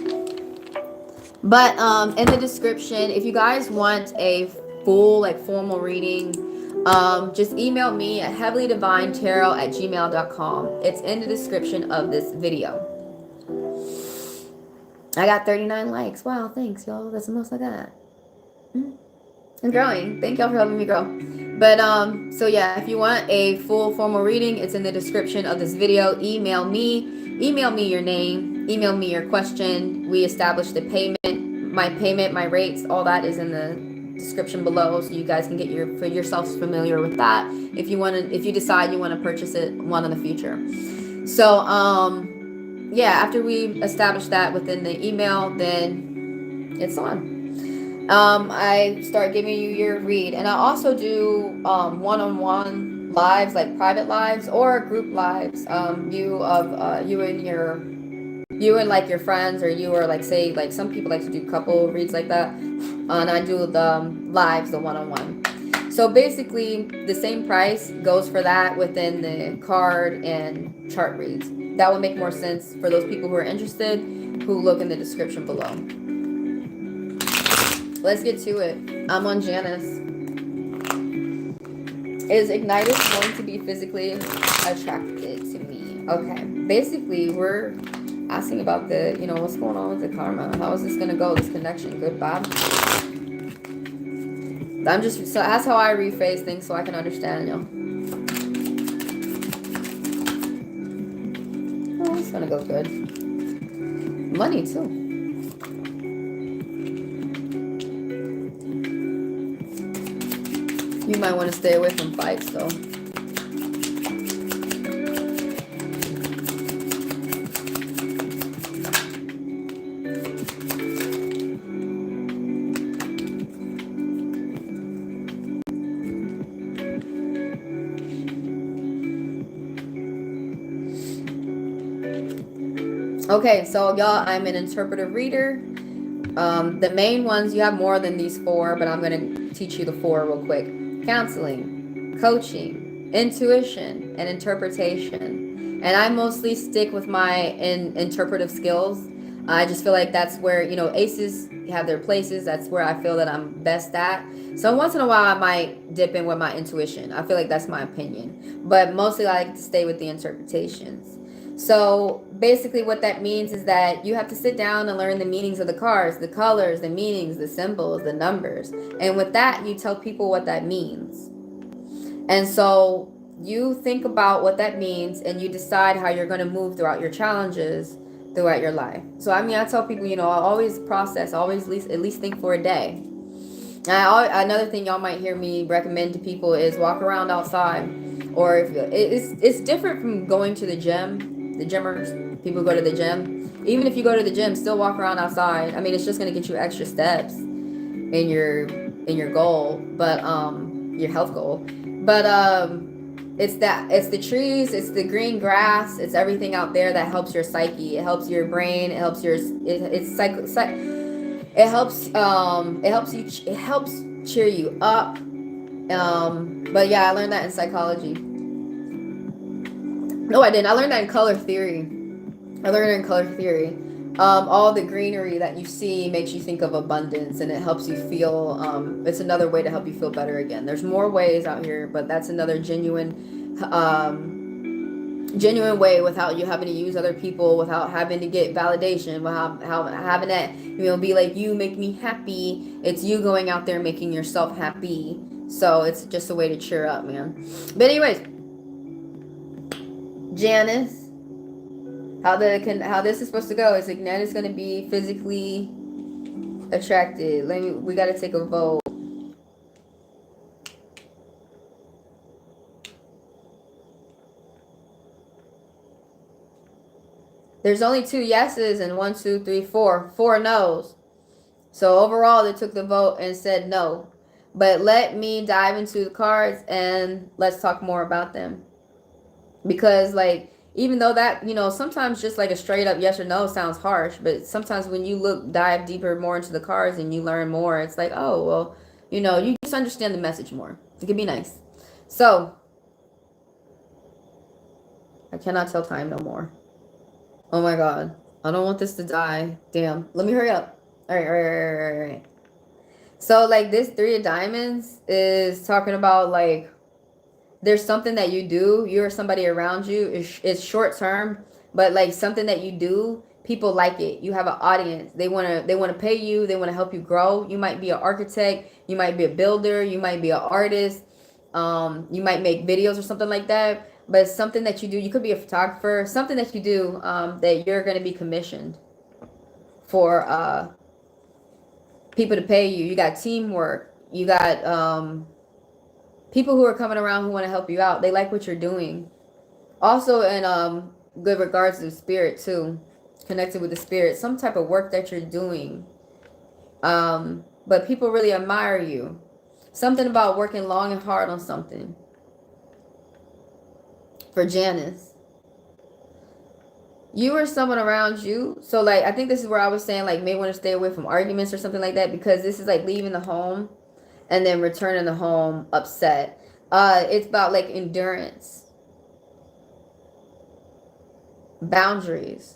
But in the description, if you guys want a full like formal reading, just email me at HeavenlyDivineTaro@gmail.com. It's in the description of this video. I got 39 likes. Wow, thanks, y'all. That's the most I got. I'm growing. Thank y'all for helping me grow. But so yeah, if you want a full formal reading, it's in the description of this video. Email me your name, email me your question. We establish the payment, my rates, all that is in the description below, so you guys can get yourselves familiar with that if you decide you want to purchase it one in the future. So yeah, after we establish that within the email, then it's on. I start giving you your read, and I also do one-on-one lives, like private lives or group lives. You and like your friends, or you or like say like some people like to do couple reads like that, and I do the lives, the one-on-one. So basically, the same price goes for that within the card and chart reads. That would make more sense for those people who are interested, who look in the description below. Let's get to it. I'm on Janice. Is Ignitus going to be physically attracted to me? Okay. Basically, we're asking about the, you know, what's going on with the karma. How is this going to go, this connection? Good, bad? So that's how I rephrase things so I can understand, y'all. Oh, it's going to go good. Money, too. You might want to stay away from fights, though. Okay, so y'all, I'm an interpretive reader. The main ones, you have more than these 4, but I'm going to teach you the 4 real quick. Counseling, coaching, intuition, and interpretation. And I mostly stick with my interpretive skills. I just feel like that's where, you know, aces have their places. That's where I feel that I'm best at. So once in a while, I might dip in with my intuition. I feel like that's my opinion. But mostly I like to stay with the interpretations. So basically what that means is that you have to sit down and learn the meanings of the cards, the colors, the meanings, the symbols, the numbers. And with that, you tell people what that means. And so you think about what that means and you decide how you're going to move throughout your challenges throughout your life. So I mean, I tell people, you know, I always process, always at least think for a day. Another thing y'all might hear me recommend to people is walk around outside, or if it's different from going to the gym. The gymmers, people go to the gym. Even if you go to the gym, still walk around outside. I mean, it's just gonna get you extra steps in your goal, but your health goal. But it's the trees, it's the green grass, it's everything out there that helps your psyche. It helps your brain. It helps your it helps cheer you up. But yeah, I learned that in psychology. No, I didn't. I learned that in color theory. All the greenery that you see makes you think of abundance, and it helps you feel, it's another way to help you feel better again. There's more ways out here, but that's another genuine way without you having to use other people, without having to get validation, without having that, you know, be like, you make me happy. It's you going out there making yourself happy. So it's just a way to cheer up, man. But anyways, Janice, how this is supposed to go is Ignite is going to be physically attracted. We got to take a vote. There's only 2 yeses and 1, 2, 3, 4. 4 no's. So overall, they took the vote and said no. But let me dive into the cards and let's talk more about them. Because, like, even though that, you know, sometimes just like a straight up yes or no sounds harsh, but sometimes when you dive deeper more into the cards and you learn more, it's like, oh, well, you know, you just understand the message more. It can be nice. So, I cannot tell time no more. Oh my God. I don't want this to die. Damn. Let me hurry up. All right. So, like, this 3 of diamonds is talking about, like, there's something that you do, you or somebody around you, is short term, but like something that you do, people like it. You have an audience. They want to pay you. They want to help you grow. You might be an architect. You might be a builder. You might be an artist. You might make videos or something like that. But it's something that you do. You could be a photographer. Something that you do that you're going to be commissioned for people to pay you. You got teamwork. You got people who are coming around who want to help you out. They like what you're doing. Also in good regards to the spirit too. Connected with the spirit. Some type of work that you're doing. But people really admire you. Something about working long and hard on something. For Janice. You or someone around you. So like, I think this is where I was saying like, may want to stay away from arguments or something like that. Because this is like leaving the home and then returning the home upset. It's about like endurance, boundaries.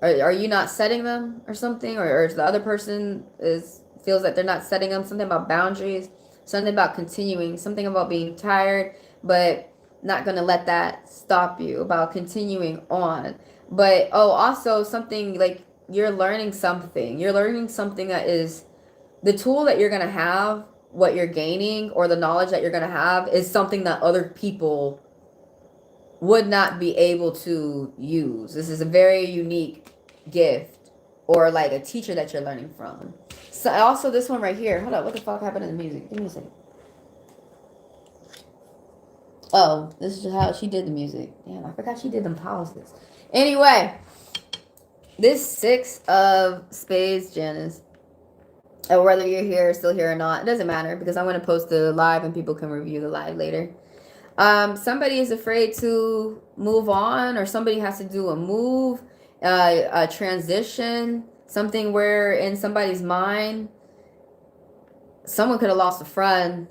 Are you not setting them or something, or the other person feels that they're not setting them? Something about boundaries, something about continuing, something about being tired, but not gonna let that stop you. About continuing on, but also something like you're learning something. You're learning something that is the tool that you're gonna have. What you're gaining or the knowledge that you're going to have is something that other people would not be able to use. This is a very unique gift or like a teacher that you're learning from. So also this one right here. Hold up. What the fuck happened in the music? Give me a second. Oh, this is how she did the music. Damn, I forgot she did them pauses. Anyway, this 6 of spades, Janice. Or whether you're here, still here or not, it doesn't matter because I'm going to post the live and people can review the live later. Somebody is afraid to move on, or somebody has to do a move, a transition, something where in somebody's mind, someone could have lost a friend,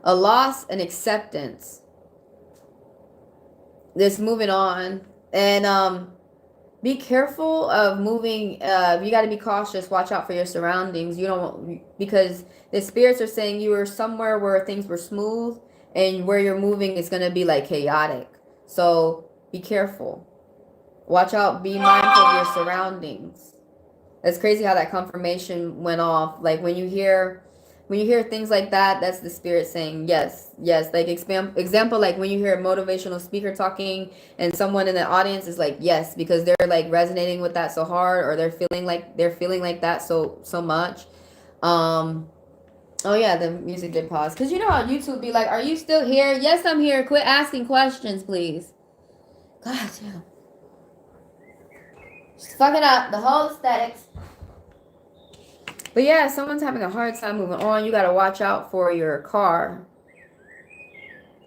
a loss, an acceptance. This moving on. And be careful of moving. You got to be cautious. Watch out for your surroundings. You don't, because the spirits are saying you were somewhere where things were smooth, and where you're moving is going to be like chaotic. So be careful. Watch out. Be mindful of your surroundings. It's crazy how that confirmation went off. Like when you hear things like that, that's the spirit saying yes, yes. Like example, like when you hear a motivational speaker talking and someone in the audience is like yes, because they're like resonating with that so hard, or they're feeling like that so much. Oh yeah, the music did pause, because you know how YouTube be like, are you still here? Yes, I'm here. Quit asking questions, please. God damn. Just fucking up the whole aesthetics. But yeah, someone's having a hard time moving on. You got to watch out for your car.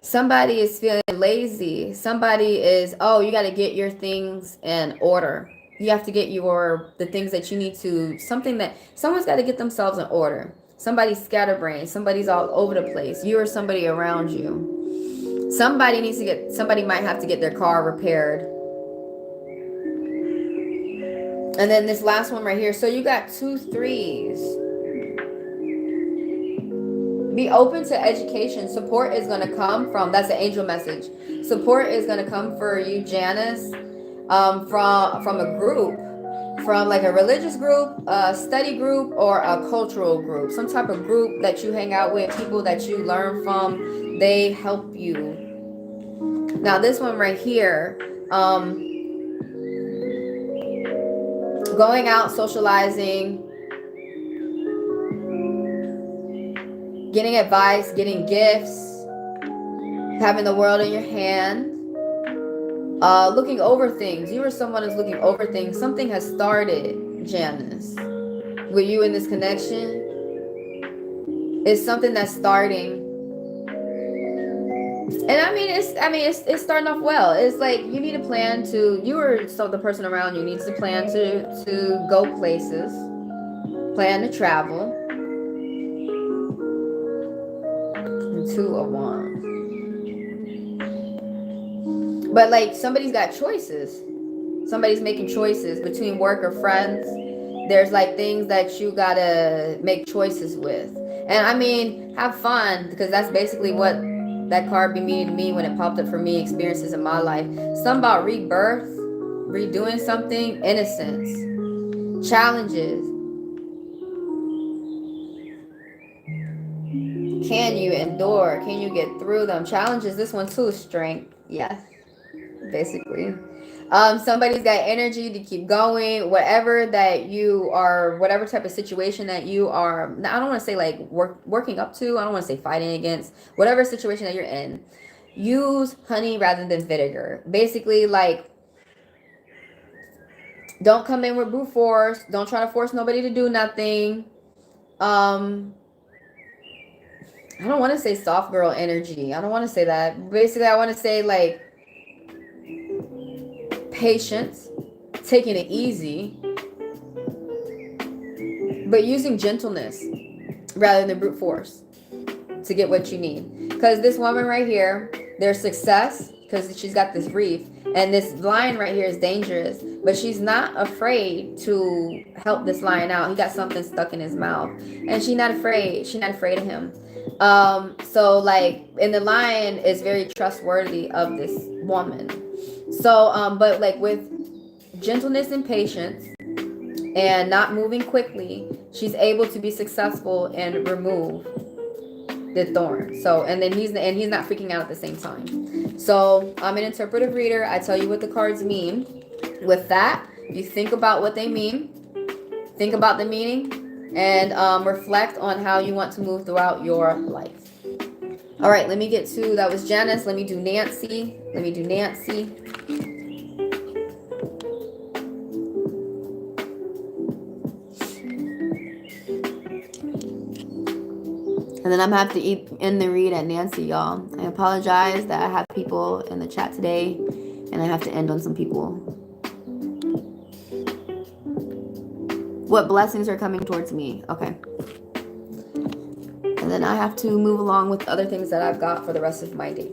Somebody is feeling lazy. Somebody is, oh, you got to get your things in order. You have to get the things that you need to, someone's got to get themselves in order. Somebody's scatterbrained. Somebody's all over the place. You or somebody around you. Somebody might have to get their car repaired. And then this last one right here. So you got 2 3s. Be open to education. Support is going to come from, that's an angel message. Support is going to come for you, Janice, from a group, from like a religious group, a study group, or a cultural group. Some type of group that you hang out with, people that you learn from, they help you. Now this one right here, going out, socializing, getting advice, getting gifts, having the world in your hand, looking over things. You or someone is looking over things. Something has started, Janice. With you in this connection, it's something that's starting. And it's starting off well. It's like you need a plan to, the person around you needs to plan to go places, plan to travel. And 2 of Wands. But like somebody's got choices. Somebody's making choices between work or friends. There's like things that you gotta make choices with. And I mean, have fun, because that's basically what that card be meaning to me when it popped up for me, experiences in my life. Something about rebirth, redoing something, innocence, challenges. Can you endure? Can you get through them? Challenges, this one too, strength. Yeah, basically. Somebody's got energy to keep going, whatever that you are, whatever type of situation that you are, I don't want to say like working up to, I don't want to say fighting against, whatever situation that you're in, use honey rather than vinegar. Basically, like, don't come in with brute force. Don't try to force nobody to do nothing. I don't want to say soft girl energy. I don't want to say that. Basically, I want to say like patience, taking it easy, but using gentleness rather than brute force to get what you need. Because this woman right here, there's success because she's got this reef, and this lion right here is dangerous, but she's not afraid to help this lion out. He got something stuck in his mouth, and she's not afraid of him. So like, and the lion is very trustworthy of this woman. So but like with gentleness and patience and not moving quickly, she's able to be successful and remove the thorn. So, and then he's not freaking out at the same time. So I'm an interpretive reader. I tell you what the cards mean. With that, you think about what they mean, think about the meaning, and reflect on how you want to move throughout your life. All right, let me get to, that was Janice. Let me do Nancy. And then I'm gonna have to end the read at Nancy, y'all. I apologize that I have people in the chat today, and I have to end on some people. What blessings are coming towards me? Okay. And then I have to move along with other things that I've got for the rest of my day.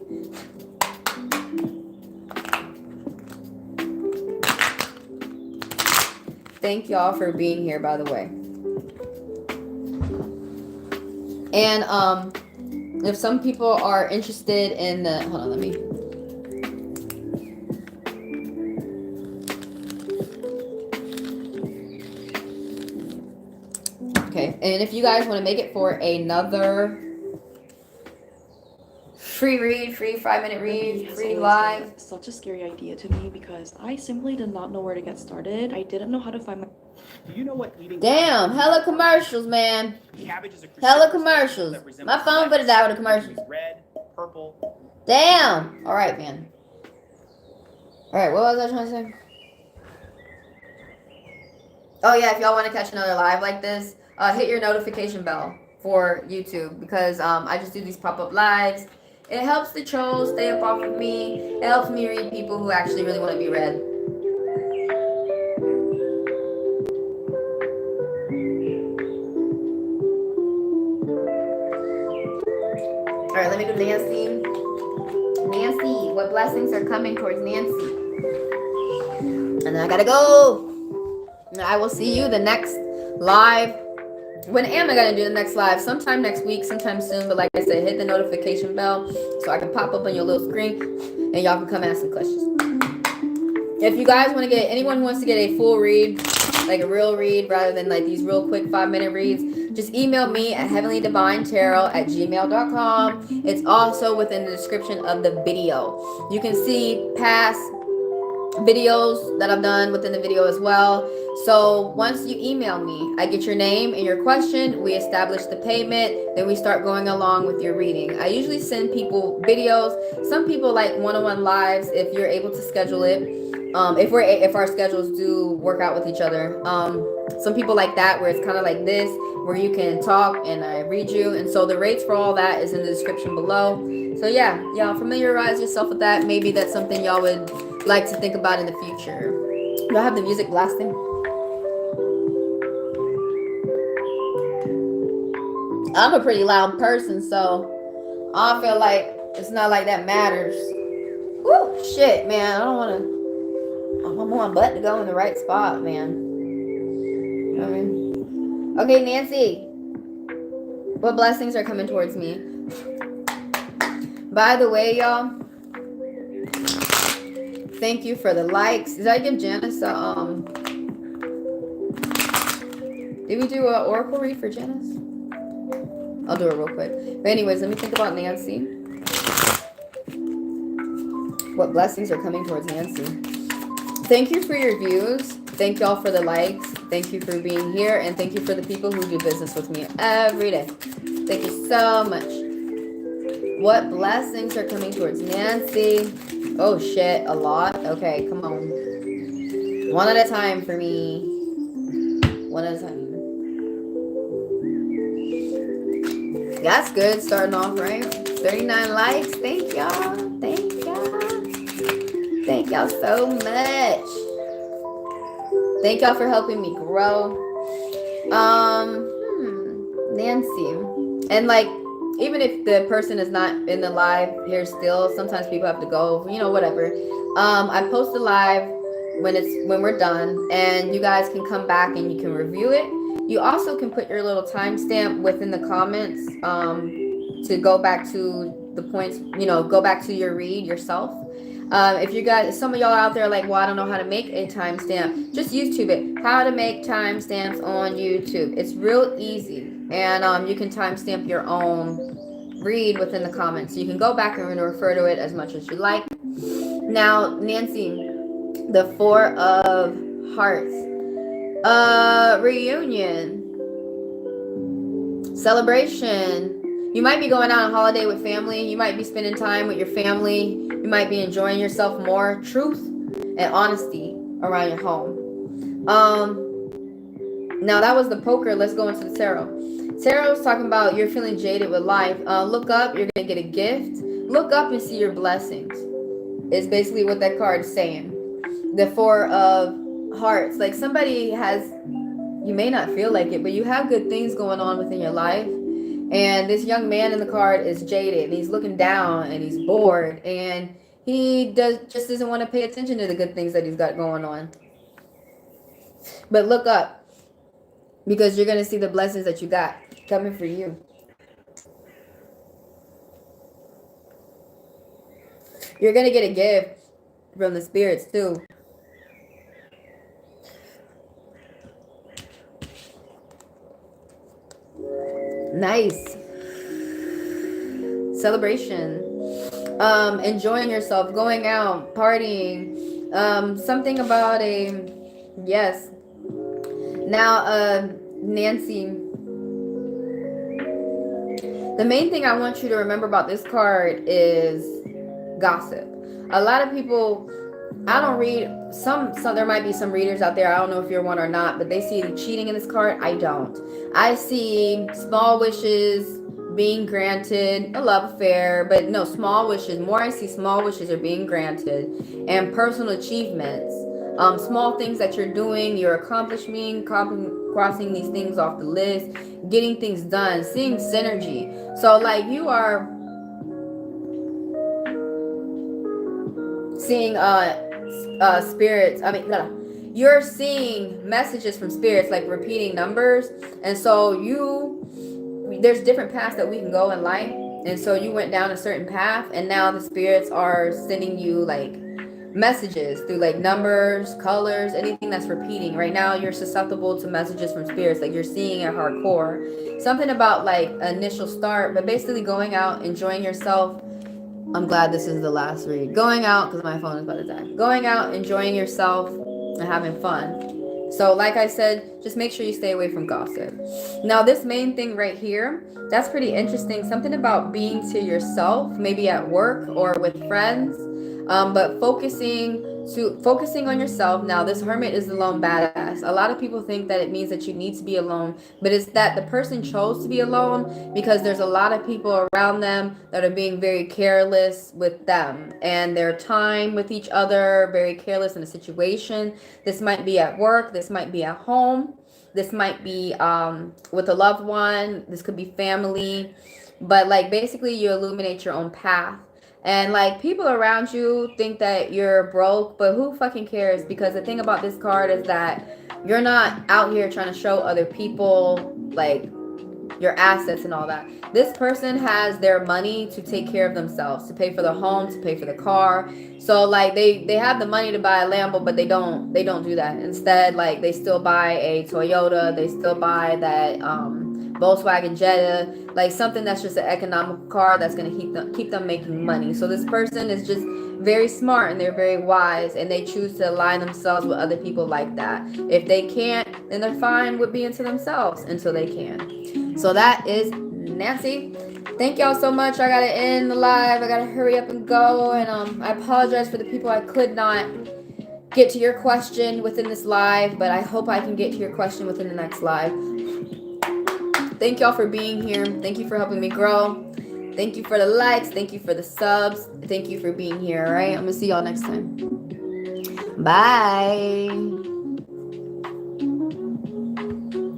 Thank y'all for being here, by the way. And if some people are interested in the, hold on, let me. Okay, and if you guys want to make it for another free read, free 5-minute read, free live. Such a scary idea to me because I simply did not know where to get started. I didn't know how to find my. Do you know what eating? Damn, hella commercials, man. Hella commercials. My phone better die with the commercials. Red, purple. Damn. All right, man. All right, what was I trying to say? Oh yeah, if y'all want to catch another live like this, hit your notification bell for YouTube because I just do these pop-up lives. It helps the trolls stay up off of me. It helps me read people who actually really want to be read. All right, let me do Nancy. Nancy, what blessings are coming towards Nancy? And then I gotta go. And I will see you the next live. When am I gonna do the next live? Sometime next week, sometime soon. But like I said, hit the notification bell so I can pop up on your little screen and y'all can come ask some questions. If you guys want to get, anyone who wants to get a full read, like a real read rather than like these real quick 5-minute reads, just email me at HeavenlyDivineTaro@gmail.com. It's also within the description of the video. You can see past videos that I've done within the video as well. So once you email me, I get your name and your question, we establish the payment, then we start going along with your reading. I usually send people videos. Some people like one-on-one lives if you're able to schedule it. If our schedules do work out with each other. Some people like that where it's kind of like this, where you can talk and I read you. And so the rates for all that is in the description below. So yeah, y'all familiarize yourself with that. Maybe that's something y'all would like to think about in the future. Do I have the music blasting? I'm a pretty loud person, so I feel like it's not like that matters. Woo, shit, man. I want my butt to go in the right spot, man. You know what I mean? Okay, Nancy. What blessings are coming towards me? By the way, y'all, thank you for the likes. Did I give Janice a, did we do an oracle read for Janice? I'll do it real quick. But anyways, let me think about Nancy. What blessings are coming towards Nancy? Thank you for your views. Thank y'all for the likes. Thank you for being here. And thank you for the people who do business with me every day. Thank you so much. What blessings are coming towards Nancy? Oh shit, a lot? Okay, come on. One at a time for me. One at a time. That's good, starting off right. 39 likes. Thank y'all. Thank y'all. Thank y'all so much. Thank y'all for helping me grow. Nancy. And like, even if the person is not in the live here still, sometimes people have to go, you know, whatever. I post a live when we're done, and you guys can come back and you can review it. You also can put your little timestamp within the comments to go back to the points, you know, go back to your read yourself. If you guys, some of y'all out there are like, well, I don't know how to make a timestamp. Just YouTube it. How to make timestamps on YouTube. It's real easy. And you can timestamp your own read within the comments. So you can go back and refer to it as much as you like. Now, Nancy, the 4 of Hearts. Reunion. Celebration. You might be going out on holiday with family. You might be spending time with your family. You might be enjoying yourself more. Truth and honesty around your home. Now that was the poker. Let's go into the tarot. Tarot's talking about you're feeling jaded with life. Look up. You're going to get a gift. Look up and see your blessings. It's basically what that card is saying. The 4 of Hearts. Like somebody has, you may not feel like it, but you have good things going on within your life. And this young man in the card is jaded. And he's looking down and he's bored. And he just doesn't want to pay attention to the good things that he's got going on. But look up, because you're going to see the blessings that you got coming for you. You're going to get a gift from the spirits too. Nice. Celebration. Enjoying yourself, going out, partying. Something about a, yes. Now, Nancy, the main thing I want you to remember about this card is gossip. A lot of people, I don't read, some there might be some readers out there, I don't know if you're one or not, but they see cheating in this card. I don't. I see small wishes being granted, a love affair, but no, small wishes. More I see small wishes are being granted, and personal achievements. Small things that you're doing, you're accomplishing, crossing these things off the list, getting things done, seeing synergy. So like you are seeing spirits, you're seeing messages from spirits, like repeating numbers. And so there's different paths that we can go in life, and so you went down a certain path, and now the spirits are sending you like messages through like numbers, colors, anything that's repeating. Right now you're susceptible to messages from spirits, like you're seeing it hardcore, something about like initial start, but basically going out, enjoying yourself. I'm glad this is the last read. Going out, because my phone is about to die. Going out, enjoying yourself, and having fun. So like I said, just make sure you stay away from gossip. Now this main thing right here, that's pretty interesting. Something about being to yourself, maybe at work or with friends, but focusing on yourself. Now this hermit is the lone badass. A lot of people think that it means that you need to be alone, but it's that the person chose to be alone because there's a lot of people around them that are being very careless with them and their time with each other, very careless in a situation. This might be at work, this might be at home, this might be with a loved one, this could be family, but like basically you illuminate your own path. And like people around you think that you're broke, but who fucking cares? Because the thing about this card is that you're not out here trying to show other people like your assets and all that. This person has their money to take care of themselves, to pay for the home, to pay for the car. So like they have the money to buy a Lambo, but they don't do that. Instead, like they still buy a Toyota, they still buy that Volkswagen Jetta, like something that's just an economical car that's going to keep them making money. So this person is just very smart and they're very wise, and they choose to align themselves with other people like that. If they can't, then they're fine with being to themselves until they can. So that is Nancy. Thank y'all so much. I gotta end the live. I gotta hurry up and go, and I apologize for the people I could not get to your question within this live, but I hope I can get to your question within the next live. Thank y'all for being here. Thank you for helping me grow. Thank you for the likes. Thank you for the subs. Thank you for being here. All right, I'm gonna see y'all next time. Bye.